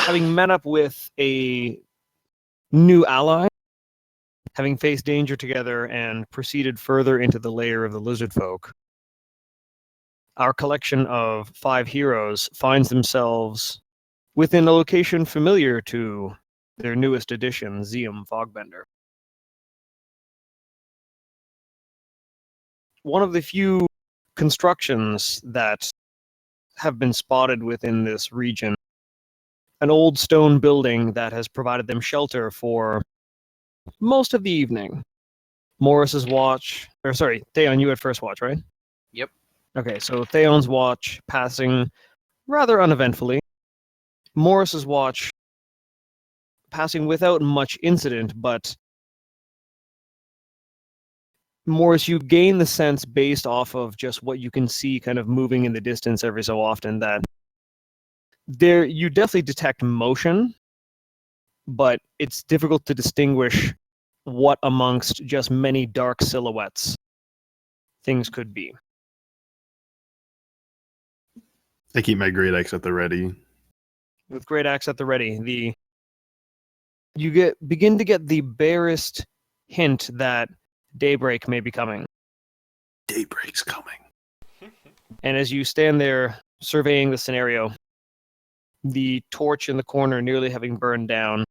having met up with a new ally, having faced danger together and proceeded further into the lair of the lizard folk, our collection of 5 heroes finds themselves within a location familiar to their newest addition, Zeum Fogbender. One of the few constructions that have been spotted within this region, an old stone building that has provided them shelter for most of the evening. Morris's watch, or sorry, Theon, you had first watch, right? Yep. Okay, so Theon's watch passing rather uneventfully. Morris's watch passing without much incident, but Morris, you gain the sense based off of just what you can see kind of moving in the distance every so often that there you definitely detect motion, but it's difficult to distinguish what amongst just many dark silhouettes things could be. I keep my great axe at the ready. With great axe at the ready, you begin to get the barest hint that daybreak may be coming. Daybreak's coming. And as you stand there surveying the scenario, the torch in the corner nearly having burned down,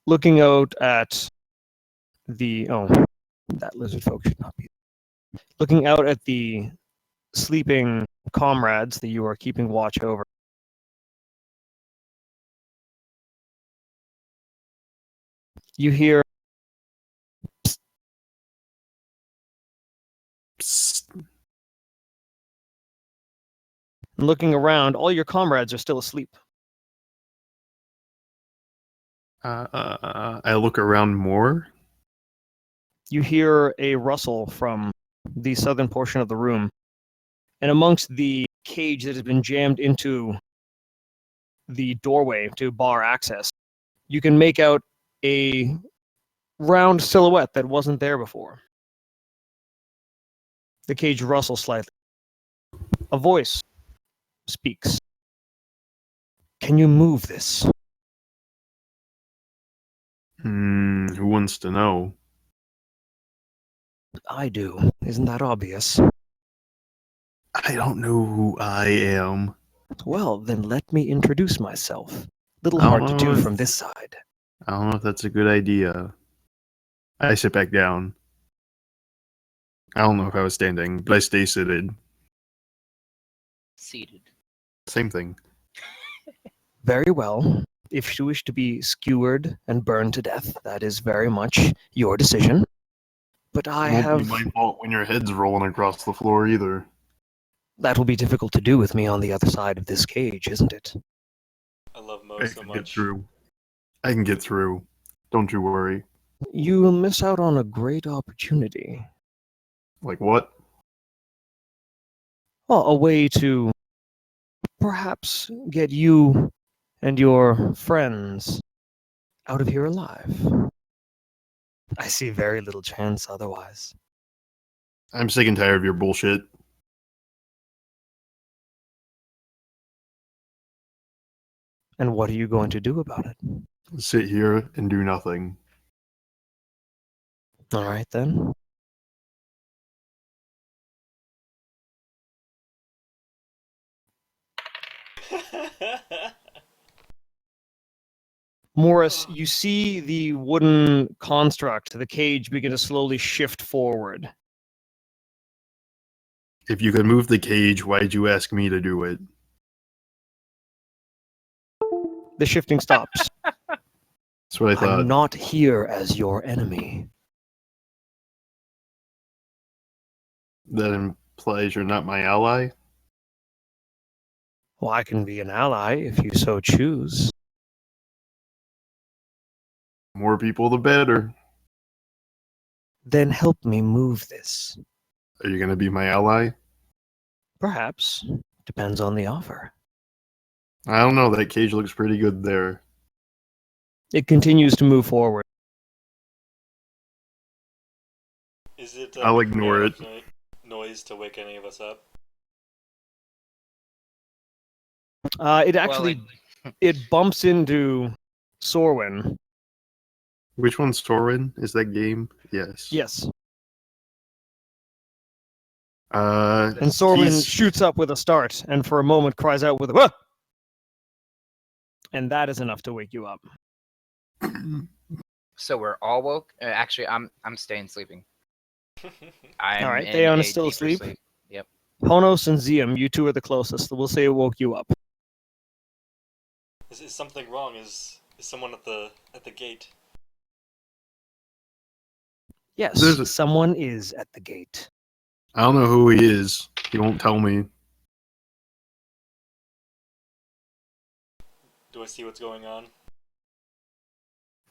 looking out at that lizard folk should not be. Looking out at the sleeping comrades that you are keeping watch over. You hear Psst. looking around, all your comrades are still asleep. I look around more. You hear a rustle from the southern portion of the room, and amongst the cage that has been jammed into the doorway to bar access, you can make out a round silhouette that wasn't there before. The cage rustles slightly. A voice speaks. Can you move this? Who wants to know? I do. Isn't that obvious? I don't know who I am. Well, then let me introduce myself. Little I don't hard to do know if- from this side. I don't know if that's a good idea. I sit back down. I don't know if I was standing, but I stay seated. Seated. Same thing. Very well. If you wish to be skewered and burned to death, that is very much your decision. But I It won't have... be my fault when your head's rolling across the floor either. That will be difficult to do with me on the other side of this cage, isn't it? I love Mo I so can get much. through. I can get through. Don't you worry. You will miss out on a great opportunity. Like what? Well, a way to perhaps get you and your friends out of here alive. I see very little chance otherwise. I'm sick and tired of your bullshit. And what are you going to do about it? Sit here and do nothing. All right, then. Morris, you see the wooden construct, the cage, begin to slowly shift forward. If you could move the cage, why'd you ask me to do it? The shifting stops. That's what I thought. I'm not here as your enemy. That implies you're not my ally? Well, I can be an ally if you so choose. More people, the better. Then help me move this. Are you going to be my ally? Perhaps. Depends on the offer. I don't know. That cage looks pretty good there. It continues to move forward. Is it I'll making ignore enough it. noise to wake any of us up? It actually it bumps into Sorwin. Which one's Thorin? Is that game? Yes. Yes, And and Sorwin he's- shoots up with a start, and for a moment cries out with a "Wah!" And that is enough to wake you up. So we're all woke. Actually, I'm staying sleeping. I'm Alright, in Theon a is still deeper asleep. sleep. Yep. Honos and Zium, you two are the closest. We'll say it woke you up. Is something wrong? Is someone at the gate? Yes, There's- someone is at the gate. I don't know who he is. He won't tell me. Do I see what's going on?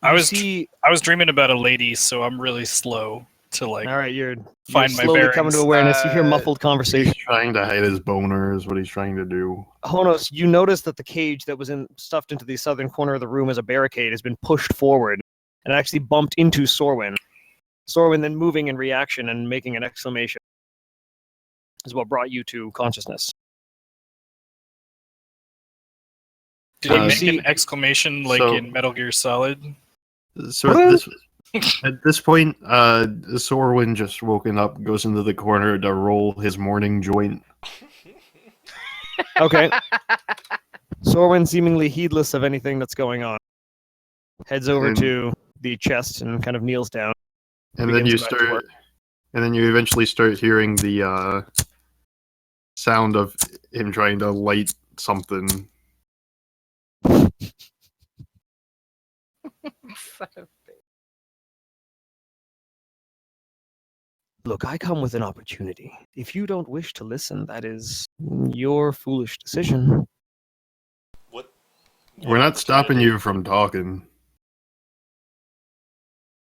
I You was see. I was dreaming about a lady, so I'm really slow to like All right, you're find my slowly coming bearings. to awareness. You hear Uh, muffled conversation. He's trying to hide his boner is what he's trying to do. Honos, you notice that the cage that was stuffed into the southern corner of the room as a barricade has been pushed forward and actually bumped into Sorwin. Sorwin then moving in reaction and making an exclamation is what brought you to consciousness. Did he you make see- an exclamation like so- in Metal Gear Solid? So at this point, Sorwin just woken up, goes into the corner to roll his morning joint. Okay. Sorwin, seemingly heedless of anything that's going on, heads over And- to the chest and kind of kneels down. And then you Begins back to work. eventually start hearing the sound of him trying to light something. Look, I come with an opportunity. If you don't wish to listen, that is your foolish decision. What? We're not stopping you from talking.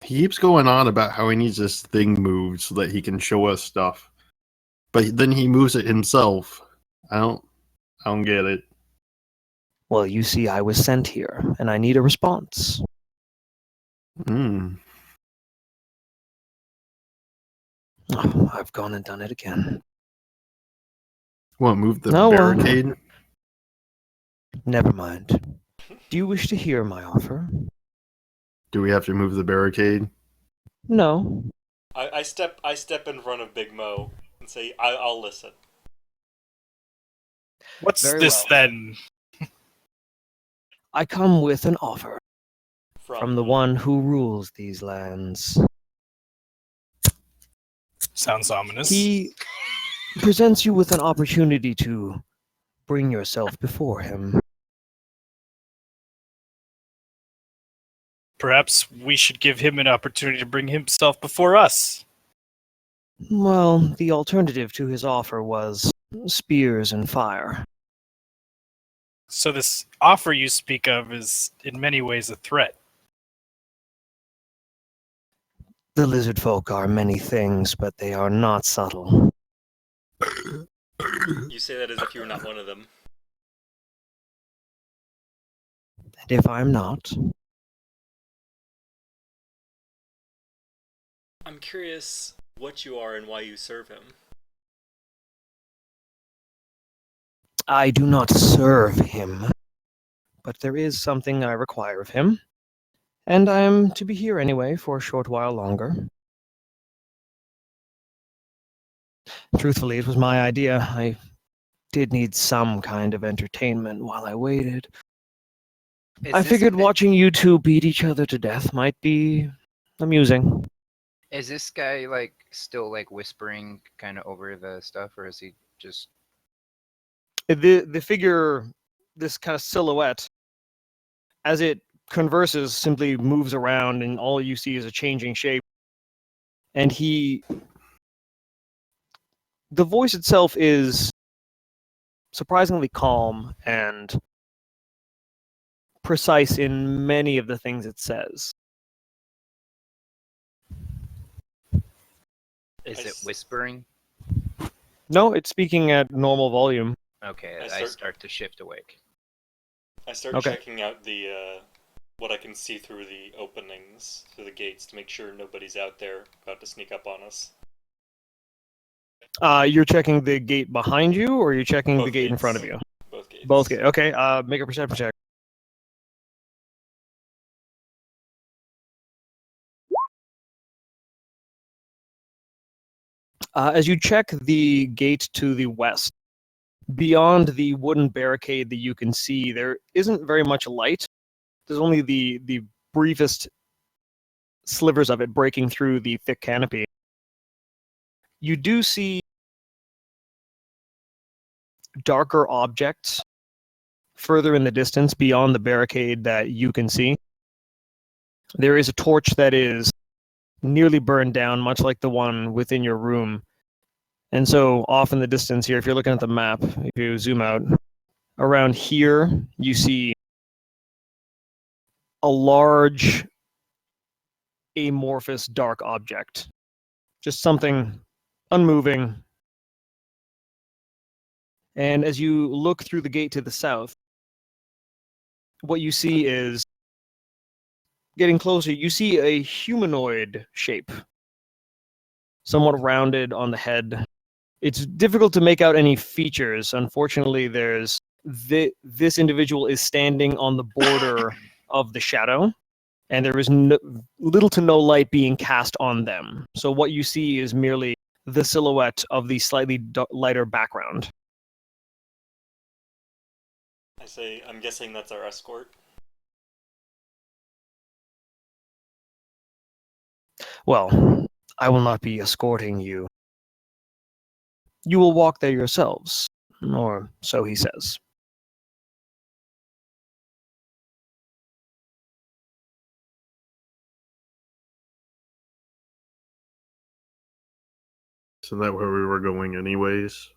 He keeps going on about how he needs this thing moved so that he can show us stuff. But then he moves it himself. I don't get it. Well, you see, I was sent here, and I need a response. Hmm. Oh, I've gone and done it again. What, move the No, barricade? Never mind. Do you wish to hear my offer? Do we have to move the barricade? No. I step in front of Big Mo and say I'll listen. What's Very this well. then? I come with an offer From from the one who rules these lands. Sounds ominous. He presents you with an opportunity to bring yourself before him. Perhaps we should give him an opportunity to bring himself before us. Well, the alternative to his offer was spears and fire. So this offer you speak of is in many ways a threat. The lizard folk are many things, but they are not subtle. You say that as if you were not one of them. And if I'm not, I'm curious what you are and why you serve him. I do not serve him. But there is something I require of him. And I am to be here anyway for a short while longer. Truthfully, it was my idea. I did need some kind of entertainment while I waited. I figured watching you two beat each other to death might be amusing. Is this guy like still like whispering kind of over the stuff, or is he just? The figure, this kind of silhouette, as it converses, simply moves around, and all you see is a changing shape. And the voice itself is surprisingly calm and precise in many of the things it says. Is I it s- whispering? No, it's speaking at normal volume. Okay, I I start- start to shift awake. I start Okay. checking out the what I can see through the openings, through the gates, to make sure nobody's out there about to sneak up on us. You're checking the gate behind you, or you're checking the Both gate in gates. front of you? Both gates. Both gates. Okay, make a perception check. As you check the gate to the west, beyond the wooden barricade that you can see, there isn't very much light. There's only the briefest slivers of it breaking through the thick canopy. You do see darker objects further in the distance beyond the barricade that you can see. There is a torch that is nearly burned down, much like the one within your room. And so off in the distance here, if you're looking at the map, if you zoom out, around here, you see a large amorphous dark object. Just something unmoving. And as you look through the gate to the south, what you see is, getting closer, you see a humanoid shape, somewhat rounded on the head. It's difficult to make out any features. Unfortunately, this individual is standing on the border of the shadow, and there is little to no light being cast on them. So what you see is merely the silhouette of the slightly lighter background. I say, I'm guessing that's our escort. Well, I will not be escorting you. You will walk there yourselves, or so he says. Isn't that where we were going anyways?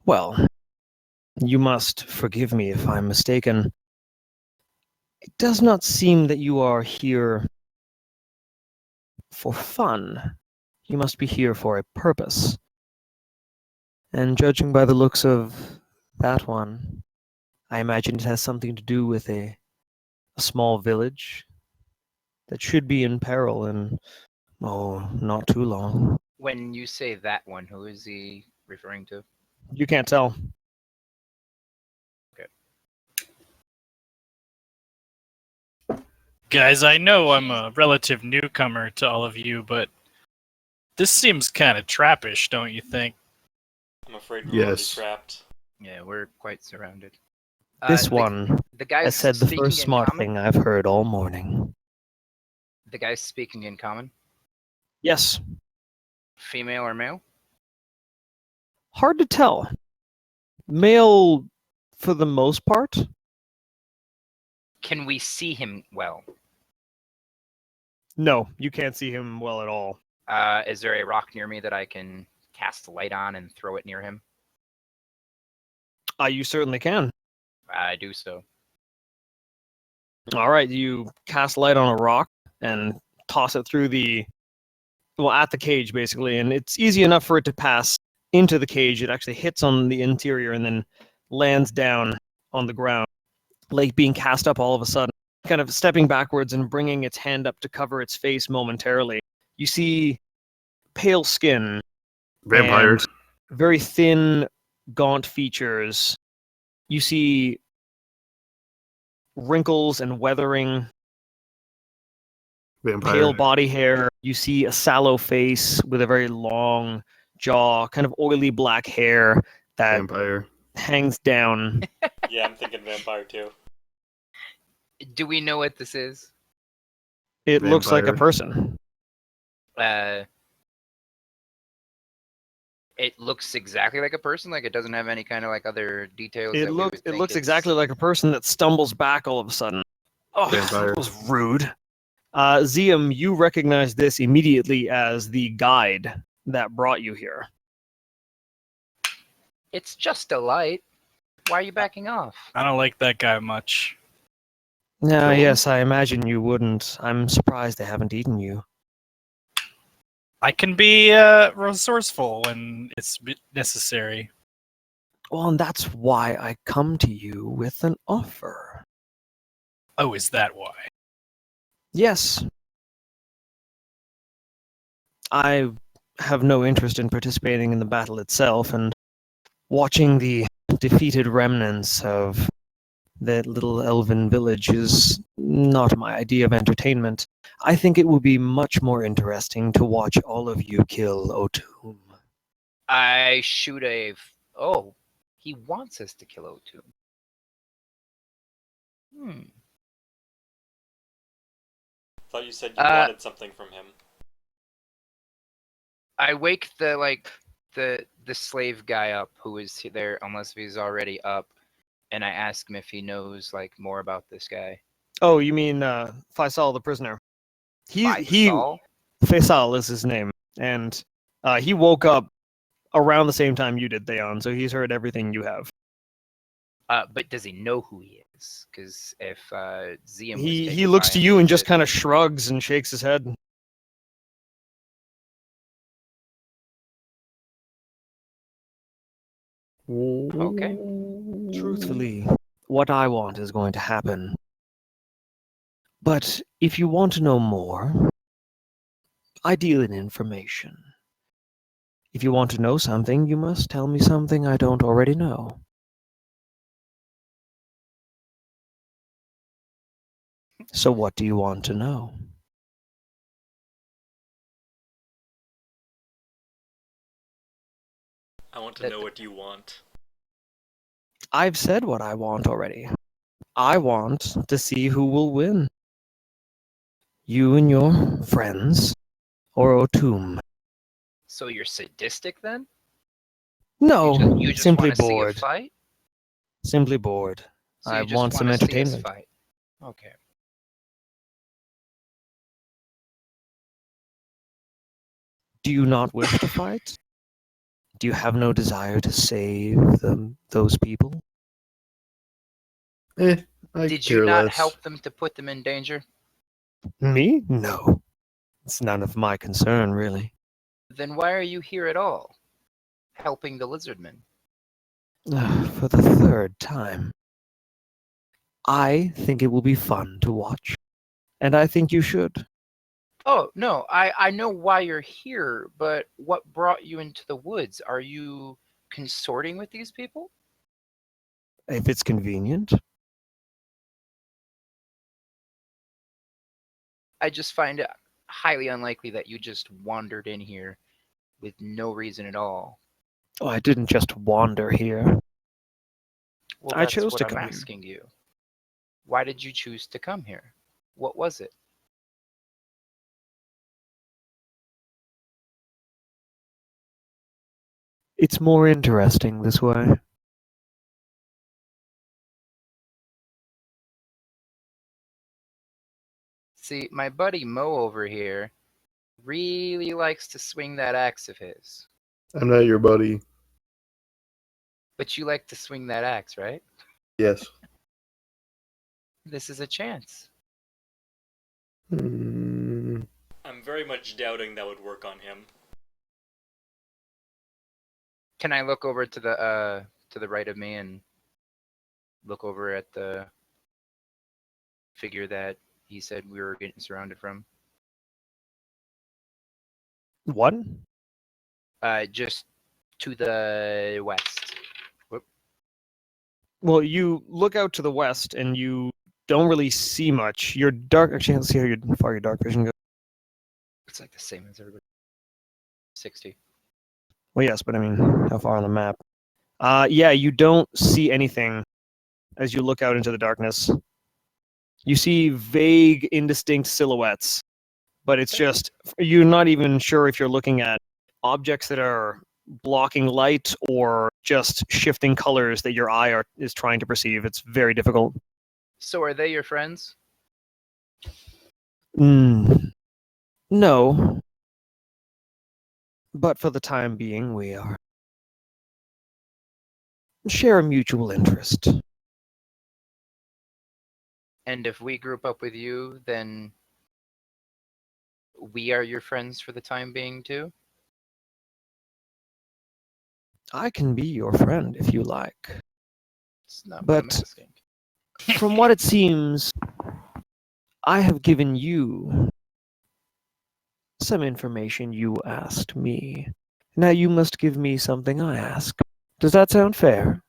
Well, you must forgive me if I'm mistaken. It does not seem that you are here for fun. You must be here for a purpose. And judging by the looks of that one, I imagine it has something to do with a small village that should be in peril in, not too long. When you say that one, who is he referring to? You can't tell. Guys, I know I'm a relative newcomer to all of you, but this seems kind of trappish, don't you think? I'm afraid we're already Yes. trapped. Yeah, we're quite surrounded. This the, one the guy's has said the speaking first in smart common? thing I've heard all morning. The guy's speaking in common? Yes, Female or male? hard to tell. Male for the most part. Can we see him well? No, you can't see him well at all. Is there a rock near me that I can cast light on and throw it near him? You certainly can. I do so. All right, you cast light on a rock and toss it through at the cage, basically, and it's easy enough for it to pass into the cage. It actually hits on the interior and then lands down on the ground, like being cast up all of a sudden, kind of stepping backwards and bringing its hand up to cover its face momentarily. You see pale skin, Vampires. and very thin, gaunt features. You see wrinkles and weathering, Vampire. pale body hair. You see a sallow face with a very long jaw, kind of oily black hair that Vampire. hangs down. Yeah, I'm thinking vampire too. Do we know what this is? It looks like a Vampire. person. It looks exactly like a person. Like it doesn't have any kind of like other details. It that we looks would it think looks it's- exactly like a person that stumbles back all of a sudden. Oh, Vampire. that was rude. Zium, you recognize this immediately as the guide that brought you here. It's just a light. Why are you backing off? I don't like that guy much. Yeah, Cool. yes, I imagine you wouldn't. I'm surprised they haven't eaten you. I can be resourceful when it's necessary. Well, and that's why I come to you with an offer. Oh, is that why? Yes. I have no interest in participating in the battle itself, and Watching the defeated remnants of that little elven village is not my idea of entertainment. I think it would be much more interesting to watch all of you kill O'Toole. I shoot Oh, he wants us to kill O'Toole. Thought you said you Uh, wanted something from him. I wake the slave guy up who is there, unless he's already up, and I ask him if he knows more about this guy. Oh, you mean Faisal the prisoner? Faisal? Faisal is his name, and he woke up around the same time you did, Theon, so he's heard everything you have. But does he know who he is? Because if Ziam was He taken looks by to him, you and is just it- kind of shrugs and shakes his head. Okay. Truthfully, what I want is going to happen. But if you want to know more, I deal in information. If you want to know something, you must tell me something I don't already know. So what do you want to know? I want to That- know what you want. I've said what I want already. I want to see who will win. You and your friends, or O'Toole. So you're sadistic then? No, You just simply want to see a bored. fight? Simply bored. So I you just want some wanna see us entertainment. fight. Okay. Do you not wish to fight? Do you have no desire to save those people? I Did you care not less. help them to put them in danger? Me? No. It's none of my concern, really. Then why are you here at all? Helping the lizardmen. For the third time. I think it will be fun to watch. And I think you should. Oh, no, I know why you're here, but what brought you into the woods? Are you consorting with these people? If it's convenient. I just find it highly unlikely that you just wandered in here with no reason at all. Oh, I didn't just wander here. Well, I that's chose what to I'm come here. asking you. Why did you choose to come here? What was it? It's more interesting this way. See, my buddy Mo over here really likes to swing that axe of his. I'm not your buddy. But you like to swing that axe, right? Yes. This is a chance. Hmm. I'm very much doubting that would work on him. Can I look over to the right of me and look over at the figure that he said we were getting surrounded from? What? Just to the west. Whoop. Well, you look out to the west and you don't really see much. Your dark. Actually, let's see how far your dark vision goes. It's like the same as everybody. 60. Well, yes, but I mean, how far on the map? Yeah, you don't see anything as you look out into the darkness. You see vague, indistinct silhouettes, but it's just, you're not even sure if you're looking at objects that are blocking light or just shifting colors that your eye is trying to perceive. It's very difficult. So are they your friends? No. But for the time being, we are. Share a mutual interest. And if we group up with you, then we are your friends for the time being too? I can be your friend if you like. It's not what I'm But- asking. From what it seems, I have given you some information you asked me. Now you must give me something I ask. Does that sound fair?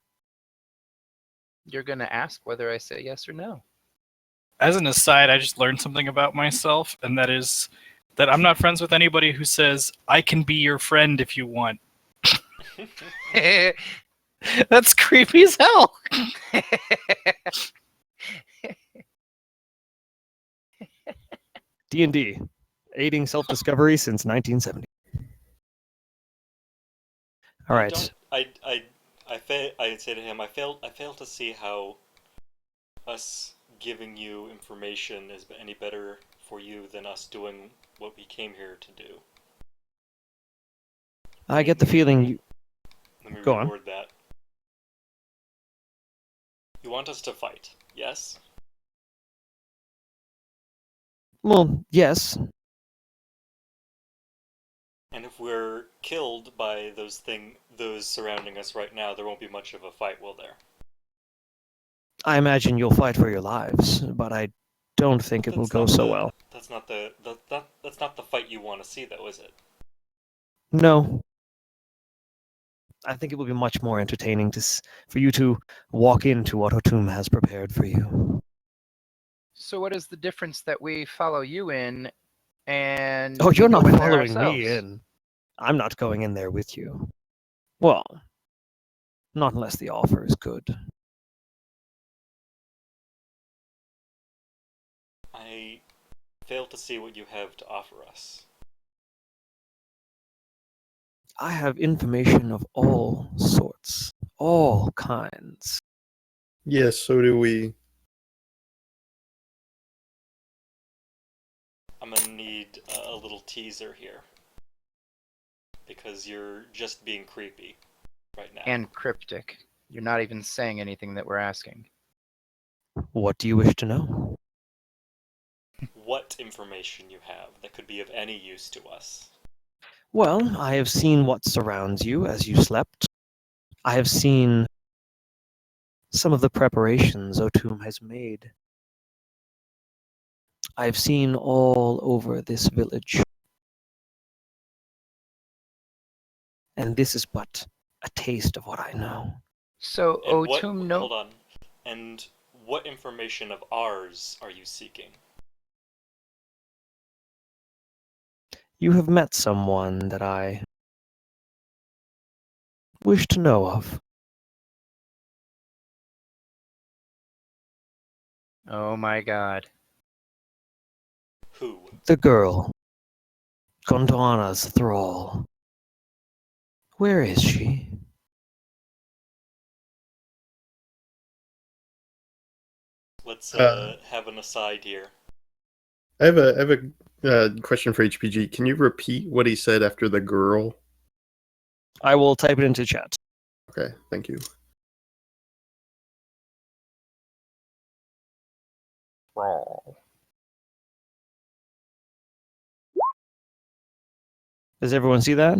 You're gonna ask whether I say yes or no. As an aside, I just learned something about myself, and that is that I'm not friends with anybody who says, I can be your friend if you want. That's creepy as hell. D&D, aiding self-discovery since 1970. All right. I'd say to him, I fail to see how us giving you information is any better for you than us doing what we came here to do. I get the feeling you... Let me Go on. reword that. You want us to fight, yes? Well, yes. And if we're killed by those surrounding us right now, there won't be much of a fight, will there? I imagine you'll fight for your lives, but I don't think it will go so well. That's not the fight you want to see, though, is it? No. I think it will be much more entertaining for you to walk into what Otum has prepared for you. So what is the difference that we follow you in and Oh, we you're go not in there following me ourselves? in. I'm not going in there with you. Well, not unless the offer is good. I fail to see what you have to offer us. I have information of all sorts, all kinds. Yes, so do we. I'm gonna need a little teaser here. Because you're just being creepy right now. And cryptic. You're not even saying anything that we're asking. What do you wish to know? What information you have that could be of any use to us? Well, I have seen what surrounds you as you slept. I have seen some of the preparations Otum has made. I've seen all over this village. And this is but a taste of what I know. So And Otum no. hold on. And what information of ours are you seeking? You have met someone that I wish to know of. Oh my god. Who? The girl. Gondwana's thrall. Where is she? Let's Uh, have an aside here. I have a question for HPG. Can you repeat what he said after the girl? I will type it into chat. Okay, thank you. Does everyone see that?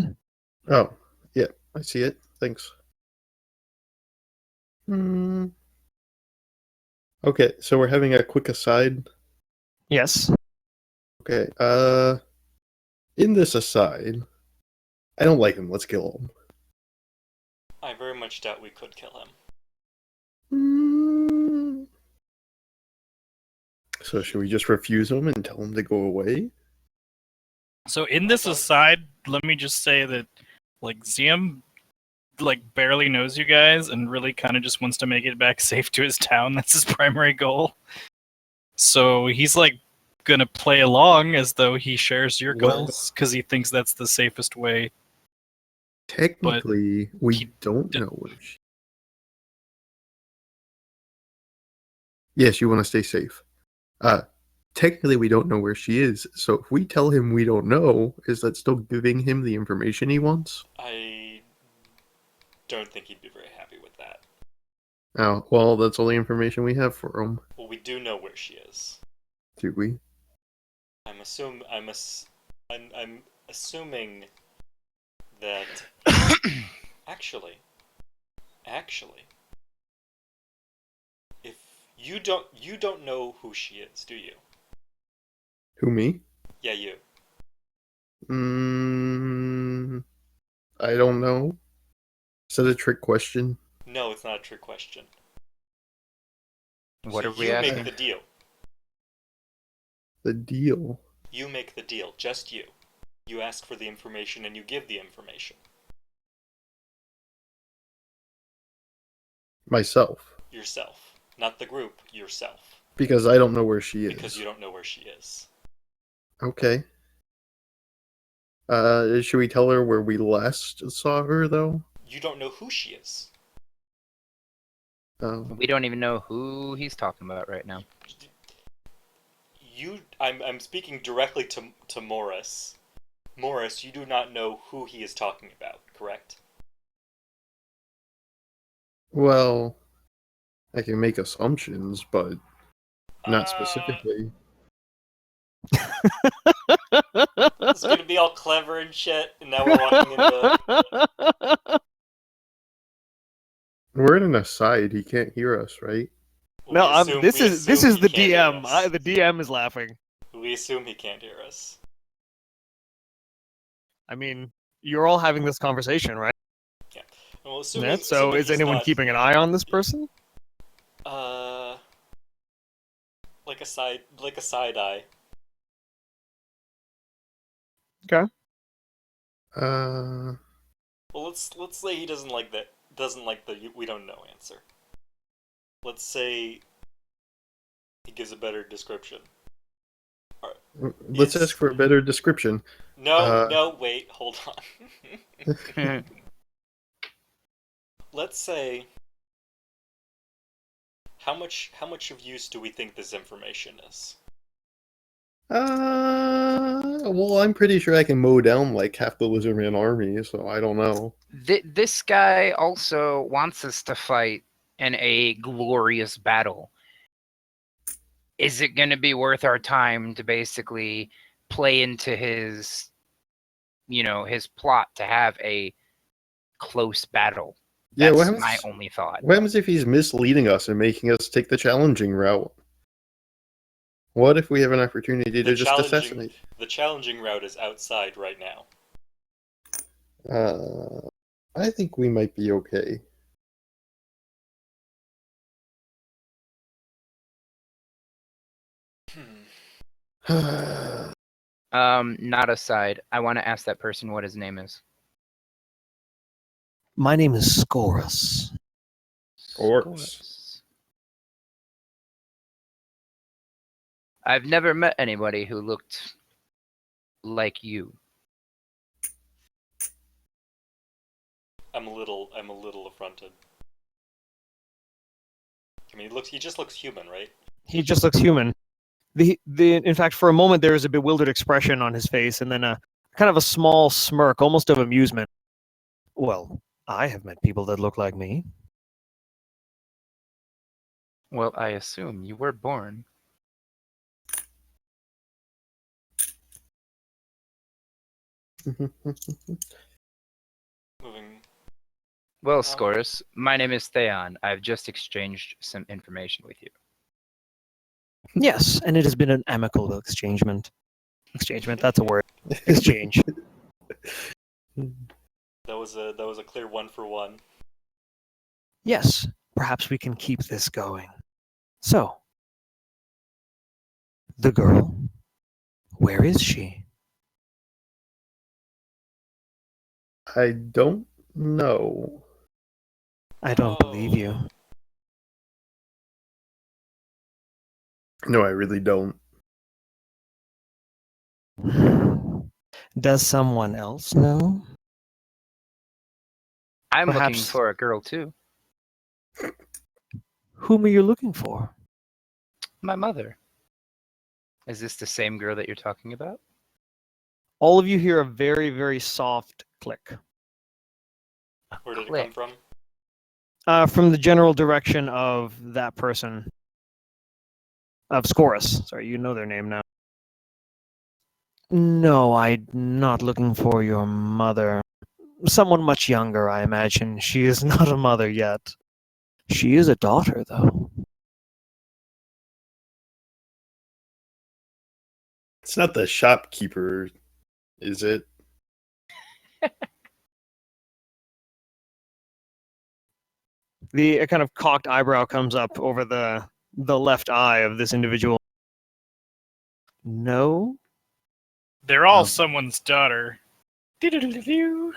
Oh, yeah, I see it. Thanks. Hmm. Okay, so we're having a quick aside. Yes. Okay, in this aside, I don't like him. Let's kill him. I very much doubt we could kill him. Hmm. So should we just refuse him and tell him to go away? So in this aside, let me just say that like Ziam barely knows you guys and really kind of just wants to make it back safe to his town. That's his primary goal. So he's like gonna play along as though he shares your Well- goals because he thinks that's the safest way. Technically, we he don't d- know where she. Yes, you want to stay safe. Technically, we don't know where she is. So if we tell him we don't know, is that still giving him the information he wants? I don't think he'd be very happy with that. Oh, well, that's all the information we have for him. Well, we do know where she is. Do we? I'm assuming that actually, if you don't know who she is, do you? Who, me? Yeah, you. I don't know. Is that a trick question? No, it's not a trick question. What So are we you asking? make the deal. The deal. You make the deal, just you. You ask for the information and you give the information. Myself. Yourself. Not the group, yourself. Because I don't know where she is. Because you don't know where she is. Okay. Should we tell her where we last saw her, though? You don't know who she is. Oh. We don't even know who he's talking about right now. I'm speaking directly to Morris. Morris, you do not know who he is talking about, correct? Well, I can make assumptions, but not Uh, specifically. It's gonna be all clever and shit, and now we're walking into... We're in an aside. He can't hear us, right? No, this we is assume he the can't hear DM. us. The DM is laughing. We assume he can't hear us. I mean, you're all having this conversation, right? Well, assuming, Yeah, so assuming is he's anyone not, keeping an eye on this person? like a side eye. Okay. Uh, Well, let's say he doesn't like the we don't know answer. Let's say he gives a better description. let's Is- ask for a better description. No, wait, hold on. Let's say how much of use do we think this information is? Well, I'm pretty sure I can mow down like half the Lizardman army, so I don't know. This guy also wants us to fight in a glorious battle. Is it going to be worth our time to basically play into his, his plot to have a close battle? Yeah, That's what my happens, only thought. what happens if he's misleading us and making us take the challenging route? What if we have an opportunity to just assassinate? The challenging route is outside right now. I think we might be okay. Not aside. I want to ask that person what his name is. My name is Scorus. Orcs. I've never met anybody who looked like you. I'm a little affronted. I mean, he just looks human, right? He just looks human. In fact, for a moment there is a bewildered expression on his face, and then a kind of a small smirk, almost of amusement. Well, I have met people that look like me. Well, I assume you were born. Moving. Well, Scorus, my name is Theon. I've just exchanged some information with you. Yes, and it has been an amicable exchangement. Exchangement, that's a word. Exchange. That was a clear 1-for-1. Yes, perhaps we can keep this going. So, the girl, where is she? I don't know. I don't believe you. No, I really don't. Does someone else know? I'm looking Perhaps- for a girl too. Whom are you looking for? My mother. Is this the same girl that you're talking about? All of you hear a very, very soft click. Where did it Click. come from? From the general direction of that person. Of Scorus. Sorry, you know their name now. No, I'm not looking for your mother. Someone much younger, I imagine. She is not a mother yet. She is a daughter, though. It's not the shopkeeper, is it? The a kind of cocked eyebrow comes up over the left eye of this individual. No? They're all Um, someone's daughter. Doo-doo-doo-doo-doo.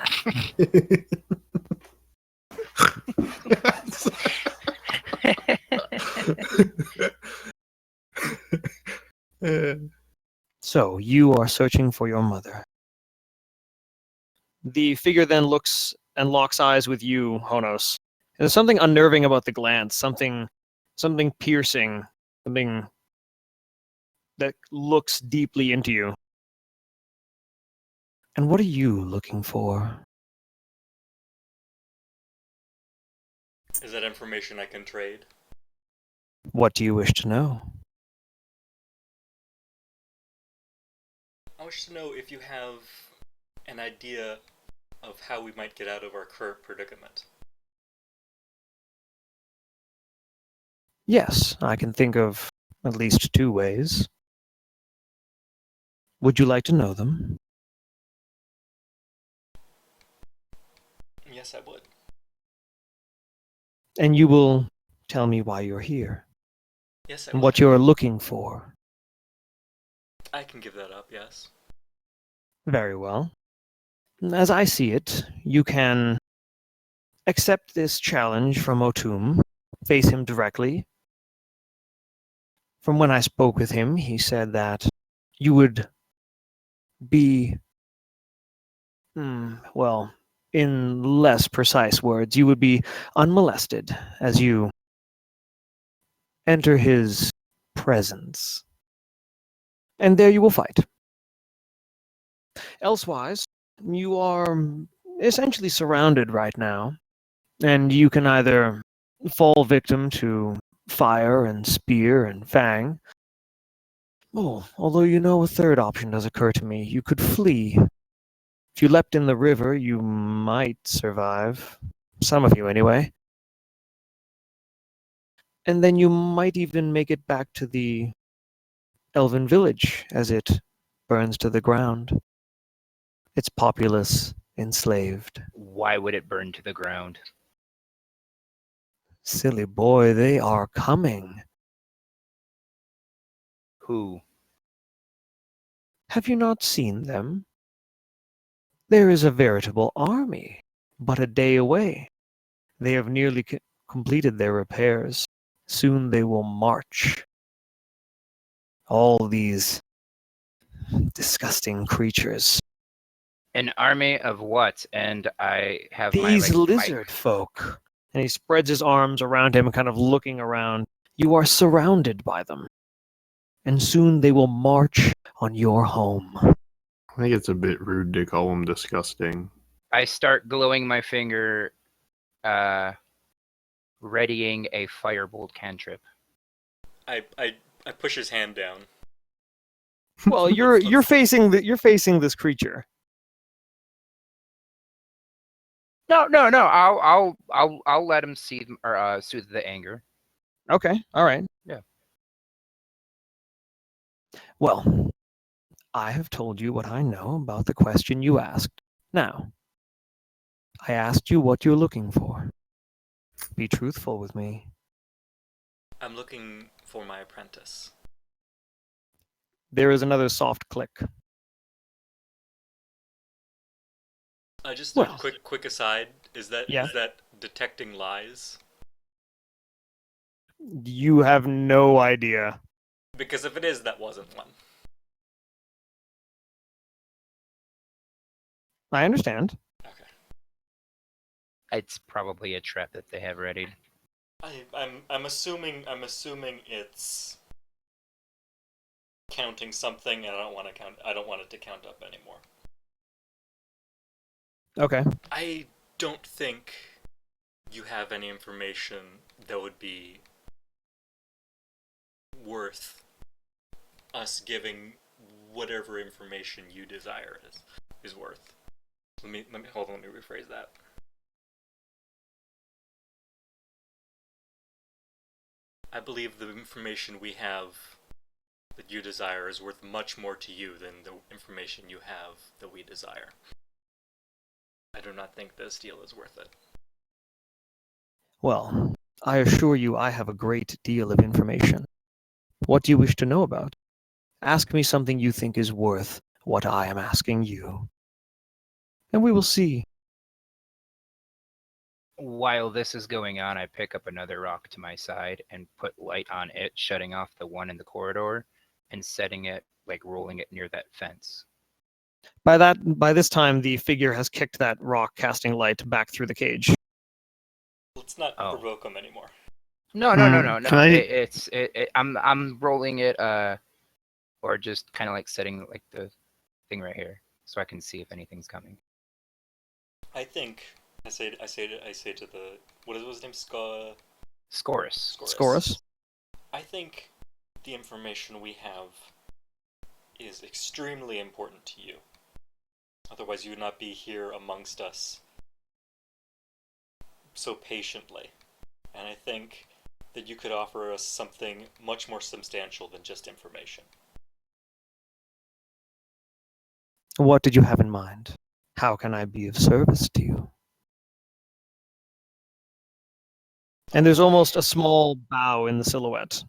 So, you are searching for your mother. The figure then looks and locks eyes with you, Honos. There's something unnerving about the glance, something piercing, something that looks deeply into you. And what are you looking for? Is that information I can trade? What do you wish to know? I wish to know if you have an idea of how we might get out of our current predicament. Yes, I can think of at least 2 ways. Would you like to know them? Yes, I would. And you will tell me why you're here Yes, I and would. what you're looking for. I can give that up, yes. Very well. As I see it, you can accept this challenge from Otum, face him directly. From when I spoke with him, he said that you would be, well, in less precise words, you would be unmolested as you enter his presence. And there you will fight. Elsewise, you are essentially surrounded right now, and you can either fall victim to fire and spear and fang. Oh, although you know a third option does occur to me. You could flee. If you leapt in the river, you might survive. Some of you, anyway. And then you might even make it back to the elven village as it burns to the ground. Its populace enslaved. Why would it burn to the ground? Silly boy, they are coming. Who? Have you not seen them? There is a veritable army, but a day away. They have nearly completed their repairs. Soon they will march. All these disgusting creatures. An army of what? And I have These my lizard folk. And he spreads his arms around him, kind of looking around. You are surrounded by them. And soon they will march on your home. I think it's a bit rude to call them disgusting. I start glowing my finger, readying a firebolt cantrip. I push his hand down. Well, you're facing this creature. No. I'll let him soothe the anger. Okay, all right. Yeah. Well, I have told you what I know about the question you asked. Now, I asked you what you're looking for. Be truthful with me. I'm looking for my apprentice. There is another soft click. Just Well. a quick aside. Is that detecting lies? You have no idea. Because if it is, that wasn't one. I understand. Okay. It's probably a trap that they have readied. I'm assuming it's counting something, and I don't want it to count up anymore. Okay. I don't think you have any information that would be worth us giving whatever information you desire is worth. Let me hold on, let me rephrase that. I believe the information we have that you desire is worth much more to you than the information you have that we desire. I do not think this deal is worth it. Well, I assure you I have a great deal of information. What do you wish to know about? Ask me something you think is worth what I am asking you. And we will see. While this is going on, I pick up another rock to my side and put light on it, shutting off the one in the corridor and setting it, like rolling it near that fence. By this time, the figure has kicked that rock, casting light back through the cage. Let's not Oh. provoke him anymore. No. Can I- I'm rolling it, or just kind of like setting like the thing right here, so I can see if anything's coming. I think I say to the what is his name? Scorus. Scorus? I think the information we have is extremely important to you. Otherwise, you would not be here amongst us so patiently. And I think that you could offer us something much more substantial than just information. What did you have in mind? How can I be of service to you? And there's almost a small bow in the silhouette.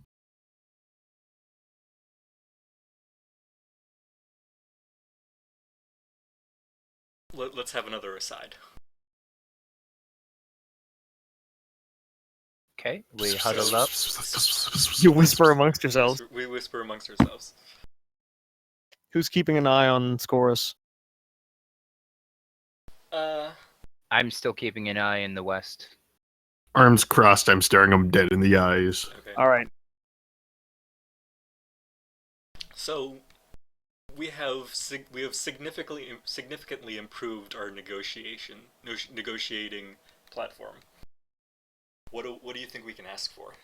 Let's have another aside. Okay, we huddle up. You whisper amongst yourselves. We whisper amongst ourselves. Who's keeping an eye on Scorus? I'm still keeping an eye in the west. Arms crossed, I'm staring him dead in the eyes. Okay. All right. So we have significantly improved our negotiating platform. What do you think we can ask for?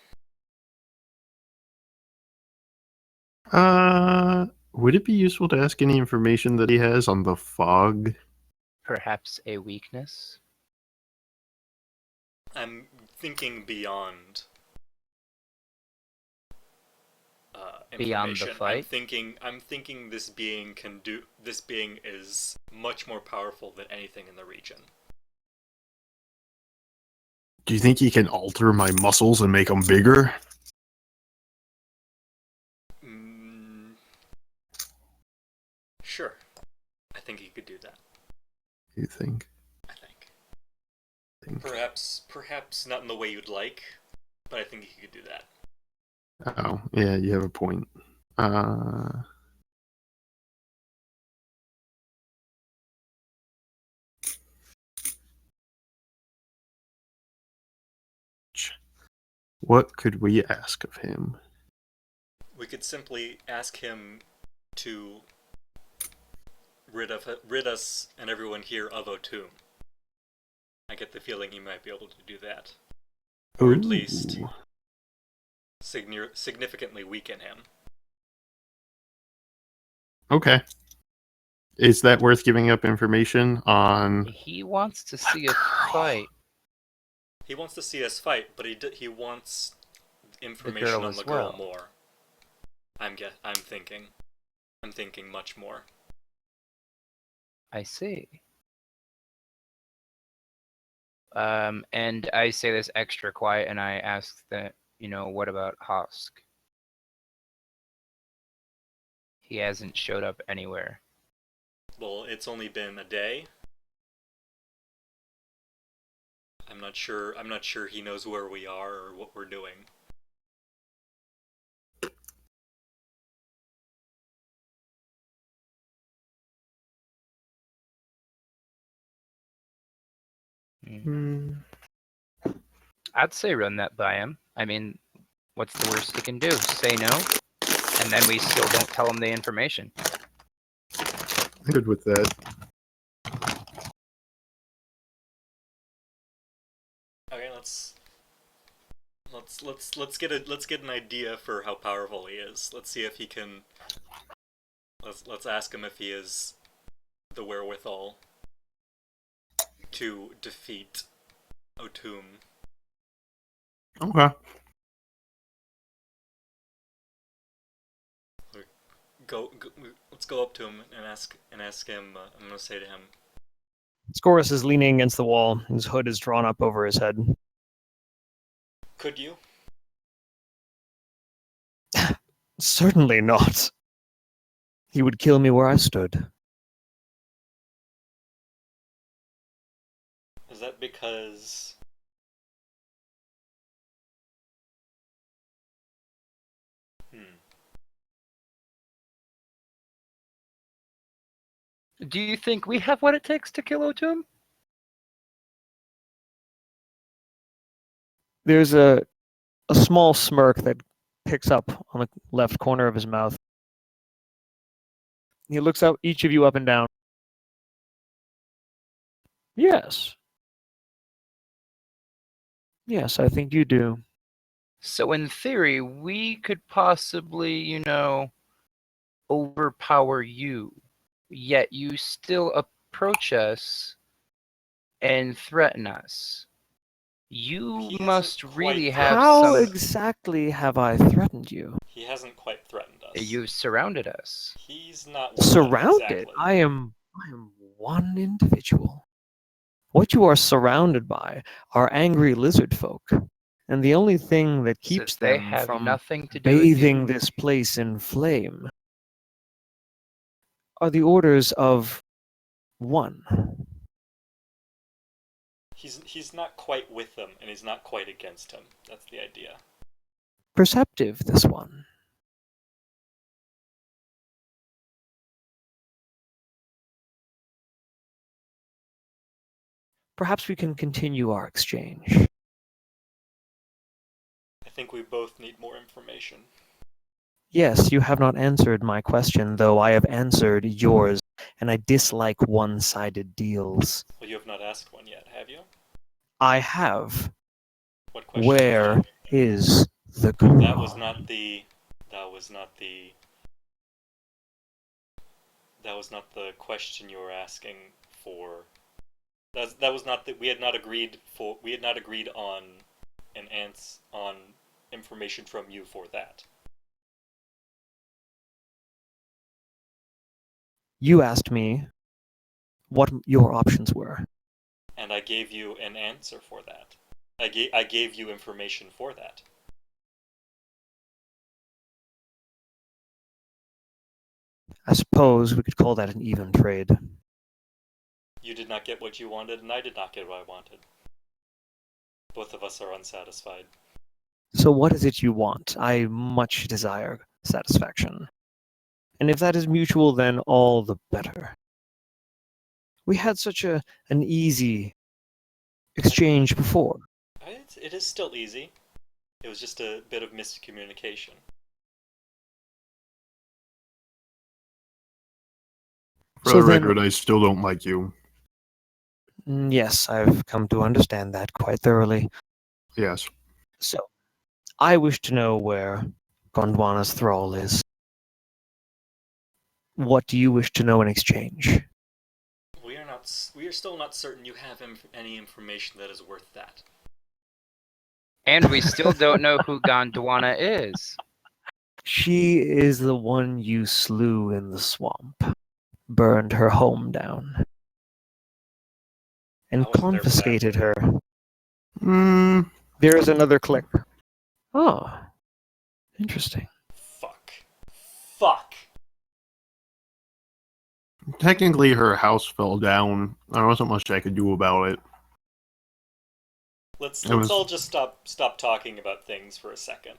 Would it be useful to ask any information that he has on the fog? Perhaps a weakness? I'm thinking beyond. Beyond the information. fight? I'm thinking this being is much more powerful than anything in the region. Do you think he can alter my muscles and make them bigger? Sure. I think he could do that. You think? I think. Perhaps not in the way you'd like, but I think he could do that. Oh, yeah, you have a point. What could we ask of him? We could simply ask him to rid us and everyone here of O'Toole. I get the feeling he might be able to do that. Or at least Ooh. significantly weaken him. Okay. Is that worth giving up information on? He wants to see us fight. He wants to see us fight, but he wants information girl on as the girl well. more. I'm thinking much more. I see. And I say this extra quiet, and I ask that, what about Hosk? He hasn't showed up anywhere. Well, it's only been a day. I'm not sure he knows where we are or what we're doing. I'd say run that by him. I mean, what's the worst he can do? Say no, and then we still don't tell him the information. I'm good with that. Okay, let's get an idea for how powerful he is. Let's see if he can. Let's ask him if he has the wherewithal to defeat O'Toole. Okay. Let's go up to him and ask him. I'm gonna say to him, Scorus is leaning against the wall. His hood is drawn up over his head. Could you? Certainly not. He would kill me where I stood. Is that because... Do you think we have what it takes to kill O'Toole? There's a small smirk that picks up on the left corner of his mouth. He looks out each of you up and down. Yes. Yes, I think you do. So in theory, we could possibly, overpower you, yet you still approach us and threaten us. You He must hasn't really quite have How some... exactly have I threatened you? He hasn't quite threatened us. You surrounded us. He's not one of them Surrounded? exactly. I am one individual. What you are surrounded by are angry lizard folk, and the only thing that keeps So they them have from nothing to do with you. bathing this place in flame are the orders of one. He's not quite with them, and he's not quite against him. That's the idea. Perceptive, this one. Perhaps we can continue our exchange. I think we both need more information. Yes, you have not answered my question, though I have answered yours, and I dislike one-sided deals. Well, you have not asked one yet, have you? I have. What question? Where is the girl? That was not the question you were asking for. That was not that we had not agreed on on information from you for that. You asked me what your options were. And I gave you an answer for that. I gave you information for that. I suppose we could call that an even trade. You did not get what you wanted, and I did not get what I wanted. Both of us are unsatisfied. So what is it you want? I much desire satisfaction. And if that is mutual, then all the better. We had such an easy exchange before. It is still easy. It was just a bit of miscommunication. For So the then- record, I still don't like you. Yes, I've come to understand that quite thoroughly. Yes. So, I wish to know where Gondwana's thrall is. What do you wish to know in exchange? We are still not certain you have any information that is worth that. And we still don't know who Gondwana is. She is the one you slew in the swamp, burned her home down, and I wasn't there for that. confiscated her. Hmm. There is another click. Oh, interesting. Fuck. Technically, her house fell down. There wasn't much I could do about it. Let's It was- all just stop talking about things for a second.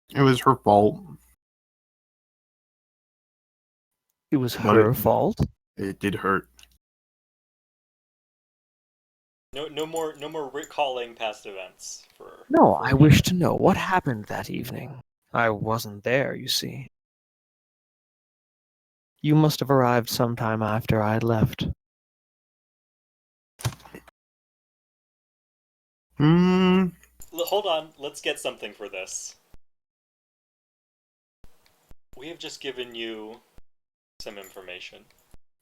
It was her fault. It was But her it- fault. It did hurt. No more recalling past events for. No, for I wish to know what happened that evening. I wasn't there, you see. You must have arrived sometime after I had left. Hold on, let's get something for this. We have just given you some information.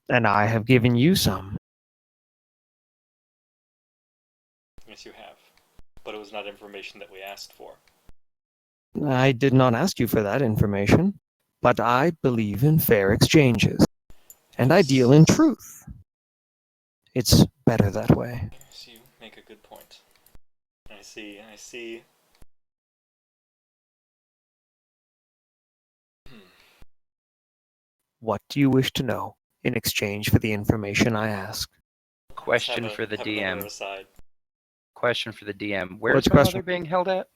And I have given you some. Yes, you have. But it was not information that we asked for. I did not ask you for that information, but I believe in fair exchanges, and I deal in truth. It's better that way. Yes, you make a good point. I see What do you wish to know in exchange for the information I ask? Question for the have another DM. aside. Question for the DM. Where's What's my question? mother being held at?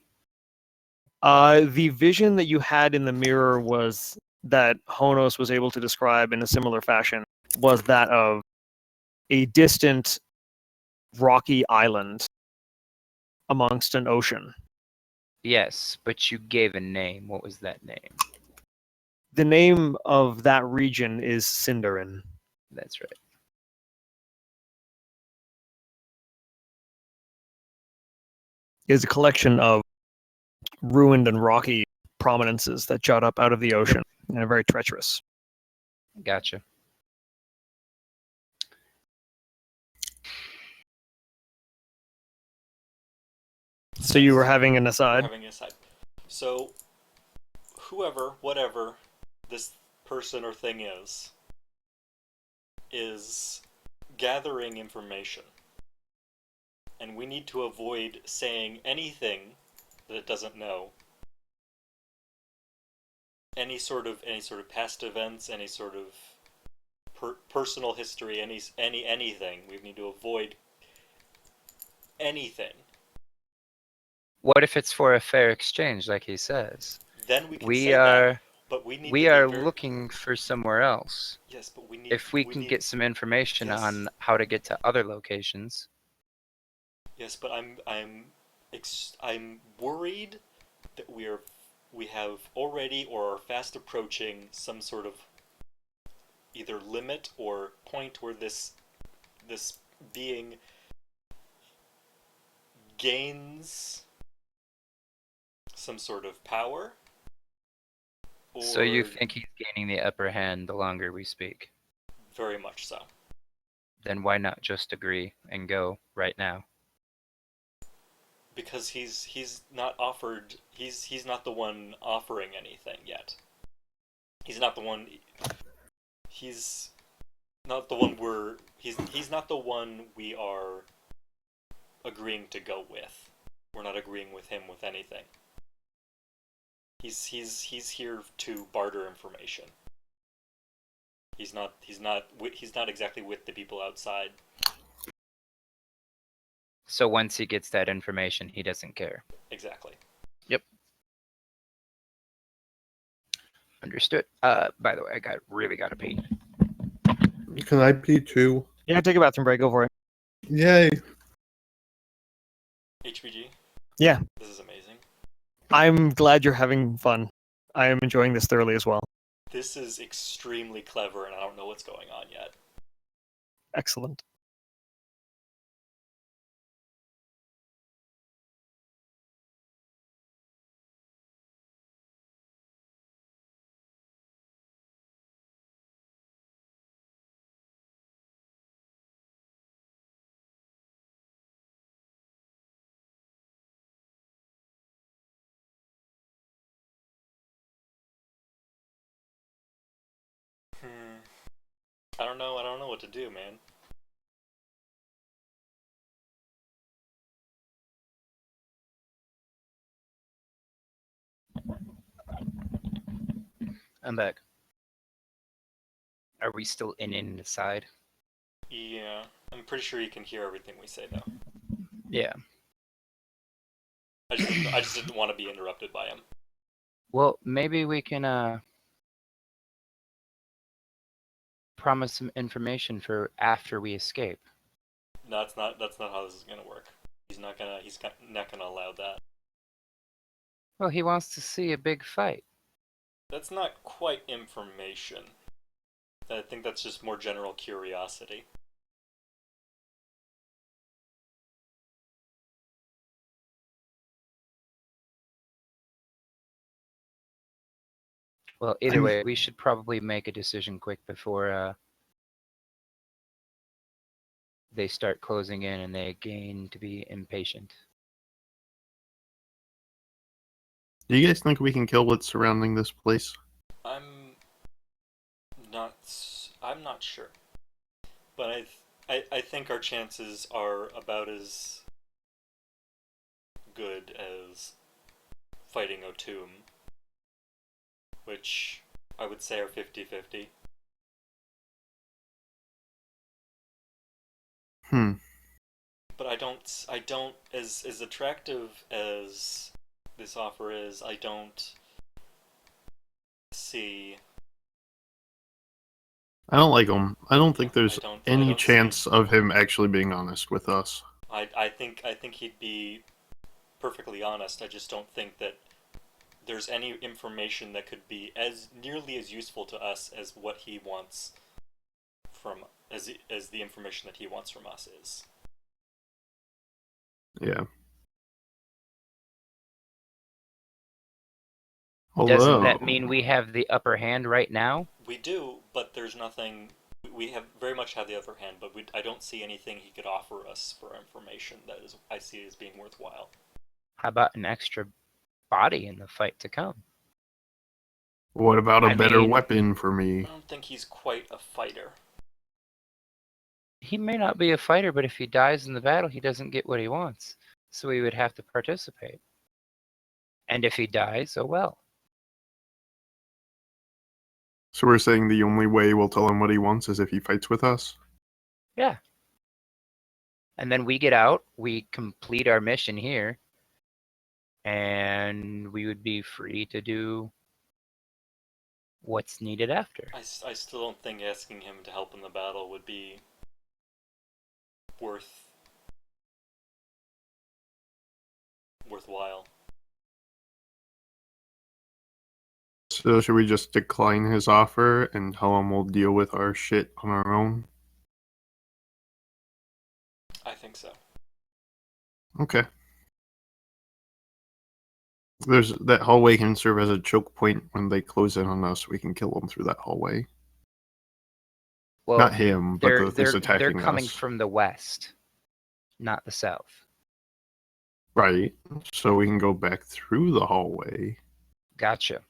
The vision that you had in the mirror was that Honos was able to describe in a similar fashion was that of a distant rocky island amongst an ocean. Yes, but you gave a name. What was that name? The name of that region is Sindarin. That's right. It is a collection of ruined and rocky prominences that jut up out of the ocean and are very treacherous. Gotcha. So you were having an We're aside? having an aside. So, whoever, whatever this person or thing is gathering information. And we need to avoid saying anything that it doesn't know. Any sort of past events, any sort of personal history, anything. We need to avoid anything. What if it's for a fair exchange, like he says? Then we can We say are that, but we need we to be are very... looking for somewhere else. Yes, but we need... If we can get some information Yes. on how to get to other locations. Yes, but I'm worried that we have already or are fast approaching some sort of either limit or point where this being gains some sort of power. So you or- think he's gaining the upper hand the longer we speak? Very much so. Then why not just agree and go right now? Because he's not offered. He's not the one offering anything yet. He's not the one. He's not the one we're. He's not the one we are agreeing to go with. We're not agreeing with him with anything. He's here to barter information. He's not exactly with the people outside. So once he gets that information, he doesn't care. Exactly. Understood. By the way, I really gotta pee. Can I be too? Yeah, take a bathroom break. Go for it. Yay! HBG. Yeah. This is amazing. I'm glad you're having fun. I am enjoying this thoroughly as well. This is extremely clever, and I don't know what's going on yet. Excellent. I don't know what to do, man. I'm back. Are we still in the side? Yeah, I'm pretty sure you can hear everything we say, though. Yeah. I just didn't want to be interrupted by him. Well, maybe we can promise some information for after we escape. No, that's not how this is gonna work. He's not gonna allow that. Well, he wants to see a big fight. That's not quite information. I think that's just more general curiosity. Well, either way, we should probably make a decision quick before they start closing in and they gain to be impatient. Do you guys think we can kill what's surrounding this place? I'm not sure, but I think our chances are about as good as fighting O'Toole, which I would say are 50-50. But I don't, as attractive as this offer is, I don't see. I don't like him. I don't think I there's don't any see- chance of him actually being honest with us. I think he'd be perfectly honest. I just don't think that there's any information that could be as nearly as useful to us as what he wants from as the information that he wants from us is. Yeah. Doesn't that Although- mean we have the upper hand right now? We do, but there's nothing. We have very much have the upper hand, but I don't see anything he could offer us for information that is I see as being worthwhile. How about an extra body in the fight to come? What about a I better mean- weapon for I me? don't think he's quite a fighter. He may not be a fighter, but if he dies in the battle, he doesn't get what he wants. So he would have to participate. And if he dies, oh well. So we're saying the only way we'll tell him what he wants is if he fights with us? Yeah. And then we get out, we complete our mission here, and we would be free to do what's needed after. I still don't think asking him to help in the battle would be worthwhile. So should we just decline his offer and tell him we'll deal with our shit on our own? I think so. Okay. There's that hallway can serve as a choke point when they close in on us. We can kill them through that hallway. Well, Not him, but they're the things attacking they're coming us. from the west, not the south. Right. So we can go back through the hallway. Gotcha.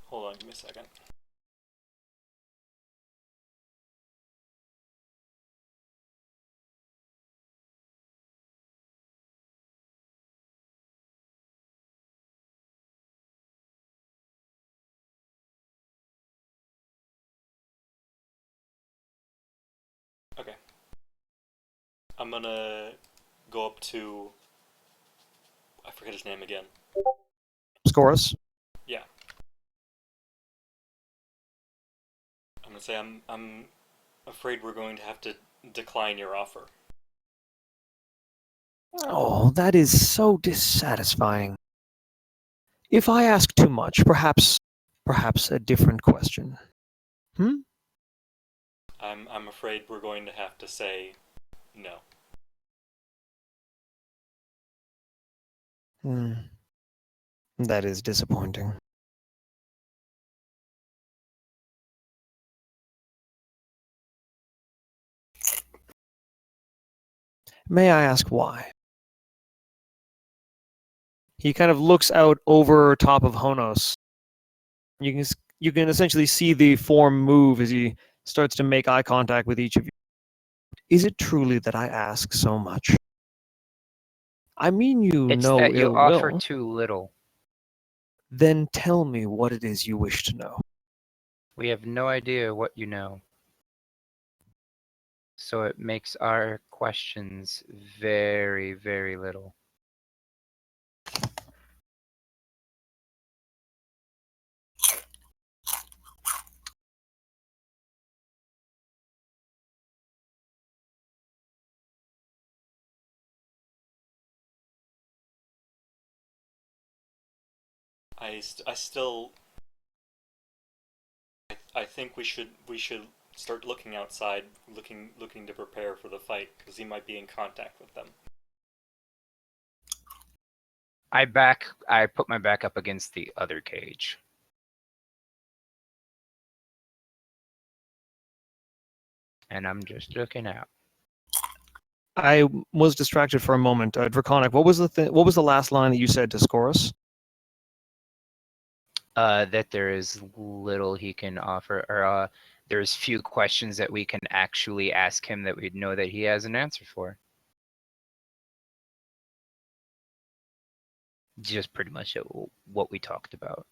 Hold on, give me a second. Okay. I'm gonna go up to. I forget his name again. Scorus. Yeah. I'm gonna say I'm afraid we're going to have to decline your offer. Oh, that is so dissatisfying. If I ask too much, perhaps a different question. I'm afraid we're going to have to say no. That is disappointing. May I ask why? He kind of looks out over top of Honos. You can essentially see the form move as he starts to make eye contact with each of you. Is it truly that I ask so much? I mean you It's no that you ill offer will. too little. Then tell me what it is you wish to know. We have no idea what you know. So it makes our questions very, very little. I think we should start looking outside, looking to prepare for the fight because he might be in contact with them. I put my back up against the other cage. And I'm just looking out. I was distracted for a moment. Draconic, what was the last line that you said to Scorus? That there is little he can offer, or there's few questions that we can actually ask him that we'd know that he has an answer for. Just pretty much what we talked about.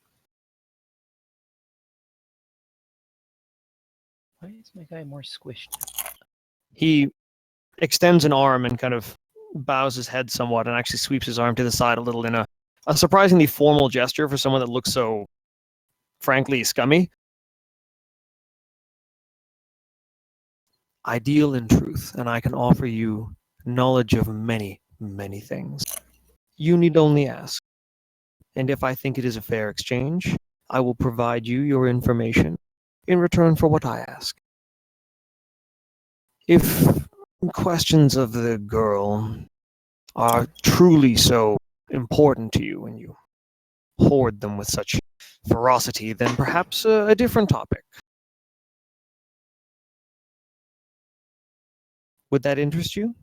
Why is my guy more squished? He extends an arm and kind of bows his head somewhat and actually sweeps his arm to the side a little in a surprisingly formal gesture for someone that looks so, frankly, scummy. I deal in truth, and I can offer you knowledge of many, many things. You need only ask. And if I think it is a fair exchange, I will provide you your information in return for what I ask. If questions of the girl are truly so important to you and you hoard them with such ferocity, then perhaps a different topic. Would that interest you?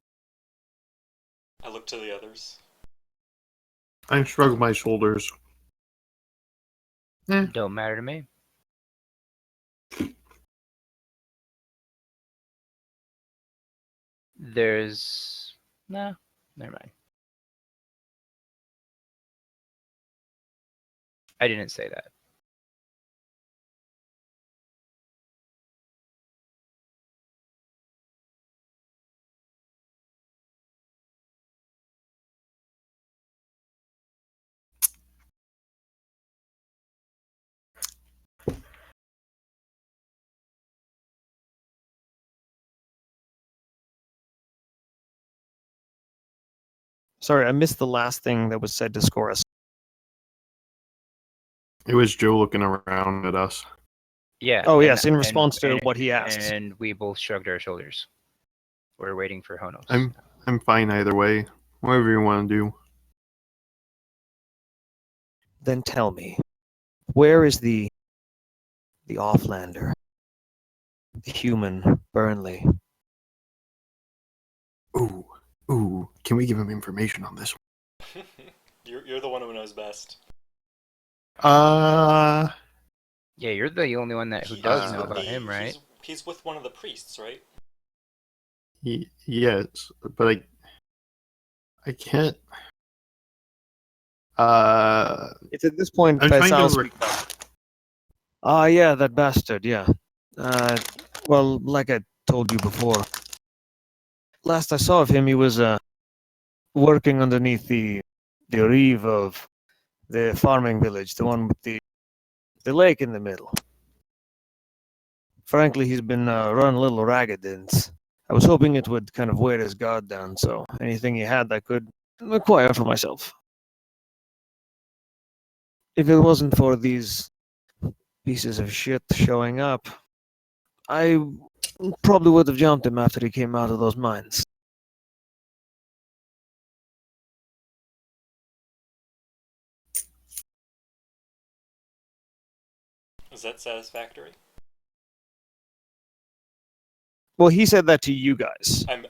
I look to the others. I shrug my shoulders. Don't matter to me. There's no, never mind. I didn't say that. Sorry, I missed the last thing that was said to Scorus. It was Joe looking around at us. Yeah. Oh, and- yes, in and- response to and- what he asked. And we both shrugged our shoulders. We're waiting for Honos. I'm fine either way. Whatever you want to do. Then tell me, where is the offlander? The human Burnley? Ooh, can we give him information on this You're the one who knows best. one? Yeah, you're the only one who He- does he's know with about him, right? He's with one of the priests, right? Yes, but I can't. It's at this point I'm trying Faisal to. speaks up. Yeah, that bastard, yeah. Well, like I told you before, last I saw of him, he was working underneath the reeve of the farming village, the one with the lake in the middle. Frankly, he's been run a little ragged, and I was hoping it would kind of wear his guard down, so anything he had I could acquire for myself. If it wasn't for these pieces of shit showing up, I probably would have jumped him after he came out of those mines. Is that satisfactory? Well, he said that to you guys. I'm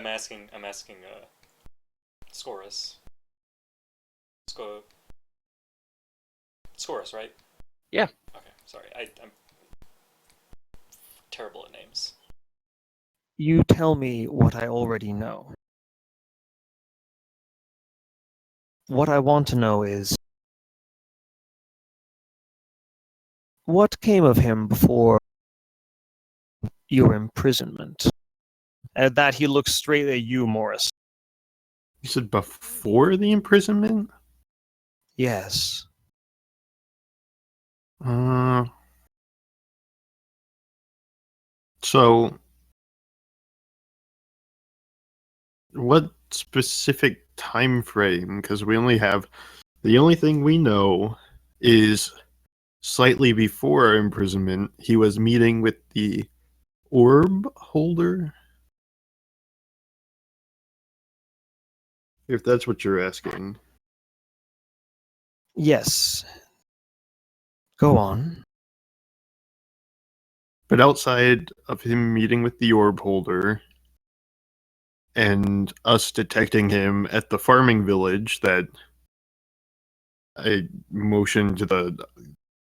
asking Scorus. Scorus, right? Yeah. Okay, sorry. I'm terrible at names. You tell me what I already know. What I want to know is, what came of him before your imprisonment? At that, he looks straight at you, Morris. You said before the imprisonment? Yes. So, what specific time frame? Because we only have the only thing we know is slightly before our imprisonment, he was meeting with the orb holder. If that's what you're asking. Yes. Go on. But outside of him meeting with the orb holder and us detecting him at the farming village that I motioned to the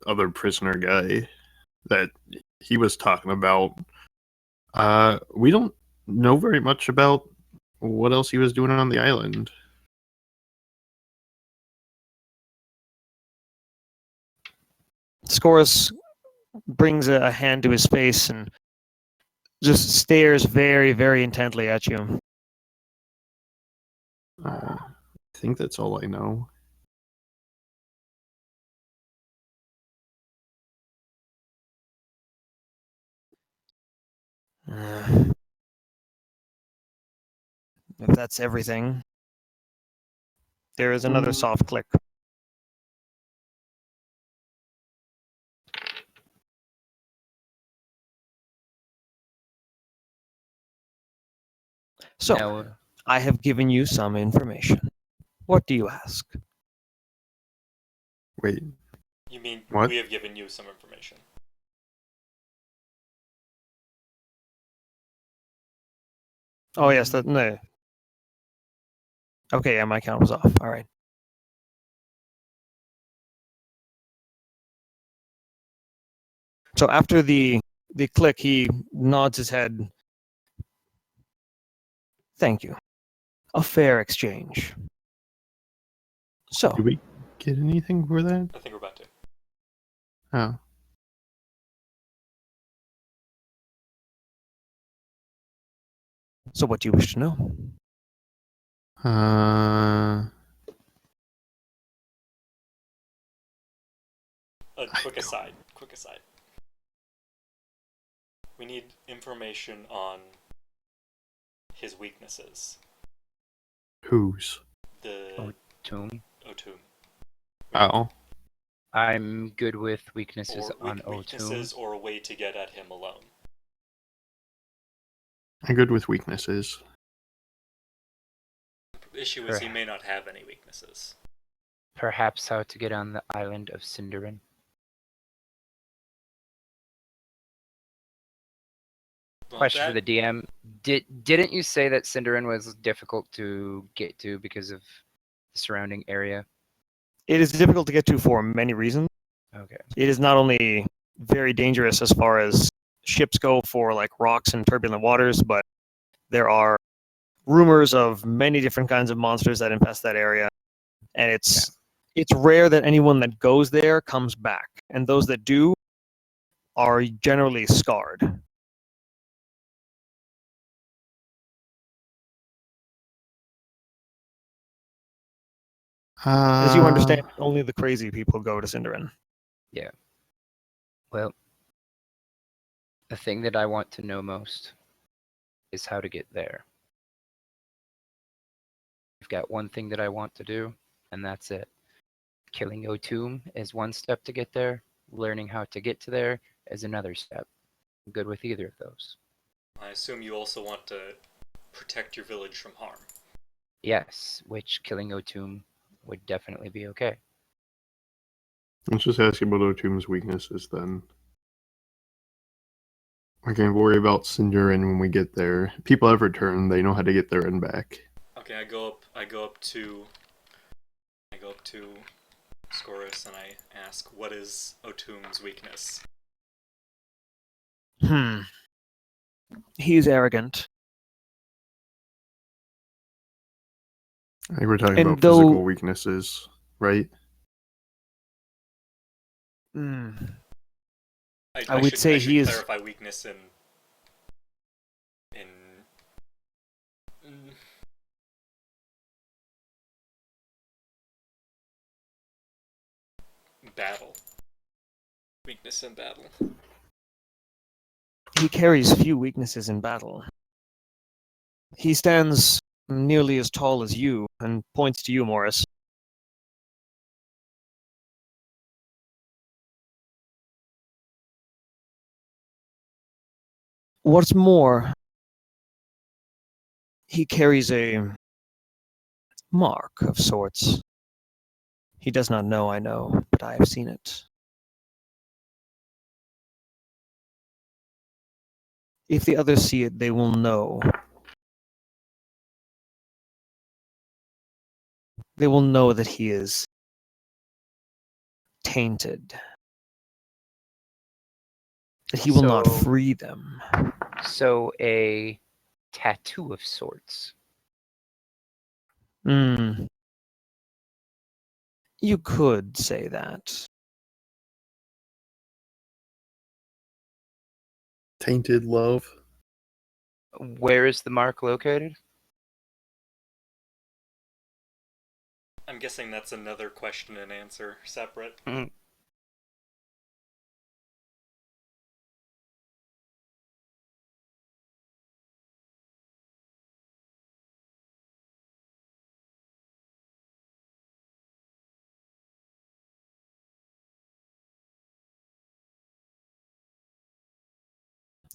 other prisoner guy that he was talking about, we don't know very much about what else he was doing on the island. Scorus brings a hand to his face and just stares very, very intently at you. I think that's all I know. Uh, if that's everything, there is another soft click. So, Now, I have given you some information. What do you ask? Wait, You mean What? we have given you some information? Oh, yes, that no. Okay, yeah, my count was off. All right. So after the click, he nods his head. Thank you. A fair exchange. So, did we get anything for that? I think we're about to. Oh, what do you wish to know? A I quick don't- aside. Quick aside. We need information on his weaknesses. whose? The Tomb. Otum. Oh, I'm good with weaknesses Or on O2. weaknesses or a way to get at him alone. I'm good with weaknesses. The issue is he may not have any weaknesses. Perhaps how to get on the island of Cinderin. Well, Question for the DM: Didn't you say that Cinderin was difficult to get to because of the surrounding area? It is difficult to get to for many reasons. Okay. It is not only very dangerous as far as ships go for like rocks and turbulent waters, but there are rumors of many different kinds of monsters that infest that area, and it's rare that anyone that goes there comes back, and those that do are generally scarred. As you understand, only the crazy people go to Cinderin. Well, the thing that I want to know most is how to get there. I've got one thing that I want to do, and that's it. Killing Otum is one step to get there. Learning how to get to there is another step. I'm good with either of those. I assume you also want to protect your village from harm. Yes, which killing Otum would definitely be okay. Let's just ask about Otum's weaknesses then. We can worry about Cinderin when we get there. People have returned; they know how to get there and back. Okay, I go up to Scorus and I ask, what is Otum's weakness? He's arrogant. I think we're talking And about though- physical weaknesses, right? I would say he is- clarify weakness in battle. Weakness in battle. He carries few weaknesses in battle. He stands nearly as tall as you and points to you, Morris. What's more, he carries a mark of sorts. He does not know I know, but I have seen it. If the others see it, they will know. They will know that he is tainted. That he will not So- free them. So a tattoo of sorts. You could say that. Tainted love. Where is the mark located? I'm guessing that's another question and answer separate.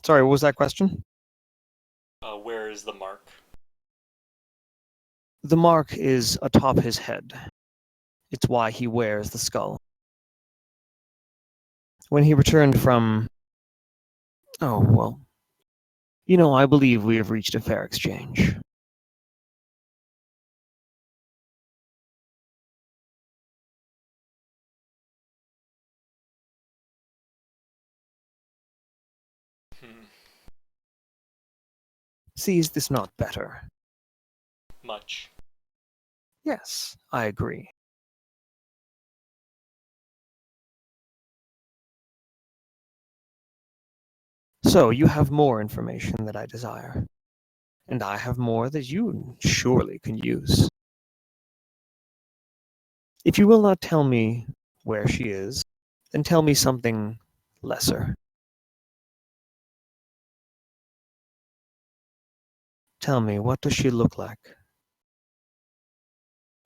Sorry, what was that question? Where is the mark? The mark is atop his head. It's why he wears the skull. When he returned from... Oh, well. You know, I believe we have reached a fair exchange. Hmm. See, is this not better? Much. Yes, I agree. So, you have more information that I desire. And I have more that you surely can use. If you will not tell me where she is, then tell me something lesser. Tell me, what does she look like?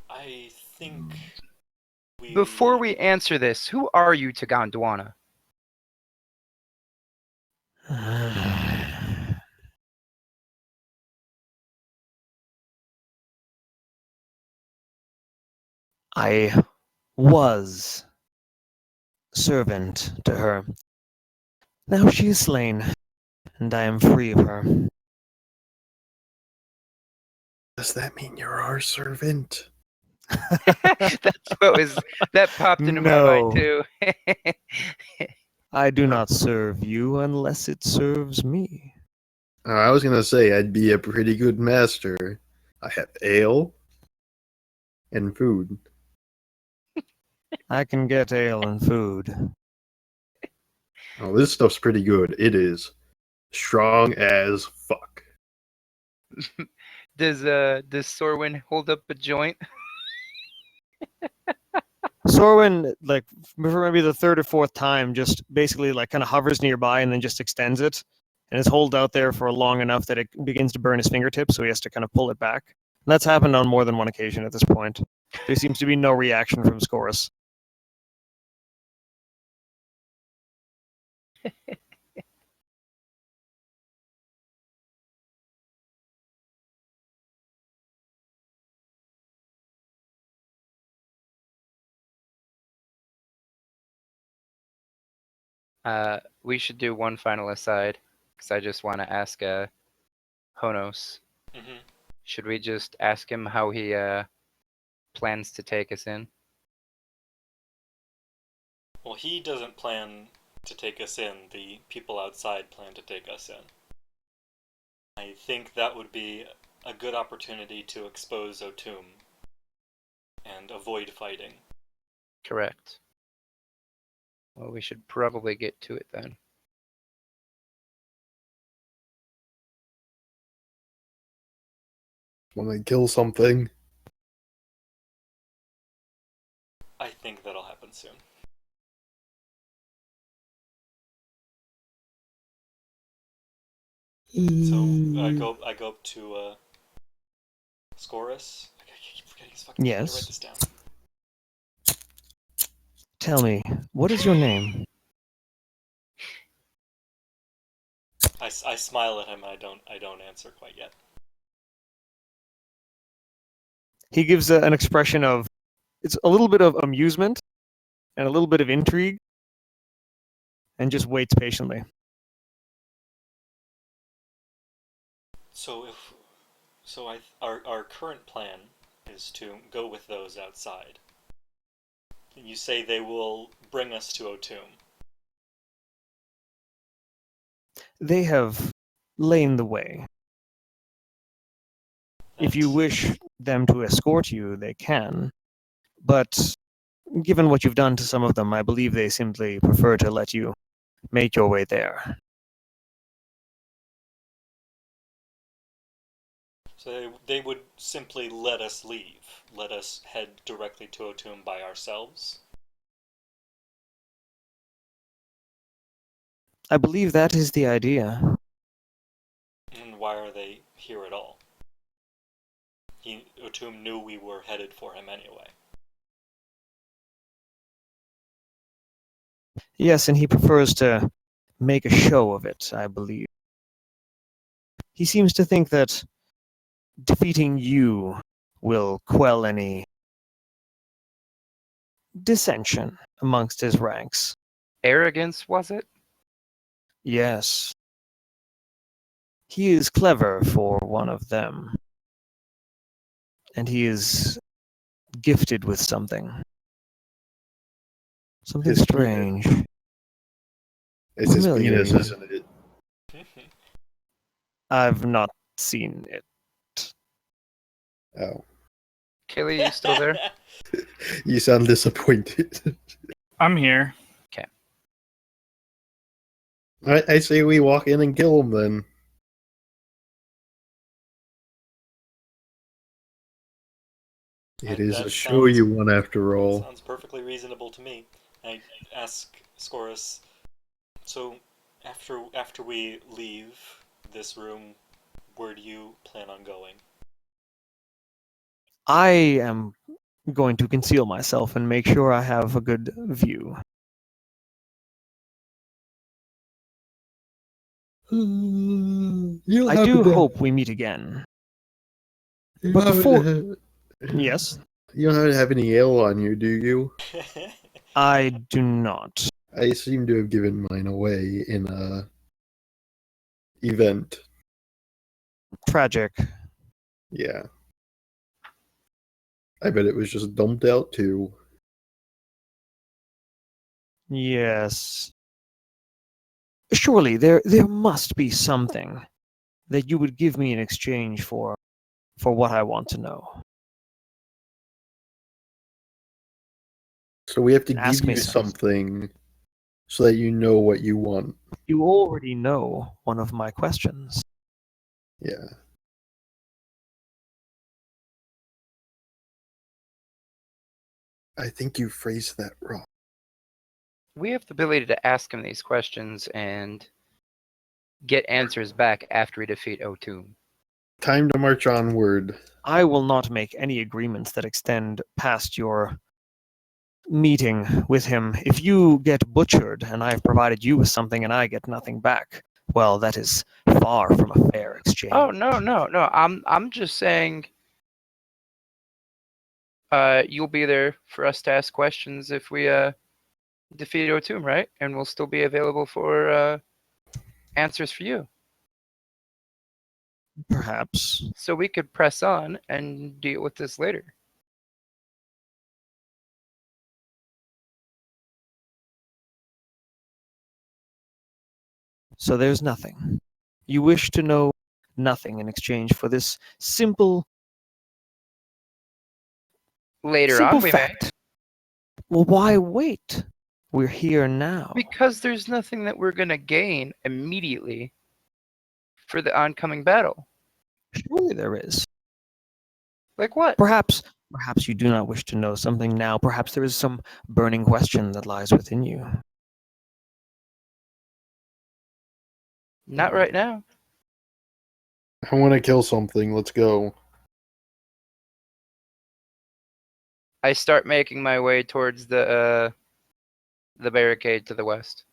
I think Before we answer this, who are you to Gondwana? I was servant to her. Now she is slain, and I am free of her. Does that mean you're our servant? That popped into my No. mind too. I do not serve you unless it serves me. I was gonna say I'd be a pretty good master. I have ale and food. I can get ale and food. Oh, this stuff's pretty good. It is strong as fuck. Does Sorwin hold up a joint? Sorwin, like, for maybe the third or fourth time, just basically, like, kind of hovers nearby and then just extends it. And it's holed out there for long enough that it begins to burn his fingertips, so he has to kind of pull it back. And that's happened on more than one occasion at this point. There seems to be no reaction from Scorus. We should do one final aside, because I just want to ask Honos. Hmm. Should we just ask him how he plans to take us in? Well, he doesn't plan to take us in. The people outside plan to take us in. I think that would be a good opportunity to expose Otum and avoid fighting. Correct. Well, we should probably get to it then. Want to kill something? I think that'll happen soon. So I go up to Scorus. I keep forgetting his fucking name. I need to Yes. write this down. Tell me, what is your name? I smile at him. I don't answer quite yet. He gives an expression of, it's a little bit of amusement and a little bit of intrigue, and just waits patiently. Our current plan is to go with those outside. You say they will bring us to Otum. They have lain the way. If you wish them to escort you, they can. But given what you've done to some of them, I believe they simply prefer to let you make your way there. So they would simply let us leave, let us head directly to Otum by ourselves. I believe that is the idea. And why are they here at all? Otum knew we were headed for him anyway. Yes, and he prefers to make a show of it, I believe. He seems to think that defeating you will quell any dissension amongst his ranks. Arrogance, was it? Yes. He is clever for one of them. And he is gifted with something. Something His strange. It's his Familiar, penis, even. isn't it? I've not seen it. Oh. Kelly, you still there? You sound disappointed. I'm here. I say we walk in and kill him then. It is That a show sounds- you want after all. Sounds perfectly reasonable to me. I ask Scorus, so after we leave this room, where do you plan on going? I am going to conceal myself and make sure I have a good view. I do hope we meet again. But before... Yes, You don't have any ale on you, do you? I do not. I seem to have given mine away in a event. Tragic. Yeah. I bet it was just dumped out too. Yes. Surely there must be something that you would give me in exchange for what I want to know. So we have to Ask give me you some. something so that you know what you want. You already know one of my questions. Yeah. I think you phrased that wrong. We have the ability to ask him these questions and get answers back after we defeat Otum. Time to march onward. I will not make any agreements that extend past your meeting with him. If you get butchered and I have provided you with something and I get nothing back, well, that is far from a fair exchange. Oh no. I'm just saying you'll be there for us to ask questions if we defeat Otum, right? And we'll still be available for answers for you. Perhaps. So we could press on and deal with this later. So there's nothing. You wish to know nothing in exchange for this simple Later simple on, we may. fact. Well, why wait? We're here now. Because there's nothing that we're going to gain immediately for the oncoming battle. Surely there is. Like what? Perhaps you do not wish to know something now. Perhaps there is some burning question that lies within you. Not right now. I want to kill something. Let's go. I start making my way towards the barricade to the west.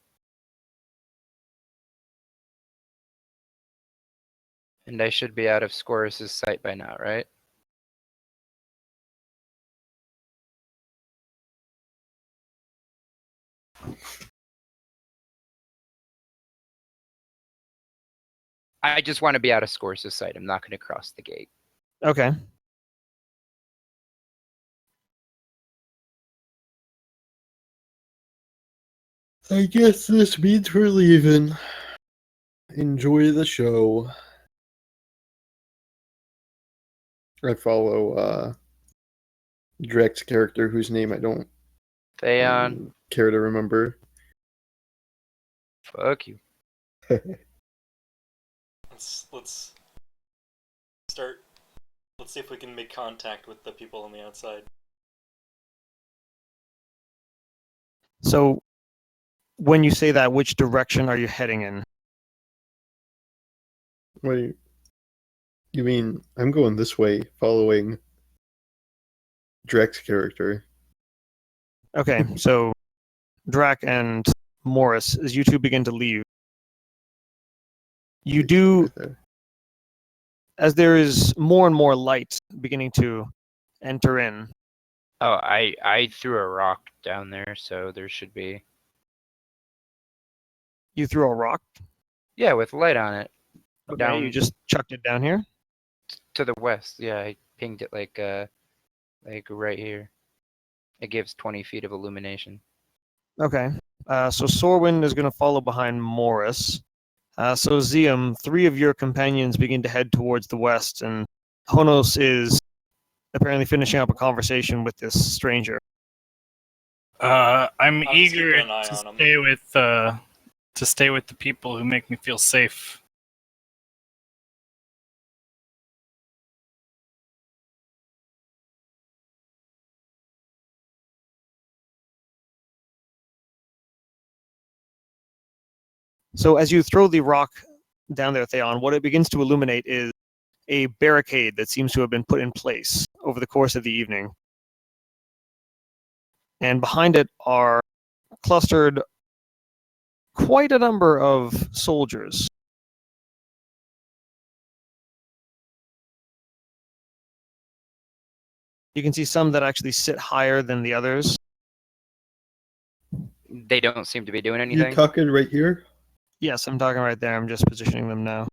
And I should be out of Scorus' sight by now, right? I just want to be out of Scorus' sight. I'm not going to cross the gate. Okay. I guess this means we're leaving. Enjoy the show. I follow Drek's character, whose name I don't Theon, care to remember. fuck you. Let's start Let's see if we can make contact with the people on the outside. So, when you say that, which direction are you heading in? Wait, you mean I'm going this way, following Drek's character? Okay, so Drac and Morris, as you two begin to leave, you do, Right there. as there is more and more light beginning to enter in. Oh, I threw a rock down there, so there should be. You threw a rock. Yeah, with light on it. Okay, Down you just chucked it down here. to the west. Yeah, I pinged it like right here. It gives 20 feet of illumination. Okay. So Sorwin is going to follow behind Morris. So Zium, 3 of your companions begin to head towards the west, and Honos is apparently finishing up a conversation with this stranger. I'm I'll just keep eager an eye to on 'em. stay with the people who make me feel safe. So as you throw the rock down there, Theon, what it begins to illuminate is a barricade that seems to have been put in place over the course of the evening. And behind it are clustered quite a number of soldiers. You can see some that actually sit higher than the others. They don't seem to be doing You anything. talking right here? Yes, I'm talking right there. I'm just positioning them now.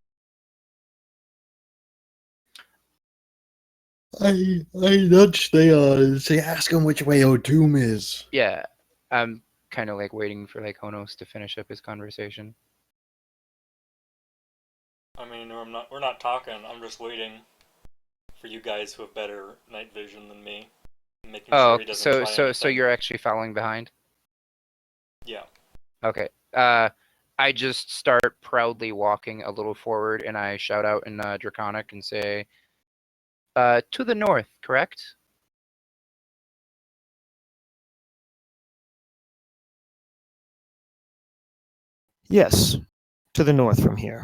I nudged Theon say, ask him which way O'Doom is. Yeah, I'm kind of like waiting for like Honos to finish up his conversation. I mean, we're not talking. I'm just waiting for you guys who have better night vision than me, making Oh, sure he doesn't try so anything. you're actually following behind? Yeah. Okay. I just start proudly walking a little forward, and I shout out in Draconic and say, to the north, correct? Yes, to the north from here.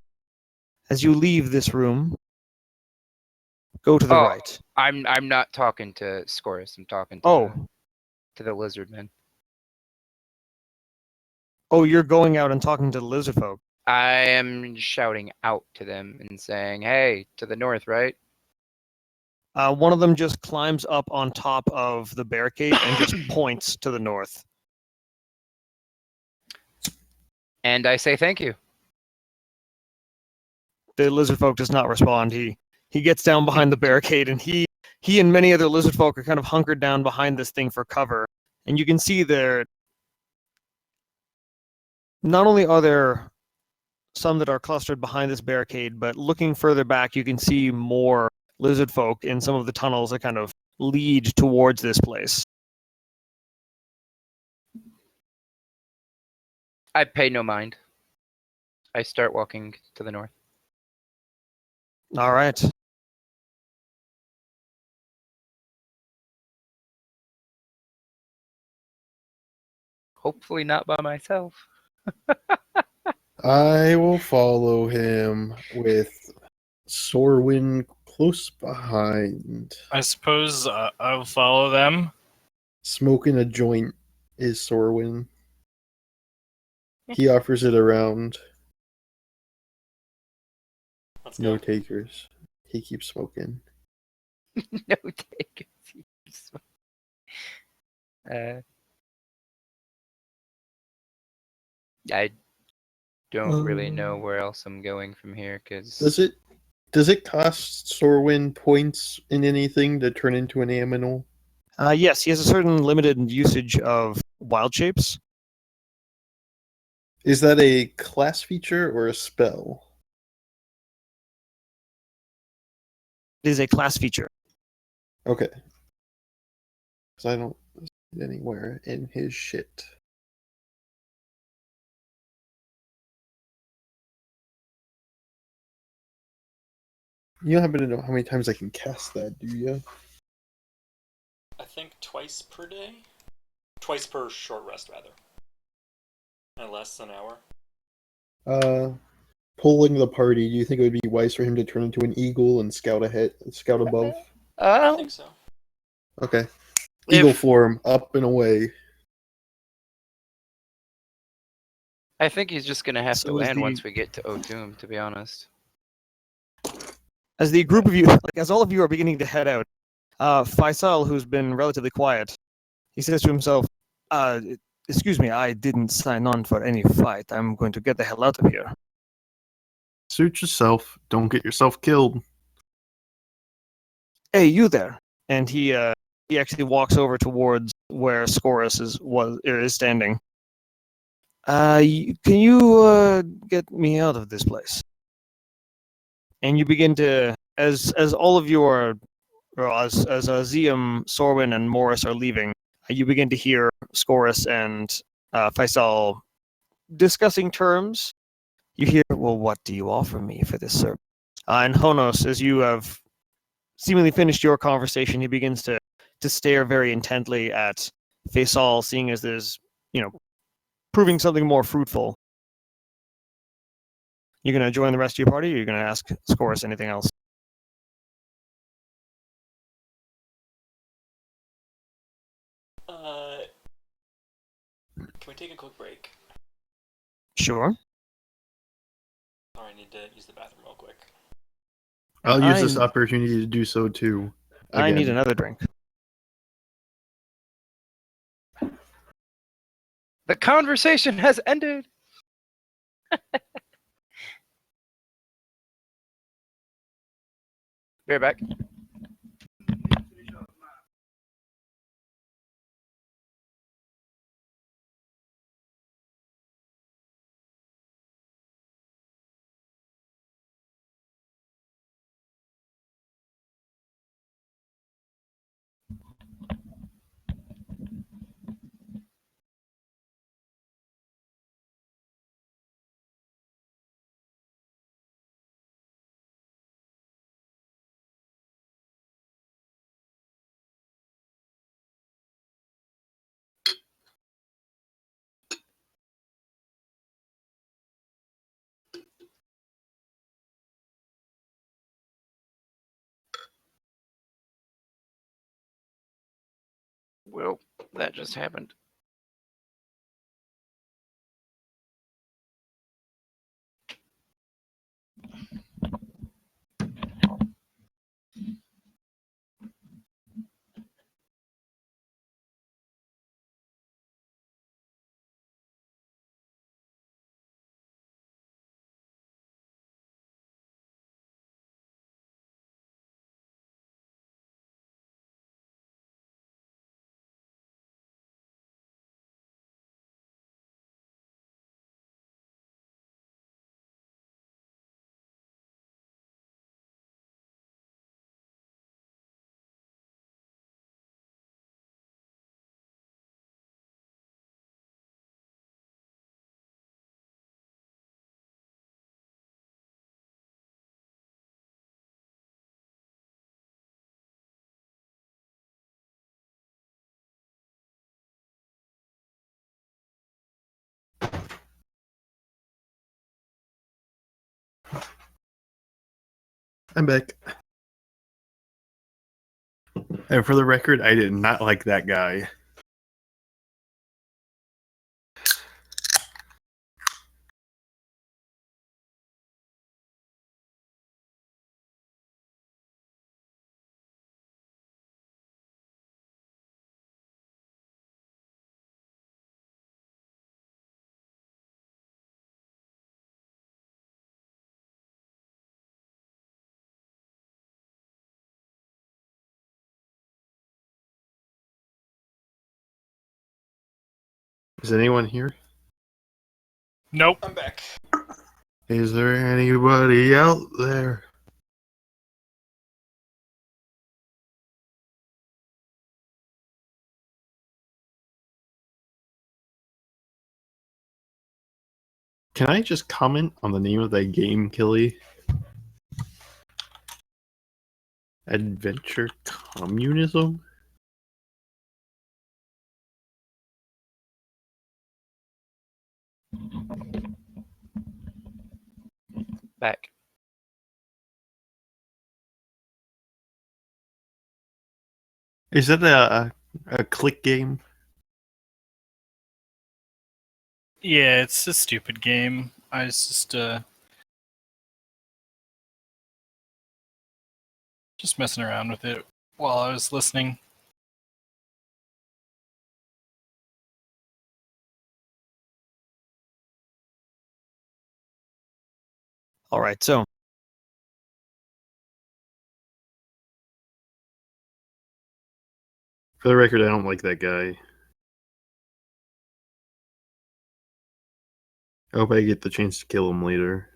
As you leave this room, go to the Oh, right. I'm not talking to Scorus. I'm talking to Oh, the Lizardman. oh, you're going out and talking to the lizard folk. I am shouting out to them and saying, "Hey, to the north, right?" One of them just climbs up on top of the barricade and just points to the north. And I say, "Thank you." The lizard folk does not respond. He gets down behind the barricade, and he and many other lizard folk are kind of hunkered down behind this thing for cover. And you can see there. Not only are there some that are clustered behind this barricade, but looking further back, you can see more lizard folk in some of the tunnels that kind of lead towards this place. I pay no mind. I start walking to the north. All right. Hopefully not by myself. I will follow him with Sorwin close behind. I suppose I'll follow them. Smoking a joint is Sorwin. He offers it around. Let's No go. takers. He keeps smoking. No takers. I don't really know where else I'm going from here, because Does it cost Sorwin points in anything to turn into an aminal? Yes, he has a certain limited usage of wild shapes. Is that a class feature or a spell? It is a class feature. Okay. Because I don't see it anywhere in his shit. You don't happen to know how many times I can cast that, do you? I think twice per day? Twice per short rest, rather. And less than an hour. Pulling the party, do you think it would be wise for him to turn into an eagle and scout above? I think so. Okay. Eagle If form, up and away. I think he's just gonna have So to is land the- once we get to O'Doom, to be honest. As the group of you, like, as all of you are beginning to head out, Faisal, who's been relatively quiet, he says to himself, excuse me, I didn't sign on for any fight. I'm going to get the hell out of here. Suit yourself. Don't get yourself killed. Hey, you there. And he actually walks over towards where Scorus is standing. Can you get me out of this place? And you begin to, as all of you are, or as Ziam, Sorwin, and Morris are leaving, you begin to hear Scorus and Faisal discussing terms. You hear, well, what do you offer me for this service? And Honos, as you have seemingly finished your conversation, he begins to stare very intently at Faisal, seeing as there's, proving something more fruitful. You gonna join the rest of your party, or you gonna ask Scorus anything else? Can we take a quick break? Sure. Or I need to use the bathroom real quick. I'll use this I'm- opportunity to do so too. I need Again. another drink. The conversation has ended. Be right back. Well, that just happened. I'm back. And for the record, I did not like that guy. Is anyone here? Nope. I'm back. Is there anybody out there? Can I just comment on the name of that game, Killy? Adventure communism? Back. Is that a click game? Yeah, it's a stupid game. I was just messing around with it while I was listening. All right, so For the record, I don't like that guy. I hope I get the chance to kill him later.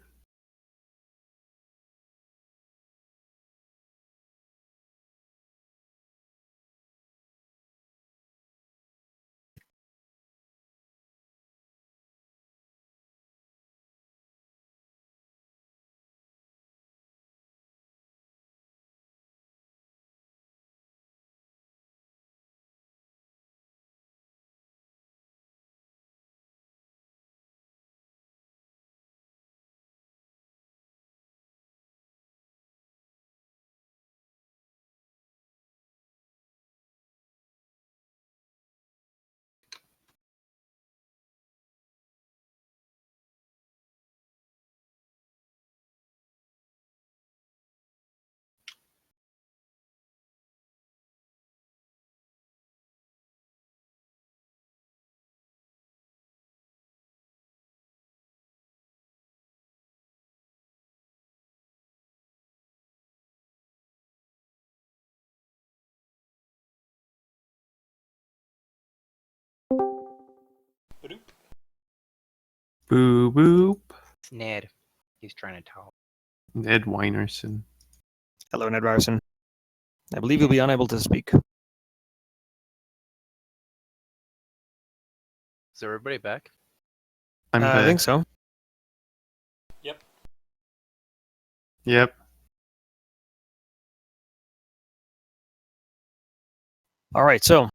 Badoop. Boo boop. It's Ned. He's trying to talk. Ned Weinerson. hello, Ned Ryerson. I believe you'll be unable to speak. Is everybody back? I'm I back. think so. Yep. All right, so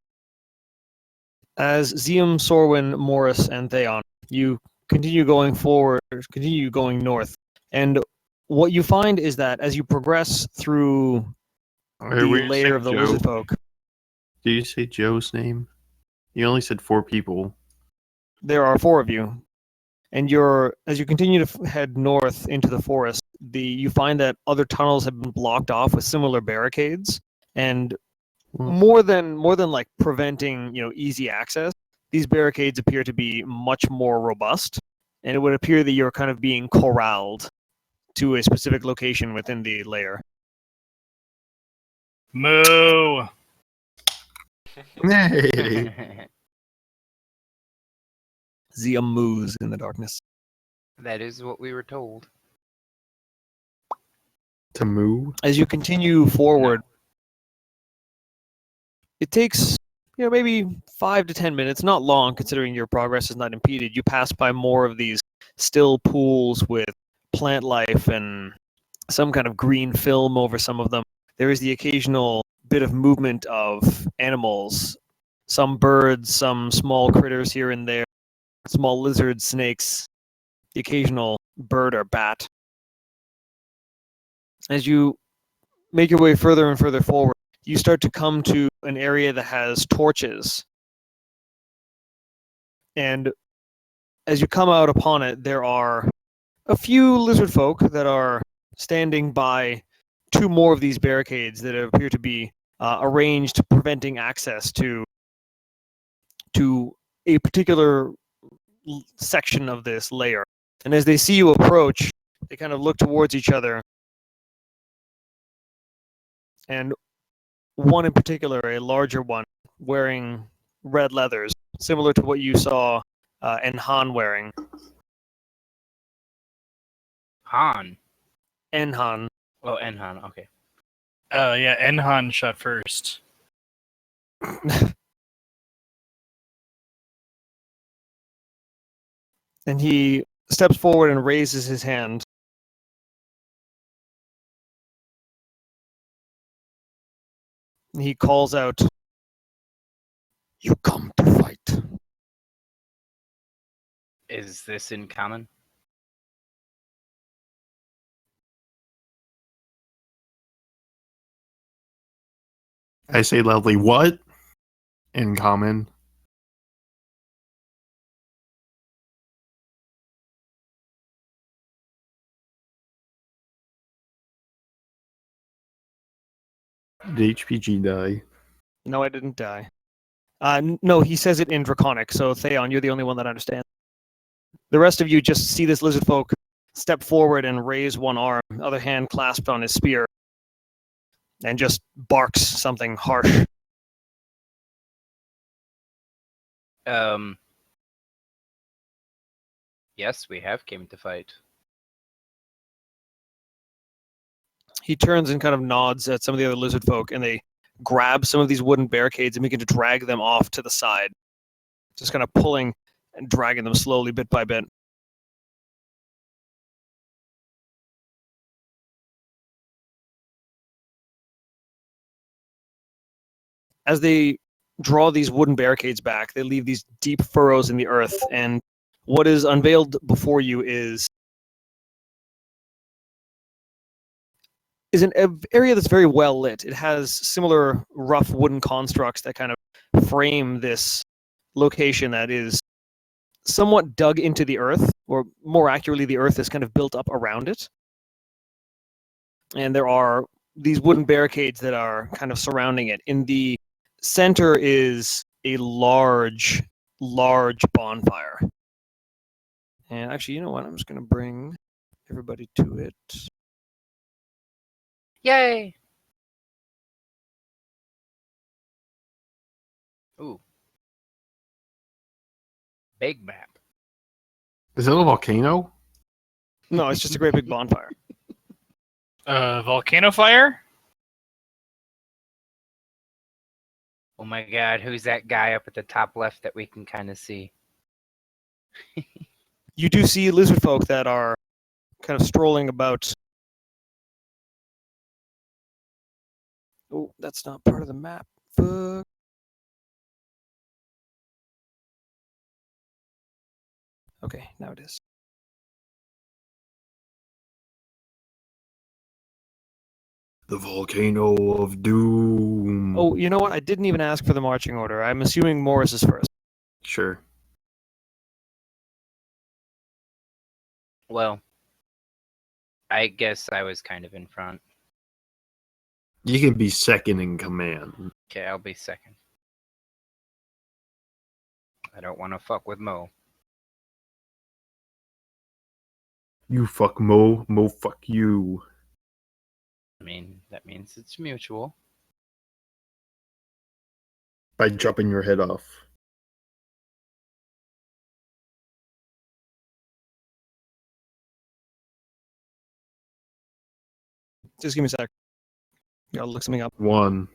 as Zium, Sorwin, Morris, and Theon, you continue going forward, continue going north, and what you find is that as you progress through Wait, the were you layer saying of the Joe? lizard folk, Did you say Joe's name? You only said 4 people. there are 4 of you, and as you continue to head north into the forest, you find that other tunnels have been blocked off with similar barricades, and Well, more than like preventing easy access, these barricades appear to be much more robust, and it would appear that you're kind of being corralled to a specific location within the layer. Moo! Hey. Zium moves in the darkness. That is what we were told. To moo? As you continue forward, it takes maybe 5 to 10 minutes, not long considering your progress is not impeded. You pass by more of these still pools with plant life and some kind of green film over some of them. There is the occasional bit of movement of animals, some birds, some small critters here and there, small lizards, snakes, the occasional bird or bat. As you make your way further and further forward, you start to come to an area that has torches. And as you come out upon it, there are a few lizard folk that are standing by 2 more of these barricades that appear to be arranged, preventing access to a particular section of this layer. And as they see you approach, they kind of look towards each other. And one in particular, a larger one, wearing red leathers, similar to what you saw Enhan wearing. Han. Enhan. Oh, Enhan. Okay. Yeah, Enhan shot first. And he steps forward and raises his hand. He calls out, "You come to fight." Is this in common? I say loudly, "What?" in common. Did HPG die? No, I didn't die. No, he says it in Draconic, so Theon, you're the only one that understands. The rest of you just see this lizard folk step forward and raise one arm, other hand clasped on his spear, and just barks something harsh. Yes, we have came to fight. He turns and kind of nods at some of the other lizard folk, and they grab some of these wooden barricades and begin to drag them off to the side, just kind of pulling and dragging them slowly, bit by bit. As they draw these wooden barricades back, they leave these deep furrows in the earth, and what is unveiled before you is an area that's very well lit. It has similar rough wooden constructs that kind of frame this location that is somewhat dug into the earth, or more accurately, the earth is kind of built up around it. And there are these wooden barricades that are kind of surrounding it. In the center is a large bonfire. And actually, you know what? I'm just going to bring everybody to it. Yay! Ooh. Big map. Is it a volcano? No, it's just a great big bonfire. Volcano fire? Oh my god, who's that guy up at the top left that we can kind of see? You do see lizard folk that are kind of strolling about. Oh, that's not part of the map. Fuck. Okay, now it is. The volcano of doom. Oh, you know what? I didn't even ask for the marching order. I'm assuming Morris is first. Sure. Well, I guess I was kind of in front. You can be second in command. Okay, I'll be second. I don't want to fuck with Mo. You fuck Mo, Mo fuck you. I mean, that means it's mutual. By chopping your head off. Just give me a sec. I'll look something up. 1.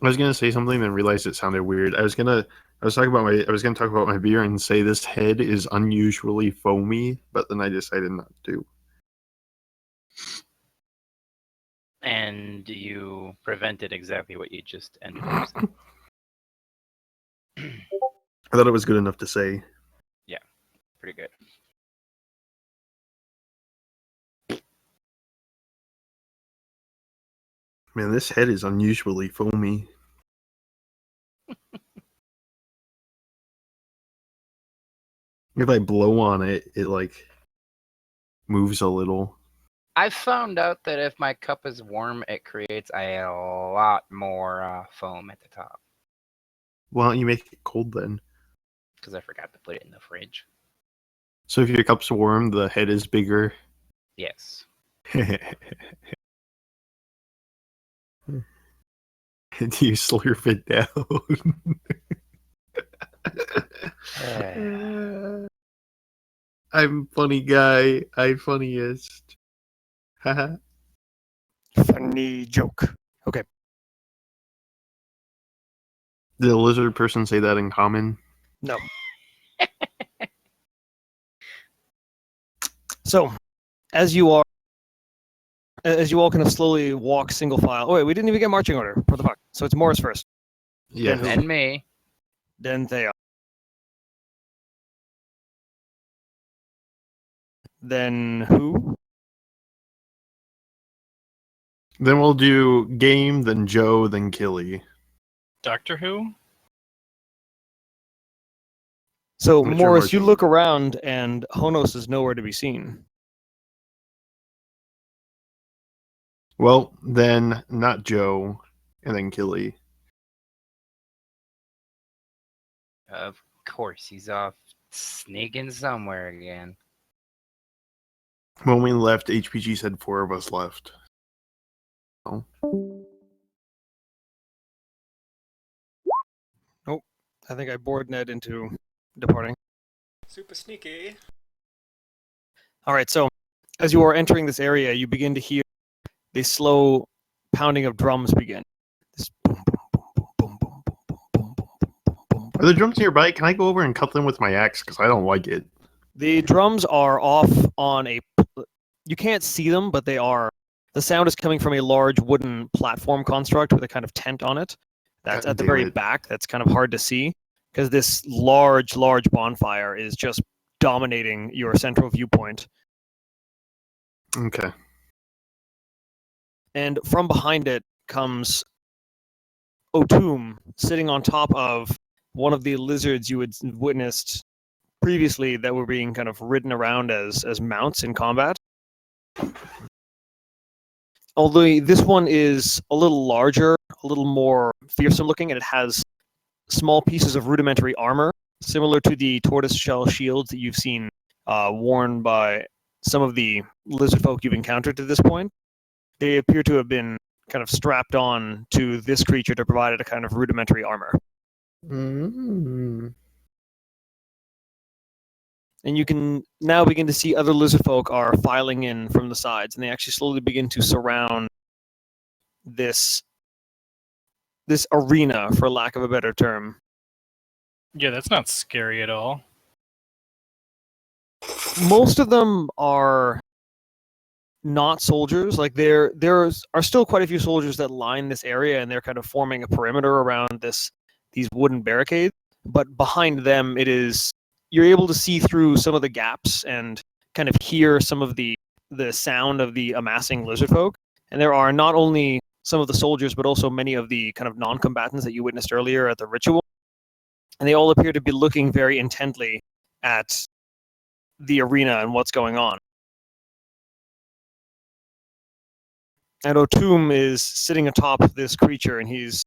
I was gonna say something and realized it sounded weird. I was gonna talk about my beer and say this head is unusually foamy, but then I decided not to. And you prevented exactly what you just ended up saying. I thought it was good enough to say. Pretty good. Man, this head is unusually foamy. If I blow on it, it like moves a little. I found out that if my cup is warm, it creates a lot more foam at the top. Why don't you make it cold then? Because I forgot to put it in the fridge. So if your cup's warm, the head is bigger. Yes. Do you slurp it down? I'm funny guy. I'm funniest. Funny joke. Okay. Did the lizard person say that in common? No. So, as you all kind of slowly walk single file. Oh wait, we didn't even get marching order. What the fuck? So it's Morris first, Yeah. Then who? And me. then Thea, then who? Then we'll do Game, then Joe, then Killy. Doctor Who? So What's your Morris, you marching look order? around and Honos is nowhere to be seen. Well, then not Joe, and then Killy. Of course, he's off sneaking somewhere again. When we left, HPG said 4 of us left. Oh. I think I bored Ned into departing. Super sneaky. All right, so as you are entering this area, you begin to hear the slow pounding of drums begin. This boom, boom, boom, boom, boom, boom, boom, boom, boom, boom, boom, Are the drums nearby? Can I go over and cut them with my axe? Because I don't like it. The drums are off on a. You can't see them, but they are. The sound is coming from a large wooden platform construct with a kind of tent on it. That's God at the damn very it. back. That's kind of hard to see because this large bonfire is just dominating your central viewpoint. Okay. And from behind it comes Otum sitting on top of one of the lizards you had witnessed previously that were being kind of ridden around as mounts in combat. Although this one is a little larger, a little more fearsome looking, and it has small pieces of rudimentary armor, similar to the tortoiseshell shields that you've seen worn by some of the lizard folk you've encountered to this point. They appear to have been kind of strapped on to this creature to provide it a kind of rudimentary armor. Mm-hmm. And you can now begin to see other lizard folk are filing in from the sides, and they actually slowly begin to surround this arena, for lack of a better term. Yeah, that's not scary at all. Most of them are not soldiers. Like there are still quite a few soldiers that line this area, and they're kind of forming a perimeter around these wooden barricades. But behind them, you're able to see through some of the gaps and kind of hear some of the sound of the amassing lizard folk. And there are not only some of the soldiers, but also many of the kind of non-combatants that you witnessed earlier at the ritual. And they all appear to be looking very intently at the arena and what's going on. And Otum is sitting atop this creature, and he's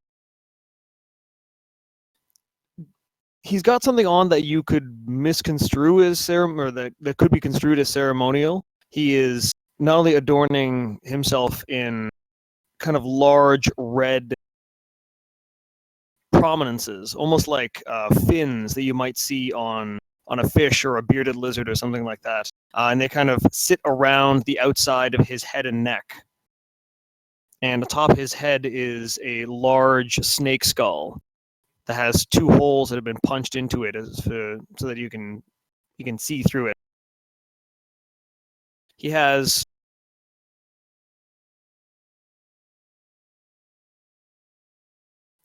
got something on that you could misconstrue as or that could be construed as ceremonial. He is not only adorning himself in kind of large red prominences, almost like fins that you might see on a fish or a bearded lizard or something like that. And they kind of sit around the outside of his head and neck. And atop his head is a large snake skull that has 2 holes that have been punched into it so that you can see through it. He has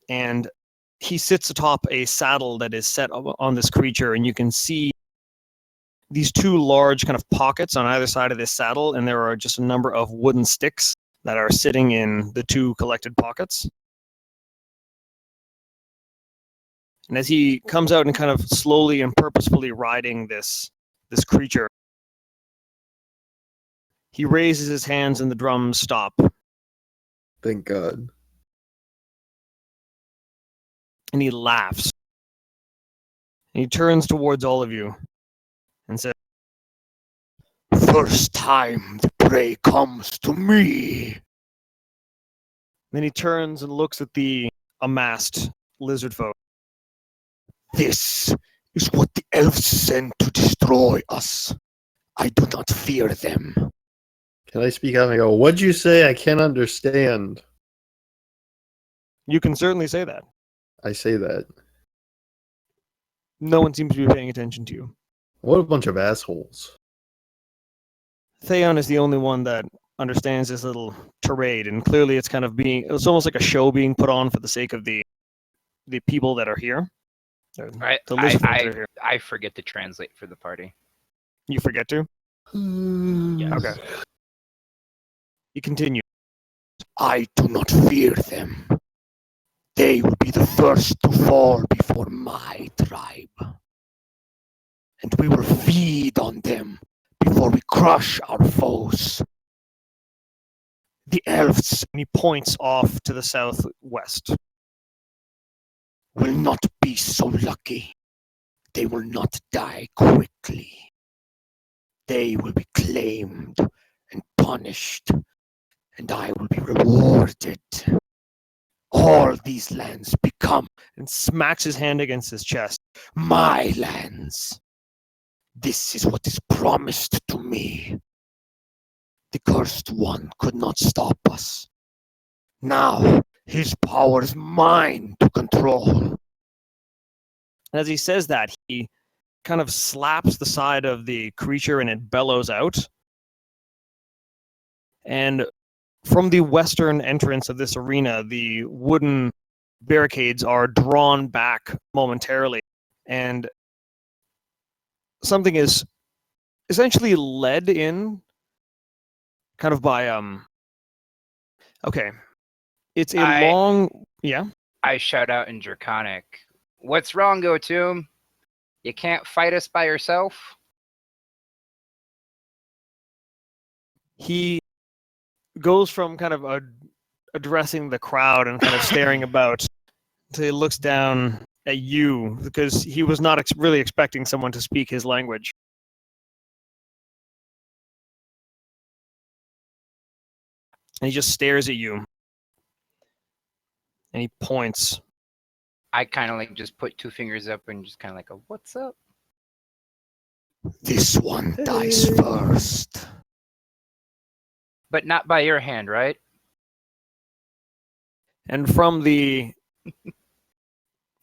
and he sits atop a saddle that is set on this creature, and you can see these 2 large kind of pockets on either side of this saddle, and there are just a number of wooden sticks that are sitting in the 2 collected pockets. And as he comes out and kind of slowly and purposefully riding this creature, he raises his hands and the drums stop. Thank God. And he laughs. And he turns towards all of you and says, "First time the prey comes to me." Then he turns and looks at the amassed lizard folk. "This is what the elves sent to destroy us. I do not fear them. Can I speak up? I go, what'd you say? I can't understand. You can certainly say that. I say that. No one seems to be paying attention to you. What a bunch of assholes. Theon is the only one that understands this little charade, and clearly it's it's almost like a show being put on for the sake of the people that are here. I, The lizard folk I, that are here. I forget to translate for the party. You forget to? Yes. Okay. You continue. I do not fear them. They will be the first to fall before my tribe. And we will feed on them before we crush our foes. The elves, and he points off to the southwest. Will not be so lucky. They will not die quickly. They will be claimed and punished, and I will be rewarded. All these lands become And smacks his hand against his chest. my lands. This is what is promised to me. The Cursed One could not stop us. Now, his power is mine to control. And as he says that, he kind of slaps the side of the creature and it bellows out. And from the western entrance of this arena, the wooden barricades are drawn back momentarily. And something is essentially led in kind of by okay. It's a I- long yeah. I shout out in Draconic. What's wrong, Gotum? You can't fight us by yourself? He goes from kind of addressing the crowd and kind of staring about to he looks down at you because he was not really expecting someone to speak his language. And he just stares at you. And he points. I kind of like just put two fingers up and just kind of like a what's up? This one dies first. But not by your hand, right? And from the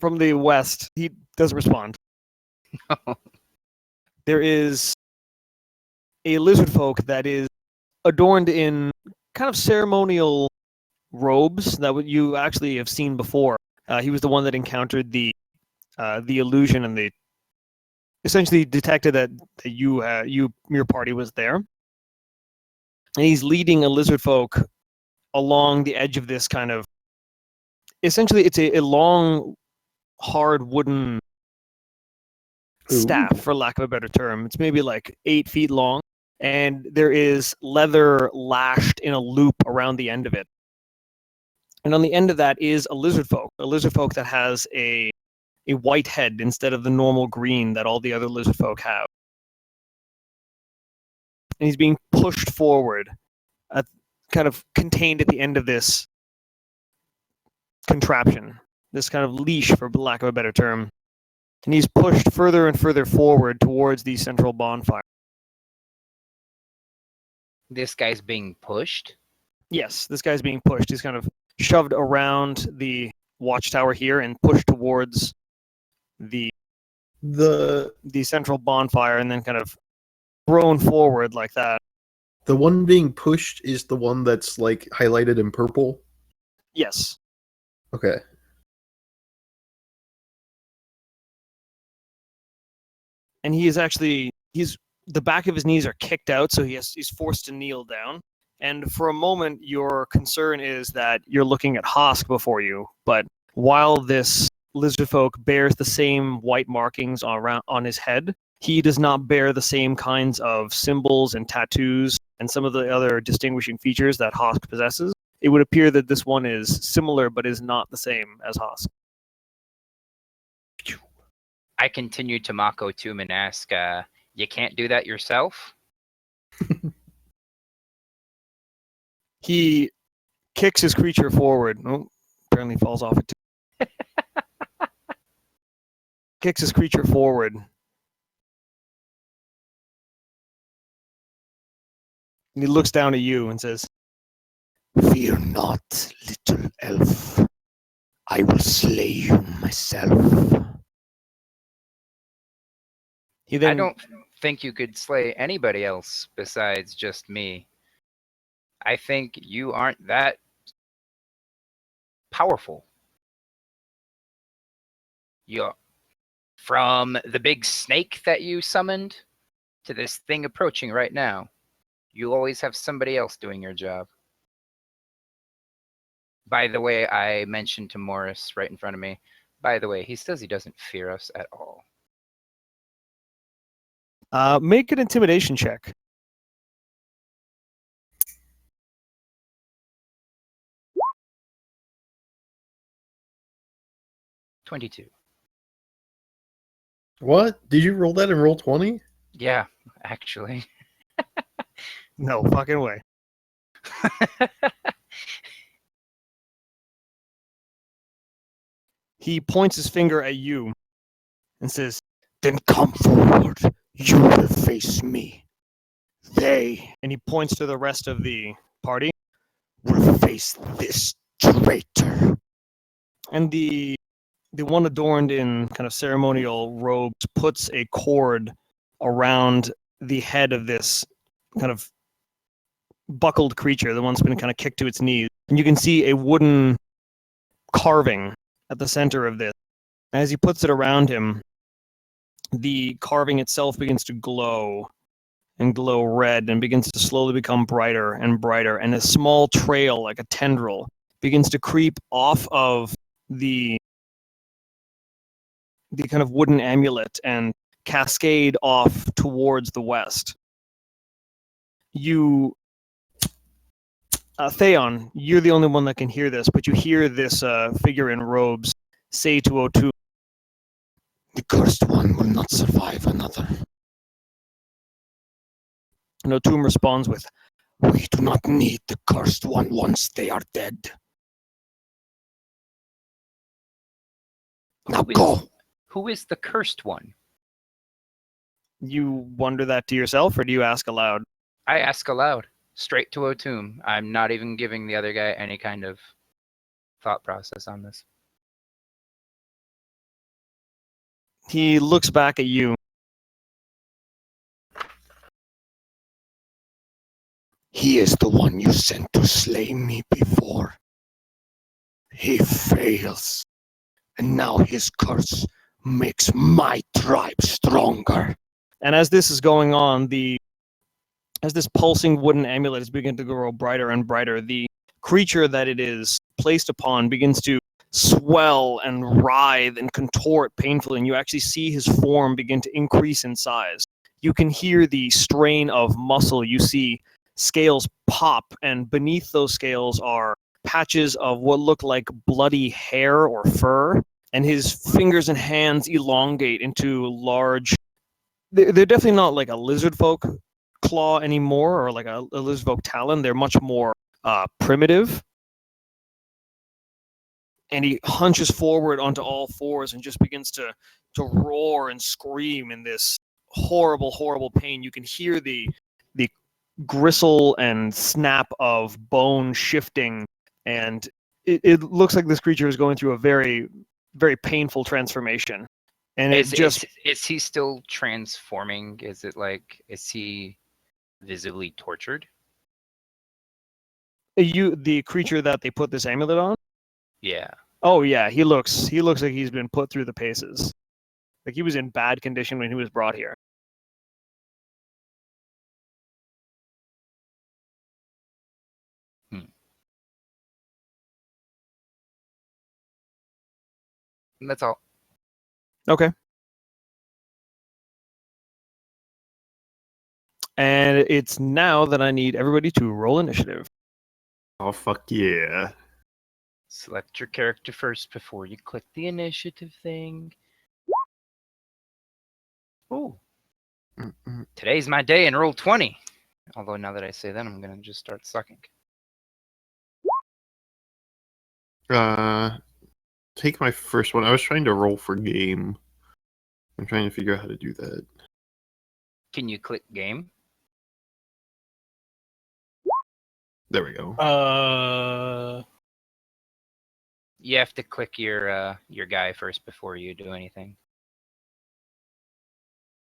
west, he doesn't respond. There is a lizard folk that is adorned in kind of ceremonial robes that you actually have seen before. He was the one that encountered the illusion and essentially detected that your party was there. And he's leading a lizard folk along the edge of this kind of essentially it's a long hard wooden staff, for lack of a better term. It's maybe like 8 feet long, and there is leather lashed in a loop around the end of it. And on the end of that is a lizard folk that has a white head instead of the normal green that all the other lizard folk have. And he's being pushed forward, kind of contained at the end of this contraption, this kind of leash, for lack of a better term. And he's pushed further and further forward towards the central bonfire. This guy's being pushed. Yes, this guy's being pushed. He's kind of shoved around the watchtower here and pushed towards the central bonfire, and then kind of thrown forward like that. The one being pushed is the one that's like highlighted in purple. Yes. Okay. And he is actually the back of his knees are kicked out, so he's forced to kneel down. And for a moment, your concern is that you're looking at Hosk before you. But while this lizard folk bears the same white markings on his head, he does not bear the same kinds of symbols and tattoos and some of the other distinguishing features that Hosk possesses. It would appear that this one is similar, but is not the same as Hosk. I continue to mock Otum and ask, you can't do that yourself? He kicks his creature forward. Oh, apparently falls off it too. Kicks his creature forward. And he looks down at you and says, Fear not, little elf. I will slay you myself. he then I don't think you could slay anybody else besides just me. I think you aren't that powerful. You're from the big snake that you summoned to this thing approaching right now. You always have somebody else doing your job. By the way, I mentioned to Morris right in front of me. By the way, he says he doesn't fear us at all. make an intimidation check. "22." What? Did you roll that in roll 20? Yeah, actually. No fucking way. He points his finger at you and says, Then come forward. You will face me. They and he points to the rest of the party. will face this traitor. And the one adorned in kind of ceremonial robes puts a cord around the head of this kind of buckled creature, the one that's been kind of kicked to its knees. And you can see a wooden carving at the center of this. As he puts it around him, the carving itself begins to glow and glow red and begins to slowly become brighter and brighter. And a small trail, like a tendril, begins to creep off of the kind of wooden amulet and cascade off towards the west. You, Theon, you're the only one that can hear this, but you hear this figure in robes say to O'Toole, The cursed one will not survive another. and O'Toole responds with, We do not need the cursed one once they are dead. Now Who is- go. Who is the cursed one? you wonder that to yourself, or do you ask aloud? I ask aloud, straight to O'Toole. I'm not even giving the other guy any kind of thought process on this. He looks back at you. He is the one you sent to slay me before. He fails. And now his curse makes my tribe stronger. And as this is going on, as this pulsing wooden amulet is beginning to grow brighter and brighter, the creature that it is placed upon begins to swell and writhe and contort painfully, and you actually see his form begin to increase in size. You can hear the strain of muscle. You see scales pop, and beneath those scales are patches of what look like bloody hair or fur, and his fingers and hands elongate into large... They're definitely not like a lizard folk claw anymore, or like a lizard folk talon. They're much more primitive. And he hunches forward onto all fours and just begins to roar and scream in this horrible, horrible pain. You can hear the gristle and snap of bone shifting, and it looks like this creature is going through a very, very painful transformation. And Is he still transforming? Is he visibly tortured? the creature that they put this amulet on? Yeah. Oh yeah, he looks like he's been put through the paces. Like he was in bad condition when he was brought here. And that's all. Okay. And it's now that I need everybody to roll initiative. Oh, fuck yeah. Select your character first before you click the initiative thing. Ooh, Mm-mm. today's my day and roll 20. Although now that I say that, I'm gonna just start sucking. Take my first one. I was trying to roll for game. I'm trying to figure out how to do that. Can you click game? There we go. You have to click your guy first before you do anything,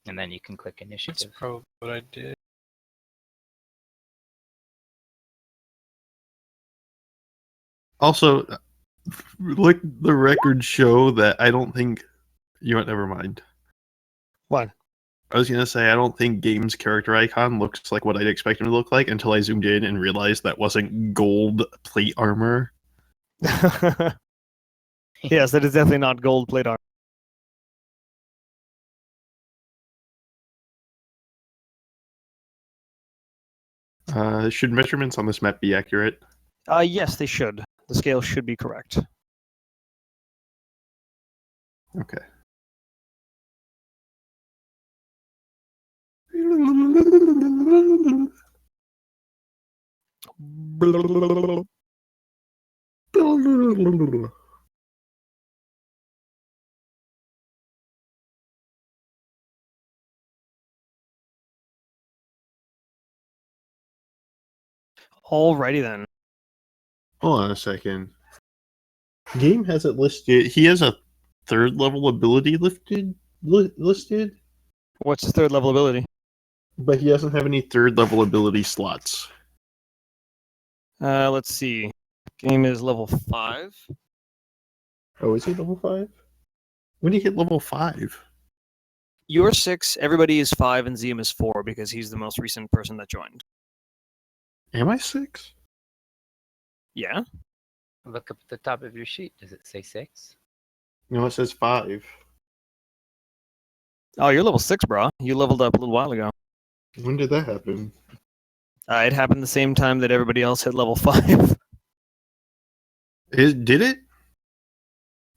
and then you can click That's initiative. probably what I did. Also, like the records show that I don't think you know what, never mind. What? I was gonna say I don't think Game's character icon looks like what I'd expect him to look like until I zoomed in and realized that wasn't gold plate armor. Yes, that is definitely not gold plate armor. Should measurements on this map be accurate? Yes, they should. The scale should be correct. Okay. Alrighty then. Hold on a second. Game has it listed. He has a third level ability listed, What's his third level ability? but he doesn't have any third level ability slots. Let's see. Game is level 5. Oh, is he level 5? When did he hit level 5? You're 6, everybody is 5, and Zium is 4 because he's the most recent person that joined. Am I 6? Yeah? Look up at the top of your sheet. Does it say 6? No, it says 5. Oh, you're level 6, bro. You leveled up a little while ago. When did that happen? It happened the same time that everybody else hit level 5. Did it?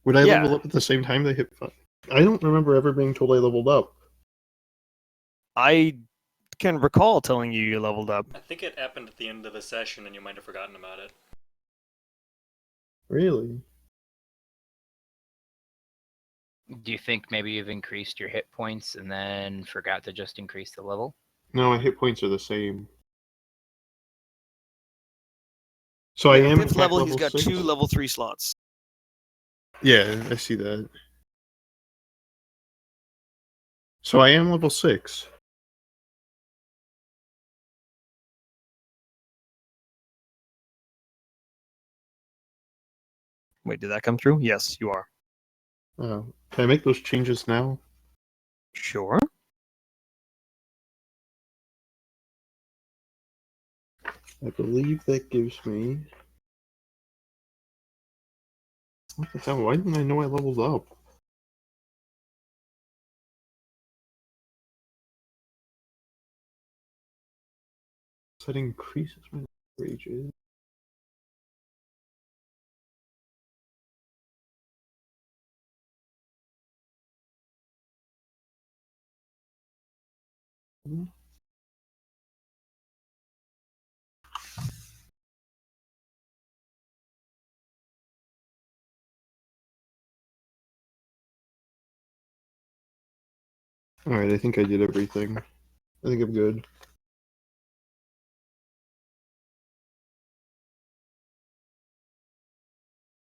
Would I Yeah. level up at the same time they hit 5? I don't remember ever being told I leveled up. I can recall telling you you leveled up. I think it happened at the end of the session and you might have forgotten about it. Really? Do you think maybe you've increased your hit points and then forgot to just increase the level? No, my hit points are the same. So I Yeah, am 5th attack level, he's got 6? 2 level 3 slots. Yeah, I see that. So I am level 6. Wait, did that come through? Yes, you are. Can I make those changes now? Sure. I believe that gives me. What the hell? Why didn't I know I leveled up? So that increases my rages. Alright, I think I did everything. I think I'm good.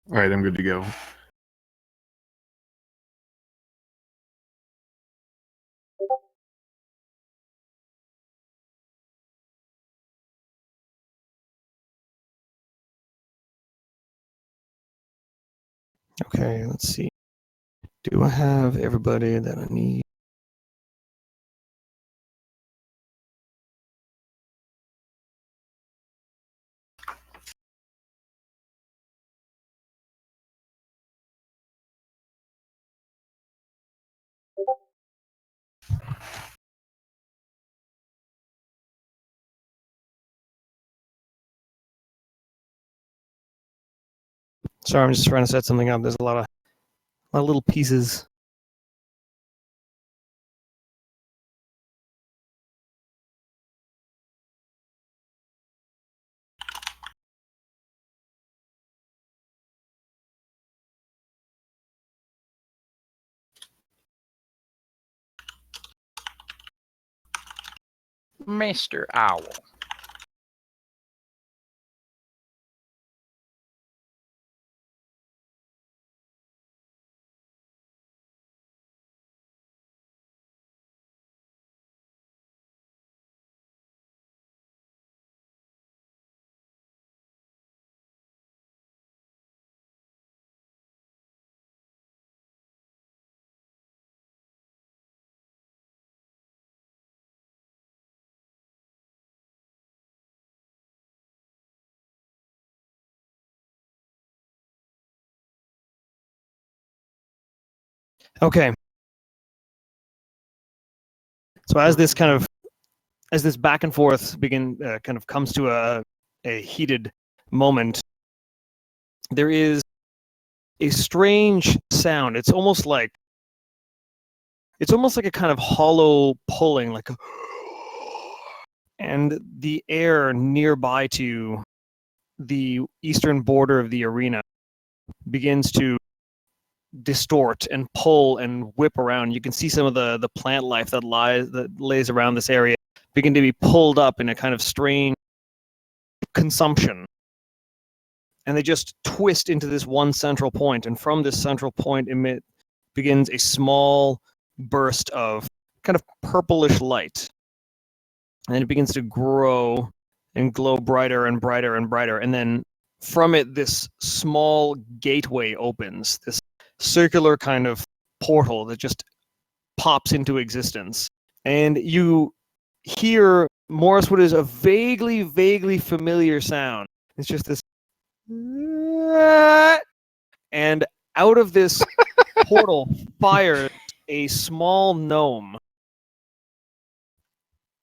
Alright, I'm good to go. Okay, let's see. Do I have everybody that I need? Sorry, I'm just trying to set something up. There's a lot of little pieces. Mr. Owl. Okay. So as this back and forth kind of comes to a heated moment, there is a strange sound. It's almost like a kind of hollow pulling, like a, and the air nearby to the eastern border of the arena begins to distort and pull and whip around. You can see some of the plant life that lays around this area begin to be pulled up in a kind of strange consumption. And they just twist into this one central point, and from this central point begins a small burst of kind of purplish light. And it begins to grow and glow brighter and brighter and brighter. And then from it, this small gateway opens, this circular kind of portal that just pops into existence. And you hear Morris what is a vaguely familiar sound. It's just this, and out of this portal fires a small gnome.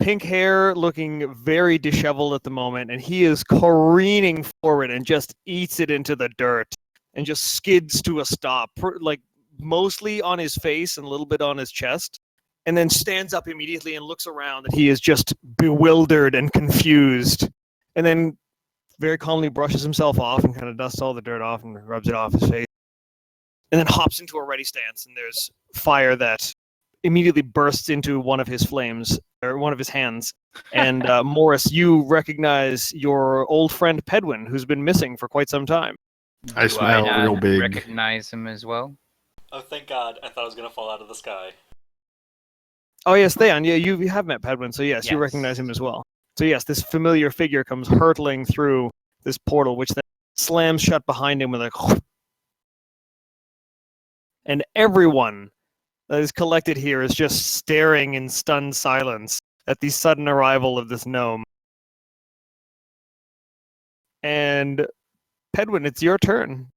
Pink hair, looking very disheveled at the moment, and he is careening forward and just eats it into the dirt and just skids to a stop, like mostly on his face and a little bit on his chest, and then stands up immediately and looks around, and he is just bewildered and confused, and then very calmly brushes himself off and kind of dusts all the dirt off and rubs it off his face, and then hops into a ready stance, and there's fire that immediately bursts into one of his flames, or one of his hands. And Morris, you recognize your old friend Pedwin, who's been missing for quite some time. I smell not real big. recognize him as well? Oh, thank God! I thought I was gonna fall out of the sky. Oh yes, Theon, yeah, you have met Pedwin, so yes, you Yes. recognize him as well. So yes, this familiar figure comes hurtling through this portal, which then slams shut behind him with a and everyone that is collected here is just staring in stunned silence at the sudden arrival of this gnome. And Pedwin, it's your turn.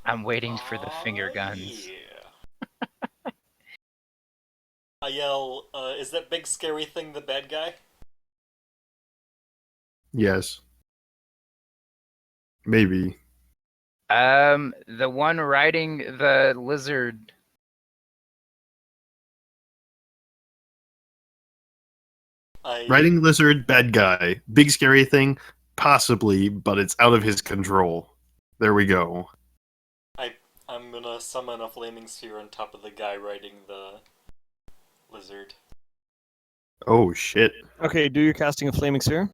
I'm waiting for the finger guns. Yeah. I yell, is that big scary thing the bad guy? Yes. Maybe. The one riding the lizard. Riding lizard, bad guy. Big scary thing, possibly, but it's out of his control. There we go. I'm gonna summon a flaming sphere on top of the guy riding the lizard. Oh shit. Okay, do your casting of Flaming Sphere.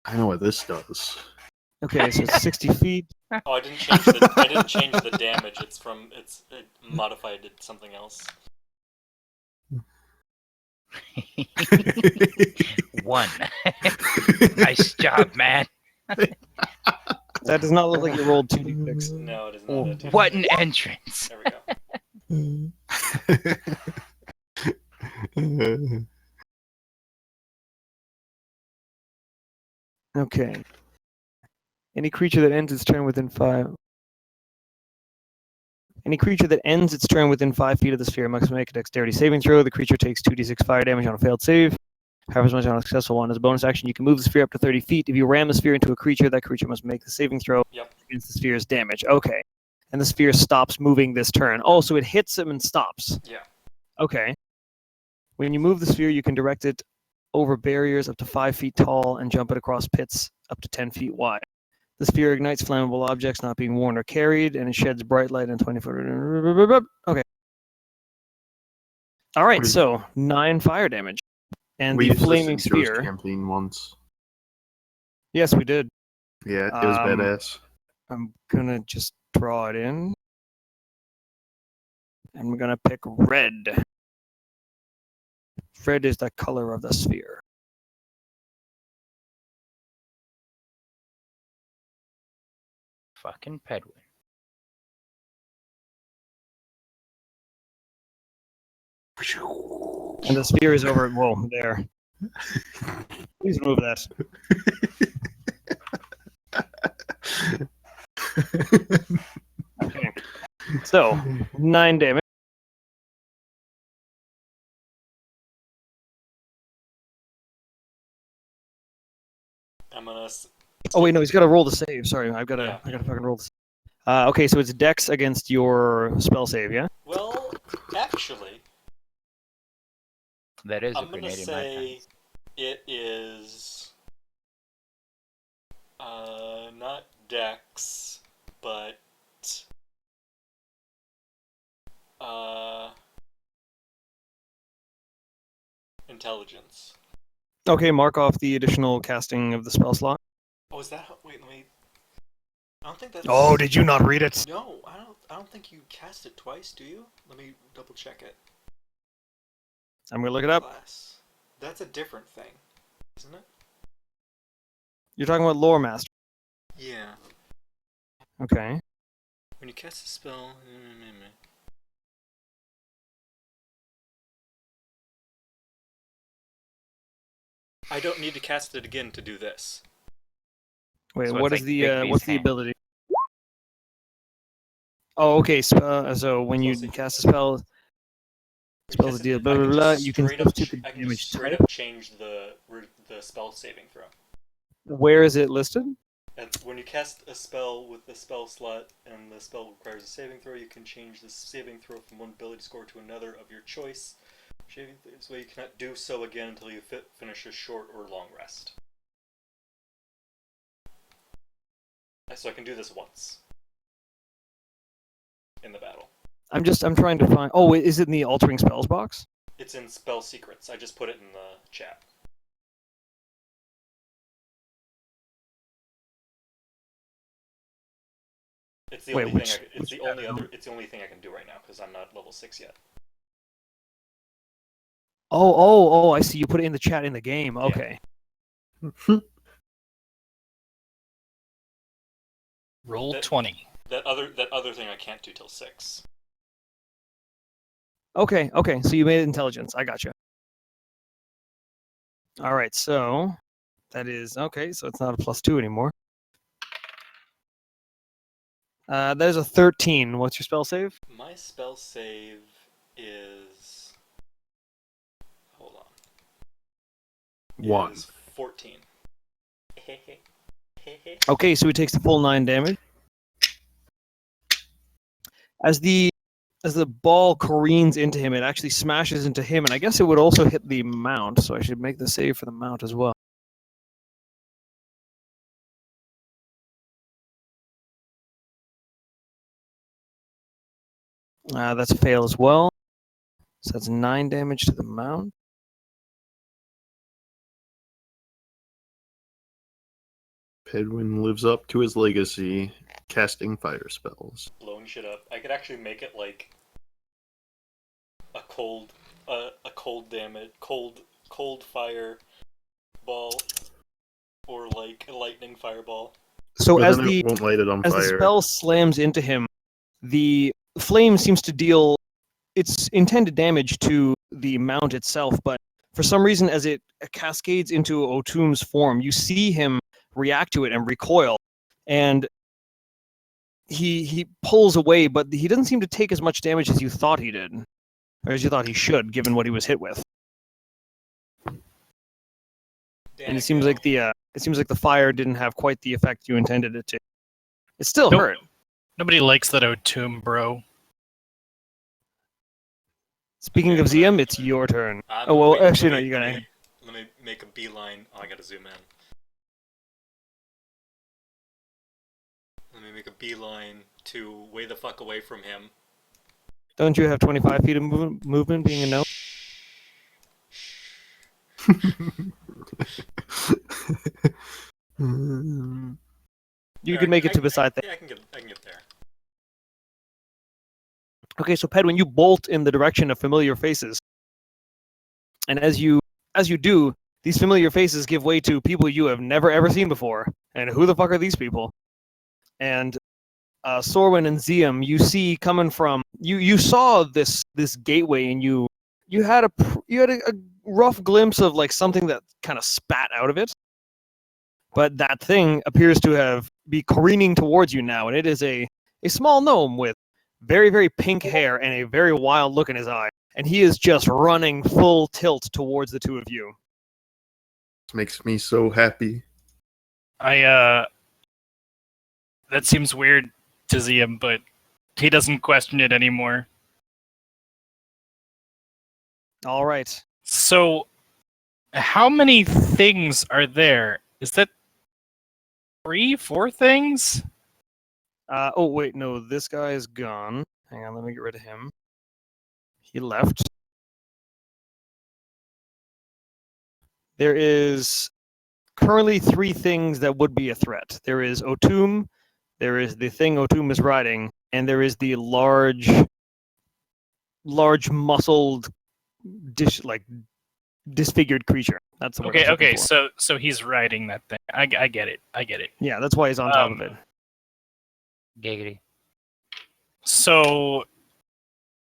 I know what this does. Okay, so it's 60 feet. Oh, I didn't change the damage. It modified it something else. One. Nice job, man. That does not look like you rolled 2d6. No, it is not. a two. What an entrance. There we go. Okay. Any creature that ends its turn within 5 feet of the sphere must make a dexterity saving throw. The creature takes 2d6 fire damage on a failed save. However, as much on a successful one. As a bonus action, you can move the sphere up to 30 feet. If you ram the sphere into a creature, that creature must make the saving throw against the sphere's damage. Okay. And the sphere stops moving this turn. Oh, so it hits him and stops. Yeah. Okay. When you move the sphere, you can direct it over barriers up to 5 feet tall and jump it across pits up to 10 feet wide. The sphere ignites flammable objects not being worn or carried, and it sheds bright light in 20 foot. Okay. All right, so 9 fire damage. And We the used this flaming in Joe's sphere. campaign once. Yes, we did. Yeah, it was badass. I'm going to just draw it in. And we're going to pick red. Red is the color of the sphere. Fucking Pedwin. And the sphere is over. Whoa, there. Please remove that. Okay. So So 9 damage. I'm gonna. Oh wait, no, he's got to roll the save. Sorry, I gotta Yeah. fucking roll this. Okay, so it's Dex against your spell save, yeah. Well, actually, That is a I'm gonna grenade in my say hands. it is not Dex, but intelligence. Okay, mark off the additional casting of the spell slot. Oh, is that how? Wait, let me. I don't think that's. Oh, did you not read it? No, I don't. I don't think you cast it twice. Do you? Let me double check it. I'm gonna look it up. Class. That's a different thing, isn't it? You're talking about Lore Master. Yeah. Okay. When you cast a spell. I don't need to cast it again to do this. Wait, So what it's is like the Bigby's what's the hand. ability? Oh, okay. So when you Spell save. cast a spell, spells Cast it- deal I blah can blah just blah. You can straight up substitute the I can damage just straight type. up change the spell saving throw. Where is it listed? And when you cast a spell with the spell slot and the spell requires a saving throw, you can change the saving throw from one ability score to another of your choice. This way you cannot do so again until you finish a short or long rest. So I can do this once in the battle. I'm trying to find. Oh, wait, is it in the altering spells box? It's in spell secrets. I just put it in the chat. It's the Wait, only which- thing. It's the only other. It's the only thing I can do right now because I'm not level 6 yet. Oh! I see. You put it in the chat in the game. Okay. Roll That- 20. That other thing I can't do till 6. Okay. So you made it intelligence. I gotcha. All right. So that is okay. So it's not a +2 anymore. There's a 13. What's your spell save? My spell save is. Hold on. 1. Is 14. Okay, so he takes the full 9 damage. As the ball careens into him, it actually smashes into him, and I guess it would also hit the mount. So I should make the save for the mount as well. That's a fail as well. So that's 9 damage to the mount. Pedwin lives up to his legacy, casting fire spells. Blowing shit up. I could actually make it like a cold damage, cold fire ball, or like a lightning fireball. So But as then it won't light it on as the fire. spell slams into him, the flame seems to deal its intended damage to the mount itself, but for some reason, as it cascades into Otum's form, you see him react to it and recoil, and he pulls away, but he doesn't seem to take as much damage as you thought he did, or as you thought he should, given what he was hit with. And it seems like the fire didn't have quite the effect you intended it to. It still Nope. hurt. Nobody likes that O'Toole, bro. Speaking of ZM, it's your turn. I'm- Oh well, wait, actually no, let me- you gotta. Let me make a beeline. Oh, I gotta zoom in. Let me make a beeline to way the fuck away from him. Don't you have 25 feet of movement being a no? You can make it to beside that. Yeah, I can get there. Okay, so Pedwin, you bolt in the direction of familiar faces, and as you do, these familiar faces give way to people you have never ever seen before. And who the fuck are these people? And Sorwin and Ziam, you see coming from you saw this gateway, and you had a rough glimpse of like something that kind of spat out of it, but that thing appears to be careening towards you now, and it is a small gnome with very, very pink hair and a very wild look in his eye. And he is just running full tilt towards the two of you. This makes me so happy. That seems weird to Ziam, but he doesn't question it anymore. All right. So, how many things are there? Is that 3, 4 things? Oh, wait, no, this guy is gone. Hang on, let me get rid of him. He left. There is currently 3 things that would be a threat. There is Otum, there is the thing Otum is riding, and there is the large muscled, disfigured creature. That's the word. Okay. So he's riding that thing. I get it. Yeah, that's why he's on top of it. Giggity. So,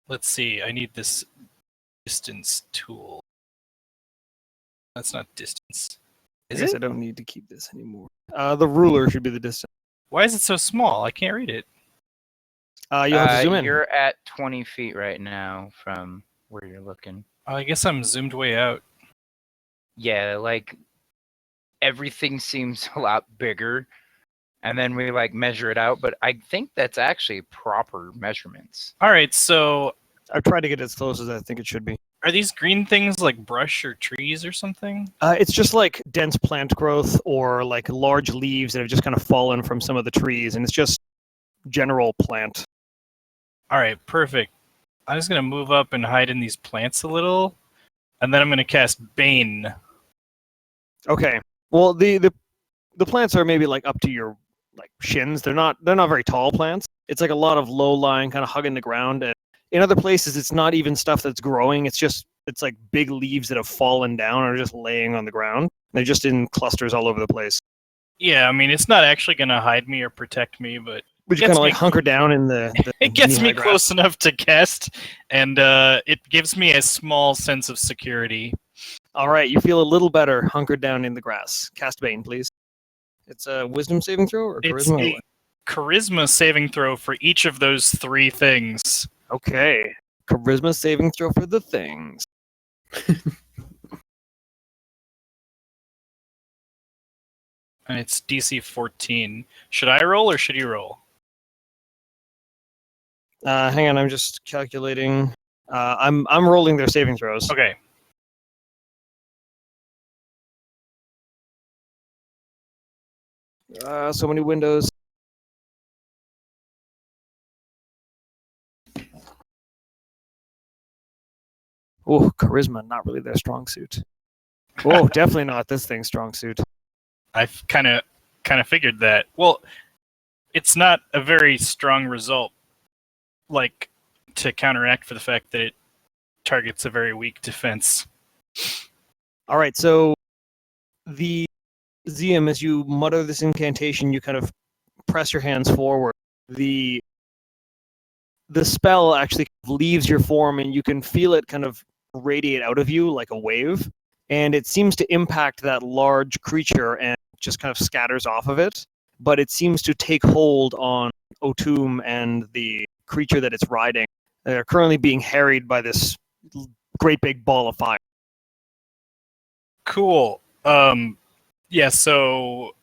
let's see. I need this distance tool. That's not distance. I Is guess it? I don't need to keep this anymore. The ruler should be the distance. Why is it so small? I can't read it. You'll have to zoom in. You're at 20 feet right now from where you're looking. Oh, I guess I'm zoomed way out. Yeah, like everything seems a lot bigger, and then we like measure it out. But I think that's actually proper measurements. All right. So, I've tried to get as close as I think it should be. are these green things like brush or trees or something? It's just like dense plant growth or like large leaves that have just kind of fallen from some of the trees, and it's just general plant. All right. Perfect. I'm just gonna move up and hide in these plants a little, and then I'm gonna cast Bane. Okay. Well, the plants are maybe like up to your like shins. They're not very tall plants. It's like a lot of low lying, kind of hugging the ground. And in other places, it's not even stuff that's growing. It's like big leaves that have fallen down or just laying on the ground. They're just in clusters all over the place. Yeah, I mean, it's not actually gonna hide me or protect me, but We just Gets kind of me- like hunker down in the it gets me knee-high grass. close enough to cast, and it gives me a small sense of security. All right, you feel a little better hunkered down in the grass. Cast Bane, please. It's a wisdom saving throw or It's charisma? or a what? charisma saving throw for each of those 3 things. Okay. Charisma saving throw for the things. And it's DC 14. Should I roll or should you roll? Hang on, I'm just calculating. I'm rolling their saving throws. Okay. So many windows. Oh, charisma, not really their strong suit. Oh, definitely not this thing's strong suit. I've kind of figured that. Well, it's not a very strong result, like, to counteract for the fact that it targets a very weak defense. All right, so the Ziam, as you mutter this incantation, you kind of press your hands forward. The spell actually leaves your form, and you can feel it kind of radiate out of you like a wave, and it seems to impact that large creature and just kind of scatters off of it, but it seems to take hold on Otum and the creature that it's riding. They're currently being harried by this great big ball of fire. Cool. Yeah, so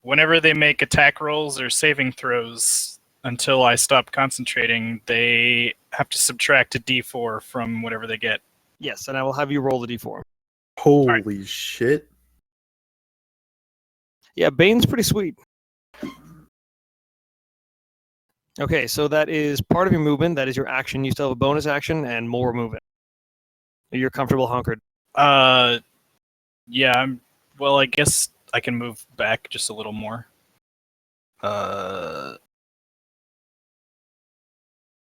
whenever they make attack rolls or saving throws, until I stop concentrating, they have to subtract a d4 from whatever they get. Yes, and I will have you roll the d4. Holy shit. Yeah, Bane's pretty sweet. Okay, so that is part of your movement. That is your action. You still have a bonus action and more movement. You're comfortable hunkered. Yeah, well, I guess I can move back just a little more.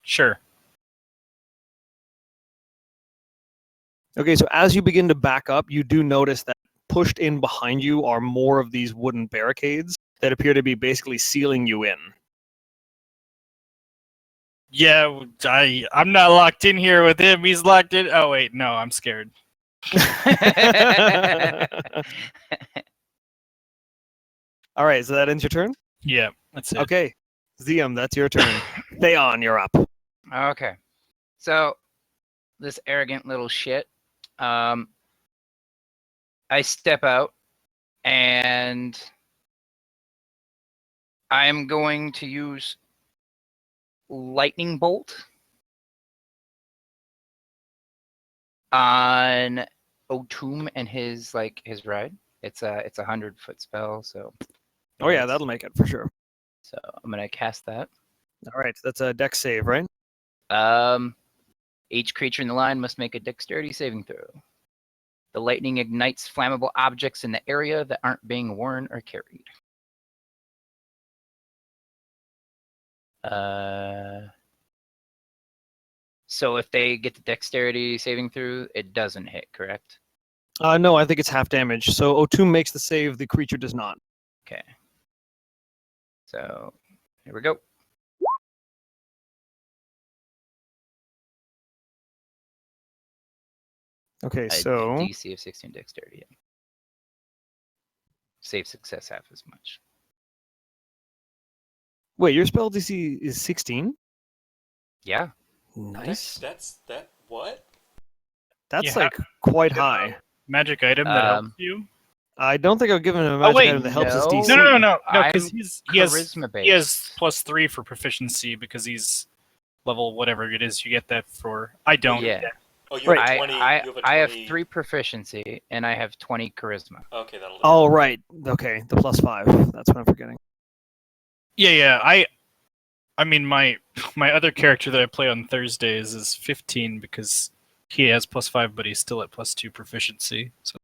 Sure. Okay, so as you begin to back up, you do notice that pushed in behind you are more of these wooden barricades that appear to be basically sealing you in. Yeah, I'm not locked in here with him. He's locked in. Oh, wait, no, I'm scared. All right, so that ends your turn? Yeah, that's it. Okay. Zium, that's your turn. Theon, you're up. Okay. So this arrogant little shit. I step out and I'm going to use lightning bolt on O'Toole and his ride. It's a 100-foot spell, so Oh yeah, that'll make it for sure. so I'm gonna cast that. All right, that's a dex save, right? Each creature in the line must make a dexterity saving throw. The lightning ignites flammable objects in the area that aren't being worn or carried. So if they get the dexterity saving throw, it doesn't hit, correct? No, I think it's half damage. So O'Toole makes the save, the creature does not. Okay. So here we go. Okay, A so DC of 16 dexterity. Yeah. Save success half as much. wait, your spell DC is 16? Yeah. Nice. That's what? That's Yeah. like quite Yeah. high. Magic item that helps Um, you. I don't think I'll give him a magic wait, item that helps his no. DC. No, I'm because he has charisma based. he has +3 for proficiency because he's level whatever it is. You get that for. I don't. Yeah. Oh, you have Right. a 20. I you have a 20. I have 3 proficiency and I have 20 charisma. Okay, that'll do. Oh, right. Okay, the +5. That's what I'm forgetting. Yeah. I mean, my other character that I play on Thursdays is 15 because he has +5, but he's still at +2 proficiency. So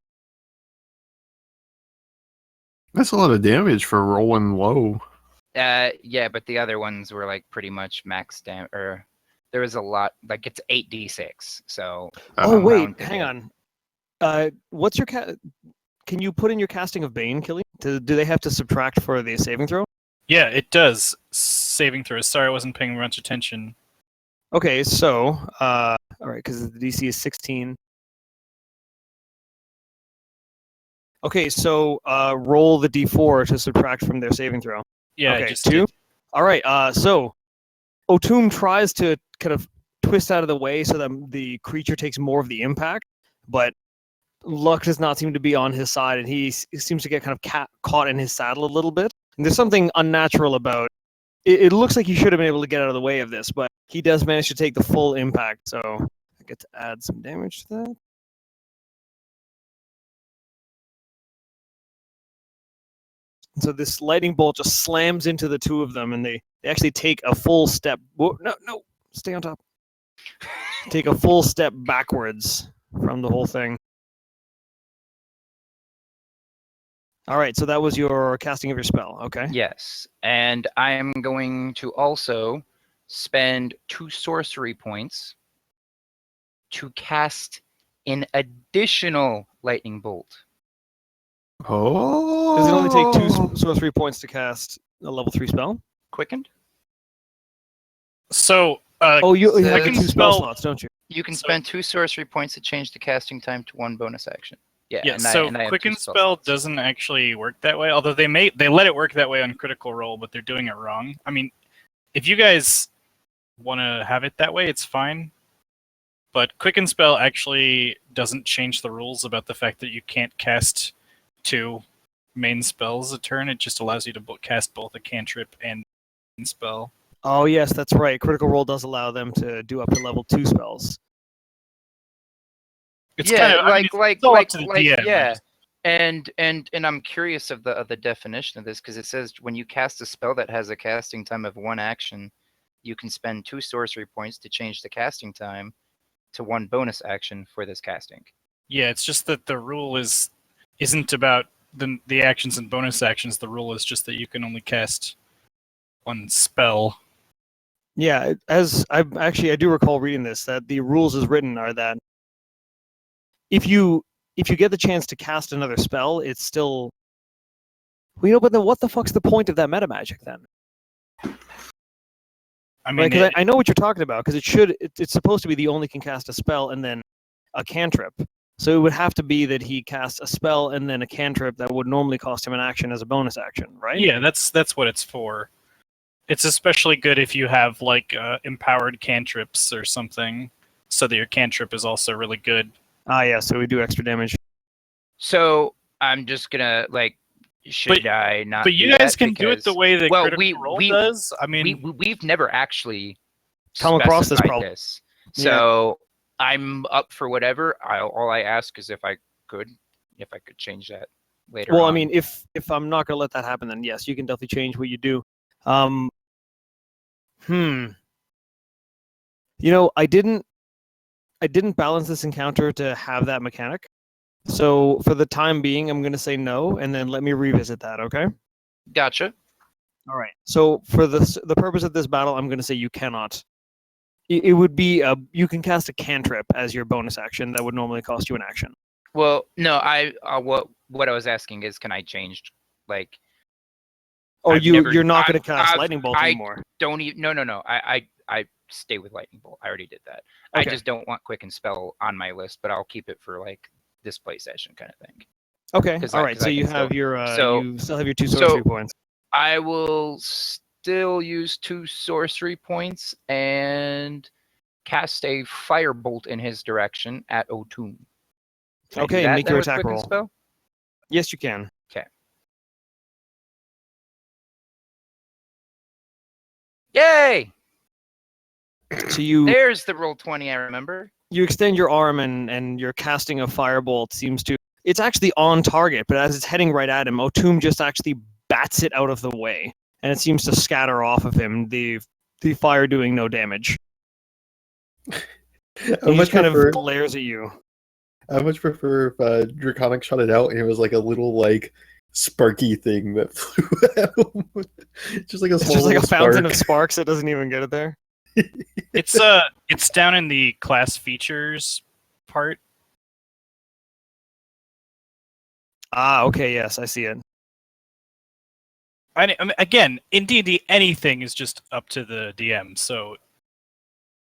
That's a lot of damage for rolling low. Yeah, but the other ones were like pretty much max damage. Or there was a lot, like it's 8d6. So Oh, I'm wait, rounding hang it. on. What's your Can you put in your casting of Bane, Killy? Do they have to subtract for the saving throw? yeah, it does saving throws. Sorry, I wasn't paying much attention. Okay, so all right, because the DC is 16. Okay, so roll the D4 to subtract from their saving throw. Yeah, I okay, just 2. did. All right. So O'Toole tries to kind of twist out of the way so that the creature takes more of the impact, but luck does not seem to be on his side, and he seems to get kind of caught in his saddle a little bit. And there's something unnatural about it. It looks like he should have been able to get out of the way of this, but he does manage to take the full impact. So I get to add some damage to that. So this lightning bolt just slams into the two of them, and they actually take a full step. Whoa, no, stay on top. Take a full step backwards from the whole thing. All right, so that was your casting of your spell. Okay. Yes, and I am going to also spend 2 sorcery points to cast an additional lightning bolt. Oh. Does it only take 2 sorcery points to cast a level 3 spell? Quickened? So, Oh, you So have I the can 2 spell spell- slots, don't you? You can So- spend 2 sorcery points to change the casting time to 1 bonus action. Yeah, yeah. and So I have 2 Quicken spell spell slots. doesn't actually work that way. Although they let it work that way on Critical Role, but they're doing it wrong. I mean, if you guys want to have it that way, it's fine. But Quicken spell actually doesn't change the rules about the fact that you can't cast 2 main spells a turn. It just allows you to cast both a cantrip and main spell. Oh, yes, that's right. Critical Role does allow them to do up to level 2 spells. It's yeah, kind of I mean, like it's all up to the DM, I yeah. just- And I'm curious of the definition of this because it says when you cast a spell that has a casting time of 1 action, you can spend 2 sorcery points to change the casting time to 1 bonus action for this casting. Yeah, it's just that the rule isn't about the actions and bonus actions. The rule is just that you can only cast 1 spell. Yeah, I do recall reading this, that the rules as written are that if you get the chance to cast another spell, it's still but then what the fuck's the point of that meta magic then? I mean, Because I know what you're talking about, because it's supposed to be the only can cast a spell and then a cantrip. So it would have to be that he casts a spell and then a cantrip that would normally cost him an action as a bonus action, right? yeah, that's what it's for. It's especially good if you have like empowered cantrips or something, so that your cantrip is also really good. Ah, yeah. So we do extra damage. So I'm just gonna like, should I not? But you do guys that? can do it the Because- way that well, Critical Role does. I mean, we've never actually Come across this specified problem. this. Yeah. So I'm up for whatever. All I ask is if I could change that later. Well, I on. mean, if I'm not gonna let that happen, then yes, you can definitely change what you do. You know, I didn't balance this encounter to have that mechanic. So for the time being, I'm gonna say no, and then let me revisit that. Okay. Gotcha. All right. So for the purpose of this battle, I'm gonna say you cannot. It would be you can cast a cantrip as your bonus action that would normally cost you an action. Well, no, what I was asking is, can I change, like, Oh, I've never- you're not gonna I've- cast I've- lightning bolt I anymore. don't even, no, I stay with lightning bolt. I already did that. I Okay. just don't want quicken spell on my list, but I'll keep it for like this play session kind of thing. Okay. 'Cause All I- right. 'cause So I you can have still- your so- you still have your 2 sorcery points. I will still use 2 sorcery points and cast a firebolt in his direction at O'Toole. Can I do Okay, that make then your with attack quicken roll. Spell? Yes, you can. Yay! So you There's the roll 20 I remember. you extend your arm and your casting of firebolt seems to it's actually on target, but as it's heading right at him, O'Toole just actually bats it out of the way, and it seems to scatter off of him. The fire doing no damage. I He much just kind prefer. of glares at you. I much prefer if Draconic shot it out and it was like a little like sparky thing that flew at him. Just like a It's small just like a little fountain spark. of sparks. It doesn't even get it there. it's down in the class features part. Ah, okay, yes, I see it. I mean, again, in D&D, anything is just up to the DM. So,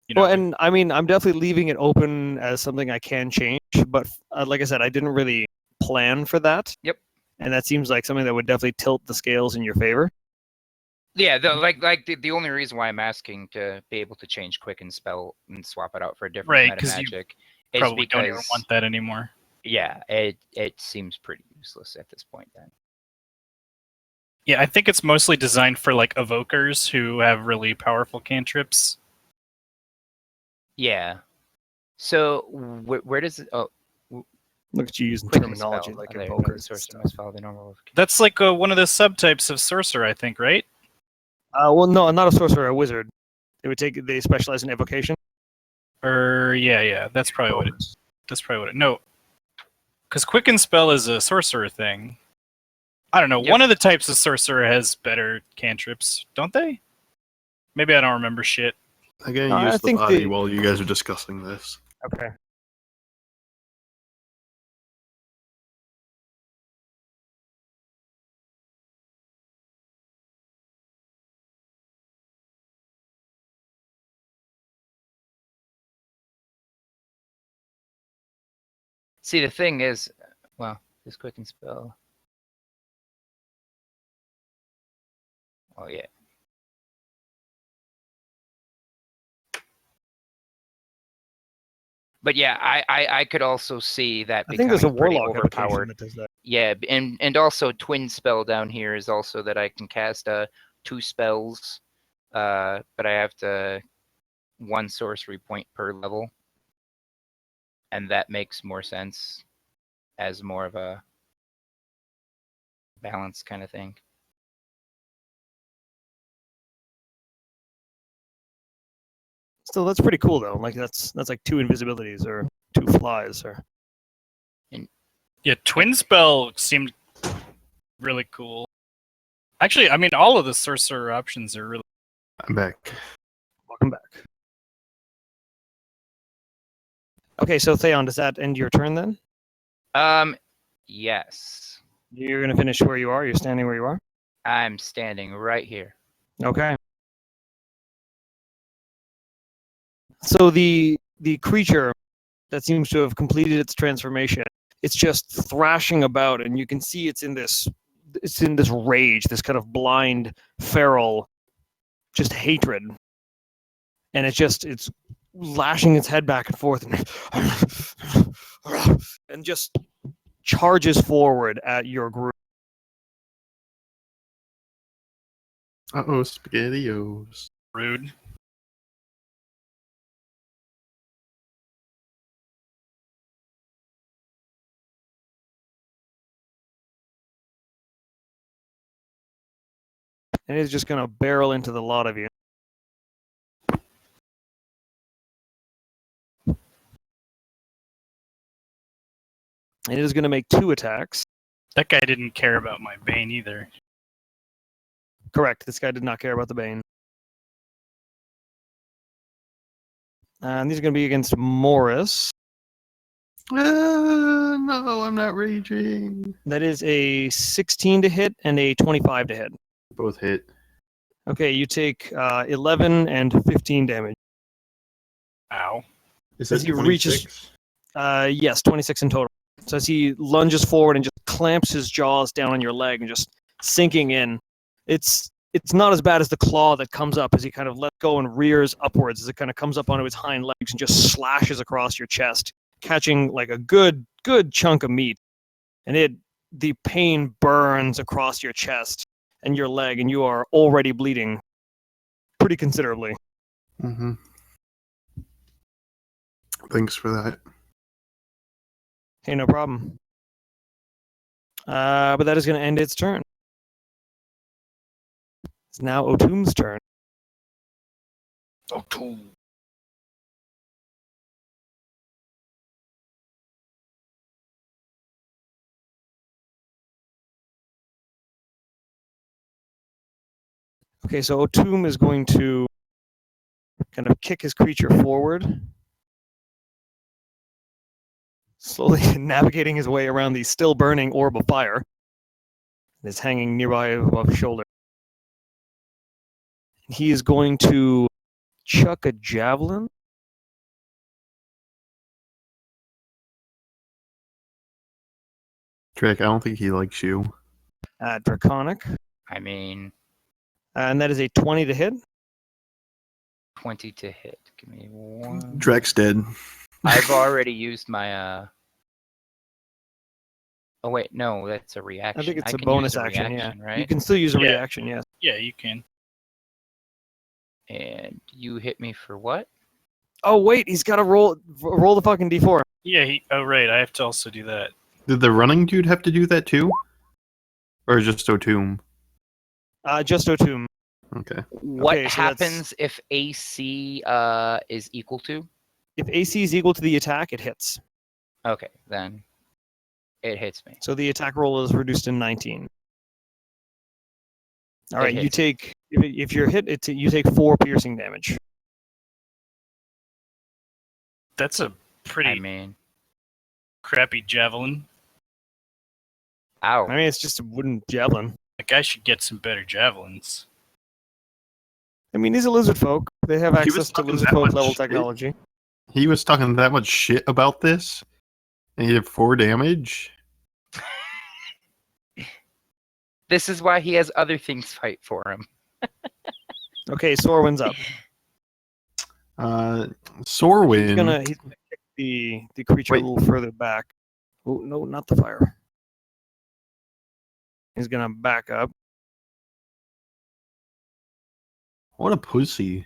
you know, Well, and I mean, I'm definitely leaving it open as something I can change, but like I said, I didn't really plan for that. Yep. And that seems like something that would definitely tilt the scales in your favor. Yeah, the only reason why I'm asking to be able to change quicken spell and swap it out for a different Right, meta 'cause you magic is probably don't even because want that anymore. yeah, it seems pretty useless at this point then. Yeah, I think it's mostly designed for like evokers who have really powerful cantrips. Yeah. So where does it? Oh, Look at you using quicken terminology spell. like There, invokers. and sorcerer stuff. must follow the normal. That's like one of the subtypes of sorcerer, I think, right? Well, no, not a sorcerer, a wizard. They specialize in evocation. Or yeah, that's probably what it. That's probably what it. No, because quicken spell is a sorcerer thing. I don't know. Yep. One of the types of sorcerer has better cantrips, don't they? Maybe I don't remember shit. I gotta I use the think body the- while you guys are discussing this. Okay. See, the thing is, well, this quicken spell. Oh yeah. But yeah, I could also see that I think there's a becoming pretty warlock evocation overpowered. that does that. Yeah, and also twin spell down here is also that I can cast 2 spells, but I have to 1 sorcery point per level, and that makes more sense as more of a balance kind of thing. Still, that's pretty cool though. Like that's like 2 invisibilities or 2 flies or. Yeah, twin spell seemed really cool. Actually, I mean, all of the sorcerer options are really. I'm back. Welcome back. Okay, so Theon, does that end your turn then? Yes, You're gonna finish where you are. You're standing where you are. I'm standing right here. Okay. So the creature that seems to have completed its transformation, it's just thrashing about, and you can see it's in this rage, this kind of blind, feral just hatred, and it's lashing its head back and forth and just charges forward at your group. Uh-oh, SpaghettiOs. Rude. And it's just going to barrel into the lot of you. It is going to make 2 attacks. That guy didn't care about my Bane either. Correct. This guy did not care about the Bane. And these are going to be against Morris. No, I'm not raging. That is a 16 to hit and a 25 to hit. Both hit. Okay, you take 11 and 15 damage. Ow. Is As that he reaches- 26? Yes, 26 in total. So as he lunges forward and just clamps his jaws down on your leg and just sinking in, it's not as bad as the claw that comes up as he kind of lets go and rears upwards as it kind of comes up onto his hind legs and just slashes across your chest, catching like a good chunk of meat. And the pain burns across your chest and your leg, and you are already bleeding pretty considerably. Mm-hmm. Thanks for that. Hey, no problem. But that is going to end its turn. It's now Otum's turn. Otum. Okay, so Otum is going to kind of kick his creature forward, slowly navigating his way around the still burning orb of fire that is hanging nearby above his shoulder. He is going to chuck a javelin. Drake, I don't think he likes you. At Draconic, I mean, and that is a 20 to hit. 20 to hit. Give me one. Drake's dead. I've already used my. Oh wait, no, that's a reaction. I think it's a can bonus use a action, reaction, yeah. right? You can still use a Yeah. reaction, yes. Yeah, you can. And you hit me for what? Oh, wait, he's got to roll the fucking d4. Yeah, oh right, I have to also do that. Did the running dude have to do that too? Or just Otum? Just Otum. Okay. What Okay, so that's- happens if AC is equal to? If AC is equal to the attack, it hits. Okay, then it hits me. So the attack roll is reduced to 19. All It right, you hits. take if you're hit, you take 4 piercing damage. That's a pretty I mean, crappy javelin. ow. I mean, it's just a wooden javelin. That guy should get some better javelins. I mean, these are lizard folk. They have He was access to talking lizard that folk much level shit. technology. He was talking that much shit about this, and he did 4 damage. This is why he has other things fight for him. Okay, Sorwin's up. Sorwin. He's gonna kick the creature Wait. a little further back. Oh no, not the fire. He's gonna back up. What a pussy.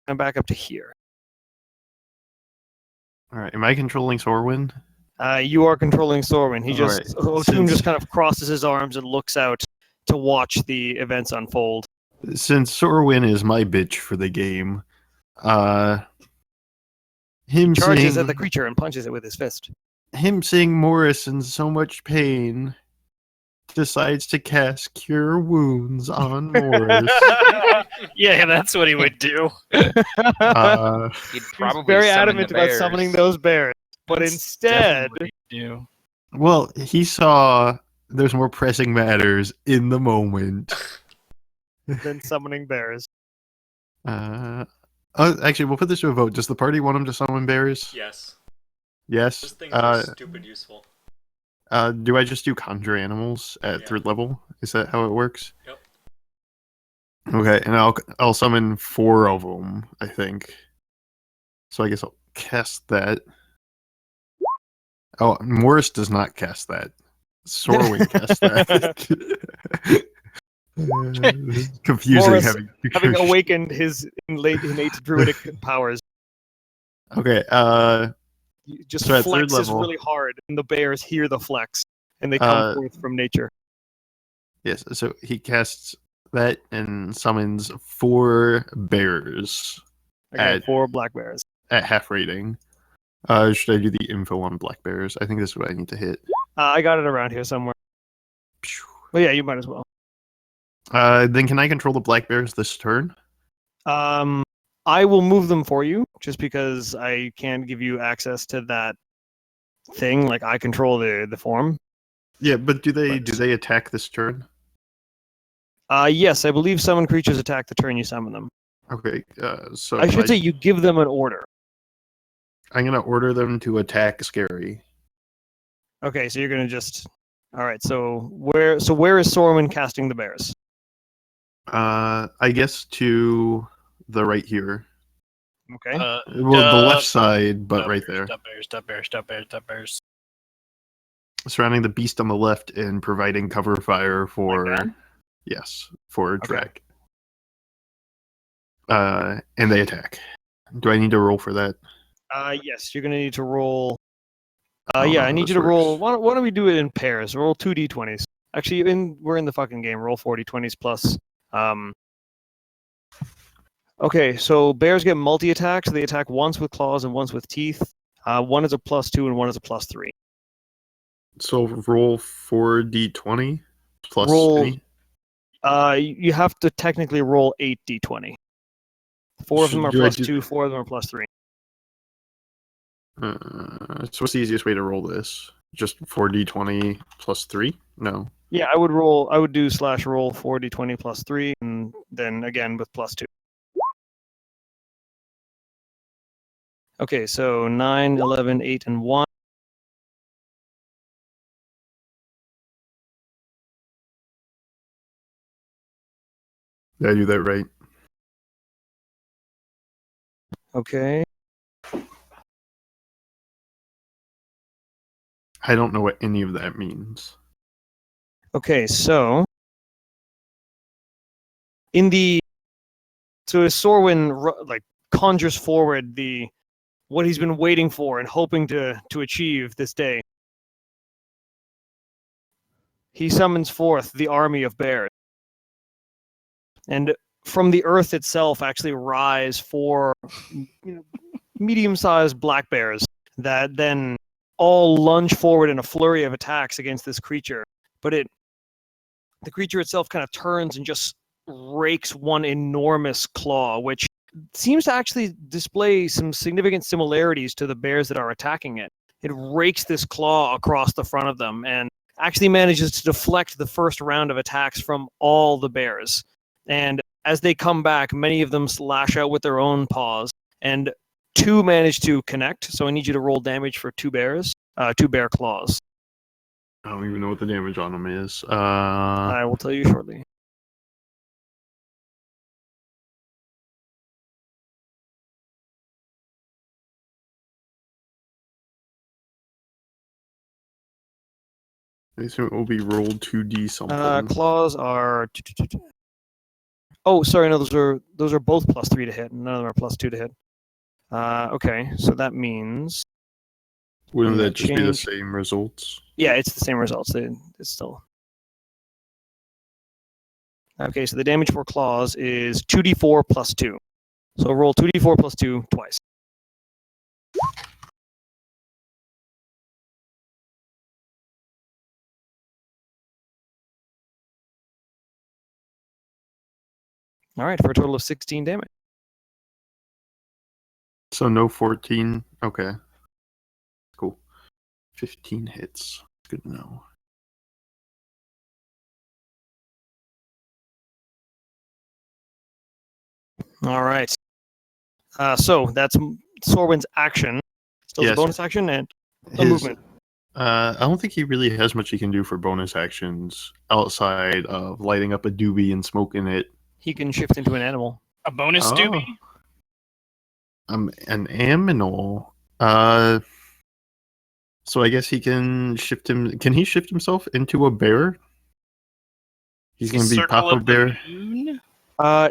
And back up to here. All right, am I controlling Sorwin? You are controlling Sorwin. He just Alright, Otum since- just kind of crosses his arms and looks out to watch the events unfold. Since Sorwin is my bitch for the game, him Charges seeing, at the creature and punches it with his fist. him seeing Morris in so much pain, decides to cast Cure Wounds on Morris. Yeah, that's what he would do. uh, He'd He's probably very summon adamant the about summoning bears. those bears. But That's instead, definitely what he'd do. well, he saw there's more pressing matters in the moment. than summoning bears. Actually, we'll put this to a vote. Does the party want him to summon bears? Yes. Yes. Those things are stupid useful. Do I just do conjure animals at Yeah. 3rd level? Is that how it works? Yep. Okay, and I'll summon 4 of them, I think. So I guess I'll cast that. Oh, Morris does not cast that. Sorwin casts that. This is confusing. Morris, having Having awakened his innate druidic powers, Okay, he just So at third flexes level- really hard, and the bears hear the flex, and they come forth from nature. yes, so he casts that and summons 4 bears Okay, 4 black bears. at half rating. Should I do the info on black bears? I think this is what I need to hit. I got it around here somewhere. But yeah, you might as well. Then can I control the black bears this turn? I will move them for you, just because I can't give you access to that thing. Like, I control the form. Yeah, but do they attack this turn? Yes, I believe summon creatures attack the turn you summon them. Okay, so I should say you give them an order. I'm gonna order them to attack Scary. Okay, so you're gonna just. All right. So where is Sorwin casting the bears? I guess to the right here. Okay. Well, the left side, but right there. Stop bears. Surrounding the beast on the left and providing cover fire for that? for Okay. Drek. And they attack. Do I need to roll for that? Yes, you're gonna need to roll. I don't know Yeah, I how need this you to roll. works. Why don't we do it in pairs? Roll 2d20s. Actually, we're in the fucking game. Roll 40 20s plus. Okay, so bears get multi attacks. So they attack once with claws and once with teeth. One is a +2 and one is a +3. So roll 4d20 plus Roll- any. You have to technically roll 8d20. 4 of them are Do I do- +2. 4 of them are +3. So what's the easiest way to roll this? Just 4d20 plus 3? No. Yeah, I would roll. I would do /roll 4d20 +3, and then again with +2. Okay, so 9, 11, 8, and 1. Did I do that right? Okay. I don't know what any of that means. Okay, so as Sorwin like conjures forward what he's been waiting for and hoping to achieve this day, he summons forth the army of bears, and from the earth itself actually rise 4 medium-sized black bears that then all lunge forward in a flurry of attacks against this creature. But the creature itself kind of turns and just rakes one enormous claw, which seems to actually display some significant similarities to the bears that are attacking it. It rakes this claw across the front of them and actually manages to deflect the first round of attacks from all the bears. And as they come back, many of them lash out with their own paws, and 2 manage to connect. So I need you to roll damage for 2 bears, 2 bear claws. I don't even know what the damage on them is. I will tell you shortly. I assume it will be rolled 2d something. Claws are. Oh, sorry, no, those are both +3 to hit. None of them are +2 to hit. Okay, so that means. Wouldn't yeah, that just be the change. same results? Yeah, it's the same results. It's still. Okay, so the damage for claws is 2d4 + 2. So roll 2d4 + 2 twice. All right, for a total of 16 damage. So no 14. Okay. Cool. 15 hits. Good to know. All right. So that's Sorwin's action. Still Yes. a bonus action and a His- movement. I don't think he really has much he can do for bonus actions outside of lighting up a doobie and smoking it He can shift into an animal. A bonus Oh. doobie? An aminal. So I guess he can shift him. Can he shift himself into a bear? He's gonna be Circle Papa of the Bear. Moon?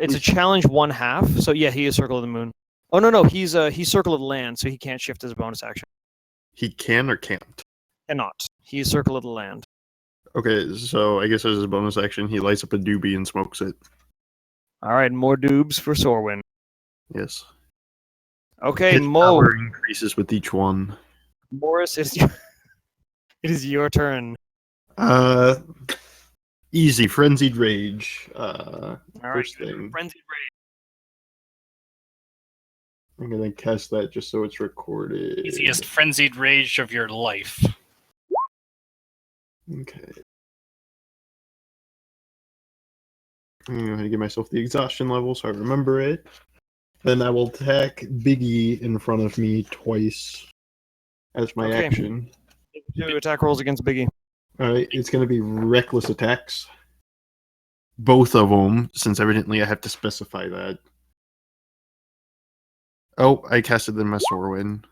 It's a challenge 1/2. So yeah, he is Circle of the Moon. Oh no, he's Circle of the Land, so he can't shift as a bonus action. He can or can't. Cannot. He's Circle of the Land. Okay, so I guess as a bonus action, he lights up a doobie and smokes it. All right, more doobs for Sorwin. Yes. Okay, His Mo. power increases with each one. Morris, it is your turn. Easy frenzied rage. All right, First thing, Frenzied Rage. I'm gonna cast that just so it's recorded. Easiest frenzied rage of your life. Okay. I'm gonna give myself the exhaustion level so I remember it. Then I will attack Biggie in front of me twice as my Okay. action. 2 attack rolls against Biggie. Alright, it's gonna be reckless attacks. Both of them, since evidently I have to specify that. Oh, I casted them as Sorwin.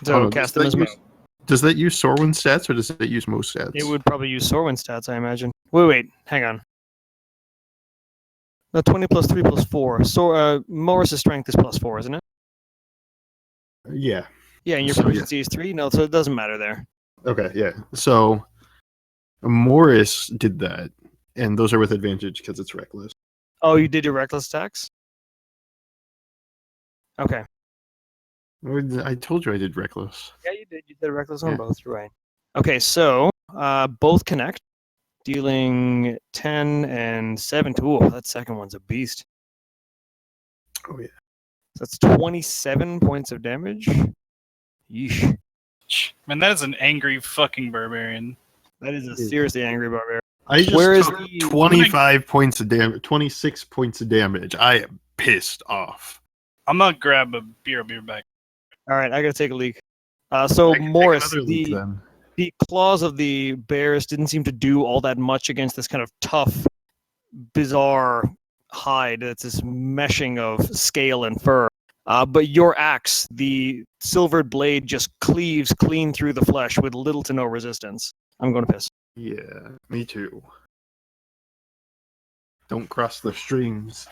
So Oh, no, cast does them as that Mo. use- Does that use Sorwin stats or does it use most stats? It would probably use Sorwin stats, I imagine. Wait, hang on. No, 20 plus 3 plus 4. So Morris's strength is plus 4, isn't it? Yeah. Yeah, and your So, yeah. proficiency is 3? No, so it doesn't matter there. Okay, yeah. So Morris did that, and those are with advantage because it's reckless. Oh, you did your reckless attacks? Okay. I told you I did reckless. Yeah, you did. You did reckless on Yeah. both. You're right. Okay, so both connect, dealing 10 and 7. Ooh, that second one's a beast. Oh yeah. So that's 27 points of damage. Yeesh. Man, that is an angry fucking barbarian. That is a Is- seriously angry barbarian. I just Where is took the- 25 points of damage, 26 points of damage. I am pissed off. I'm gonna grab a beer back. All right, I gotta take a leak. So I can take Morris, another leak then. the claws of the bears didn't seem to do all that much against this kind of tough, bizarre hide. That's this meshing of scale and fur. But your axe, the silvered blade, just cleaves clean through the flesh with little to no resistance. I'm going to piss. Yeah, me too. Don't cross the streams.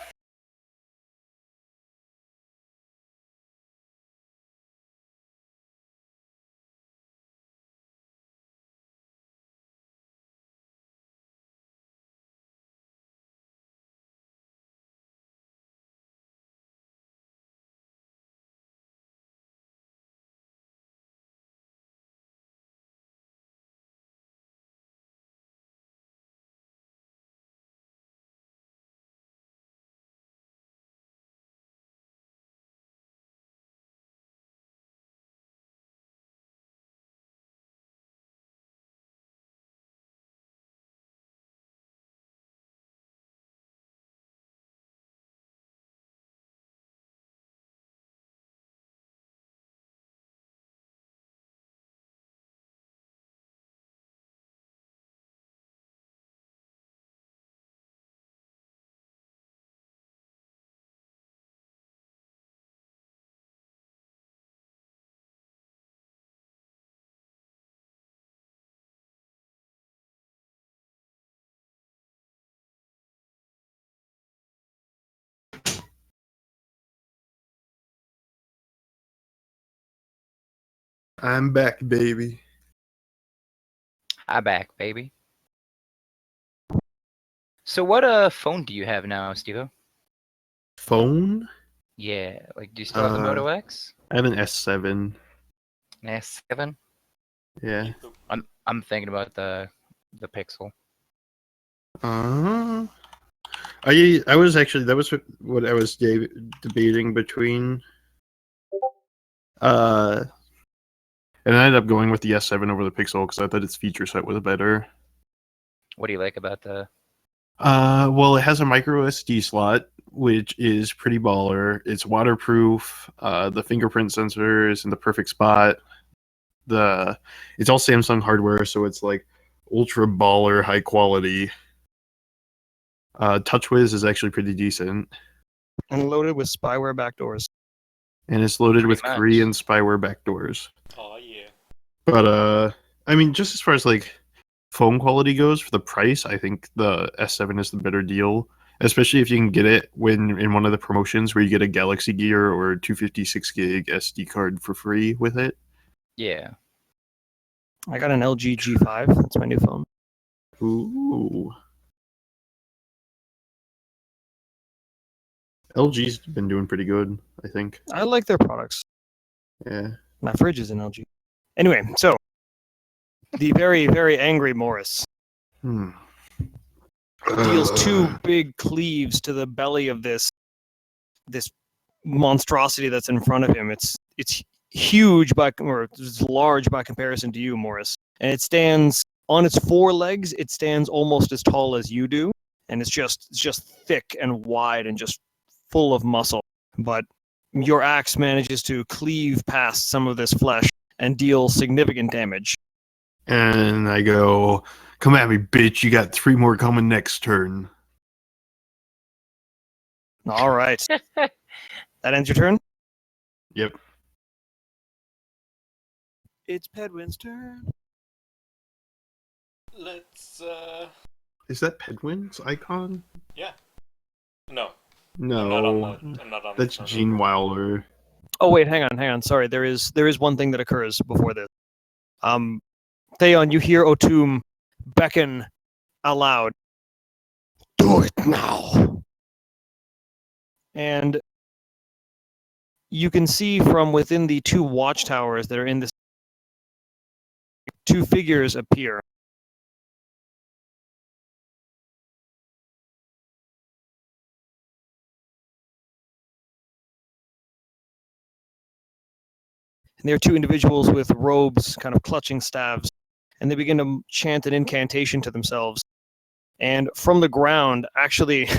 I'm back, baby. Hi back, baby. So what phone do you have now, Steve? Phone? Yeah, like do you still have the Moto X? I have an S7. An S7? Yeah. I'm thinking about the Pixel. I was actually, that was what I was debating between. And I ended up going with the S7 over the Pixel because I thought its feature set was better. What do you like about the? Well, it has a micro SD slot, which is pretty baller. It's waterproof. The fingerprint sensor is in the perfect spot. It's all Samsung hardware, so it's like ultra baller, high quality. TouchWiz is actually pretty decent, And loaded with spyware backdoors. and it's loaded Pretty with much. Korean spyware backdoors. Oh yeah. But I mean, just as far as like phone quality goes for the price, I think the S7 is the better deal, especially if you can get it when in one of the promotions where you get a Galaxy Gear or 256 gig SD card for free with it. Yeah. I got an LG G5. That's my new phone. Ooh. LG's been doing pretty good, I think. I like their products. Yeah. My fridge is an LG. Anyway, so the very, very angry Morris deals two big cleaves to the belly of this monstrosity that's in front of him. It's huge or it's large by comparison to you, Morris. And it stands on its four legs. It stands almost as tall as you do, and it's just thick and wide and just full of muscle. But your axe manages to cleave past some of this flesh and deal significant damage. And I go, come at me, bitch. You got 3 more coming next turn. All right. That ends your turn? Yep. It's Pedwin's turn. Let's Is that Pedwin's icon? no. No. I'm not on That's the Gene Wilder. Oh wait, hang on. Sorry, there is one thing that occurs before this. Theon, you hear Otum beckon aloud. Do it now. And you can see from within the 2 watchtowers that are in this, 2 figures appear. And they're 2 individuals with robes kind of clutching staves. And they begin to chant an incantation to themselves. And from the ground, actually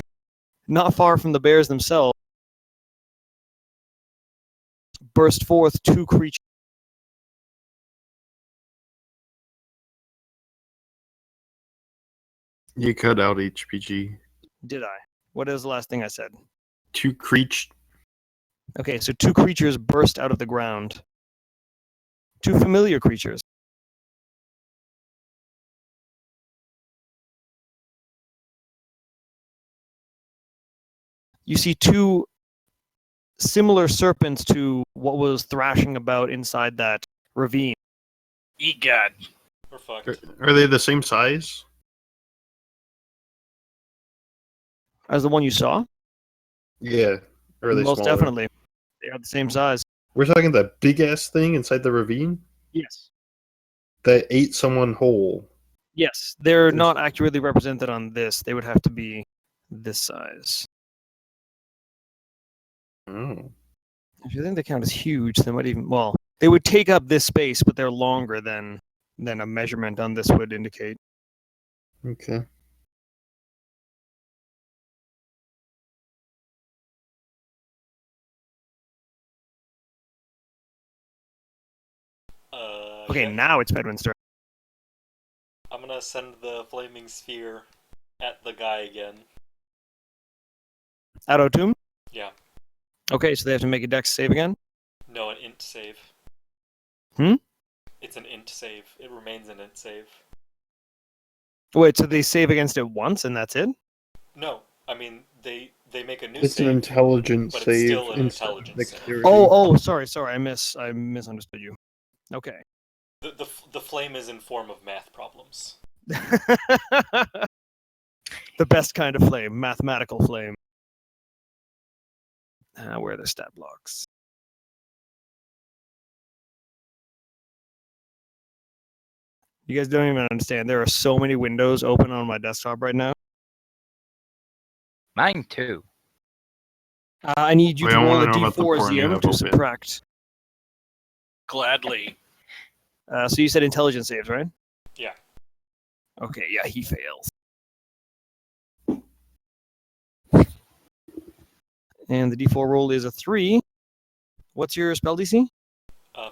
not far from the bears themselves, burst forth 2 creatures. You cut out HPG. Did I? What is the last thing I said? 2 creech. Okay, so 2 creatures burst out of the ground. 2 familiar creatures. You see 2 similar serpents to what was thrashing about inside that ravine. Egad. We're fucked. Are they the same size? As the one you saw? Yeah. Or are they Most smaller? definitely. They are the same size. We're talking that big ass thing inside the ravine Yes. that ate someone whole. Yes. They're There's- not accurately represented on this. They would have to be this size. Oh. If you think they count as huge, they might even, well, they would take up this space, but they're longer than a measurement on this would indicate. Okay. Okay, Okay. now it's Bedwin's turn. I'm gonna send the flaming sphere at the guy again. At Otum? Yeah. Okay, so they have to make a dex save again? No, an int save. Hmm? It's an int save. It remains an int save. Wait, so they save against it once and that's it? No, I mean they make a new It's an save. intelligence but it's save still an instead of intelligence save. dexterity. Oh, sorry. I misunderstood you. Okay. The flame is in form of math problems. The best kind of flame, mathematical flame. Where are the stat blocks? You guys don't even understand. There are so many windows open on my desktop right now. Mine too. I need you Wait, to I roll a wanna know about the d4 porn you ZM have to open. subtract. Gladly. So you said intelligence saves, right? Yeah. Okay, yeah, he fails. And the d4 roll is a 3. What's your spell DC?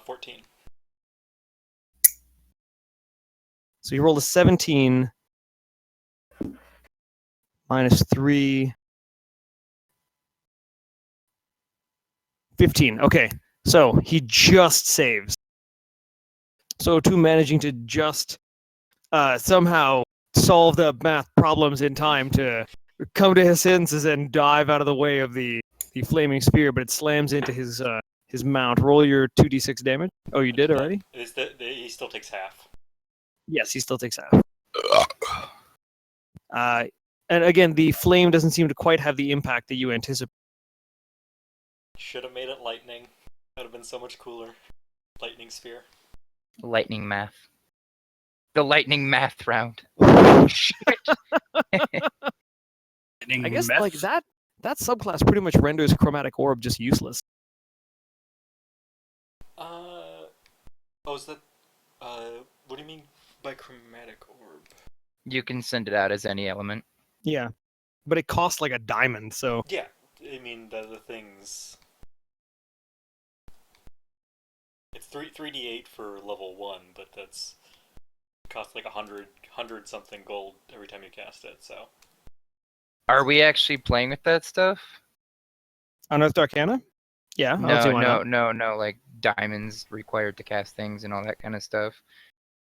14. So you rolled a 17 minus 3. 15. Okay, so he just saves. So O2 managing to just somehow solve the math problems in time to come to his senses and dive out of the way of the flaming sphere, but it slams into his mount. Roll your 2d6 damage. Oh, you did already? He still takes half. Yes, he still takes half. And again, the flame doesn't seem to quite have the impact that you anticipate. Should have made it lightning. That would have been so much cooler. Lightning sphere. Lightning math. The lightning math round. Shit. I guess like that subclass pretty much renders chromatic orb just useless. Oh, is that? What do you mean by chromatic orb? You can send it out as any element. Yeah, but it costs like a diamond, so Yeah, I mean the things. It's 3d8 for level 1, but that's costs like 100 something gold every time you cast it. So. Are we actually playing with that stuff? Unearthed Arcana? Yeah, I don't see why not. No, like diamonds required to cast things and all that kind of stuff.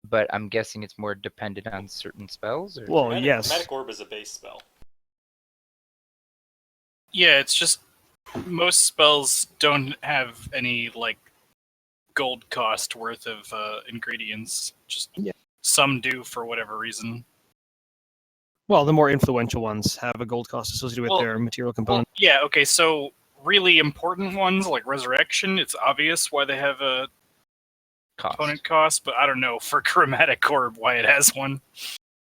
But I'm guessing it's more dependent on certain spells? Or... Well, yes. Chromatic orb is a base spell. Yeah, it's just most spells don't have any like gold cost worth of ingredients. Just some do for whatever reason. Well, the more influential ones have a gold cost associated with their material component. Yeah, okay, so really important ones like Resurrection, it's obvious why they have a component cost, but I don't know for Chromatic Orb why it has one.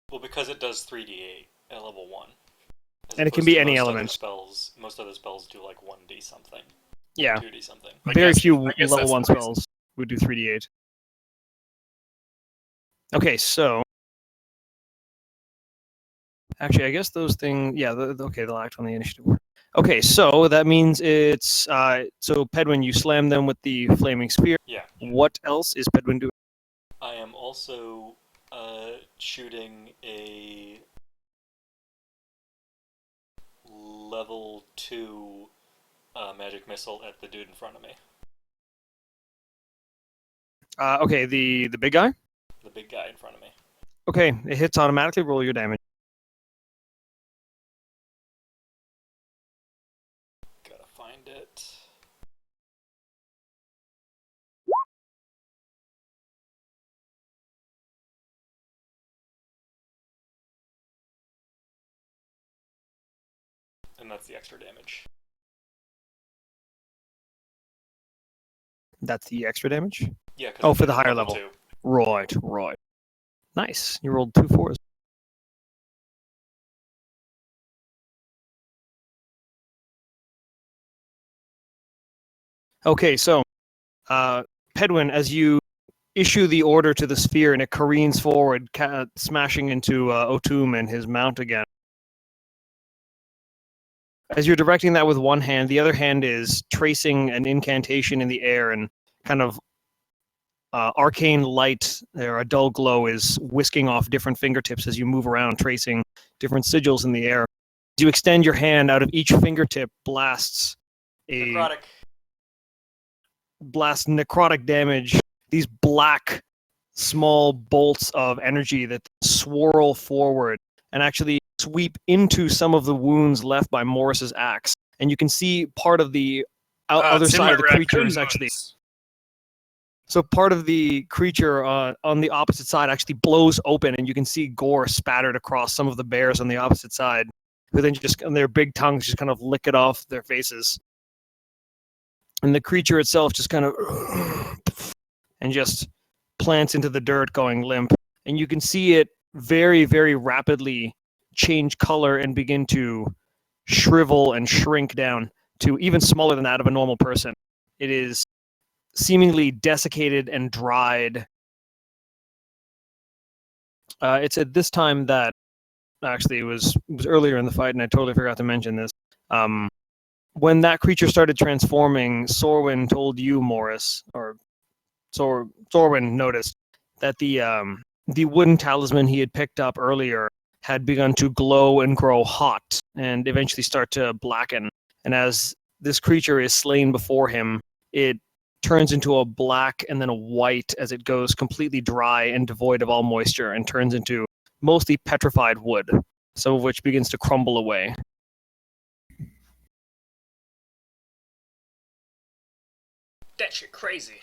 Well, because it does 3d8 at level 1. And it can be any element. Most other spells do like 1d something. Yeah. 2d something. Very few level 1 spells would do 3d8. Okay, so... Actually, I guess those things... Yeah, they'll act on the initiative. Okay, so that means it's... so, Pedwin, you slam them with the flaming spear. Yeah. What else is Pedwin doing? I am also shooting a level 2 magic missile at the dude in front of me. Okay, the big guy? The big guy in front of me. Okay, it hits automatically. Roll your damage. Gotta find it. And that's the extra damage. That's the extra damage? Yeah. Oh, for the higher level level. 2. Right. Nice. You rolled 2 4s. Okay, so, Pedwin, as you issue the order to the sphere and it careens forward, smashing into O'Toole and his mount again. As you're directing that with one hand, the other hand is tracing an incantation in the air, and kind of arcane light or a dull glow is whisking off different fingertips as you move around, tracing different sigils in the air. As you extend your hand, out of each fingertip blasts necrotic damage. These black, small bolts of energy that swirl forward and actually sweep into some of the wounds left by Morris's axe. And you can see part of the other side of the creature is actually... So part of the creature on the opposite side actually blows open, and you can see gore spattered across some of the bears on the opposite side, who then just, and their big tongues just kind of lick it off their faces. And the creature itself just kind of... and just plants into the dirt, going limp. And you can see it very, very rapidly change color and begin to shrivel and shrink down to even smaller than that of a normal person. It is seemingly desiccated and dried. It's at this time that, actually it was earlier in the fight, and I totally forgot to mention this. When that creature started transforming, Sorwin told you, Morris, or Sorwin noticed that the wooden talisman he had picked up earlier had begun to glow and grow hot and eventually start to blacken. And as this creature is slain before him, it turns into a black and then a white as it goes completely dry and devoid of all moisture and turns into mostly petrified wood, some of which begins to crumble away. That shit crazy.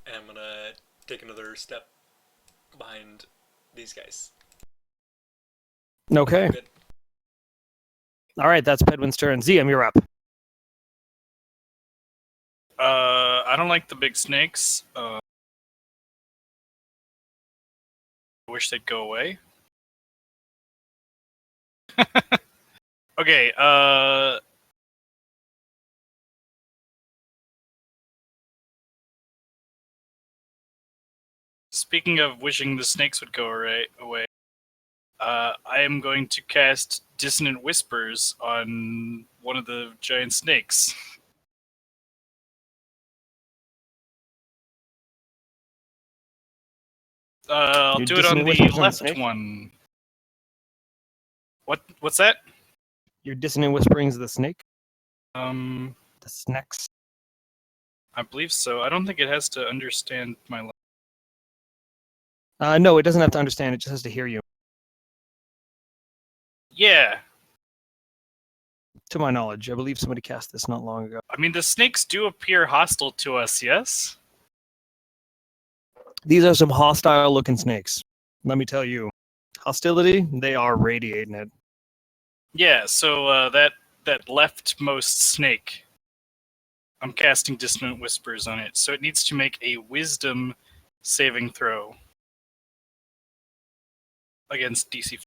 And I'm gonna take another step behind these guys. Okay. Good. All right, that's Pedwin's turn. Ziam, you're up. I don't like the big snakes. I wish they'd go away. Okay, speaking of wishing the snakes would go away, I am going to cast Dissonant Whispers on one of the giant snakes. I'll You do it on Dissonant the Whispers on the left snake? one. What's that? Your dissonant whisperings of the snake? The snacks? I believe so. I don't think it has to understand my language. No, it doesn't have to understand. It just has to hear you. Yeah. To my knowledge, I believe somebody cast this not long ago. I mean, the snakes do appear hostile to us, yes? These are some hostile-looking snakes. Let me tell you. Hostility, they are radiating it. Yeah, so that leftmost snake, I'm casting Dissonant Whispers on it, so it needs to make a Wisdom saving throw against DC.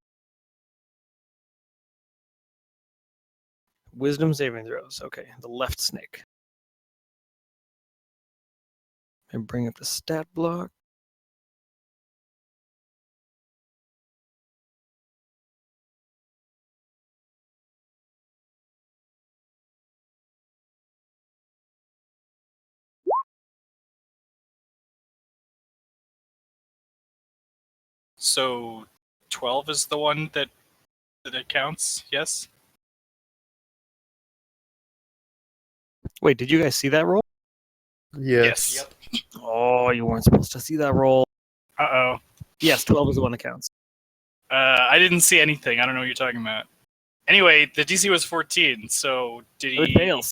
Wisdom saving throws. Okay, the left snake. And bring up the stat block. So 12 is the one that it counts, yes? Wait, did you guys see that roll? Yes. Yep. Oh, you weren't supposed to see that roll. Uh-oh. Yes, 12 is the one that counts. I didn't see anything. I don't know what you're talking about. Anyway, the DC was 14, so did he... It fails.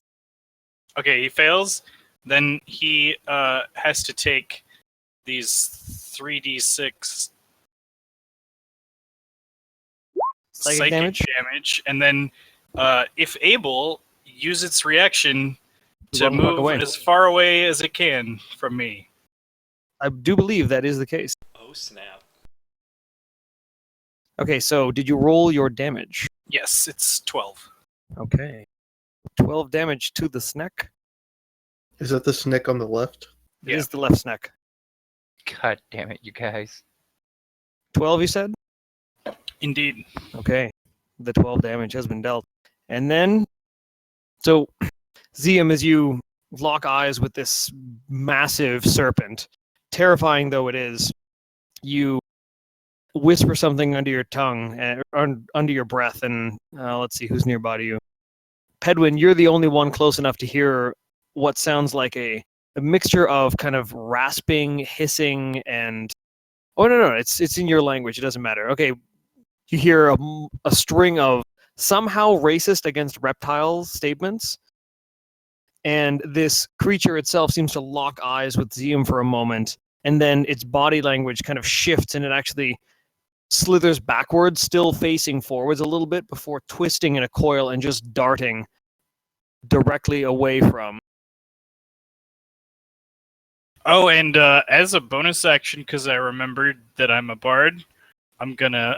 Okay, he fails. Then he has to take these 3d6 psychic damage, and then, if able, use its reaction to Run the fuck move away. as far away as it can from me. I do believe that is the case. Oh snap. Okay, so did you roll your damage? Yes, it's 12. Okay. 12 damage to the snake. Is that the snake on the left? It Yeah. is the left snake. God damn it, you guys. 12, you said? Indeed. Okay. The 12 damage has been dealt. And then, so, Ziam, as you lock eyes with this massive serpent, terrifying though it is, you whisper something under your tongue, under your breath, and let's see who's nearby to you. Pedwin, you're the only one close enough to hear what sounds like a mixture of kind of rasping, hissing, and... Oh, no, it's in your language. It doesn't matter. Okay, you hear a string of somehow racist against reptiles statements, and this creature itself seems to lock eyes with Ziam for a moment, and then its body language kind of shifts, and it actually slithers backwards, still facing forwards a little bit, before twisting in a coil and just darting directly away from. Oh, and as a bonus action, because I remembered that I'm a bard, I'm gonna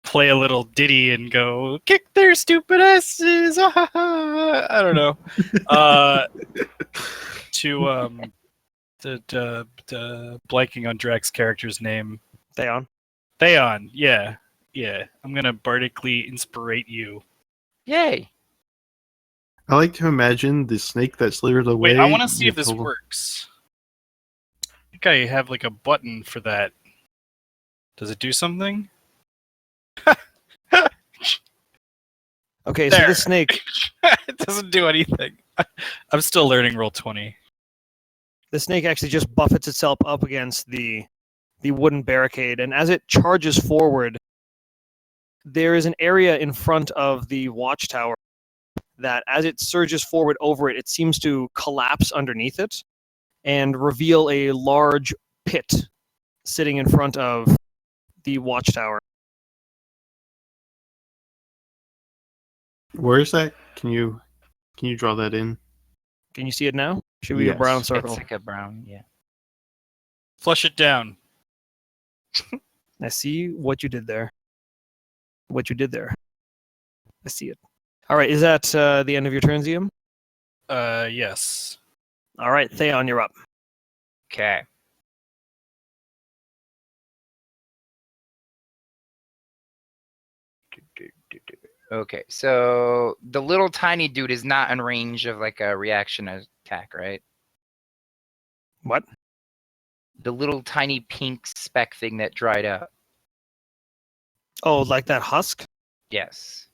play a little ditty and go, kick their stupid asses! I don't know. To blanking on Drax's character's name. Theon. Theon, yeah. I'm gonna bardically inspirate you. Yay! I like to imagine the snake that slithers away. Wait, I want to see if with this all- works. I think I have like a button for that. Does it do something? Okay, so There. this snake, It doesn't do anything. I'm still learning roll 20. the snake actually just buffets itself up against the wooden barricade, and as it charges forward, there is an area in front of the watchtower that, as it surges forward over it, it seems to collapse underneath it and reveal a large pit sitting in front of the watchtower. Where is that? Can you draw that in? Can you see it now? Should be a Yes. brown It's circle. It's like a brown, yeah. Flush it down. I see what you did there. What you did there. I see it. All right, is that the end of your turn, Zium? Yes. All right, Theon, you're up. Okay. Okay, so the little tiny dude is not in range of like a reaction attack, right? What? The little tiny pink speck thing that dried up. Oh, like that husk? Yes.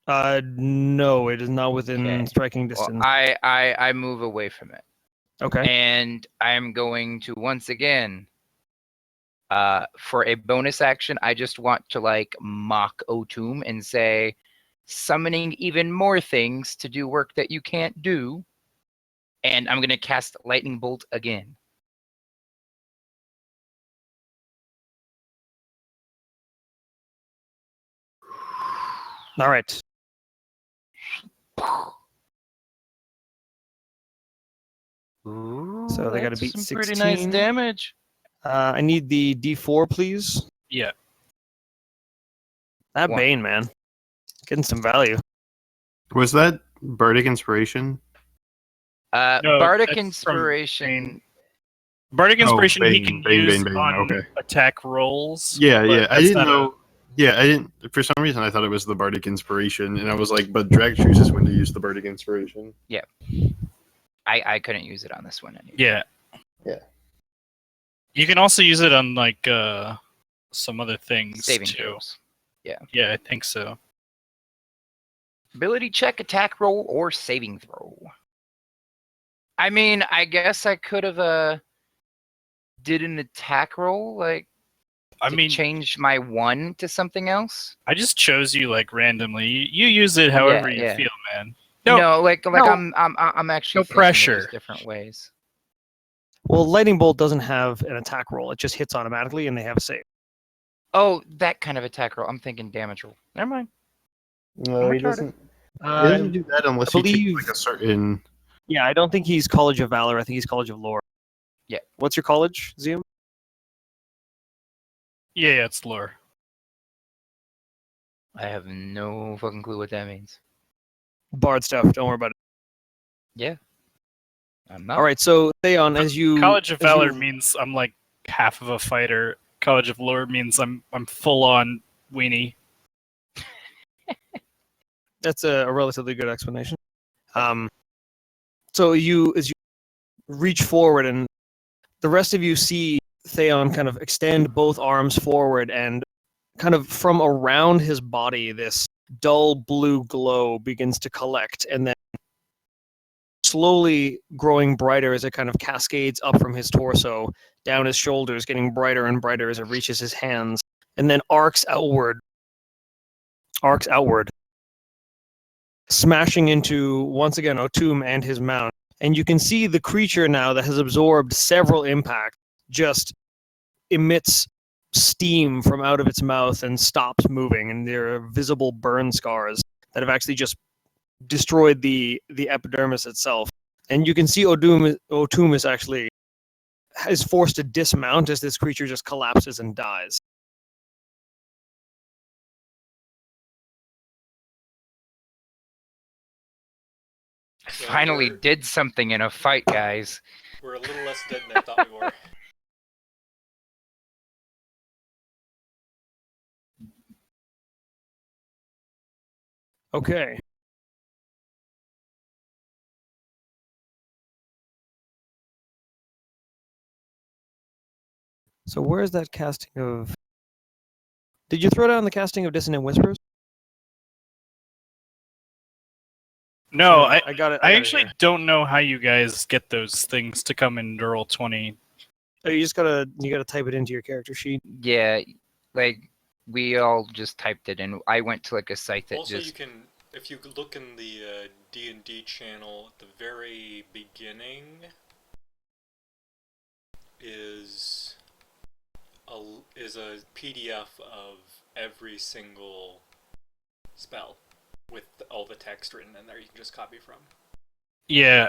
No, it is not within Okay. striking Well, distance. I move away from it. Okay. And I'm going to once again, for a bonus action, I just want to like mock Otum and say, summoning even more things to do work that you can't do. And I'm going to cast Lightning Bolt again. All right. So they gotta That's beat some pretty nice 16. damage. I need the D4, please. Yeah. That One. Bane, man. Getting some value. Was that Bardic Inspiration? No, Bardic that's from Inspiration. Bardic Oh, Inspiration he Bane, can Bane, use Bane, Bane, on okay. attack rolls. Yeah, but yeah. I that's didn't not a- know. Yeah, I didn't. For some reason, I thought it was the Bardic Inspiration, and I was like, but Drag chooses when to use the Bardic Inspiration. I couldn't use it on this one anyway. Yeah. Yeah. You can also use it on like some other things Saving too. throws. Yeah, I think so. Ability check, attack roll, or saving throw. I mean, I guess I could have did an attack roll, like I to mean, change my 1 to something else. I just chose you like randomly. You use it however you yeah. feel, man. No, like no. I'm actually No thinking of pressure. those different ways. Well, Lightning Bolt doesn't have an attack roll. It just hits automatically, and they have a save. Oh, that kind of attack roll. I'm thinking damage roll. Never mind. No, he retarded. doesn't. He doesn't do that unless I you take believe- like a certain. Yeah, I don't think he's College of Valor. I think he's College of Lore. Yeah. What's your college, Zium? Yeah, it's lore. I have no fucking clue what that means. Bard stuff. Don't worry about it. I'm not. All right, so Theon, as you College of as you- Valor means I'm like half of a fighter. College of Lore means I'm full on weenie. That's a relatively good explanation. So as you reach forward, and the rest of you see Theon kind of extend both arms forward, and kind of from around his body, this dull blue glow begins to collect, and then slowly growing brighter as it kind of cascades up from his torso, down his shoulders, getting brighter and brighter as it reaches his hands, and then arcs outward, smashing into, once again, Otum and his mount. And you can see the creature now that has absorbed several impacts just emits steam from out of its mouth and stops moving, and there are visible burn scars that have actually just destroyed the epidermis itself. And you can see Otum is forced to dismount as this creature just collapses and dies. Finally did something in a fight, guys. We're a little less dead than I thought we were. Okay. So where is that casting of... Did you throw down the casting of Dissonant Whispers? No, I got it. I got it actually here. don't know how you guys get those things to come in roll 20. Oh, you gotta type it into your character sheet. Yeah, like we all just typed it in. I went to like a site that Also, you just can, if you look in the D&D channel at the very beginning, is a PDF of every single spell with all the text written in there. You can just copy from. Yeah,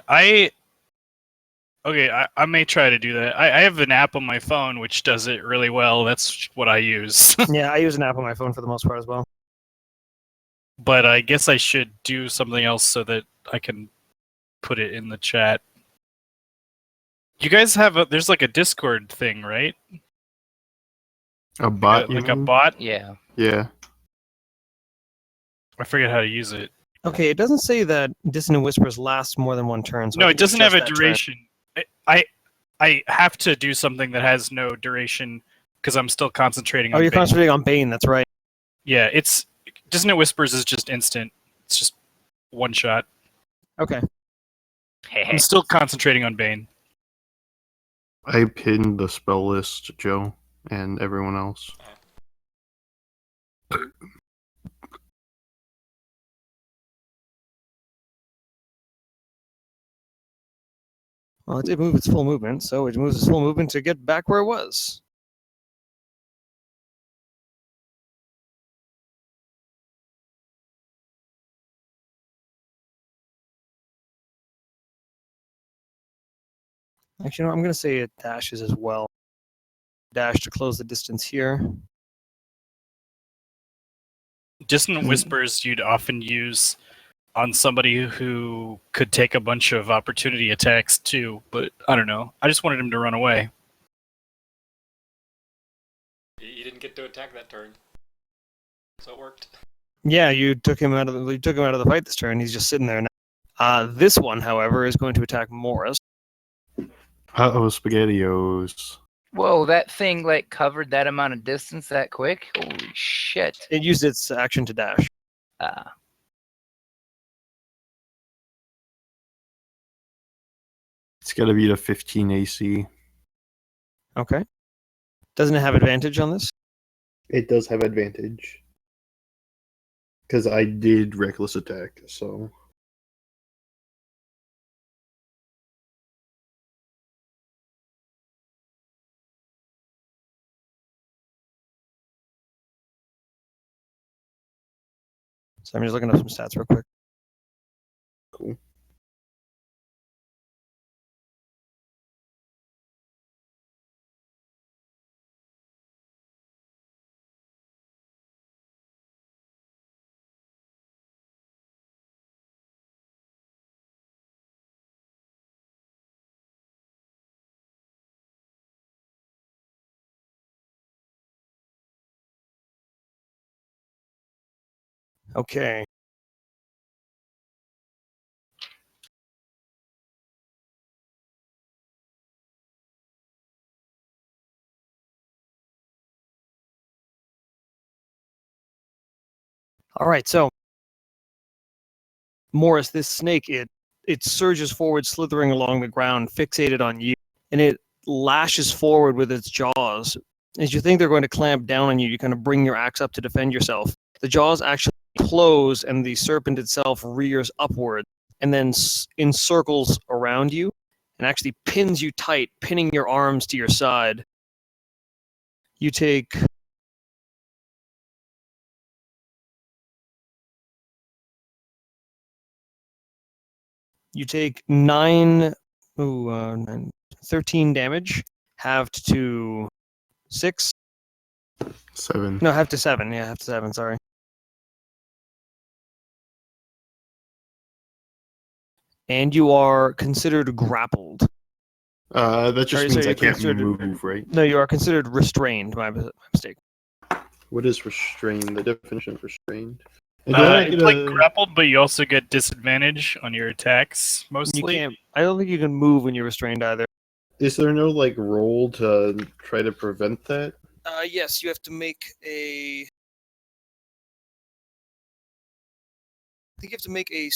okay, I may try to do that. I have an app on my phone which does it really well. That's what I use. Yeah, I use an app on my phone for the most part as well. But I guess I should do something else so that I can put it in the chat. You guys have there's like a Discord thing, right? A bot, you Like a mean? bot? yeah. Yeah. I forget how to use it. Okay, it doesn't say that Dissonant Whispers lasts more than one turn. So I No, think it doesn't it's have a just that turn. duration. I have to do something that has no duration because I'm still concentrating Oh, on you're Bane. concentrating on Bane. That's right. Yeah, it's Dissonant Whispers is just instant. It's just one shot. Okay. I'm still concentrating on Bane. I pinned the spell list, Joe, and everyone else. Well, it did move its full movement, so it moves its full movement to get back where it was. Actually, no, I'm going to say it dashes as well. Dash to close the distance here. Dissonant Whispers you'd often use on somebody who could take a bunch of opportunity attacks too, but I don't know. I just wanted him to run away. You didn't get to attack that turn, so it worked. Yeah, you took him out of the fight this turn. He's just sitting there now. This one, however, is going to attack Morris. Uh-oh, SpaghettiOs. Whoa, that thing like covered that amount of distance that quick? Holy shit. It used its action to dash. It's got to beat a 15 AC. Okay. Doesn't it have advantage on this? It does have advantage. Because I did reckless attack, so. So I'm just looking up some stats real quick. Cool. Okay. All right, so Morris, this snake, it surges forward, slithering along the ground, fixated on you, and it lashes forward with its jaws. As you think they're going to clamp down on you, you kind of bring your axe up to defend yourself. The jaws actually close, and the serpent itself rears upward, and then encircles around you, and actually pins you tight, pinning your arms to your side. You take You take 13 damage, halved to 6. 7. No, halved to 7. Yeah, halved to 7, sorry. And you are considered grappled. That just Sorry, means so I you're can't considered- move, right? No, you are considered restrained. My mistake. What is restrained? The definition of restrained? And do I not It's get like a- grappled, but you also get disadvantage on your attacks, You mostly. can't. I don't think you can move when you're restrained either. Is there no like roll to try to prevent that? Yes, you have to make a. I think you have to make a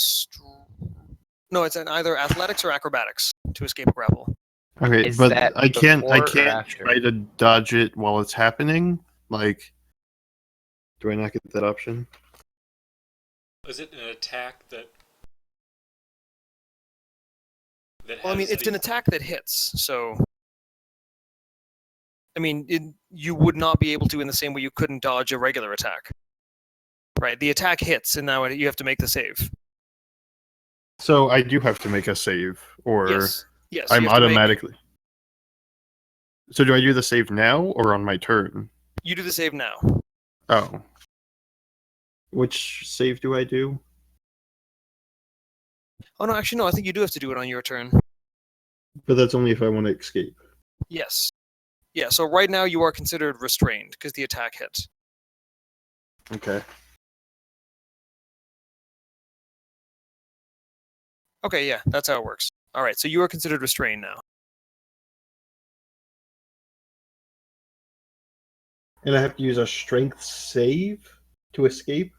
No, it's in either athletics or acrobatics to escape a grapple. Okay, Is but that I can't before or after? try to dodge it while it's happening. Like, do I not get that option? Is it an attack that? Well, I mean, it's an attack that hits, so. I mean, you would not be able to in the same way you couldn't dodge a regular attack. Right, the attack hits, and now you have to make the save. So I do have to make a save, or Yes, yes. I'm you have to make- automatically. So do I do the save now or on my turn? You do the save now. Oh. Which save do I do? Oh no, actually no. I think you do have to do it on your turn. But that's only if I want to escape. Yes. Yeah. So right now you are considered restrained because the attack hit. Okay. Okay. Yeah, that's how it works. All right. So you are considered restrained now. And I have to use a strength save to escape?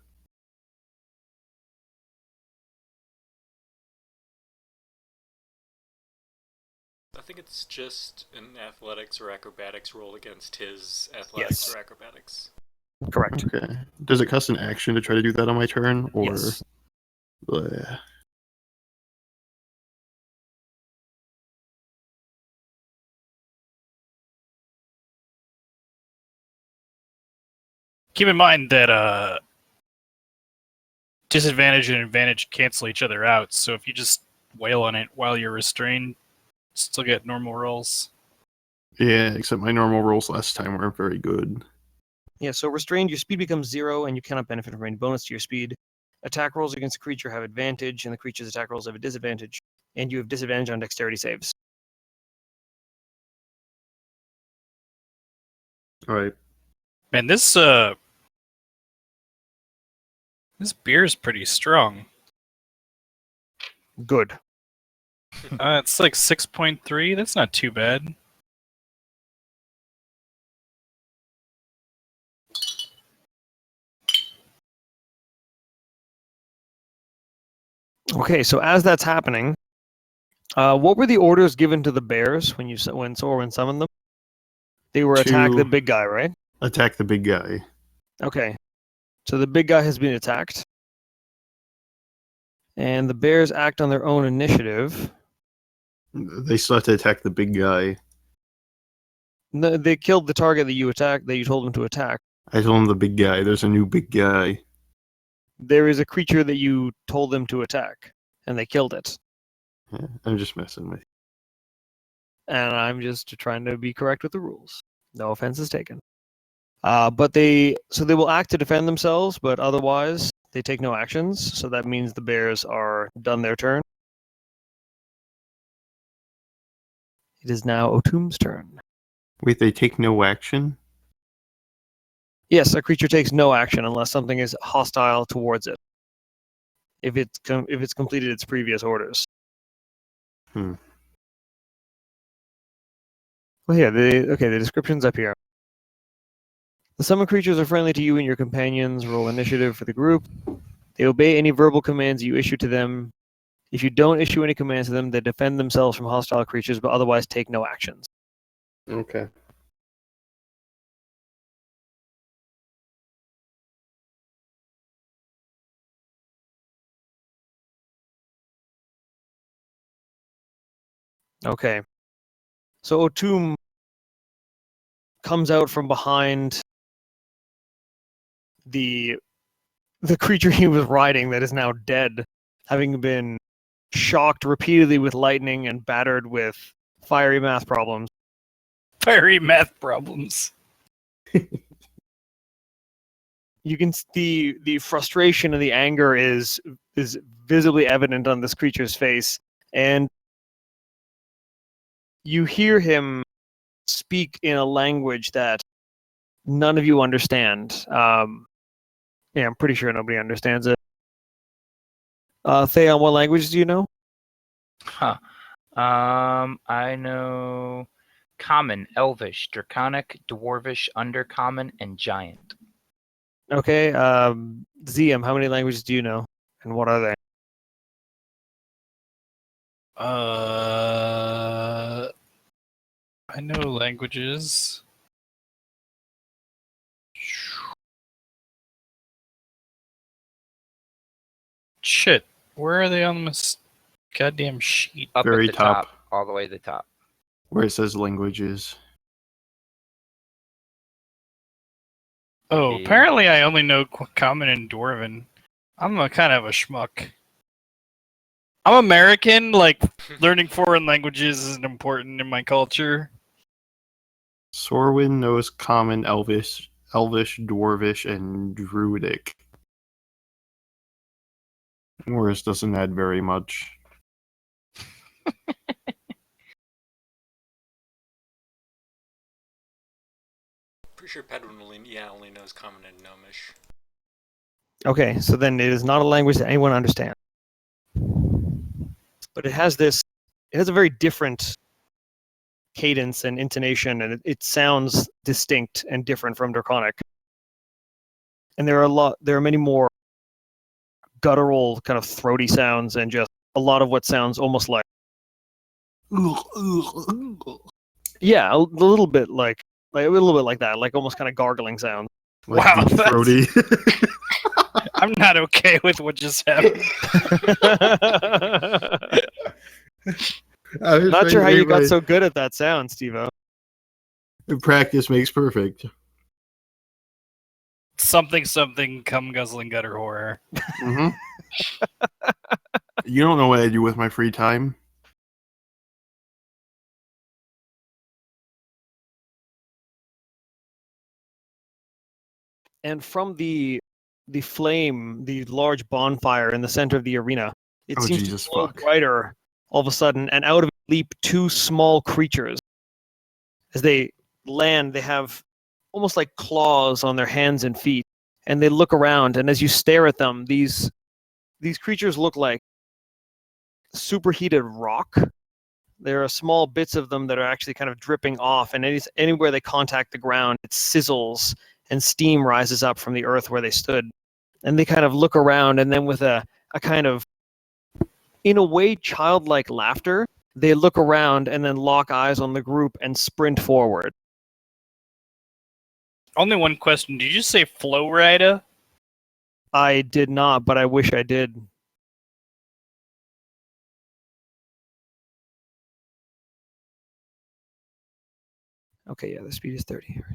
I think it's just an athletics or acrobatics roll against his athletics Yes. or acrobatics. Correct. Okay. Does it cost an action to try to do that on my turn, or? Yes. Bleh. Keep in mind that disadvantage and advantage cancel each other out. So if you just wail on it while you're restrained, still get normal rolls. Yeah, except my normal rolls last time weren't very good. Yeah. So restrained, your speed becomes 0, and you cannot benefit from any bonus to your speed. Attack rolls against a creature have advantage, and the creature's attack rolls have a disadvantage, and you have disadvantage on dexterity saves. All right. Man, this beer is pretty strong. Good. It's like 6.3. That's not too bad. Okay. So as that's happening, what were the orders given to the bears when Sorwin summoned them? They were attack the To- big guy, right? Attack the big guy. Okay. So the big guy has been attacked. And the bears act on their own initiative. They still have to attack the big guy. No, they killed the target that you attacked, that you told them to attack. I told him the big guy. There's a new big guy. There is a creature that you told them to attack, and they killed it. Yeah, I'm just messing with you. And I'm just trying to be correct with the rules. No offense is taken. But they will act to defend themselves, but otherwise they take no actions. So that means the bears are done their turn. It is now Otum's turn. Wait, they take no action? Yes, a creature takes no action unless something is hostile towards it. If it's completed its previous orders. Hmm. Well, yeah. The description's up here. The summoned creatures are friendly to you and your companions. Roll initiative for the group. They obey any verbal commands you issue to them. If you don't issue any commands to them, they defend themselves from hostile creatures, but otherwise take no actions. Okay. Okay. So Otum comes out from behind the creature he was riding that is now dead, having been shocked repeatedly with lightning and battered with fiery math problems. Fiery math problems. You can see the frustration and the anger is visibly evident on this creature's face, and you hear him speak in a language that none of you understand. Yeah, I'm pretty sure nobody understands it. Theon, what languages do you know? Huh. I know Common, Elvish, Draconic, Dwarvish, Undercommon, and Giant. Okay, ZM, how many languages do you know? And what are they? I know languages. Shit, where are they on this goddamn sheet? Up Very at the top. all the way to the top. Where it says languages. Oh, Yeah. apparently I only know Common and Dwarven. I'm a kind of a schmuck. I'm American, like, learning foreign languages isn't important in my culture. Sorwin knows Common, Elvish, Dwarvish, and Druidic. Morris doesn't add very much. Pretty sure Pedwin only knows Common and Gnomish. Okay, so then it is not a language that anyone understands. But it has a very different cadence and intonation, and it sounds distinct and different from Draconic. And there are many more guttural, kind of throaty sounds, and just a lot of what sounds almost like, yeah, a little bit like that, like almost kind of gargling sound. Like Wow, deep throaty. I'm not okay with what just happened. I was Not trying sure to how you make got so good at that sound, Steve-O. Practice makes perfect. Something, cum guzzling gutter horror. Hmm You don't know what I do with my free time? And from the flame, the large bonfire in the center of the arena, it Oh, seems Jesus to glow fuck. brighter all of a sudden, and out of it leap two small creatures. As they land, they have almost like claws on their hands and feet, and they look around, and as you stare at them, these creatures look like superheated rock. There are small bits of them that are actually kind of dripping off, and anywhere they contact the ground, it sizzles and steam rises up from the earth where they stood. And they kind of look around, and then with a kind of, in a way, childlike laughter, they look around and then lock eyes on the group and sprint forward. Only one question. Did you say Flow Rider? I did not, but I wish I did. Okay, yeah, the speed is 30 here.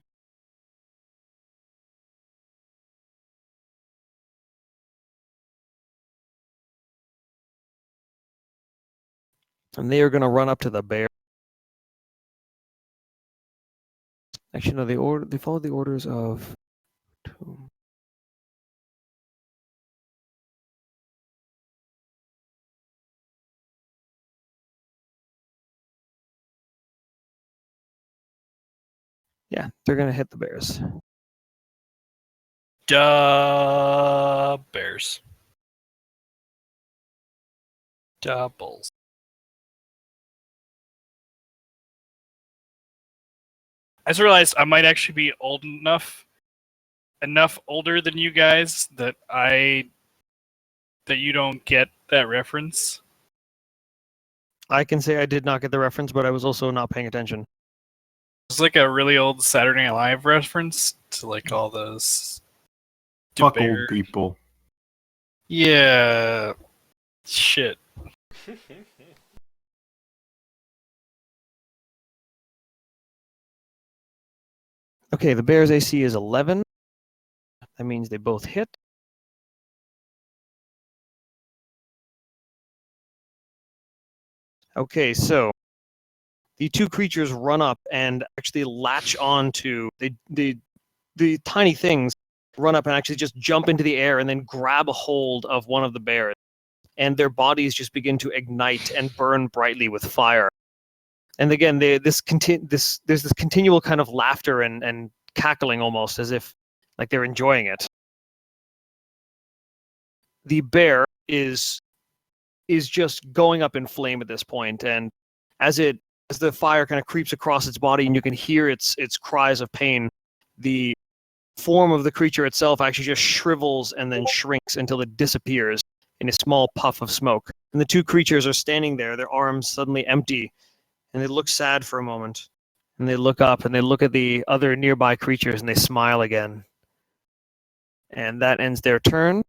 And they are going to run up to the bear. Actually, no, they follow the orders of... Yeah, they're going to hit the bears. Duh, bears. Doubles. I just realized I might actually be old enough older than you guys that you don't get that reference. I can say I did not get the reference, but I was also not paying attention. It's like a really old Saturday Night Live reference to like all those. Fuck bear- old people. Yeah. Shit. Okay, the bears' AC is 11. That means they both hit. Okay, so the two creatures run up and actually latch on to the tiny things, run up and actually just jump into the air and then grab a hold of one of the bears. And their bodies just begin to ignite and burn brightly with fire. And again, there's this continual kind of laughter and cackling almost as if like they're enjoying it. The bear is just going up in flame at this point, and as the fire kind of creeps across its body and you can hear its cries of pain, the form of the creature itself actually just shrivels and then shrinks until it disappears in a small puff of smoke. And the two creatures are standing there, their arms suddenly empty, and they look sad for a moment. And they look up and they look at the other nearby creatures and they smile again. And that ends their turn.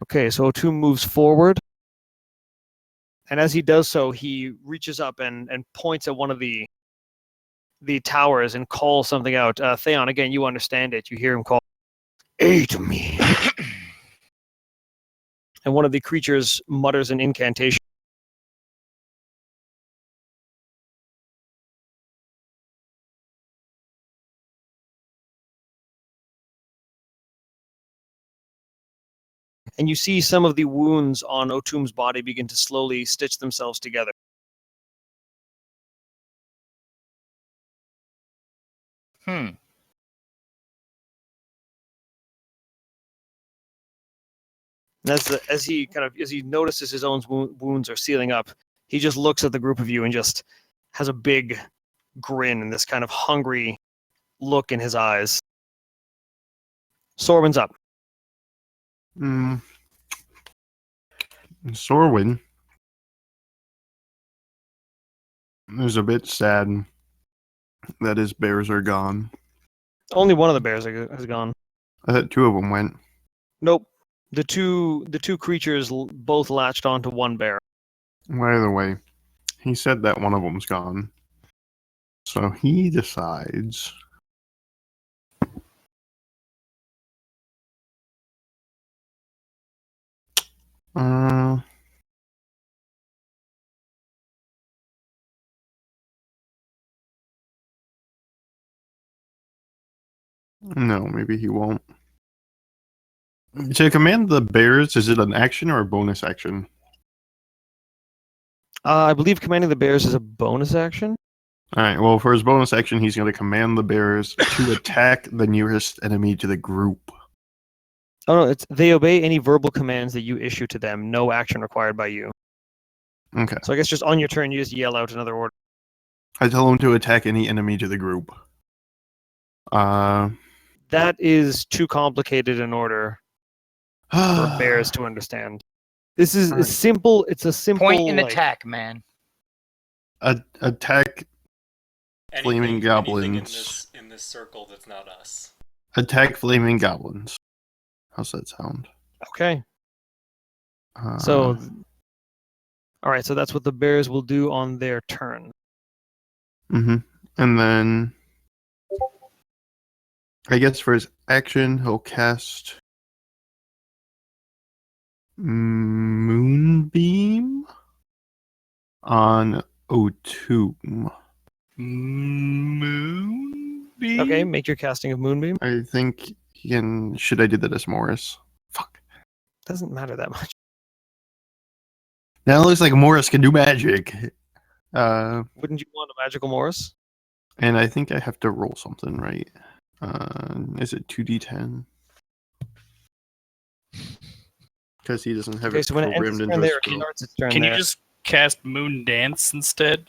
Okay, so Otum moves forward. And as he does so, he reaches up and points at one of the towers and calls something out. Theon, again, you understand it. You hear him call, Aid me. and one of the creatures mutters an incantation. And you see some of the wounds on Otum's body begin to slowly stitch themselves together. Hmm. And as he notices his own wounds are sealing up, he just looks at the group of you and just has a big grin and this kind of hungry look in his eyes. Sorwin's up. Sorwin is a bit sad that his bears are gone. Only one of the bears has gone. I thought two of them went. Nope. The two creatures both latched onto one bear. By the way, he said that one of them's gone. So he decides. No, maybe he won't. To command the bears, is it an action or a bonus action? I believe commanding the bears is a bonus action. Alright, well, for his bonus action, he's going to command the bears to attack the nearest enemy to the group. Oh no, they obey any verbal commands that you issue to them. No action required by you. Okay. So I guess just on your turn, you just yell out another order. I tell him to attack any enemy to the group. That is too complicated an order for bears to understand. This is Alright. simple. It's a simple Point and like, attack, man. Attack Flaming goblins. in this circle that's not us. Attack flaming goblins. How's that sound? Okay. So, all right. So that's what the bears will do on their turn. And then, I guess for his action, he'll cast Moonbeam on Otum. Moonbeam? Okay, make your casting of Moonbeam. I think he can. Should I do that as Morris? Fuck. Doesn't matter that much. Now it looks like Morris can do magic. Wouldn't you want a magical Morris? And I think I have to roll something, right? Is it 2d10? Because he doesn't have Okay, it so when it ends programmed its into turn a there, it spell. starts its turn Can there. you just cast Moon Dance instead?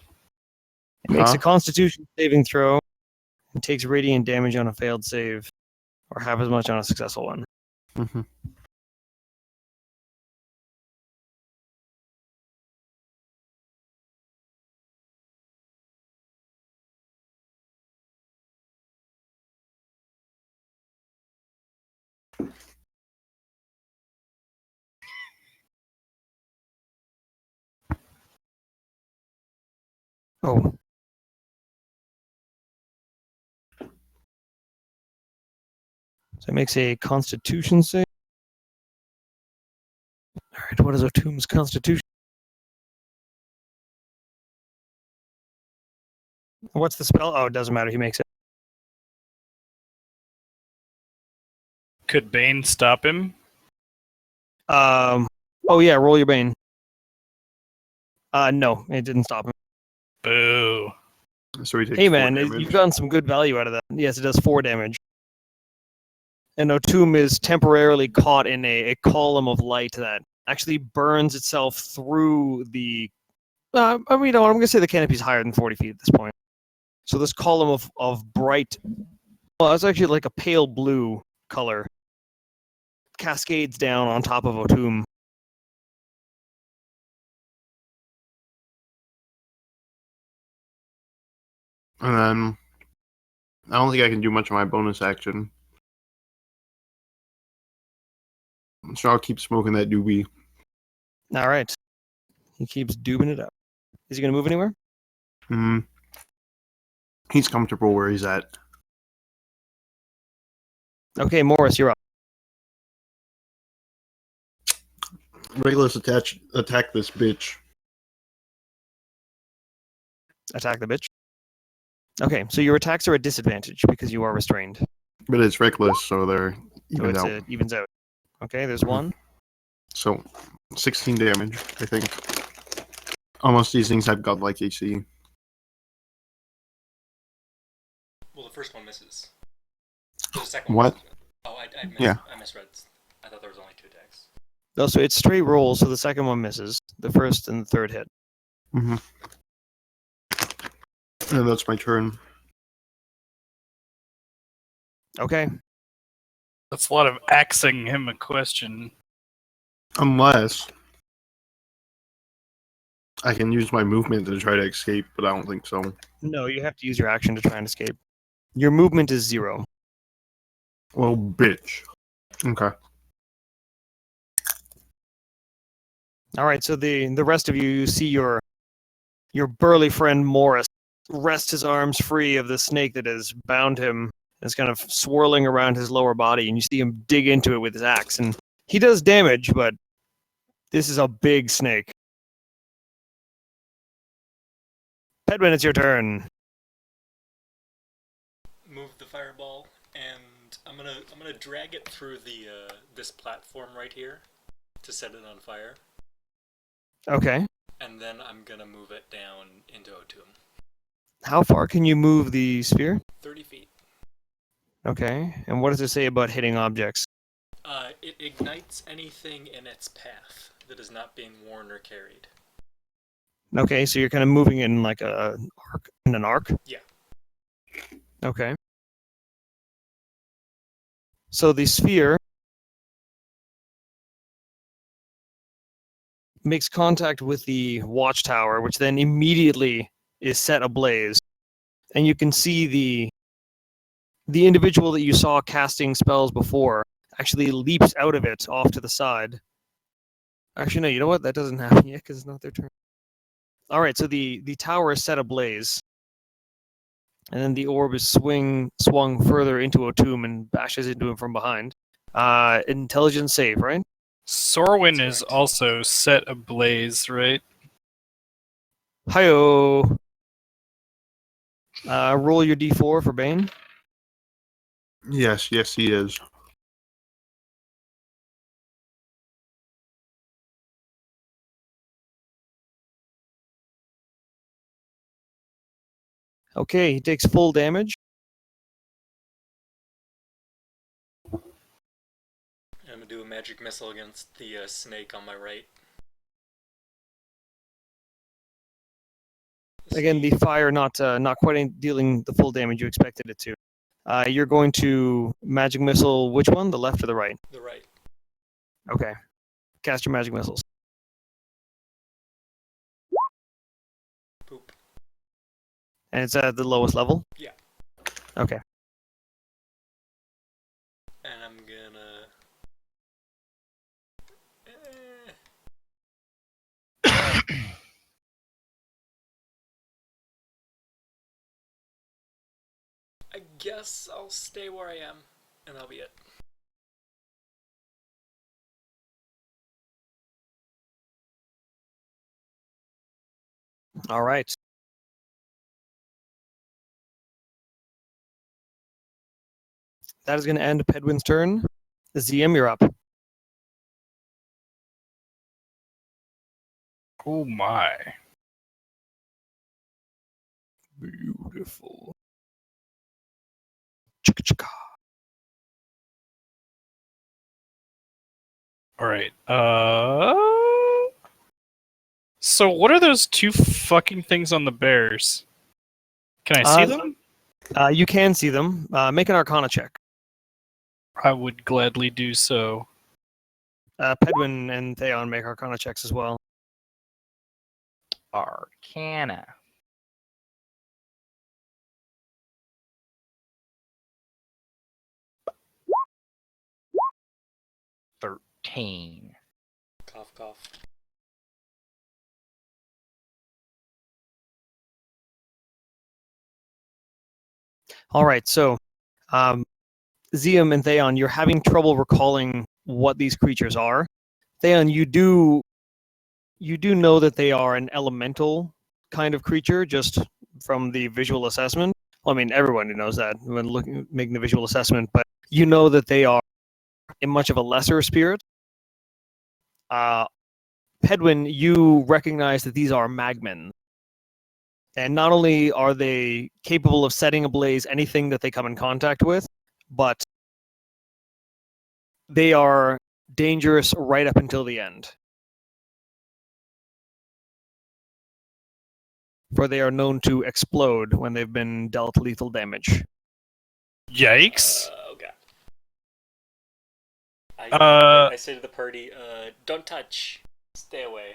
It makes Huh? a Constitution saving throw and takes radiant damage on a failed save, or half as much on a successful one. Mhm. Oh. So it makes a Constitution save. All right, what is Otum's Constitution? What's the spell? Oh, it doesn't matter. He makes it. Could Bane stop him? Oh yeah, roll your Bane. No, it didn't stop him. Boo. So he takes Hey 4 man, damage. you've gotten some good value out of that. Yes, it does 4 damage. And Otum is temporarily caught in a column of light that actually burns itself through the. I'm going to say the canopy is higher than 40 feet at this point. So this column of bright, well, it's actually like a pale blue color, cascades down on top of Otum. And then I don't think I can do much of my bonus action. So I'll keep smoking that doobie. All right. He keeps doobing it up. Is he going to move anywhere? Hmm. He's comfortable where he's at. Okay, Morris, you're up. Regulus attack this bitch. Attack the bitch. Okay, so your attacks are at disadvantage because you are restrained. But it's reckless, so they're So evened out. it evens out. Okay, there's one. So 16 damage, I think. Almost these things have godlike AC. Well, the first one misses. The second one What? misses. Oh, Yeah. I misread. I thought there was only 2 attacks. No, so it's straight rolls, so the second one misses. The first and the third hit. Mm-hmm. And that's my turn. Okay. That's a lot of axing him a question. Unless I can use my movement to try to escape, but I don't think so. No, you have to use your action to try and escape. Your movement is 0. Well, bitch. Okay. All right, so the rest of you see your burly friend Morris wrest his arms free of the snake that has bound him. It's kind of swirling around his lower body, and you see him dig into it with his axe. And he does damage, but this is a big snake. Pedwin, it's your turn. Move the fireball, and I'm gonna drag it through the this platform right here to set it on fire, Okay. and then I'm gonna move it down into Otum. How far can you move the sphere? 30 feet. Okay. And what does it say about hitting objects? It ignites anything in its path that is not being worn or carried. Okay, so you're kind of moving in like an arc? Yeah. Okay. So the sphere makes contact with the watchtower, which then immediately is set ablaze. And you can see the individual that you saw casting spells before actually leaps out of it off to the side. Actually, no, you know what? That doesn't happen yet because it's not their turn. All right, so the tower is set ablaze. And then the orb is swung further into Otum and bashes into him from behind. Intelligence save, right? Sorwin That's is correct. also set ablaze, right? Hi-oh. Roll your d4 for Bane. Yes, he is. Okay, he takes full damage. I'm gonna do a magic missile against the snake on my right. Again, the fire not quite dealing the full damage you expected it to. You're going to magic missile which one? The left or the right? The right. Okay. Cast your magic missiles. Poop. And it's at the lowest level? Yeah. Okay. And I'm gonna. I guess I'll stay where I am, and that'll be it. All right. That is going to end Pedwin's turn. ZM, you're up. Oh my. Beautiful. All right. So what are those two fucking things on the bears? Can I see Uh, them? You can see them. Make an Arcana check. I would gladly do so. Pedwin and Theon make Arcana checks as well. Arcana. $13. Cough, cough. All right, so Zium and Theon, you're having trouble recalling what these creatures are. Theon, you do know that they are an elemental kind of creature just from the visual assessment. Well, I mean, everyone knows that when making the visual assessment, but you know that they are in much of a lesser spirit. Pedwin, you recognize that these are magmen. And not only are they capable of setting ablaze anything that they come in contact with, but they are dangerous right up until the end. For they are known to explode when they've been dealt lethal damage. Yikes. Oh god. Uh, I say to the party, don't touch. Stay away.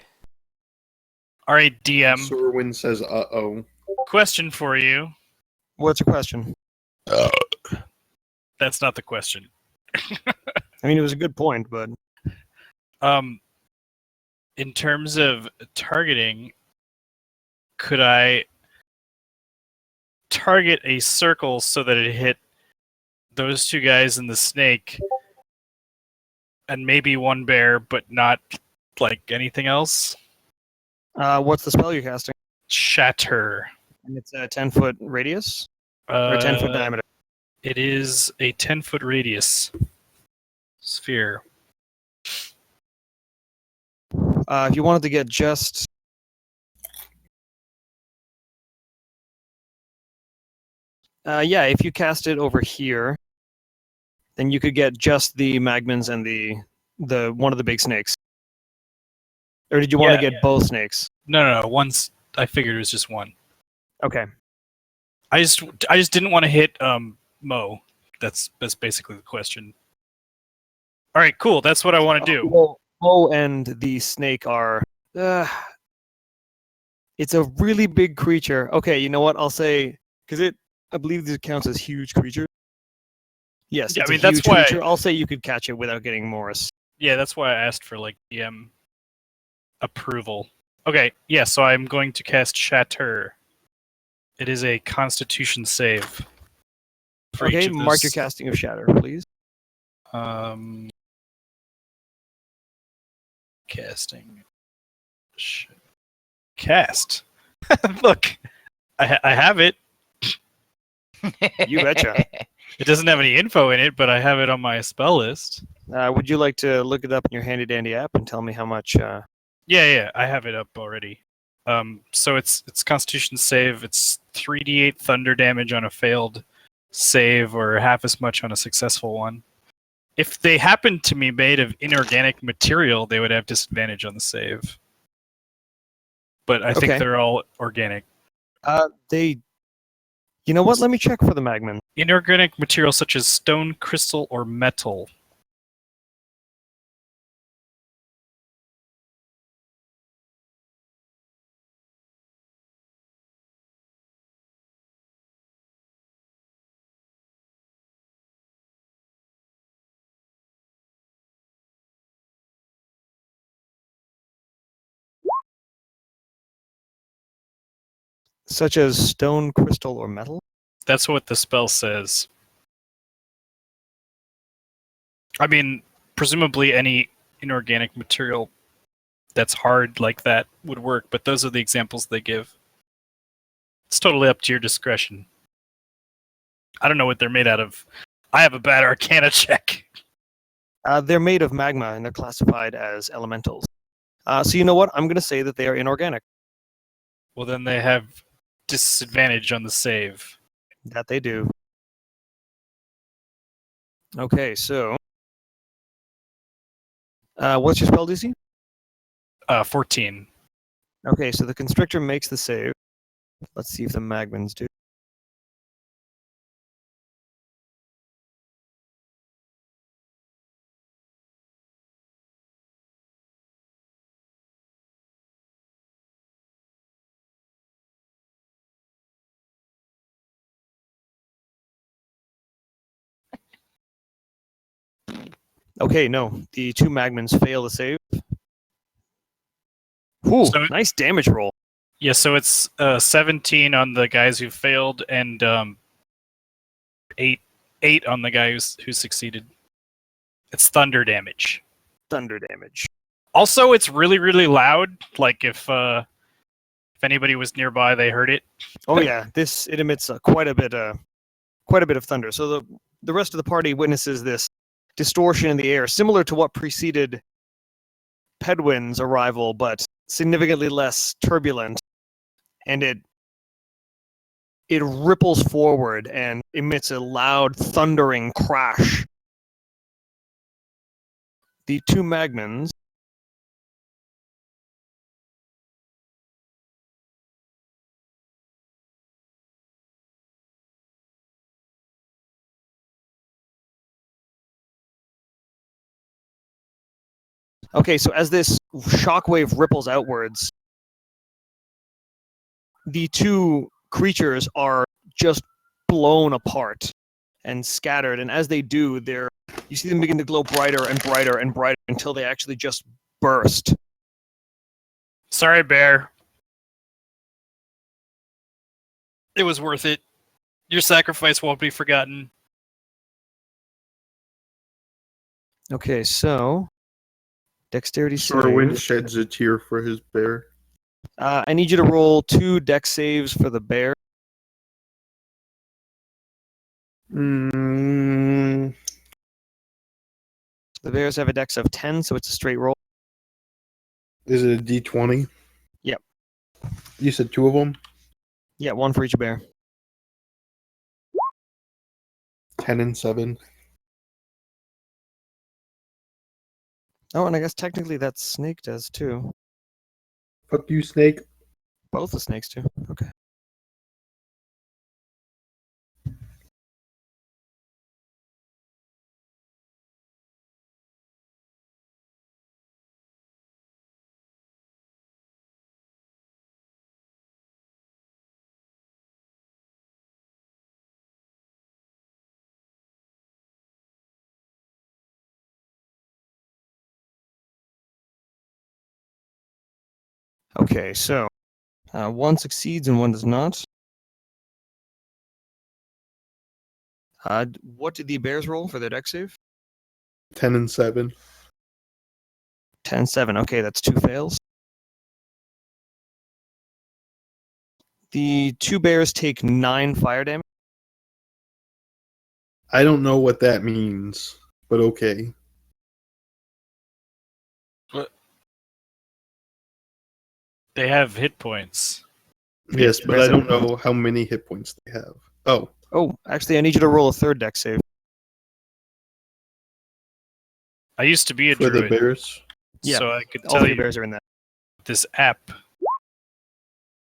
All right, DM. Sorwin says, "Uh-oh." Question for you. What's your question? That's not the question. I mean, it was a good point, but In terms of targeting, could I target a circle so that it hit those two guys and the snake and maybe one bear, but not like anything else? what's the spell you're casting? Shatter. And it's a 10-foot radius? Or a 10-foot diameter? It is a 10-foot radius sphere. If you wanted to get just... yeah, if you cast it over here, then you could get just the magmans and the one of the big snakes. Or did you want to get both snakes? No. Once I figured it was just one. Okay. I just didn't want to hit Mo. That's basically the question. All right, cool. That's what I want to do. Well, Mo and the snake are... it's a really big creature. Okay, you know what? I'll say... Because I believe this counts as huge creature. Yes, Yeah, it's I mean, a that's huge why- creature. I'll say you could catch it without getting Morris. Yeah, that's why I asked for like DM approval. Okay, yeah, so I'm going to cast Shatter. It is a Constitution save. For each Okay, of mark your those- casting of Shatter, please. Casting. Cast. Look, I have it. You betcha. It doesn't have any info in it, but I have it on my spell list. Would you like to look it up in your handy dandy app and tell me how much? Yeah, I have it up already. So it's Constitution save. It's 3d8 thunder damage on a failed save, or half as much on a successful one. If they happen to be made of inorganic material, they would have disadvantage on the save. But I think Okay. they're all organic. You know what? Let me check for the magman. Inorganic material such as stone, crystal, or metal. Such as stone, crystal, or metal? That's what the spell says. I mean, presumably any inorganic material that's hard like that would work, but those are the examples they give. It's totally up to your discretion. I don't know what they're made out of. I have a bad Arcana check. They're made of magma and they're classified as elementals. So you know what? I'm going to say that they are inorganic. Well, then they have disadvantage on the save. That they do. Okay, so What's your spell DC? 14. Okay, so the constrictor makes the save. Let's see if the magmans do. Okay, no. The two magmans fail the save. Ooh, So- nice damage roll. Yeah, so it's 17 on the guys who failed, and 8 on the guy who succeeded. It's thunder damage. Thunder damage. Also, it's really, really loud. Like if anybody was nearby, they heard it. Oh yeah, it emits quite a bit of thunder. So the rest of the party witnesses this distortion in the air, similar to what preceded Pedwin's arrival, but significantly less turbulent, and it ripples forward and emits a loud thundering crash. The two magmans Okay, so as this shockwave ripples outwards, the two creatures are just blown apart and scattered, and as they do, you see them begin to glow brighter and brighter and brighter until they actually just burst. Sorry, Bear. It was worth it. Your sacrifice won't be forgotten. Okay, so dexterity Sorwin save. sheds a tear for his bear. I need you to roll 2 dex saves for the bear. Mm, The bears have a dex of 10, so it's a straight roll. is it a D20? Yep. You said 2 of them? Yeah, 1 for each bear. 10 and 7. Oh, and I guess technically that snake does too. Fuck you, snake. Both the snakes do. Okay. Okay, so 1 succeeds and 1 does not. What did the bears roll for their dex save? 10 and 7. 10, 7. Okay, that's 2 fails. The 2 bears take 9 fire damage. I don't know what that means, but okay. They have hit points. Yes, but I don't know how many hit points they have. Oh, Oh, actually, I need you to roll a 3rd dex save. I used to be a for the druid, bears. Yeah, so I could All tell 3 you bears are in that. this app.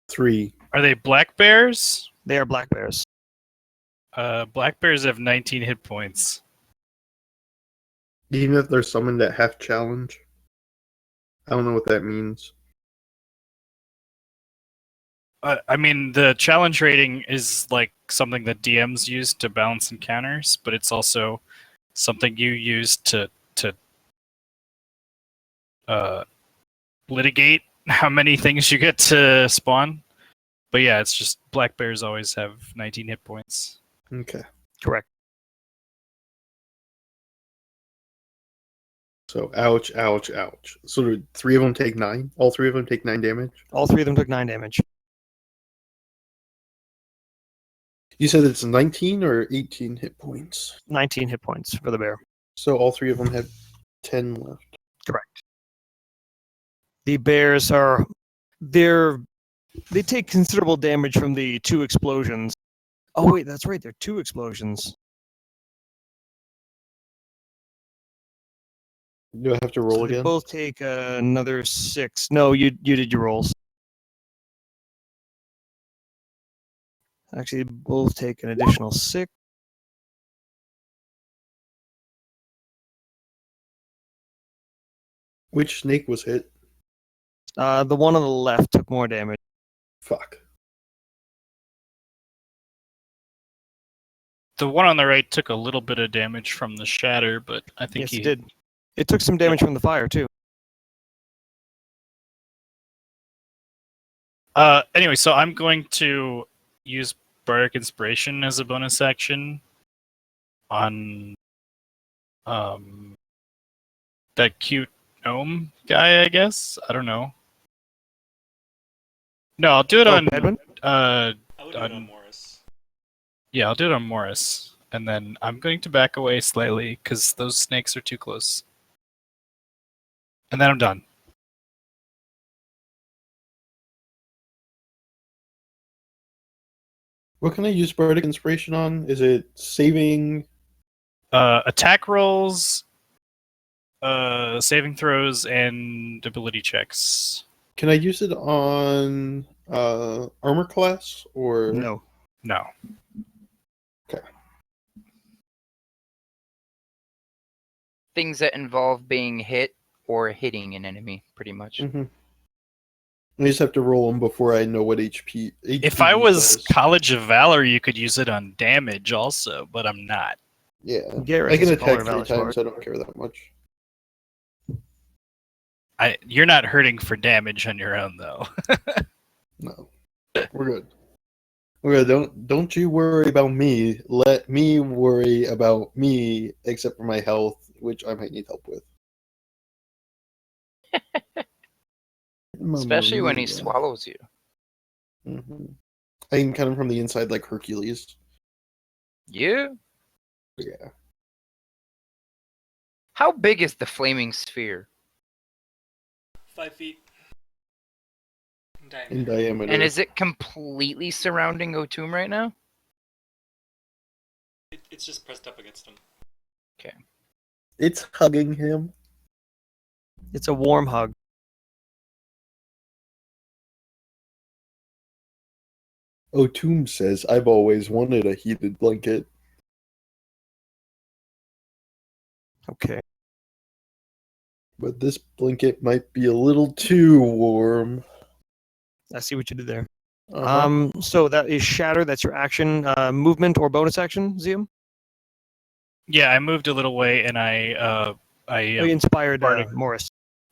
3. Are they black bears? They are black bears. Black bears have 19 hit points. Even if they're summoned at half challenge. I don't know what that means. I mean, the challenge rating is like something that DMs use to balance encounters, but it's also something you use to litigate how many things you get to spawn. But yeah, it's just black bears always have 19 hit points. Okay. Correct. So, ouch, ouch, ouch. So, do 3 of them take 9? All 3 of them take 9 damage? All 3 of them took 9 damage. You said it's 19 or 18 hit points? 19 hit points for the bear. So, all 3 of them have 10 left. Correct. The bears they take considerable damage from the 2 explosions. Oh wait, that's right, they're 2 explosions. Do I have to roll So they again? both take another 6. No, you did your rolls. Actually, both take an additional 6. Which snake was hit? The one on the left took more damage. Fuck. The one on the right took a little bit of damage from the shatter, but I think Yes, he it did. It took some damage from the fire too. Anyway, so I'm going to use Bardic Inspiration as a bonus action on that cute gnome guy, I guess. I don't know. No, I'll do it on Edwin? I would do it on on- Morris. yeah, I'll do it on Morris. And then I'm going to back away slightly because those snakes are too close. And then I'm done. What can I use Bardic Inspiration on? Is it saving? Attack rolls, saving throws, and ability checks. Can I use it on armor class or No. No. Things that involve being hit or hitting an enemy, pretty much. Mm-hmm. I just have to roll them before I know what HP. If I was College of Valor, you could use it on damage also, but I'm not. yeah, Garrett I can is a attack Color 3 Valor times. Smart. I don't care that much. You're not hurting for damage on your own though. No, we're good. We're good. Don't you worry about me. Let me worry about me, except for my health, which I might need help with. Especially when he swallows you. Mm-hmm. I can cut him from the inside like Hercules. Yeah. Yeah. How big is the flaming sphere? 5 feet. In diameter. In diameter. And is it completely surrounding Otum right now? It's just pressed up against him. It's hugging him. It's a warm hug. Otum says, I've always wanted a heated blanket. Okay. But this blanket might be a little too warm. I see what you did there. Uh-huh. So that is Shatter. That's your action, movement, or bonus action, Zium? Yeah, I moved a little way and I You inspired Bardic. Morris.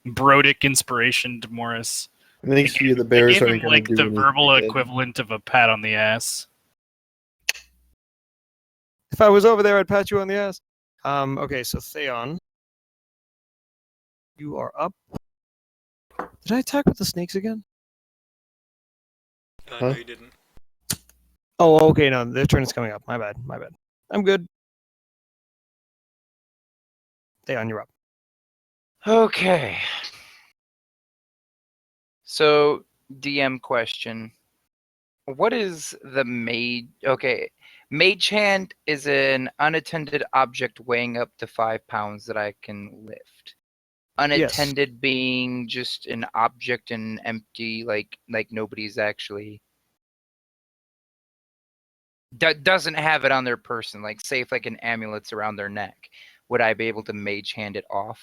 Brodic inspiration to Morris. Thanks to you, the I bears gave him aren't going like to do the anything verbal again. equivalent of a pat on the ass. If I was over there, I'd pat you on the ass. Okay, so Theon, you are up. Did I attack with the snakes again? Huh? No, you didn't. Oh, okay, no, their turn is coming up. My bad. I'm good. Theon, you're up. Okay. So, DM question. What is the mage? Okay. Mage hand is an unattended object weighing up to 5 pounds that I can lift. Unattended being just an object and empty, like nobody's actually doesn't have it on their person. Like, say if like an amulet's around their neck, would I be able to mage hand it off?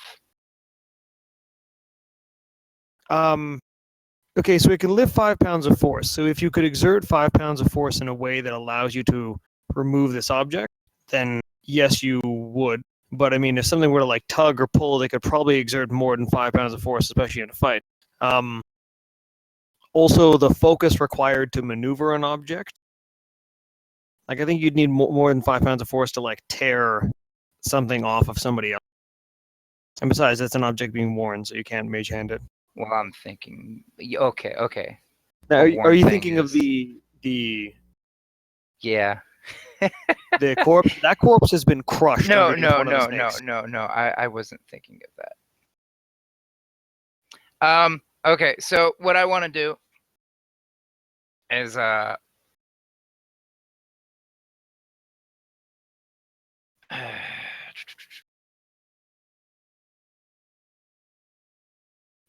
Okay, so it can lift 5 pounds of force. So if you could exert 5 pounds of force in a way that allows you to remove this object, then yes, you would. But I mean, if something were to like tug or pull, they could probably exert more than 5 pounds of force, especially in a fight. Also, the focus required to maneuver an object. Like, I think you'd need more than 5 pounds of force to like tear something off of somebody else. And besides, that's an object being worn, so you can't mage hand it. Well, I'm thinking. Okay. Now, A are worn you thing thinking of is- the Yeah. corpse? That corpse has been crushed. No. underneath one of the snakes. I wasn't thinking of that. Okay, so what I want to do is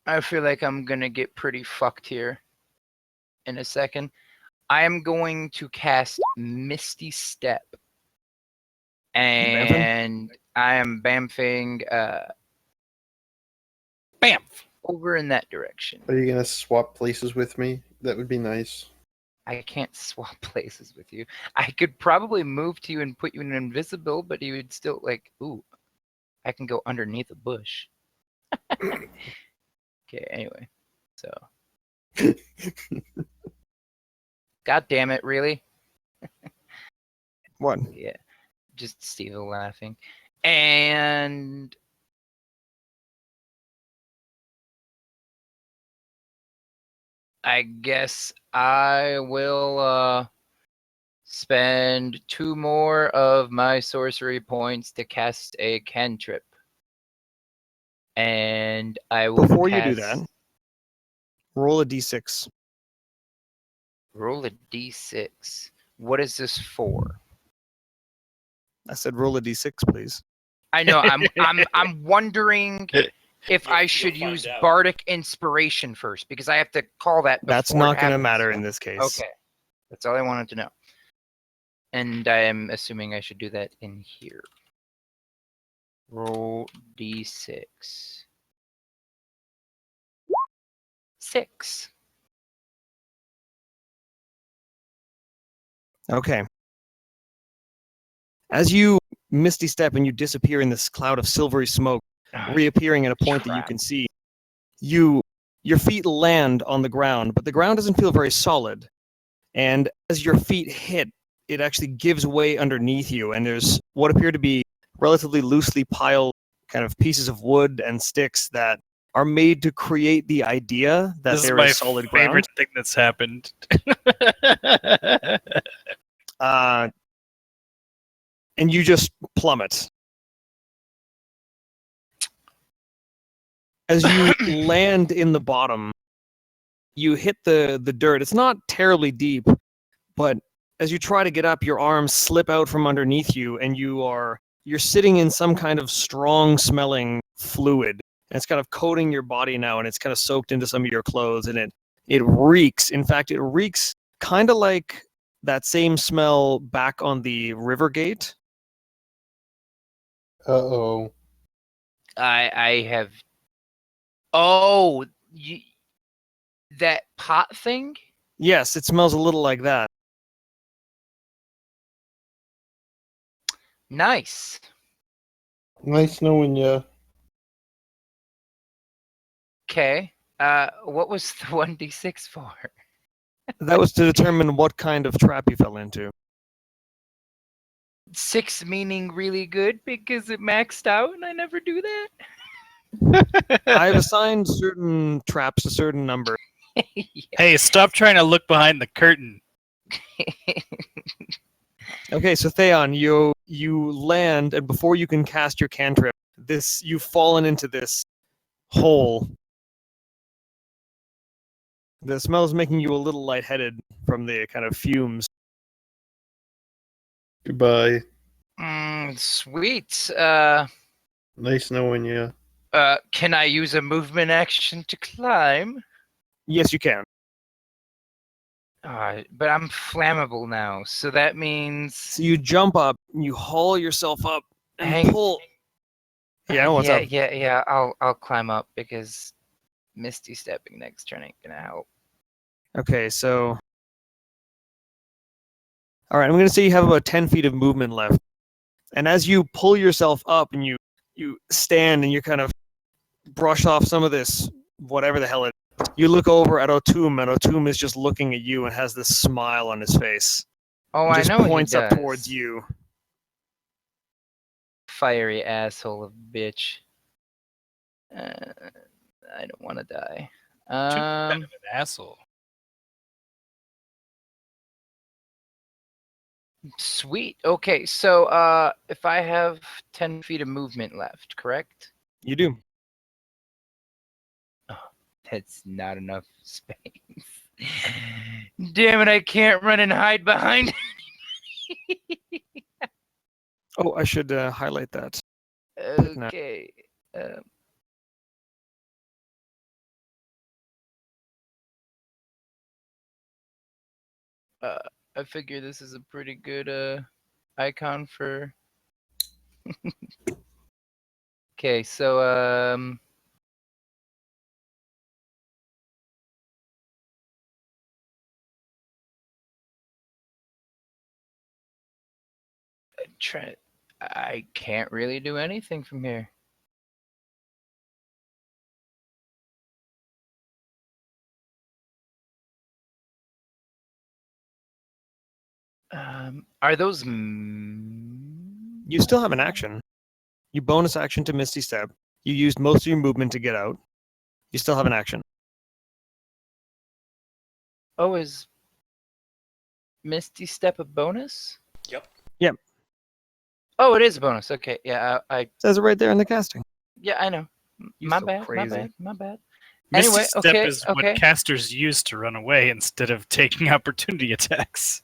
I feel like I'm gonna get pretty fucked here in a second. I am going to cast Misty Step. And I am bamfing Bam. over in that direction. Are you gonna swap places with me? That would be nice. I can't swap places with you. I could probably move to you and put you in invisible, but you would still like, ooh, I can go underneath a bush. Okay, anyway. So God damn it, really? What? Yeah. Just Steve laughing. And I guess I will spend 2 more of my sorcery points to cast a cantrip. And I will Before you do cast- that, roll a d6. roll a d6. What is this for? I said roll a d6, please. I know. I'm wondering if I You'll should find use out. bardic inspiration first because I have to call that. That's before it not going to happens. matter in this case. Okay, that's all I wanted to know. And I am assuming I should do that in here. Roll d6. 6. Okay. As you misty step and you disappear in this cloud of silvery smoke, reappearing at a point that you Crap. can see, your feet land on the ground, but the ground doesn't feel very solid. And as your feet hit, it actually gives way underneath you, and there's what appear to be relatively loosely piled kind of pieces of wood and sticks that are made to create the idea that This is there my is solid favorite ground. thing that's happened. And you just plummet. As you land in the bottom, you hit the dirt. It's not terribly deep, but as you try to get up, your arms slip out from underneath you, and you're sitting in some kind of strong-smelling fluid. And it's kind of coating your body now, and it's kind of soaked into some of your clothes, and it reeks. In fact, it reeks kind of like that same smell back on the river gate. Uh-oh. I have. Oh, that pot thing? Yes, it smells a little like that. Nice. Nice knowing you. Okay. What was the 1d6 for? That was to determine what kind of trap you fell into. 6 meaning really good because it maxed out and I never do that? I've assigned certain traps a certain number. Hey, stop trying to look behind the curtain. Okay, so Theon, you land, and before you can cast your cantrip, you've fallen into this hole. The smell is making you a little lightheaded from the kind of fumes. Goodbye. Sweet. Nice knowing you. Can I use a movement action to climb? Yes, you can. But I'm flammable now, so that means. So you jump up, you haul yourself up, and Hang- pull. Yeah, what's up? Yeah. I'll climb up because Misty stepping next turn ain't gonna help. Okay, so. All right, I'm going to say you have about 10 feet of movement left. And as you pull yourself up and you stand and you kind of brush off some of this, whatever the hell it is, you look over at Otum, and Otum is just looking at you and has this smile on his face. Oh, He I just know points he up does. towards you. Fiery asshole of a bitch. I don't want to die. Too bad of an asshole. Sweet. Okay, so if I have 10 feet of movement left, correct? You do. That's not enough space. Damn it, I can't run and hide behind anybody. Oh, I should highlight that. Okay. I figure this is a pretty good icon for. Okay, so try. I can't really do anything from here. Are those? You still have an action. You bonus action to Misty Step. You used most of your movement to get out. You still have an action. Oh, is Misty Step a bonus? Yep. Yep. Oh, it is a bonus. Okay, yeah, I Says it right there in the casting. yeah, I know. You're My so bad, crazy. my bad. Misty Anyway, Step okay, is okay. what casters use to run away instead of taking opportunity attacks.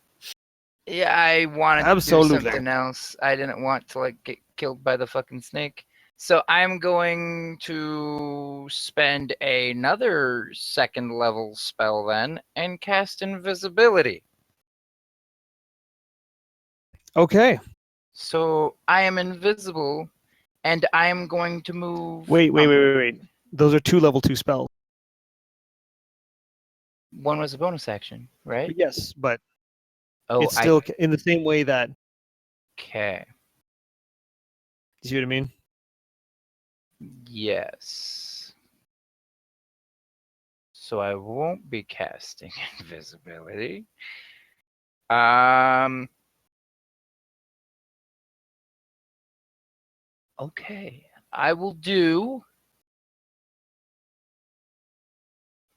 Yeah, I wanted to Absolutely. do something else. I didn't want to like get killed by the fucking snake. So I'm going to spend another second level spell then and cast invisibility. Okay. So I am invisible and I am going to move. Wait. Those are 2 level 2 spells. One was a bonus action, right? Yes, but Oh, it's still in the same way that. okay. You see what I mean? Yes. So I won't be casting invisibility. Okay. I will do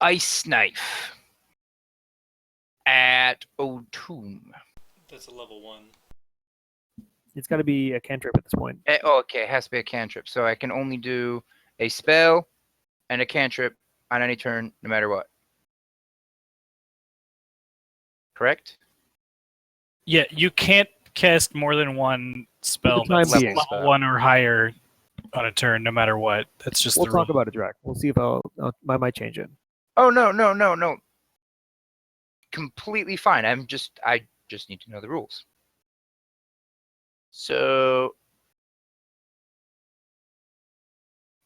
Ice Knife at O'Toole. That's a level 1. It's got to be a cantrip at this point. Oh, okay. It has to be a cantrip. So I can only do a spell and a cantrip on any turn, no matter what. Correct? Yeah, you can't cast more than one spell time that's being. level 1 or higher on a turn, no matter what. That's just We'll the talk rule. about it, Drac. We'll see if I might change it. Oh no. Completely fine. I just need to know the rules. So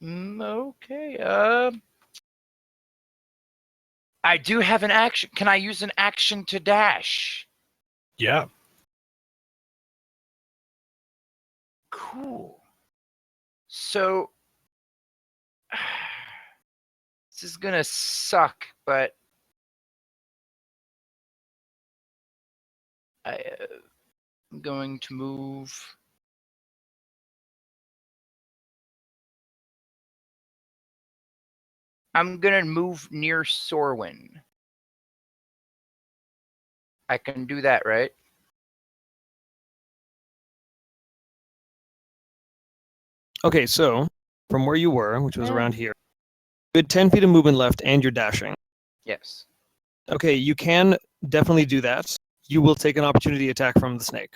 okay. I do have an action. Can I use an action to dash? Yeah. Cool. So this is gonna suck, but I'm going to move. I'm gonna move near Sorwin. I can do that, right? Okay, so from where you were, which was around here, you had 10 feet of movement left and you're dashing. Yes. Okay, you can definitely do that. You will take an opportunity attack from the snake.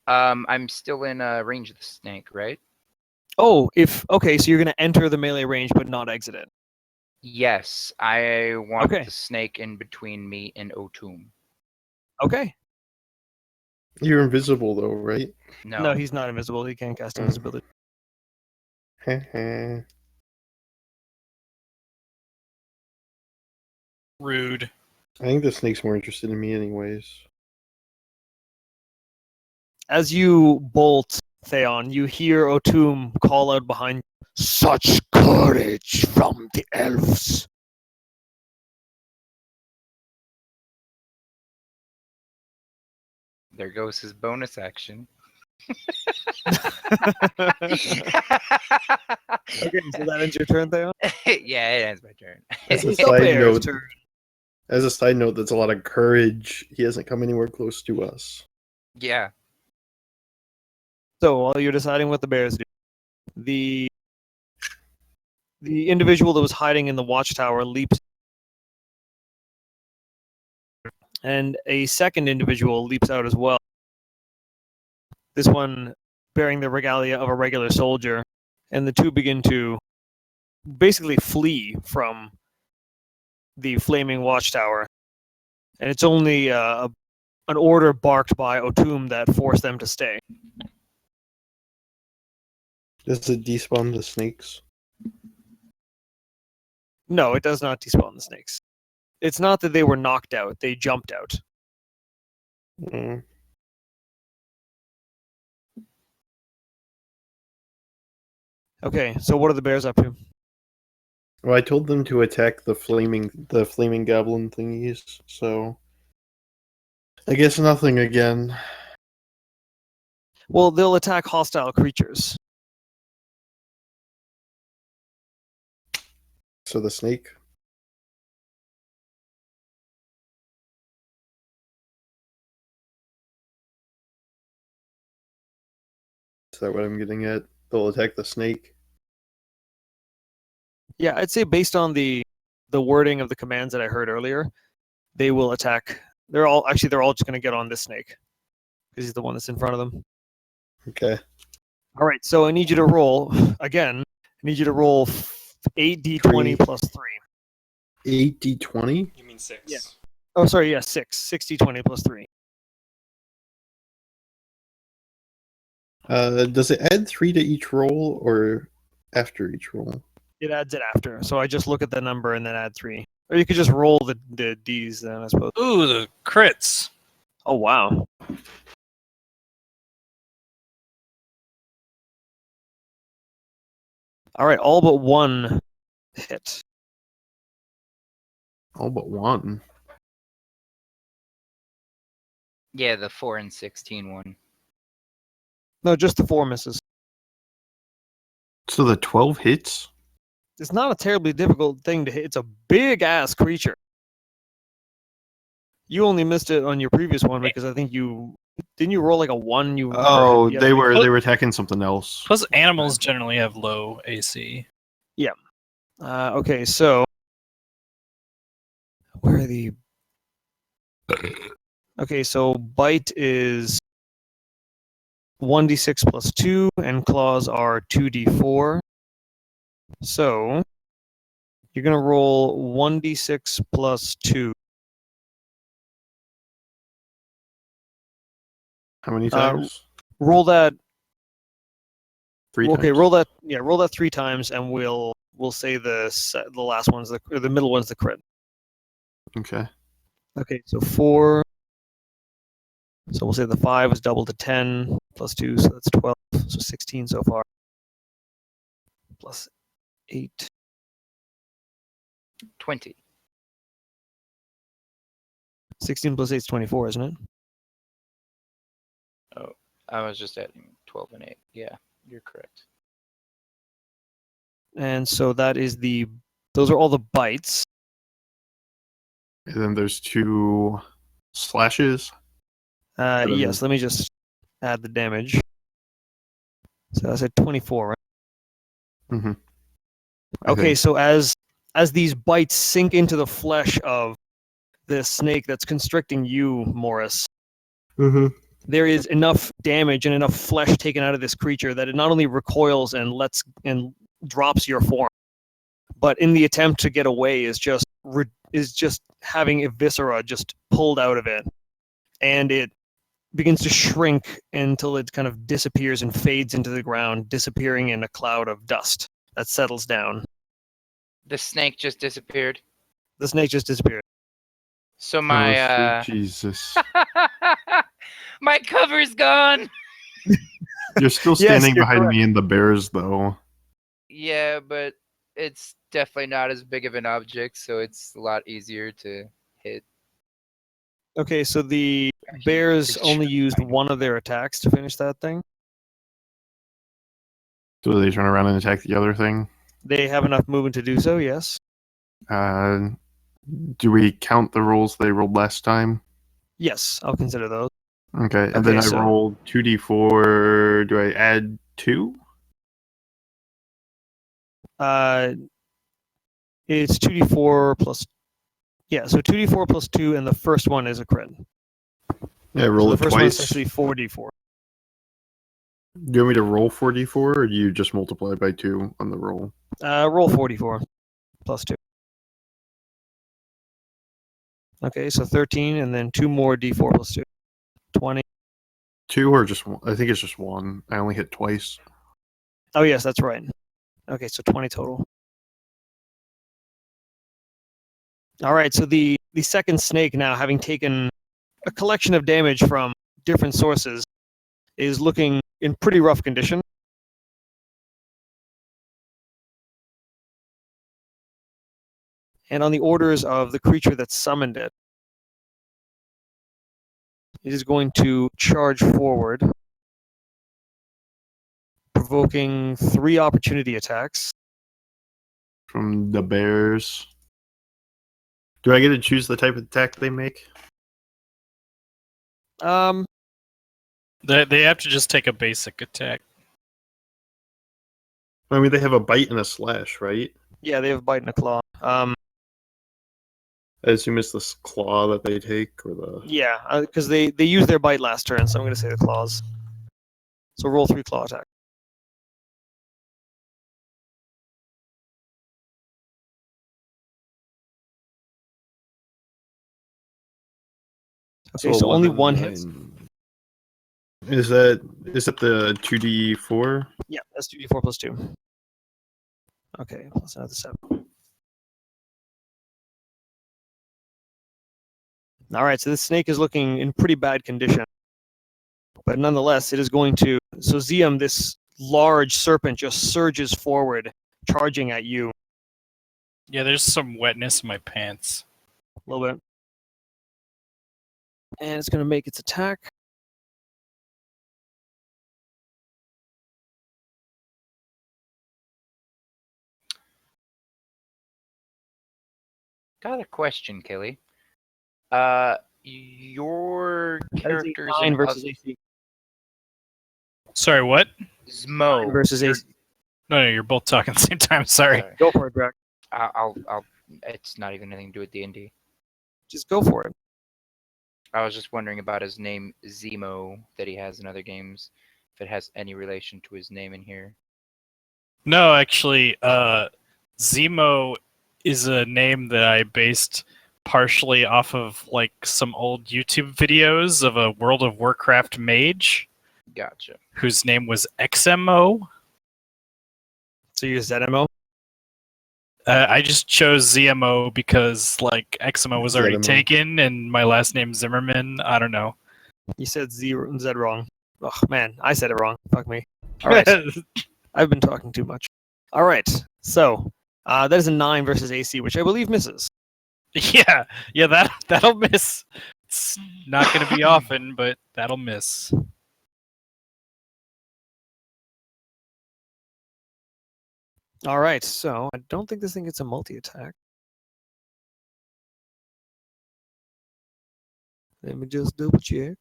I'm still in range of the snake, right? Oh, okay, so you're going to enter the melee range but not exit it. Yes, I want Okay. the snake in between me and O'Toole. Okay. You're invisible though, right? No, he's not invisible. He can't cast invisibility. I Rude. think the snake's more interested in me anyways. As you bolt, Theon, you hear O'Toole call out behind you. Such courage from the elves. There goes his bonus action. Okay, so that ends your turn, Theon? Yeah, it ends my turn. As a It's the side player's note, turn. that's a lot of courage. He hasn't come anywhere close to us. Yeah. So while you're deciding what the bears do, the individual that was hiding in the watchtower leaps, and a second individual leaps out as well. This one bearing the regalia of a regular soldier, and the two begin to basically flee from the flaming watchtower. And it's only an order barked by Otum that forced them to stay. Does it despawn the snakes? No, it does not despawn the snakes. It's not that they were knocked out; they jumped out. Mm. Okay, so what are the bears up to? Well, I told them to attack the flaming goblin thingies, so I guess nothing again. Well, they'll attack hostile creatures. So the snake. Is that what I'm getting at? They'll attack the snake. Yeah, I'd say based on the wording of the commands that I heard earlier, they will attack. They're all just going to get on this snake because he's the one that's in front of them. Okay. All right, so I need you to roll again. I need you to roll 8d20 plus 3. 8d20. You mean 6? Yeah. Oh, sorry, yeah, 6. 6d20 plus 3. Does it add 3 to each roll or after each roll? It adds it after. So I just look at the number and then add 3. Or you could just roll the Ds then, I suppose. Ooh, the crits. Oh, wow. All right, all but one hit. All but one. Yeah, the 4 and 16 one. No, just the 4 misses. So the 12 hits? It's not a terribly difficult thing to hit. It's a big-ass creature. You only missed it on your previous one because I think didn't you roll like a 1? Oh, you they were attacking something else. Plus, animals generally have low AC. Okay, so where are the? Okay, so bite is 1d6 plus 2, and claws are 2d4. So you're gonna roll 1d6 plus 2. How many times? Roll that. 3 Okay, times. roll that. Yeah, roll that 3 times, and we'll say the last one's the middle one's the crit. Okay. Okay, so 4. So we'll say the 5 is doubled to 10 plus 2, so that's 12. So 16 so far. Plus 8. 20. 16 plus 8 is 24, isn't it? I was just adding 12 and 8. Yeah, you're correct. And so that is those are all the bites. And then there's 2 slashes. Yes, let me just add the damage. So I said 24, right? Mm-hmm. Okay, so as these bites sink into the flesh of the snake that's constricting you, Morris, Mm-hmm. there is enough damage and enough flesh taken out of this creature that it not only recoils and drops your form, but in the attempt to get away is just having a viscera just pulled out of it, and it begins to shrink until it kind of disappears and fades into the ground, disappearing in a cloud of dust that settles down. The snake just disappeared. The snake just disappeared. So Oh, my sweet Jesus. my cover's gone. You're still Yes, standing you're behind correct. me and the bears, though. Yeah, but it's definitely not as big of an object, so it's a lot easier to hit. Okay, so the Actually, bears it's only true. used one of their attacks to finish that thing. So they turn around and attack the other thing. They have enough movement to do so, yes. Do we count the rolls they rolled last time? Yes, I'll consider those. Okay, and Okay, then I so- rolled 2d4. Do I add 2? It's 2d4 plus. Yeah, so 2d4 plus 2, and the first one is a crit. Yeah, So roll the it first one is twice. actually 4d4. Do you want me to roll 4d4, or do you just multiply by 2 on the roll? Roll 4d4 plus 2. Okay, so 13, and then 2 more d4 plus 2. 20. 2 or just one? I think it's just 1. I only hit twice. Oh, yes, that's right. Okay, so 20 total. All right, so the second snake, now having taken a collection of damage from different sources, is looking in pretty rough condition. And on the orders of the creature that summoned it, it is going to charge forward, provoking 3 opportunity attacks. From the bears. Do I get to choose the type of attack they make? They have to just take a basic attack. I mean, they have a bite and a slash, right? Yeah, they have bite and a claw. I assume it's this claw that they take, or the. Yeah, because they used their bite last turn, so I'm going to say the claws. So roll 3 claw attack. Okay, so only 11, one hits. 9. Is that the 2d4? Yeah, that's 2d4 plus 2. Okay, plus another 7. All right, so this snake is looking in pretty bad condition. But nonetheless, it is going to... So Ziam, this large serpent, just surges forward, charging at you Yeah, there's some wetness in my pants. a little bit. And it's going to make its attack. Got a question, Kelly. Your That is a characters 9 in versus AC. Sorry, what? 9 Zmo. versus AC. No, you're both talking at the same time. Sorry. Sorry. Go for it, Drac. I'll. It's not even anything to do with D&D. Just go for it. I was just wondering about his name Zemo that he has in other games. If it has any relation to his name in here. No, actually, Zemo is a name that I based partially off of like some old YouTube videos of a World of Warcraft mage Gotcha. whose name was XMO. So you use ZMO? I just chose ZMO because like XMO was already ZMO. taken and my last name's Zimmerman. I don't know. You said Z wrong. Oh, man, I said it wrong. Fuck me. All right. I've been talking too much. All right. So that is a 9 versus AC, which I believe misses. yeah, that'll miss. It's not going to be often, but that'll miss. All right. So I don't think this thing gets a multi-attack. Let me just double check.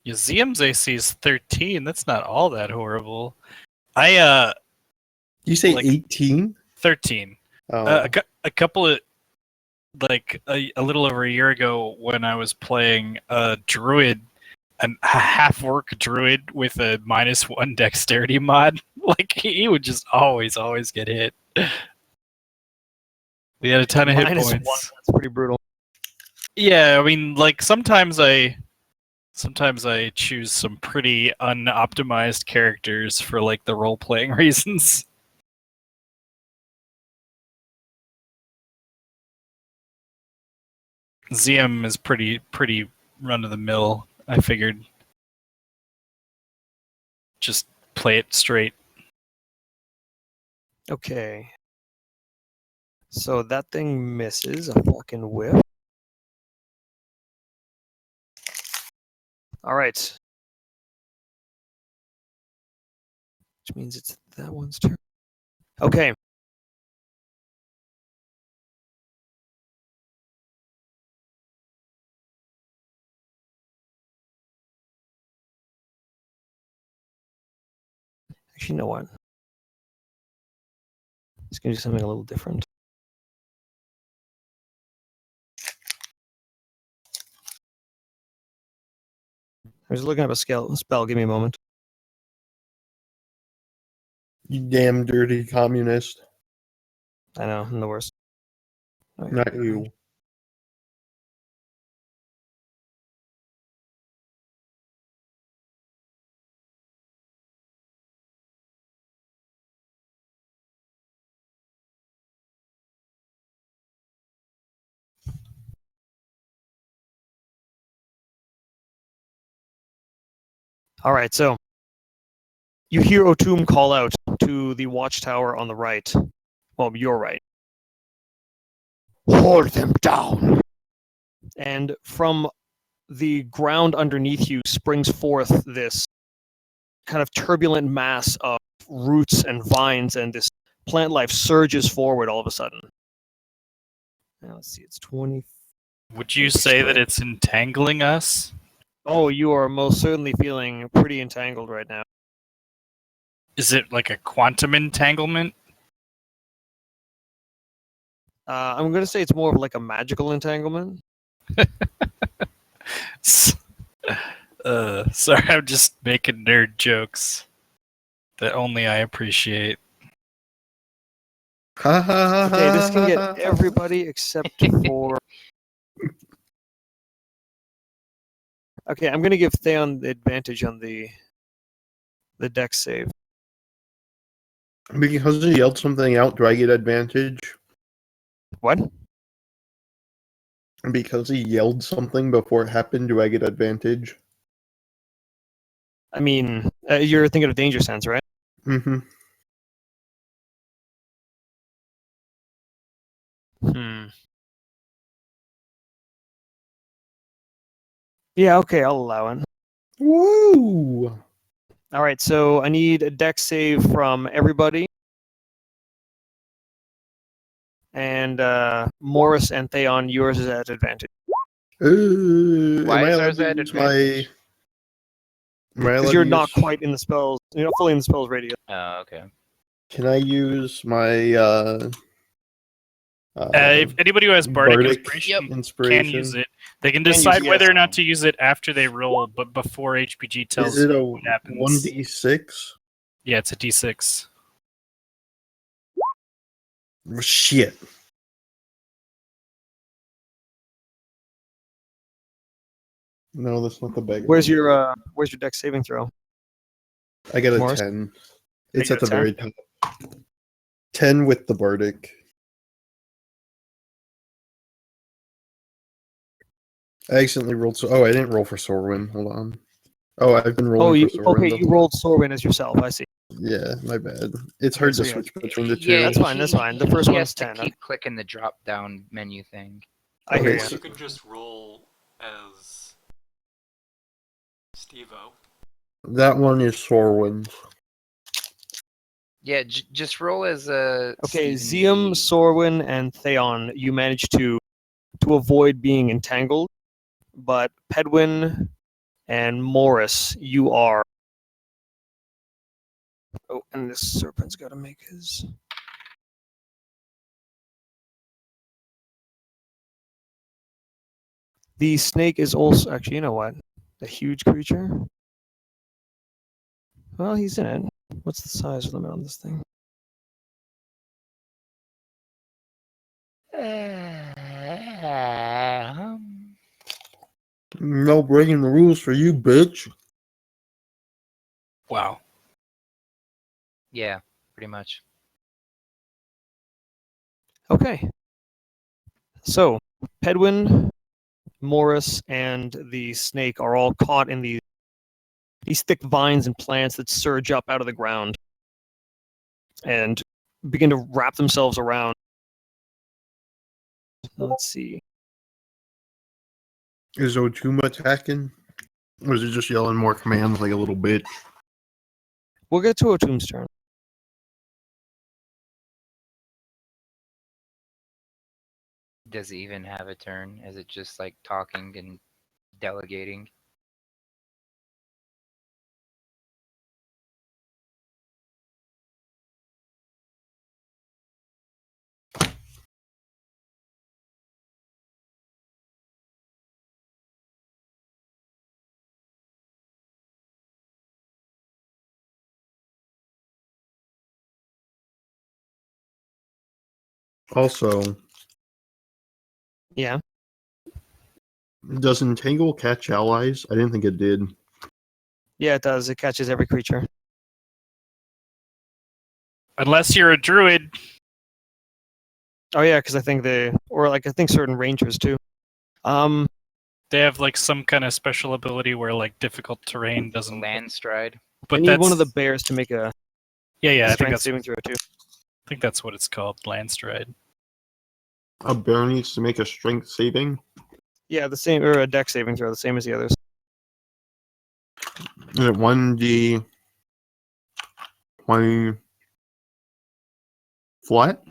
Yeah, ZM's AC is 13. That's not all that horrible. You say Like- 18? 13. Oh, A couple of like a little over a year ago when I was playing a druid, a half-orc druid with a -1 dexterity mod, like he would just always get hit. We had a ton of hit -1. points. That's pretty brutal. Yeah, I mean, like sometimes I choose some pretty unoptimized characters for like the role-playing reasons. ZM is pretty run of the mill. I figured just play it straight. Okay. So that thing misses a fucking whiff. All right. Which means it's that one's turn. Okay. Actually, you know what? It's going to do something a little different. I was looking up a spell. Give me a moment. you damn dirty communist. I know, I'm the worst. Okay. Not you. All right, so you hear Otum call out to the watchtower on the right. Well, your right. Hold them down. And from the ground underneath you springs forth this kind of turbulent mass of roots and vines, and this plant life surges forward all of a sudden. Now let's see, it's 20. Would you say that it's entangling us? Oh, you are most certainly feeling pretty entangled right now. Is it like a quantum entanglement? I'm going to say it's more of like a magical entanglement. Sorry, I'm just making nerd jokes that only I appreciate. Okay, this can get everybody except for... Okay, I'm going to give Theon the advantage on the dex save. Because he yelled something out, do I get advantage? What? Because he yelled something before it happened, do I get advantage? I mean, you're thinking of danger sense, right? Mm-hmm. Yeah, okay, I'll allow it. Woo! All right, so I need a dex save from everybody. And Morris and Theon, yours is at advantage. Why am I is allowed ours to at use advantage? Am I allowed Because to you're not use- quite in the spells. You're not fully in the spells radius. Oh, okay. Can I use my If anybody who has bardic inspiration inspiration? can use it, they can Can use decide it, whether yes. or not to use it after they roll, but before HPG tells Is it a you what happens. 1d6? Yeah, it's a D6. Shit. No, that's not the bag. Where's your dex saving throw? I got a Morris? 10. You It's got at the a 10? very top. 10 with the bardic. I accidentally rolled. I didn't roll for Sorwin. Hold on. Oh, I've been rolling for Sorwin. Okay, you rolled Sorwin as yourself. I see. Yeah, my bad. It's hard so to yeah. switch between the two. Yeah, That's fine, that's fine. The first he one's has to 10, keep clicking the drop down menu thing. I hear Okay, you. You can just roll as Steve-O. That one is Sorwin. Yeah, just roll as a. Okay, Steven Zium, V. Sorwin, and Theon, you managed to avoid being entangled, but Pedwin and Morris, you are. Oh, and this serpent's got to make his. The snake is also actually. You know what? A huge creature. Well, he's in it. What's the size limit on this thing? No breaking the rules for you, bitch. Wow. Yeah, pretty much. Okay. So, Pedwin, Morris, and the snake are all caught in these thick vines and plants that surge up out of the ground and begin to wrap themselves around. Let's see. Is Otuma attacking? Or is he just yelling more commands like a little bitch? We'll get to Otum's turn. Does it even have a turn? Is it just like talking and delegating? Also, Yeah. does Entangle catch allies? I didn't think it did. Yeah, it does. It catches every creature. Unless you're a druid. Oh yeah, because I think I think certain rangers too. They have like some kind of special ability where like difficult terrain doesn't. Land stride. But I need that's one of the bears to make a yeah. I think strength that's saving throw too. I think that's what it's called, land stride. A bear needs to make a strength saving. Yeah, the same, or a deck saving throw, the same as the others. Is it 1d 20 flat?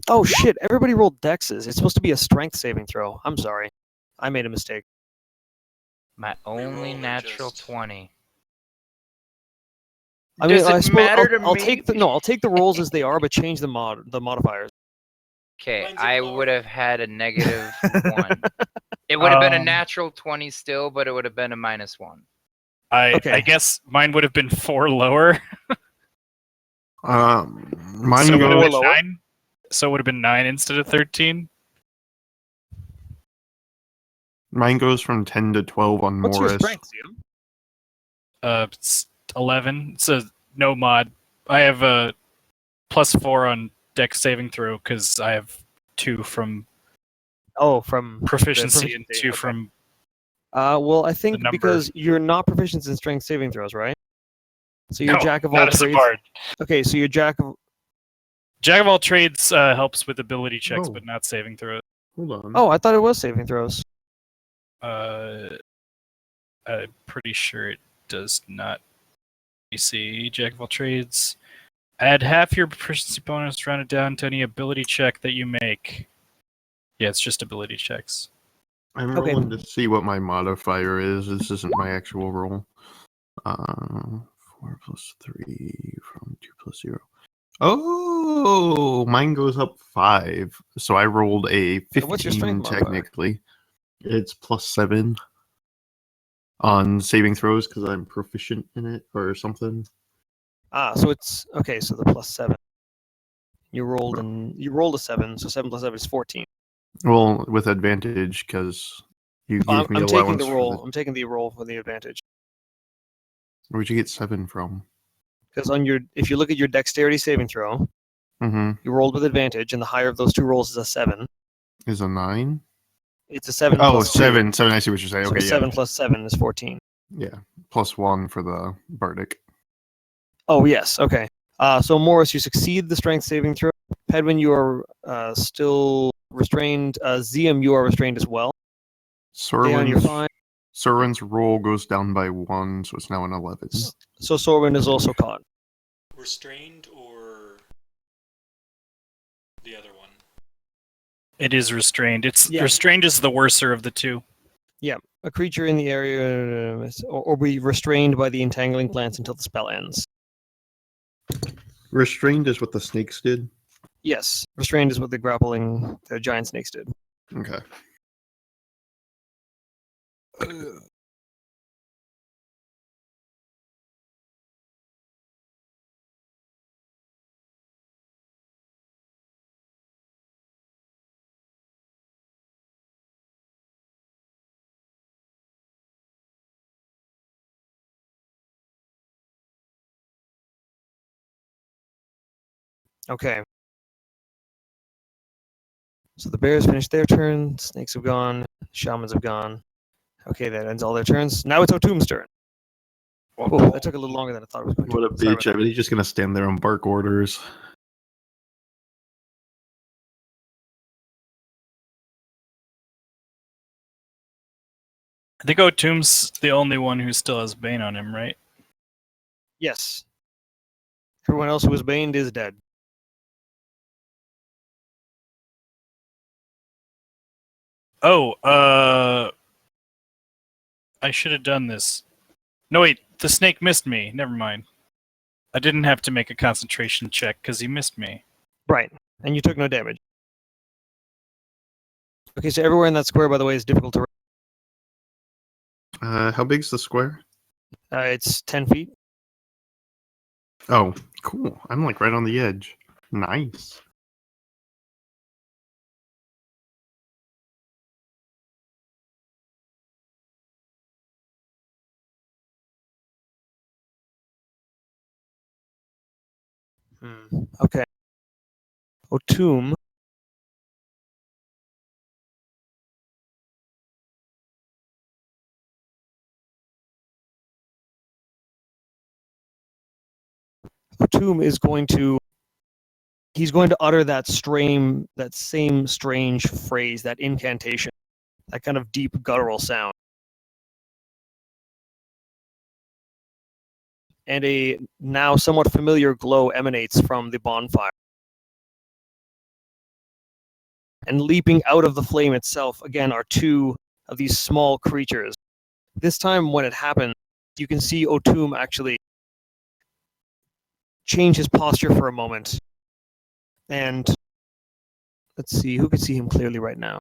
Oh shit! Everybody rolled dexes. It's supposed to be a strength saving throw. I'm sorry, I made a mistake. My only Reroll or natural just- 20. I mean, Does I it suppose matter to I'll me? take I'll take the rolls as they are, but change the modifiers. Okay, Mine's I even lower. would have had a negative 1. It would have been a Um, natural 20 still, but it would have been a -1. I Okay. guess mine would have been 4 lower. Mine so it would have Four been goes. lower? 9. So it would have been 9 instead of 13. Mine goes from 10 to 12 on What's your Morris. strength, Zium? It's 11. It's a no mod. I have a +4 on dex saving throw because I have 2 from Oh, from the proficiency and 2 okay. from. Well, I think number. because you're not proficient in strength saving throws, right? So you're No, jack of all not as a trades. bard. Okay, so you're jack of. Jack of all trades helps with ability checks, Oh. but not saving throws. Hold on. Oh, I thought it was saving throws. I'm pretty sure it does not. You see, Jack of all trades. Add half your proficiency bonus rounded down to any ability check that you make. Yeah, it's just ability checks. I'm Okay. rolling to see what my modifier is. This isn't my actual roll. 4 plus 3 from 2 plus 0. Oh, mine goes up 5. So I rolled a 15 what's your strength modifier? technically. It's +7 on saving throws because I'm proficient in it or something. So it's okay. So the +7. You rolled a 7, so 7 plus 7 is 14. Well, with advantage because you gave me I'm taking allowance the for roll. I'm taking the roll for the advantage Where'd you get 7 from? because if you look at your dexterity saving throw, Mm-hmm. you rolled with advantage, and the higher of those two rolls is a 7. Is a 9? It's a 7 Oh, plus 2. 7. 7. I see what you're saying. So Okay, 7 plus 7 is 14. yeah. +1 for the Bardic. Oh, yes. Okay. So, Morris, you succeed the strength saving throw. Pedwin, you are still restrained. Zium, you are restrained as well. Dayon, you're fine. Serwin's roll goes down by 1, so it's now an 11. So, Sorwin is also caught. Restrained or the other one? It is restrained. It's Yeah. restrained is the worser of the two. A creature in the area or be restrained by the entangling plants until the spell ends. Restrained is what the snakes did. Yes, restrained is what the giant snakes did. Okay. Okay. So the bears finished their turn. Snakes have gone. Shamans have gone. Okay, that ends all their turns. Now it's O'Toom's turn. Oh, that took a little longer than I thought it was going to. What a Sorry about bitch. that. I mean, he's just going to stand there and bark orders. I think O'Toom's the only one who still has Bane on him, right? Yes. Everyone else who was baned is dead. Oh, I should have done this. No, wait, the snake missed me. Never mind. I didn't have to make a concentration check because he missed me. Right. And you took no damage. Okay, so everywhere in that square, by the way, is difficult to. How big's the square? It's 10 feet. Oh, cool. I'm like right on the edge. Nice. Okay. O'Toom O'Toole is going to utter that same strange phrase, that incantation, that kind of deep guttural sound. And a now somewhat familiar glow emanates from the bonfire. And leaping out of the flame itself, again, are two of these small creatures. This time, when it happens, you can see O'Toole actually change his posture for a moment. And let's see, who can see him clearly right now?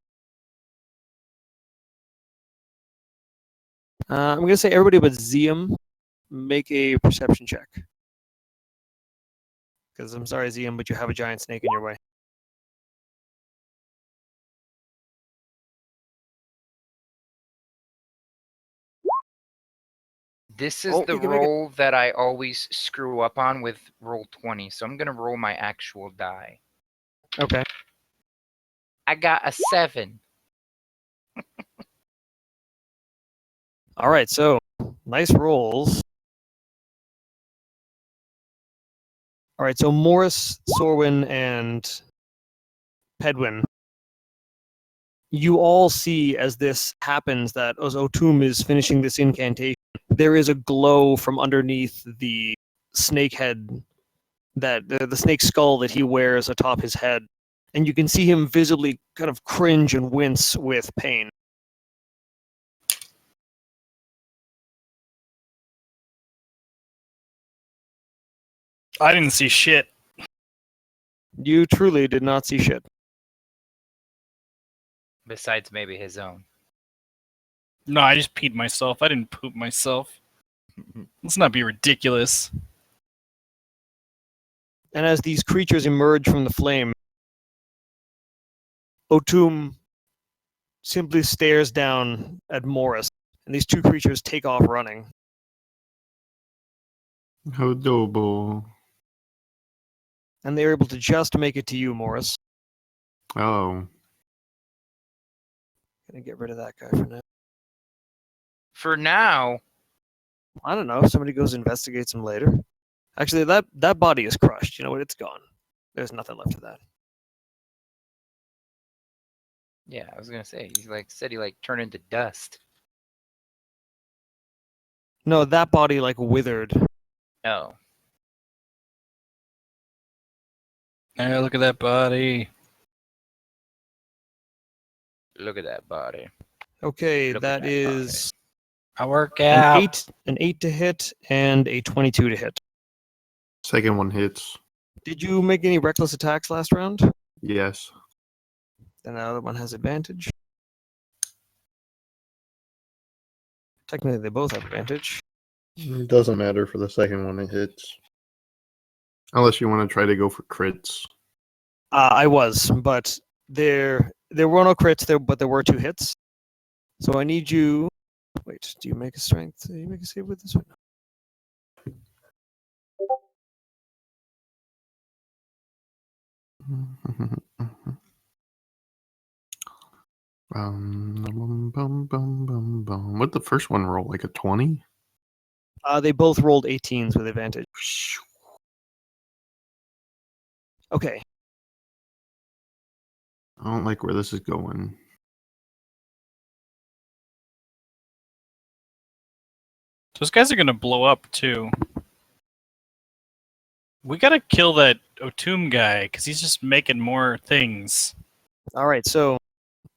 I'm going to say everybody but Zium, make a perception check. Because I'm sorry, Zium, but you have a giant snake in your way. This is Oh, the you can make it. roll that I always screw up on with roll 20, so I'm gonna roll my actual die. Okay. I got a 7. All right, so nice rolls. All right, so Morris, Sorwin, and Pedwin, you all see as this happens that as O'Toole is finishing this incantation, there is a glow from underneath the snake head, that the snake skull that he wears atop his head, and you can see him visibly kind of cringe and wince with pain. I didn't see shit. You truly did not see shit. Besides maybe his own. No, I just peed myself. I didn't poop myself. Let's not be ridiculous. And as these creatures emerge from the flame, O'Toole simply stares down at Morris, and these two creatures take off running. Hodobo. And they're able to just make it to you, Morris. Oh. Gonna get rid of that guy for now. For now, I don't know if somebody goes investigates him later. Actually, that body is crushed. You know what? It's gone. There's nothing left of that. yeah, I was gonna say he turned into dust. No, that body withered. Oh, Hey, look at that body. look at that body. Okay, Look at that that is I work an out. 8 to hit and a 22 to hit. Second one hits. Did you make any reckless attacks last round? Yes. Then the other one has advantage. Technically, they both have advantage. It doesn't matter for the second one it hits. Unless you want to try to go for crits. I was, but there were no crits there, but there were 2 hits. So I need you. Wait, do you make a strength? Do you make a save with this or no? What'd the first one roll? Like a 20? They both rolled 18s with advantage. Okay. I don't like where this is going. Those guys are gonna blow up too. We gotta kill that O'Toole guy because he's just making more things. All right. So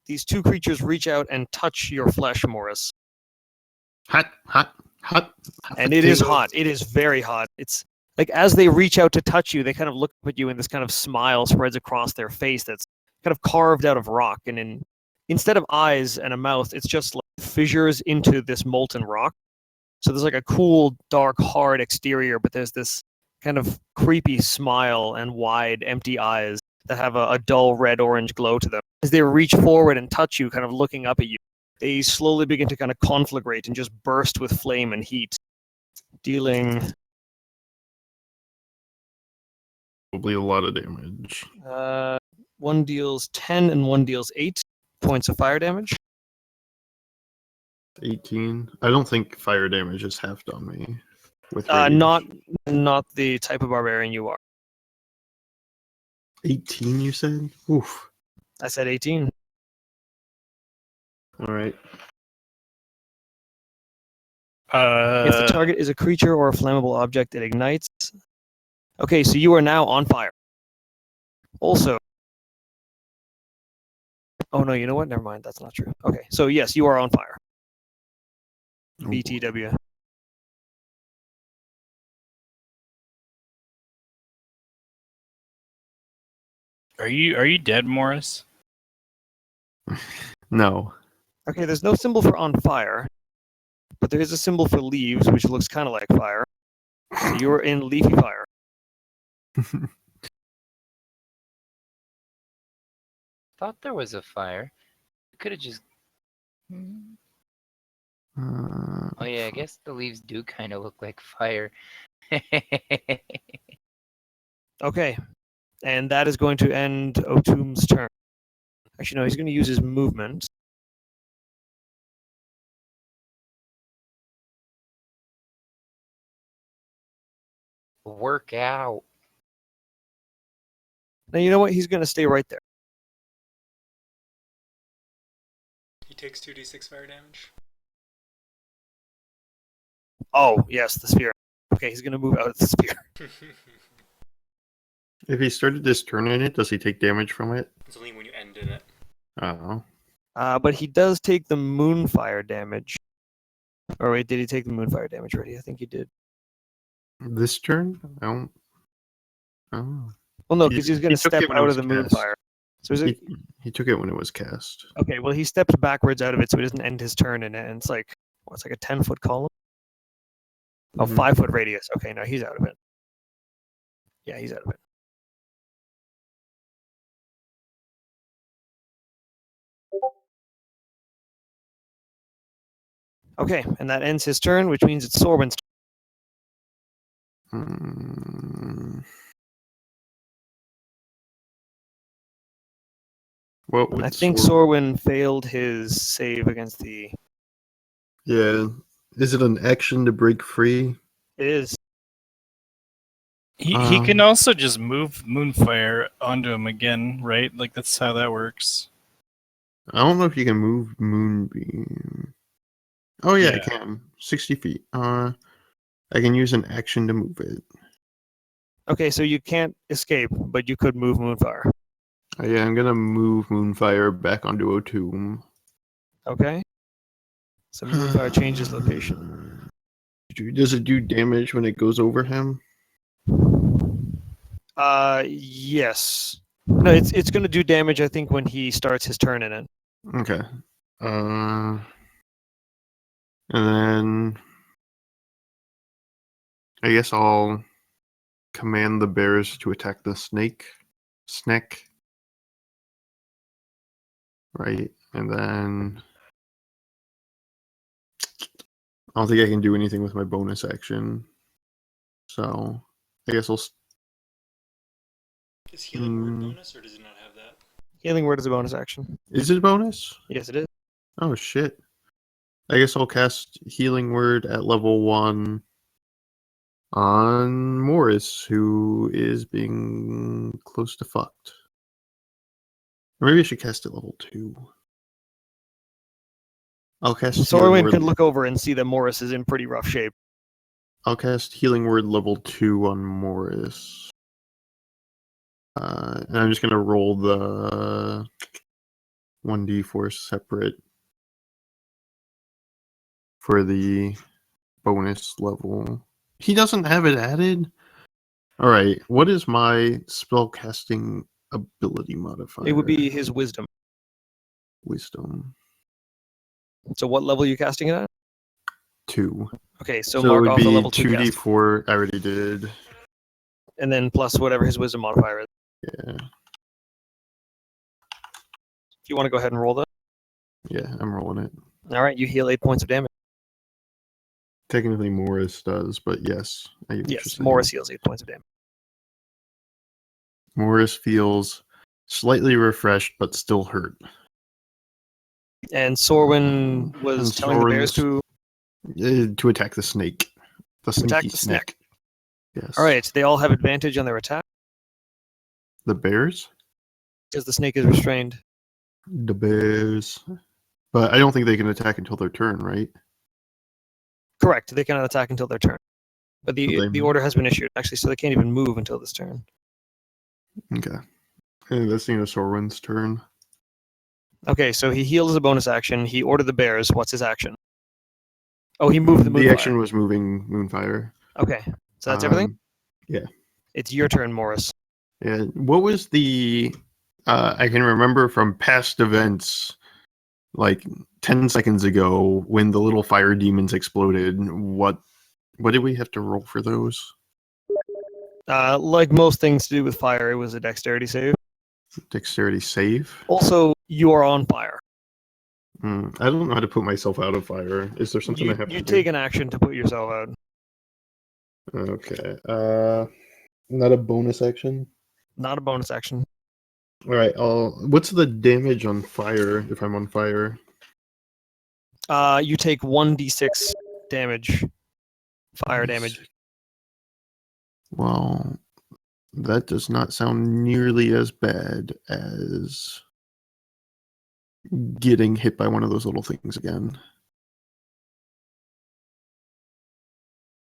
these 2 creatures reach out and touch your flesh, Morris, Hot. and it is hot. It is very hot. It's like as they reach out to touch you, they kind of look up at you, and this kind of smile spreads across their face that's kind of carved out of rock. And instead of eyes and a mouth, it's just like fissures into this molten rock. So there's like a cool, dark, hard exterior, but there's this kind of creepy smile and wide, empty eyes that have a dull red-orange glow to them. As they reach forward and touch you, kind of looking up at you, they slowly begin to kind of conflagrate and just burst with flame and heat, dealing Probably a lot of damage. 1 deals 10 and 1 deals 8 points of fire damage. 18. I don't think fire damage is halved on me. with rage. Not the type of barbarian you are. 18, you said? Oof. I said 18. All right. If the target is a creature or a flammable object, it ignites. Okay, so you are now on fire. Also, oh no, you know what? Never mind. That's not true. Okay, so yes, you are on fire. Oh, BTW. Are you dead, Morris? No. Okay, there's no symbol for on fire, but there is a symbol for leaves, which looks kind of like fire. So you are in leafy fire. Thought there was a fire. Could have just. Oh yeah, I guess the leaves do kind of look like fire. Okay, and that is going to end Otum's turn. Actually, no, he's going to use his movement. Work out. Now, you know what? He's going to stay right there. He takes 2d6 fire damage. Oh, yes, the spear. Okay, he's going to move out of the spear. If he started this turn in it, does he take damage from it? It's only when you end in it. Oh. But he does take the moonfire damage. Or wait, did he take the moonfire damage already? I think he did. This turn? I don't. Oh. Well, no, He- because he's going he to took step it when it out was of the cast. moonfire. So is it He took it when it was cast. okay? Well, he steps backwards out of it, so he doesn't end his turn in it. And it's like what's like a 10-foot column? Oh, Mhm. 5-foot radius. Okay, no, he's out of it. Yeah, he's out of it. Okay, and that ends his turn, which means it's Sorwin's turn. Hmm. What would I think Sorwin failed his save against the. Yeah. Is it an action to break free? It is. He Um, can also just move Moonfire onto him again, right? Like that's how that works. I don't know if you can move Moonbeam. Oh yeah, I Yeah. can. 60 feet. I can use an action to move it. Okay, so you can't escape, but you could move Moonfire. Yeah, I'm gonna move Moonfire back onto O'Toole. Okay. So Moonfire changes location. Does it do damage when it goes over him? Yes. No, it's going to do damage. I think when he starts his turn in it. Okay. And then I guess I'll command the bears to attack the snake. Right. And then I don't think I can do anything with my bonus action. So I guess I'll Is healing word Mm. bonus, or does he not have that? Healing word is a bonus action. Is it a bonus? Yes, it is. Oh shit. I guess I'll cast Healing Word at level 1 on Morris, who is being close to fucked. Or maybe I should cast it level 2. I'll cast Healing Sorwin Word. can look over and see that Morris is in pretty rough shape. I'll cast Healing Word level 2 on Morris. And I'm just gonna roll the 1d4 separate for the bonus level. He doesn't have it added? Alright, what is my spellcasting ability modifier? It would be his wisdom. Wisdom. So what level are you casting it at? 2. Okay, so it mark would off the be level 2 cast. 2d4. I already did. And then plus whatever his wisdom modifier is. Yeah. If you want to go ahead and roll that. Yeah, I'm rolling it. All right, you heal 8 points of damage. Technically Morris does, but yes. I get what you're Yes, saying. Morris heals 8 points of damage. Morris feels slightly refreshed, but still hurt. And Sorwin was And telling the bears Sorwin's- to. To attack the snake. The Attack sneaky the snake. snack. Yes. All right, they all have advantage on their attack The bears? because the snake is restrained. The bears. But I don't think they can attack until their turn, right? Correct. They cannot attack until their turn. But So they- the order has been issued, actually, so they can't even move until this turn. Okay. And that's Sorwin's turn. Okay, so he healed as a bonus action. He ordered the bears. What's his action? Oh, he moved the The Moonfire. action was moving Moonfire. Okay, so that's everything? yeah. It's your turn, Morris. Yeah. What was the I can remember from past events like 10 seconds ago when the little fire demons exploded, what did we have to roll for those? Like most things to do with fire, it was a dexterity save. Dexterity save? Also, you are on fire. I don't know how to put myself out of fire. Is there something I have You to take do? an action to put yourself out. Okay. Not a bonus action. Not a bonus action. All right. What's the damage on fire if I'm on fire? You take 1d6 damage. Fire damage. Well, that does not sound nearly as bad as getting hit by one of those little things again.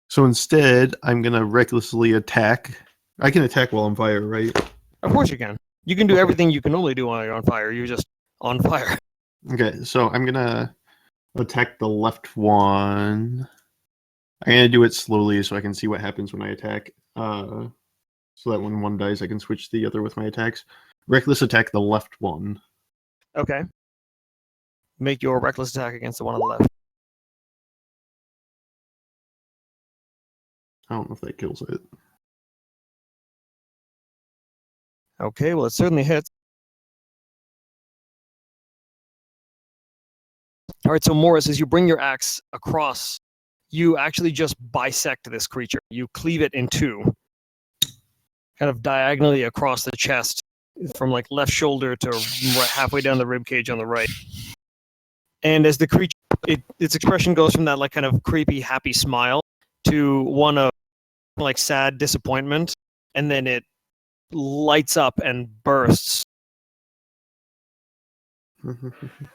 So instead, I'm going to recklessly attack. I can attack while on fire, right? Of course you can. You can do Okay. everything you can only do while you're on fire. You're just on fire. Okay, so I'm going to attack the left one. I'm going to do it slowly so I can see what happens when I attack. So that when one dies, I can switch to the other with my attacks. Reckless attack the left one. Okay. Make your reckless attack against the one on the left. I don't know if that kills it. Okay, well, it certainly hits. All right, so Morris, as you bring your axe across, you actually just bisect this creature. You cleave it in two, kind of diagonally across the chest, from like left shoulder to halfway down the rib cage on the right. And as the creature, its expression goes from that like kind of creepy, happy smile to one of like sad disappointment, and then it lights up and bursts.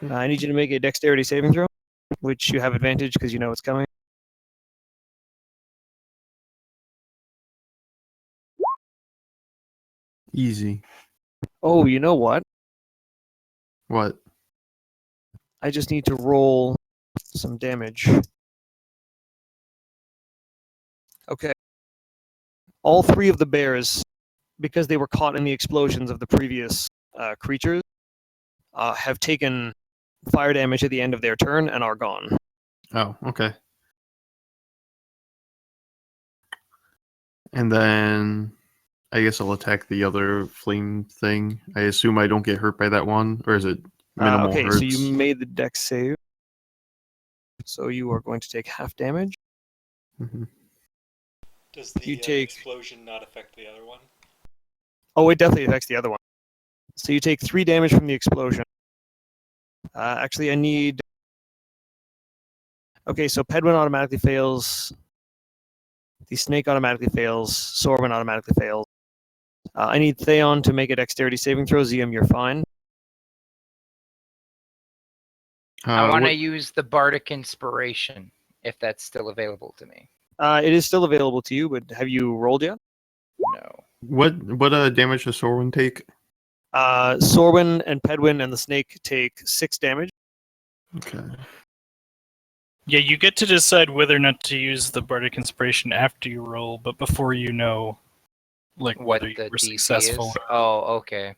I need you to make a dexterity saving throw, which you have advantage because you know it's coming. Easy. Oh, you know what? What? I just need to roll some damage. Okay. All three of the bears, because they were caught in the explosions of the previous creatures, have taken fire damage at the end of their turn and are gone. Oh, okay. And then I guess I'll attack the other flame thing. I assume I don't get hurt by that one, or is it minimal Okay, hurts? so you made the dex save. So you are going to take half damage. Mhm. Does the You take- explosion not affect the other one? Oh, it definitely affects the other one. So you take 3 damage from the explosion. Actually, I need... Okay, so Pedwin automatically fails. The snake automatically fails. Sorwin automatically fails. I need Theon to make a dexterity saving throw. Zium, you're fine. I want to what- use the Bardic Inspiration, if that's still available to me. It is still available to you, but have you rolled yet? No. What damage does Sorwin take? Sorwin and Pedwin and the snake take 6 damage. Okay. Yeah, you get to decide whether or not to use the Bardic Inspiration after you roll, but before you know, like, What whether the you were DC successful. is? Oh, okay.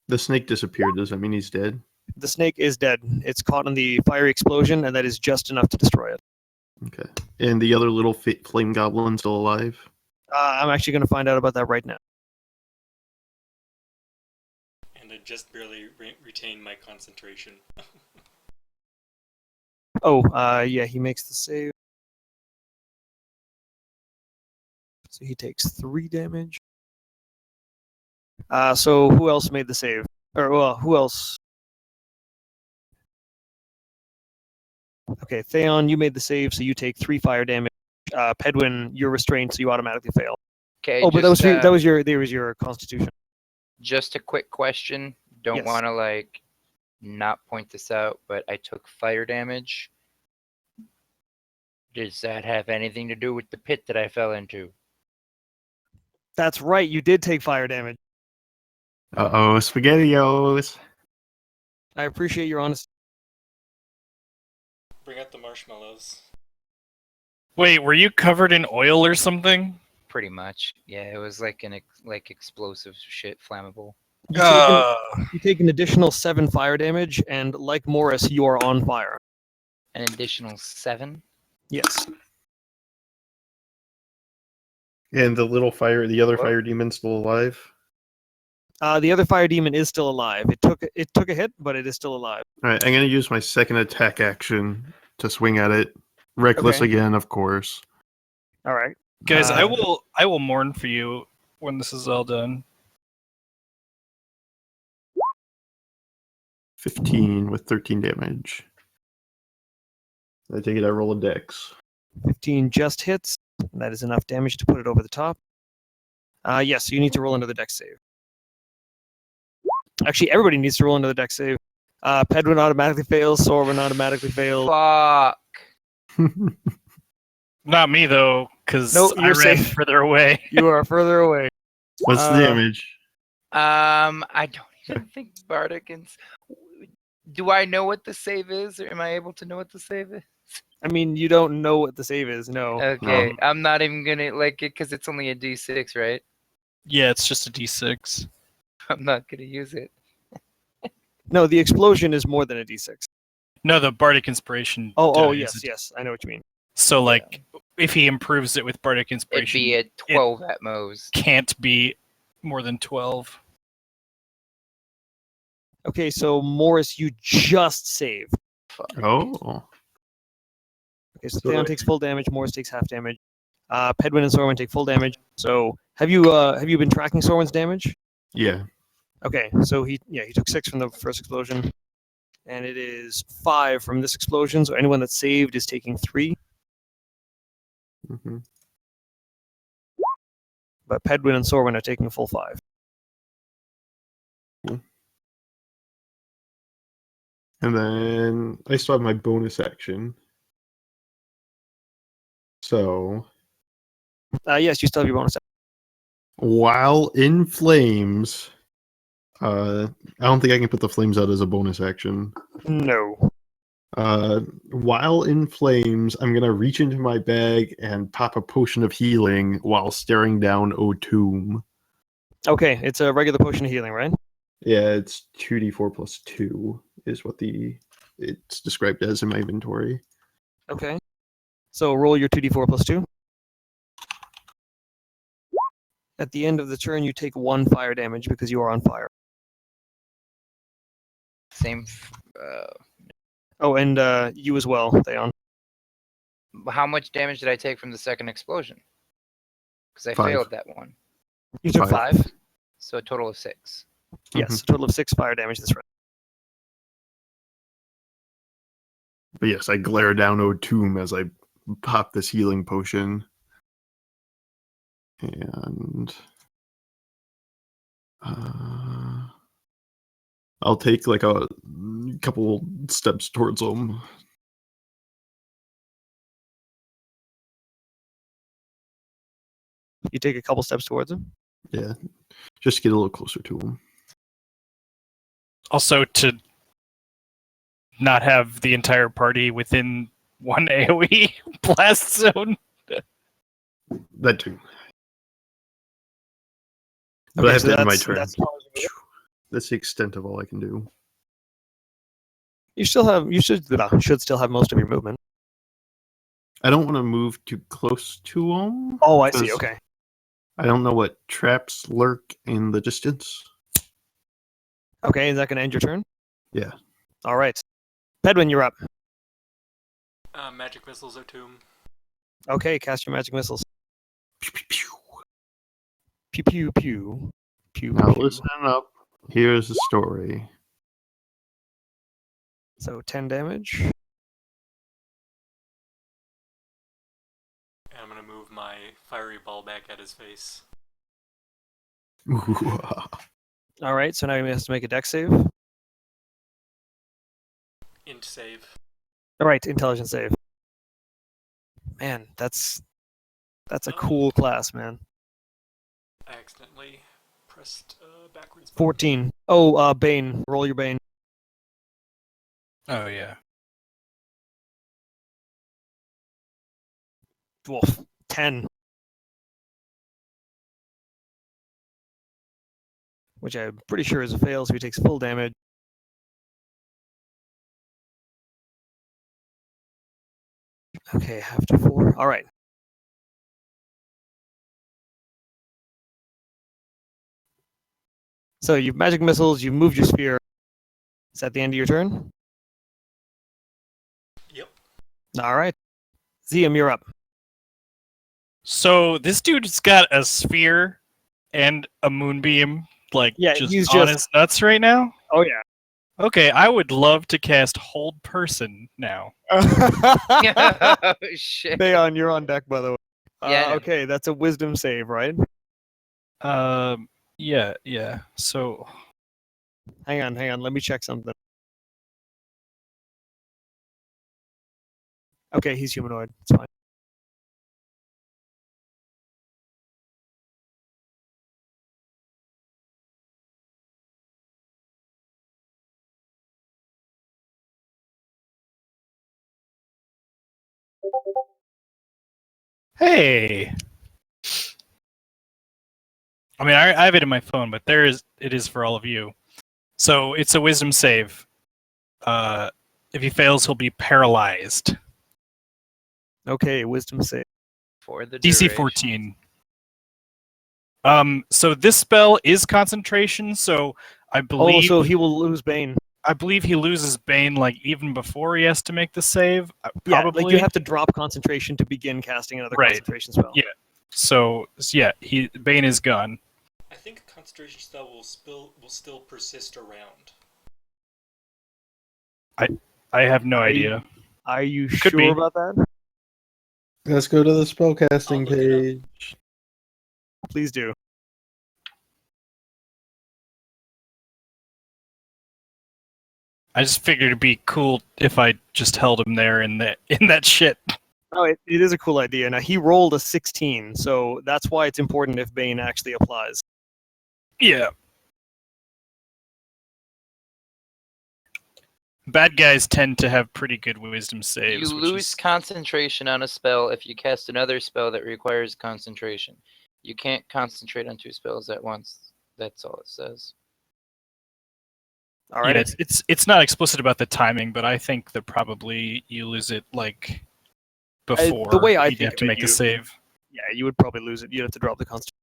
The snake disappeared. Does that mean he's dead? The snake is dead. It's caught in the fiery explosion, and that is just enough to destroy it. Okay. And the other little flame goblin still alive? I'm actually going to find out about that right now. And I just barely retain my concentration. Oh, yeah, he makes the save. So he takes 3 damage. So who else made the save? Or, well, who else? Okay, Theon, you made the save, so you take 3 fire damage. Pedwin, you're restrained, so you automatically fail. Okay. Oh, but that was your constitution. Just a quick question. Don't Yes. want to like not point this out, but I took fire damage. Does that have anything to do with the pit that I fell into? That's right. You did take fire damage. Uh-oh, SpaghettiOs. I appreciate your honesty. Bring out the marshmallows. Wait, were you covered in oil or something? Pretty much. Yeah, it was like like explosive shit, flammable. You take an additional 7 fire damage, and like Morris, you are on fire. An additional 7. Yes. And the other What? fire demon's still alive? The other fire demon is still alive. It took a hit, but it is still alive. Alright, I'm going to use my second attack action to swing at it. Reckless Okay. again, of course. All right. Guys, I Uh, will mourn for you when this is all done. 15 with 13 damage. I take it I roll a dex. 15 just hits. That is enough damage to put it over the top. Yes, so you need to roll another dex save. Actually, everybody needs to roll another dex save. Pedwin automatically fails. Sorvin automatically fails. Fuck. Not me though, because Nope, I you're ran safe. further away. You are further away. What's the damage? I don't even think Bardicans. Do I know what the save is, or am I able to know what the save is? I mean, you don't know what the save is. No. Okay, I'm not even gonna like it because it's only a D6, right? Yeah, it's just a D6. I'm not gonna use it. No, the explosion is more than a d6. No, the Bardic Inspiration. Oh, dies. yes, yes. I know what you mean. So, like, if he improves it with Bardic It'd Inspiration, be a 12 at most. can't be more than 12. Okay, so Morris, you just saved. Oh. Okay, so So Theon I- takes full damage. Morris takes half damage. Pedwin and Sorwin take full damage. So have you been tracking Sorwin's damage? Yeah. Okay, so he took 6 from the first explosion, and it is 5 from this explosion. So anyone that's saved is taking 3. hmm But Pedwin and Sorwin are taking a full 5. And then I still have my bonus action. So, Yes, you still have your bonus. while in flames, I don't think I can put the flames out as a bonus action. No. While in flames, I'm gonna reach into my bag and pop a potion of healing while staring down O'Toole. Okay, it's a regular potion of healing, right? Yeah, it's 2d4 plus 2 is what it's described as in my inventory. Okay. So roll your 2d4 plus 2. At the end of the turn, you take 1 fire damage because you are on fire. Same. Oh, and you as well, Theon. How much damage did I take from the second explosion? Because I 5. failed that one. You took 5. 5. So a total of 6. Yes, a total of 6 fire damage this round. But yes, I glare down O'Toole as I pop this healing potion. And I'll take like a couple steps towards him. You take a couple steps towards him. Yeah, just to get a little closer to him. Also, to not have the entire party within one AoE blast zone. That too. But Okay, I have so to end my that's- turn. that's- That's the extent of all I can do. You should still have most of your movement. I don't want to move too close to him. Oh, I see. because Okay. I don't know what traps lurk in the distance. Okay, is that going to end your turn? Yeah. All right. Pedwin, you're up. Magic missiles O'Toole. Okay, cast your magic missiles. Pew, pew, pew. Pew pew pew. Pew Now pew. listen up. Here's the story. So 10 damage. And I'm fiery ball back at his face. All right, so now he has to make a dex save. Int save. All right, intelligence save. Man, that's a cool class, man. I accidentally pressed backwards. button. 14. Oh, Bane. Roll your Bane. Oh yeah. Wolf. 10. Which I'm pretty sure is a fail, so he takes full damage. Okay, half to 4. All right. So you've magic missiles, you've moved your sphere. Is that the end of your turn? Yep. All right. Zium, you're up. So this dude's got a sphere and a moonbeam, like Yeah, just he's on just- his nuts right now. Oh, yeah. Okay, I would love to cast Hold Person now. Oh, shit. Theon, you're on deck, by the way. Yeah, I know. Okay, that's a wisdom save, right? Yeah. So Hang on. Let me check something. Okay, he's humanoid. It's fine. hey. I mean, I have it in my phone, but it is for all of you. So it's a wisdom save. If he fails, he'll be paralyzed. Okay, wisdom save. For the DC duration. 14. So this spell is concentration, so I Oh, believe so he will lose Bane. I believe he loses Bane like even before he has to make the save. Yeah, Probably. like you have to drop concentration to begin casting another Right. concentration spell. Yeah. So yeah, Bane is gone. I think concentration spell will still persist around. I have no I- idea. Are you Could sure be. about that? Let's go to the spellcasting I'll look it up. page. Please do. I just figured it'd be cool if I just held him there in that shit. Oh, it is a cool idea. Now, he rolled a 16, so that's why it's important if Bane actually applies. Yeah. Bad guys tend to have pretty good wisdom saves. You which lose is- concentration on a spell if you cast another spell that requires concentration. You can't concentrate on two spells at once. That's all it says. All right. Yeah, it's not explicit about the timing, but I think that probably you lose it like before the way I you'd think have of to it, make the you- save. Yeah, you would probably lose it. You'd have to drop the concentration.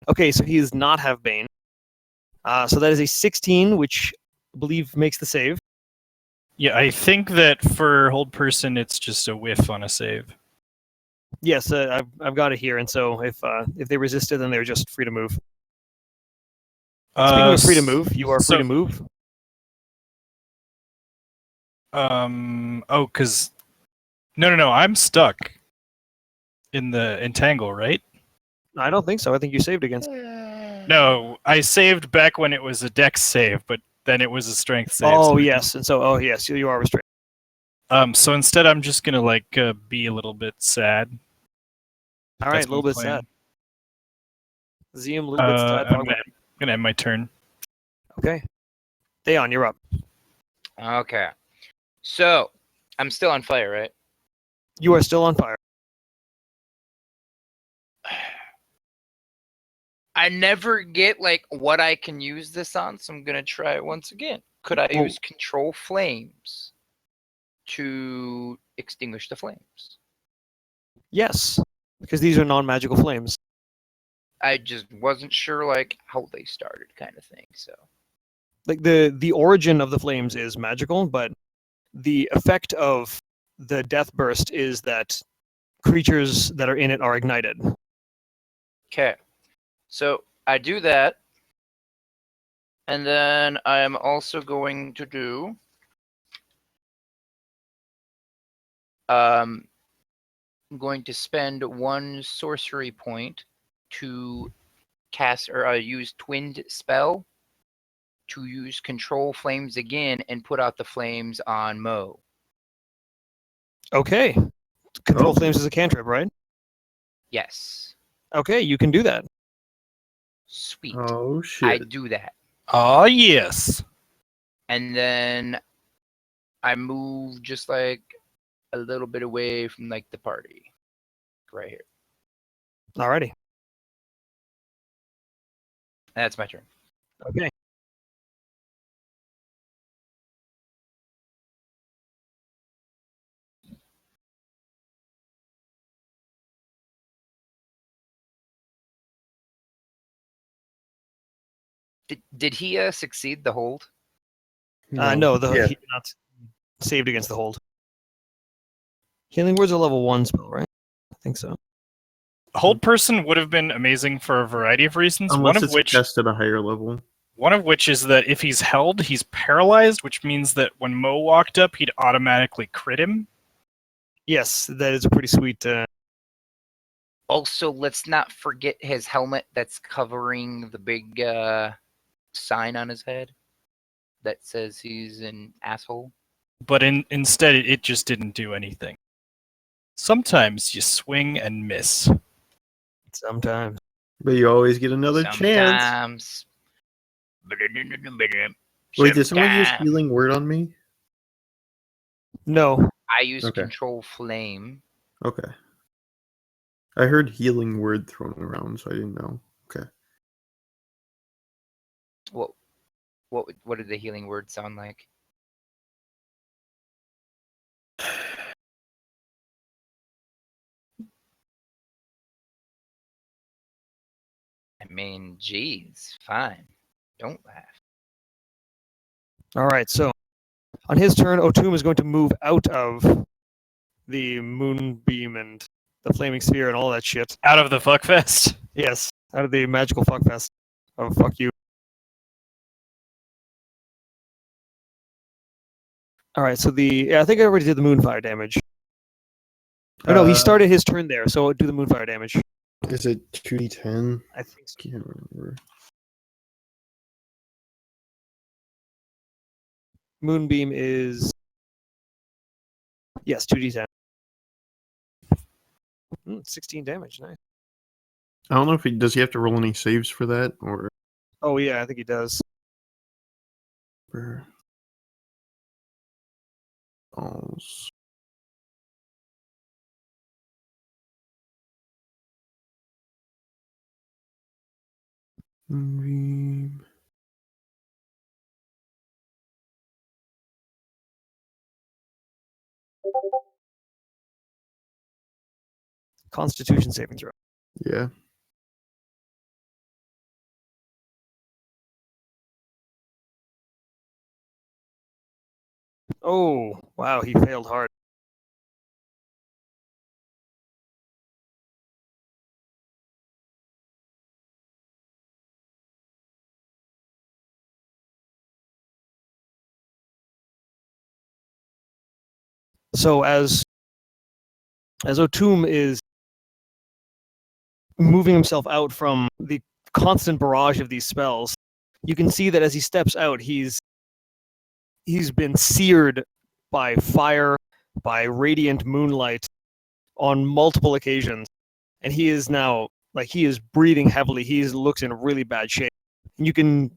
Okay, so he does not have Bane. So that is a 16, which I believe makes the save. Yeah, I think that for hold person, it's just a whiff on a save. Yes, I've got it here, and so if they resist it, then they're just free to move. Speaking of free to move, you are free to move. Oh, because no, I'm stuck in the entangle, right? I don't think so. I think you saved against. No, I saved back when it was a dex save, but then it was a strength save. Oh so it yes, and so yes, you are restricted. So instead, I'm just gonna be a little bit sad. All right, That's a little my bit plan. sad. Zium, a little bit sad. I'm gonna end my turn. Okay. Theon, you're up. Okay. So, I'm still on fire, right? You are still on fire. I never get like what I can use this on, so I'm gonna try it once again. Could I Well- use control flames to extinguish the flames? Yes, because these are non-magical flames. I just wasn't sure like how they started, kind of thing. So Like the origin of the flames is magical, but the effect of the death burst is that creatures that are in it are ignited. okay, so I do that, and then I am also going to do going to spend 1 sorcery point to cast or use Twinned Spell to use Control Flames again and put out the flames on Mo. Okay. Control Oh. Flames is a cantrip, right? Yes. Okay, you can do that. Sweet. Oh I shit! do that. Oh yes. And then I move just like a little bit away from like the party. Right here. Alrighty. That's my turn. Okay. Did he succeed the hold? No, Yeah. he did not saved against the hold. Healing Word's a level 1 spell, right? I think so. Hold person would have been amazing for a variety of reasons. Unless it's cast at a higher level. One of which is that if he's held, he's paralyzed, which means that when Mo walked up, he'd automatically crit him. Yes, that is a pretty sweet. Also, let's not forget his helmet that's covering the big sign on his head that says he's an asshole. But instead, it just didn't do anything. Sometimes you swing and miss. Sometimes. But you always get another chance. Sometimes. Wait, did someone use Sometimes. healing word on me? No. I use Okay. Control Flame. Okay. I heard healing word thrown around, so I didn't know. Okay. What did the healing word sound like? I mean, geez, fine. Don't laugh. All right, so on his turn, Otum is going to move out of the moonbeam and the flaming sphere and all that shit. Out of the fuckfest. Yes, out of the magical fuckfest of fuck you. All right, so I think I already did the moonfire damage. Oh, no, he started his turn there, so do the moonfire damage. Is it 2d10? I think so. Can't remember. Moonbeam is yes, 2d10. 16 damage, nice. I don't know if does he have to roll any saves for that or. Oh yeah, I think he does. Balls. Moonbeam. Constitution saving throw. Yeah. Oh, wow, he failed hard. So as Otum is moving himself out from the constant barrage of these spells, you can see that as he steps out, he's been seared by fire, by radiant moonlight on multiple occasions, and he is now he is breathing heavily. He looks in really bad shape. And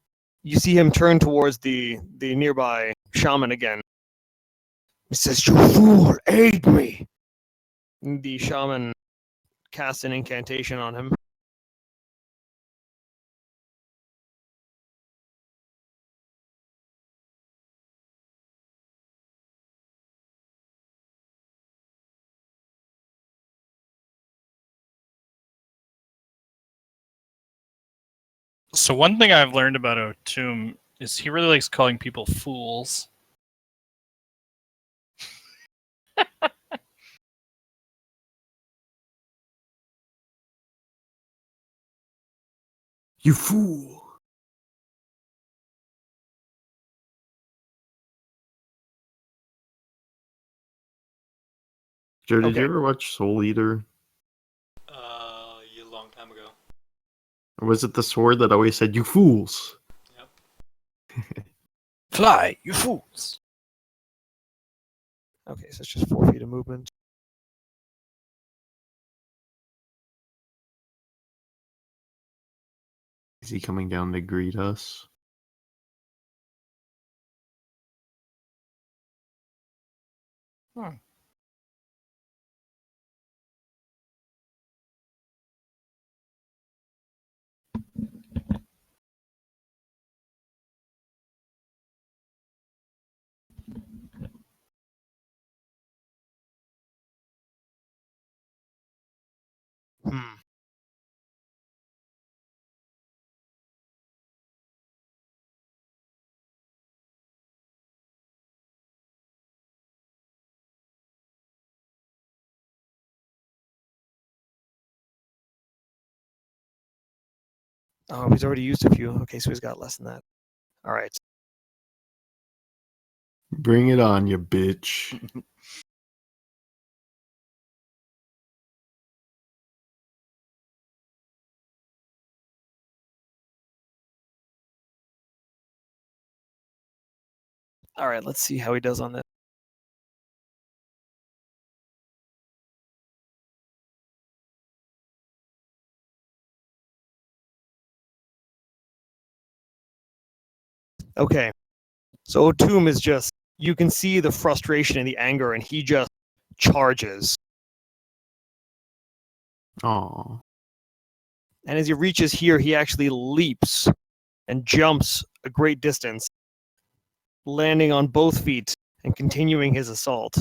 you see him turn towards the nearby shaman again. He says, "You fool, aid me!" And the shaman casts an incantation on him. So one thing I've learned about Otum is he really likes calling people fools. You fool. Joe, did Okay. you ever watch Soul Eater? A long time ago. Or was it the sword that always said, "You fools"? Fly, you fools! Okay, so it's just 4 feet of movement. Is he coming down to greet us? Hmm. Oh, he's already used a few. Okay, so he's got less than that. All right. Bring it on, you bitch. All right, let's see how he does on this. Okay. So Otum is just, you can see the frustration and the anger, and he just charges. Aw. And as he reaches here, he actually leaps and jumps a great distance, landing on both feet and continuing his assault.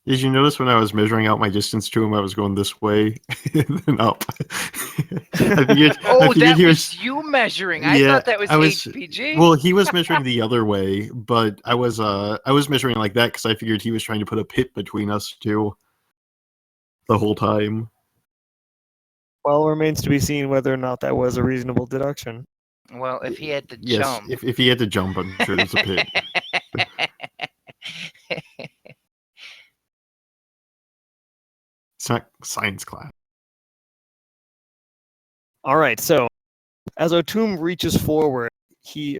Did you notice when I was measuring out my distance to him, I was going this way and then up? I figured, Oh, that he was you measuring. I Yeah, thought that was I was- HPG. Well, he was measuring the other way, but I was measuring like that because I figured he was trying to put a pit between us two the whole time. Well, it remains to be seen whether or not that was a reasonable deduction. Well, if he had to Yes, jump. if he had to jump, I'm sure there's a pit. It's not science class. All right, so as Otum reaches forward,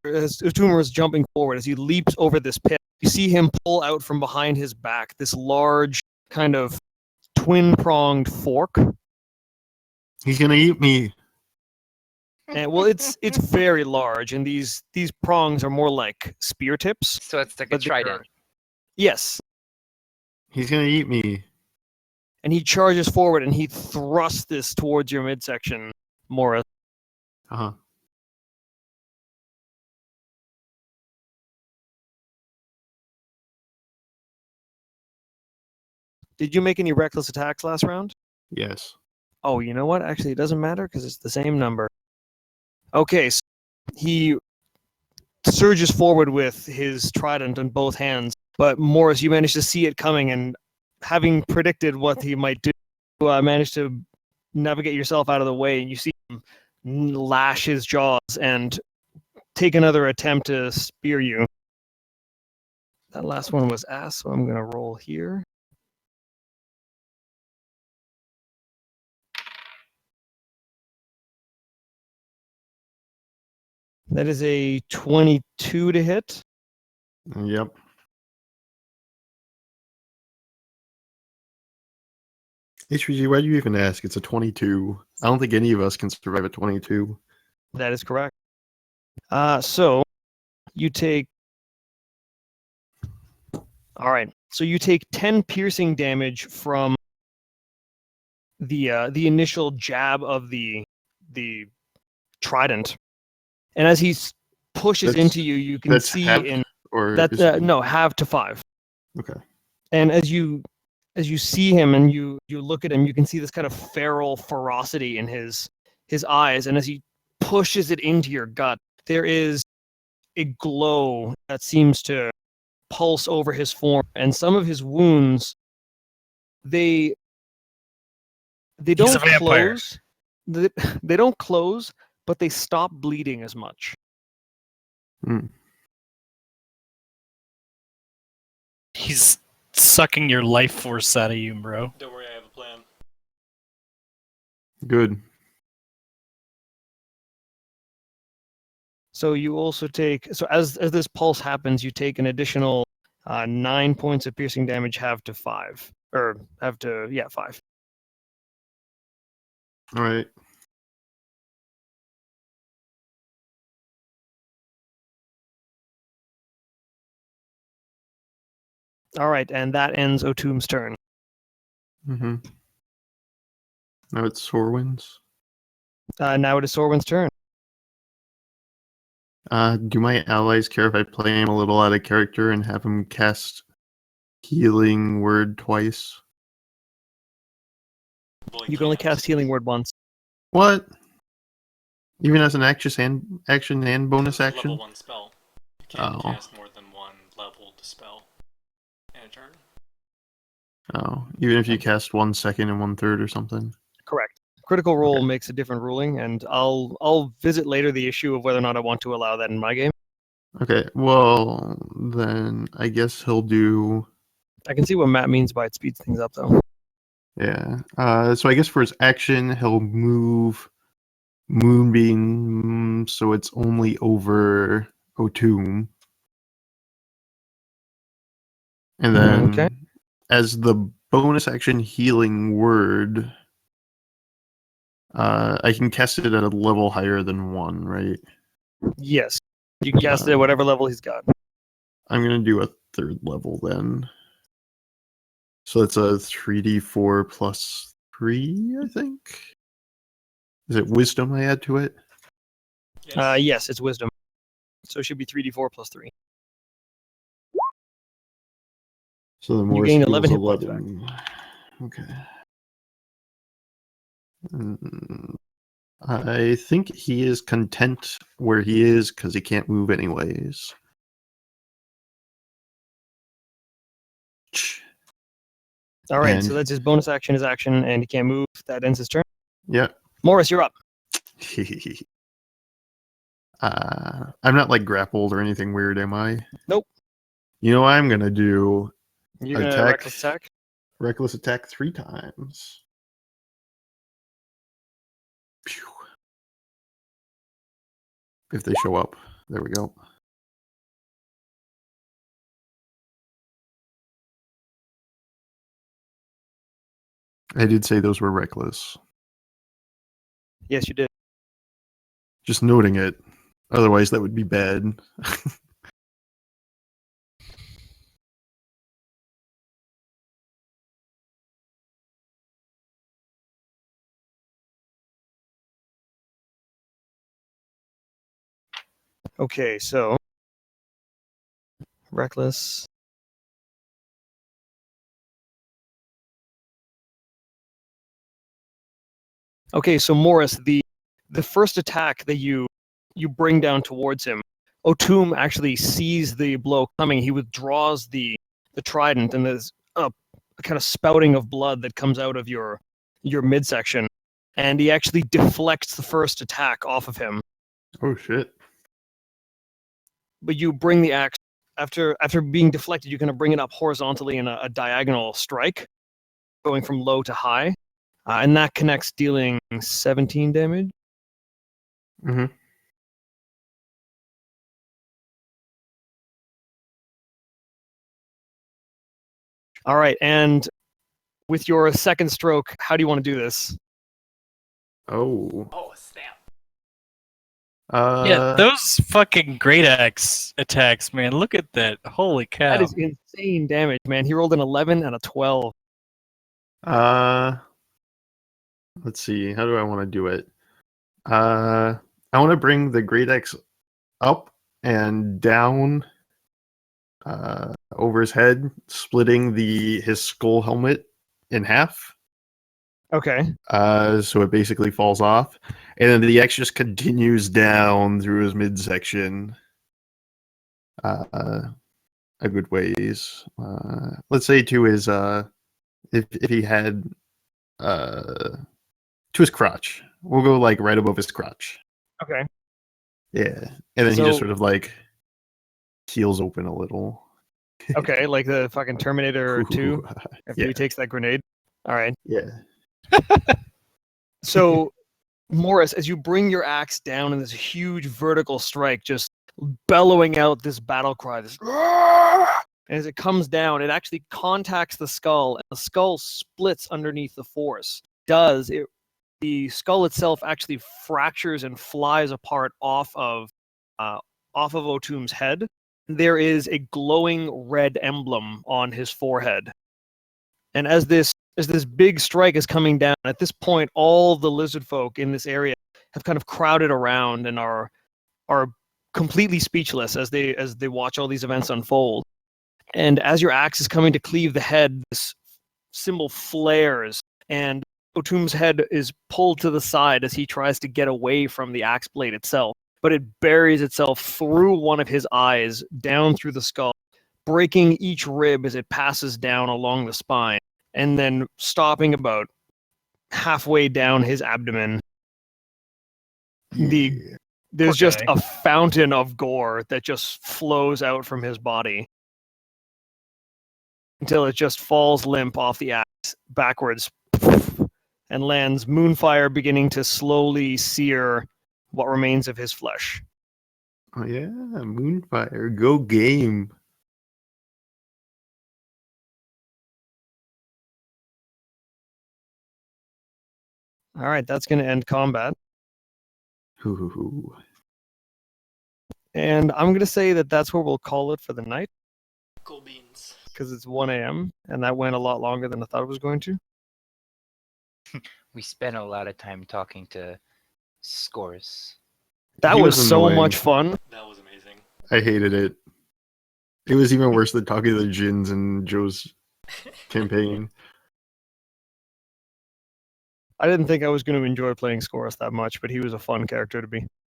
as Otum is jumping forward, as he leaps over this pit, you see him pull out from behind his back this large kind of twin-pronged fork. He's gonna eat me. And well, it's very large, and these prongs are more like spear tips. So it's like a but they're- trident. Yes, He's gonna eat me. and he charges forward and he thrusts this towards your midsection, Morris. Uh-huh. Did you make any reckless attacks last round? Yes. Oh, you know what? Actually, it doesn't matter because it's the same number. Okay, so he surges forward with his trident in both hands, but Morris, you managed to see it coming, and having predicted what he might do, managed to navigate yourself out of the way, and you see him lash his jaws and take another attempt to spear you. That last one was ass, so I'm going to roll here. That is a 22 to hit. Yep. HPG, why do you even ask? It's a 22. I don't think any of us can survive a 22. That is correct. So you take. All right. So you take 10 piercing damage from the initial jab of the trident, and as he pushes That's- into you, you can that's see half, in Or that is it- no, half to 5. Okay. And as you see him and you look at him, you can see this kind of feral ferocity in his eyes, and as he pushes it into your gut, there is a glow that seems to pulse over his form, and some of his wounds they don't a vampire. close. They don't close, but they stop bleeding as much. He's sucking your life force out of you, bro. Don't worry, I have a plan. Good. So you also take, so as this pulse happens, you take an additional 9 points of piercing damage, half to 5. Or have to, yeah, 5. All right. All right, and that ends Otum's turn. Mm-hmm. Now it's Sorwin's. Now it is Sorwin's turn. Do my allies care if I play him a little out of character and have him cast Healing Word twice? Well, You can only can't. cast Healing Word once. What? Even as an action and bonus It's a action? level 1 spell. You can't Oh. cast more than one leveled spell in a turn. Oh, even if you cast 1 second and 1/3 or something. Correct. Critical Role Okay. makes a different ruling, and I'll visit later the issue of whether or not I want to allow that in my game. Okay, well then I guess he'll do. I can see what Matt means by it speeds things up, though. Yeah. So I guess for his action, he'll move Moonbeam, so it's only over Otum. And then Okay. as the bonus action Healing Word, I can cast it at a level higher than 1, right? Yes. You can cast it at whatever level he's got. I'm going to do a 3rd level then. So it's a 3d4 plus 3, I think. Is it Wisdom I add to it? Yes. Yes, it's Wisdom. So it should be 3d4 plus 3. So the more gain heals 11 hit points 11. Okay. Mm, I think he is content where he is because he can't move anyways. All right, And- so that's his bonus action, his action, and he can't move. That ends his turn. Yeah. Morris, you're up. I'm not like grappled or anything weird, am I? Nope. You know what I'm gonna do? You're going to Attack. reckless attack? Reckless attack 3 times. Phew. If they show up. There we go. I did say those were reckless. Yes, you did. Just noting it. Otherwise, that would be bad. Okay, so reckless. Okay, so Morris, the first attack that you bring down towards him, Otum actually sees the blow coming. He withdraws the trident, and there's a kind of spouting of blood that comes out of your midsection, and he actually deflects the first attack off of him. Oh shit. But you bring the axe after being deflected. You kind of bring it up horizontally in a diagonal strike, going from low to high, and that connects, dealing 17 damage. Mm-hmm. All right, and with your second stroke, how do you want to do this? Oh. Oh, snap. Yeah, those fucking great axe attacks, man. Look at that. Holy cow. That is insane damage, man. He rolled an 11 and a 12. Let's see. How do I want to do it? I want to bring the great axe up and down over his head, splitting his skull helmet in half. Okay. So it basically falls off, and then the axe just continues down through his midsection. A good ways. Let's say to his if he had to his crotch. We'll go like right above his crotch. Okay. Yeah, and then he just So- sort of like heals open a little. Okay, like the fucking Terminator 2 Ooh, after yeah. he takes that grenade. All right. Yeah. So, Morris, as you bring your axe down in this huge vertical strike, just bellowing out this battle cry, this and as it comes down, it actually contacts the skull, and the skull splits underneath the force. The skull itself actually fractures and flies apart off of Otum's head. There is a glowing red emblem on his forehead. And as this big strike is coming down, at this point, all the lizard folk in this area have kind of crowded around and are completely speechless as they watch all these events unfold. And as your axe is coming to cleave the head, this symbol flares, and Otum's head is pulled to the side as he tries to get away from the axe blade itself. But it buries itself through one of his eyes, down through the skull, breaking each rib as it passes down along the spine, and then stopping about halfway down his abdomen. There's just guy. a fountain of gore that just flows out from his body until it just falls limp off the axe backwards and lands, moonfire beginning to slowly sear what remains of his flesh. Oh yeah, Moonfire, go game. All right, that's going to end combat. Ooh. And I'm going to say that that's where we'll call it for the night, Cool beans. because it's 1 a.m., and that went a lot longer than I thought it was going to. We spent a lot of time talking to Scorus. That He was was so annoying. much fun. That was amazing. I hated it. It was even worse than talking to the Jins in Joe's campaign. I didn't think I was going to enjoy playing Scorus that much, but he was a fun character to be.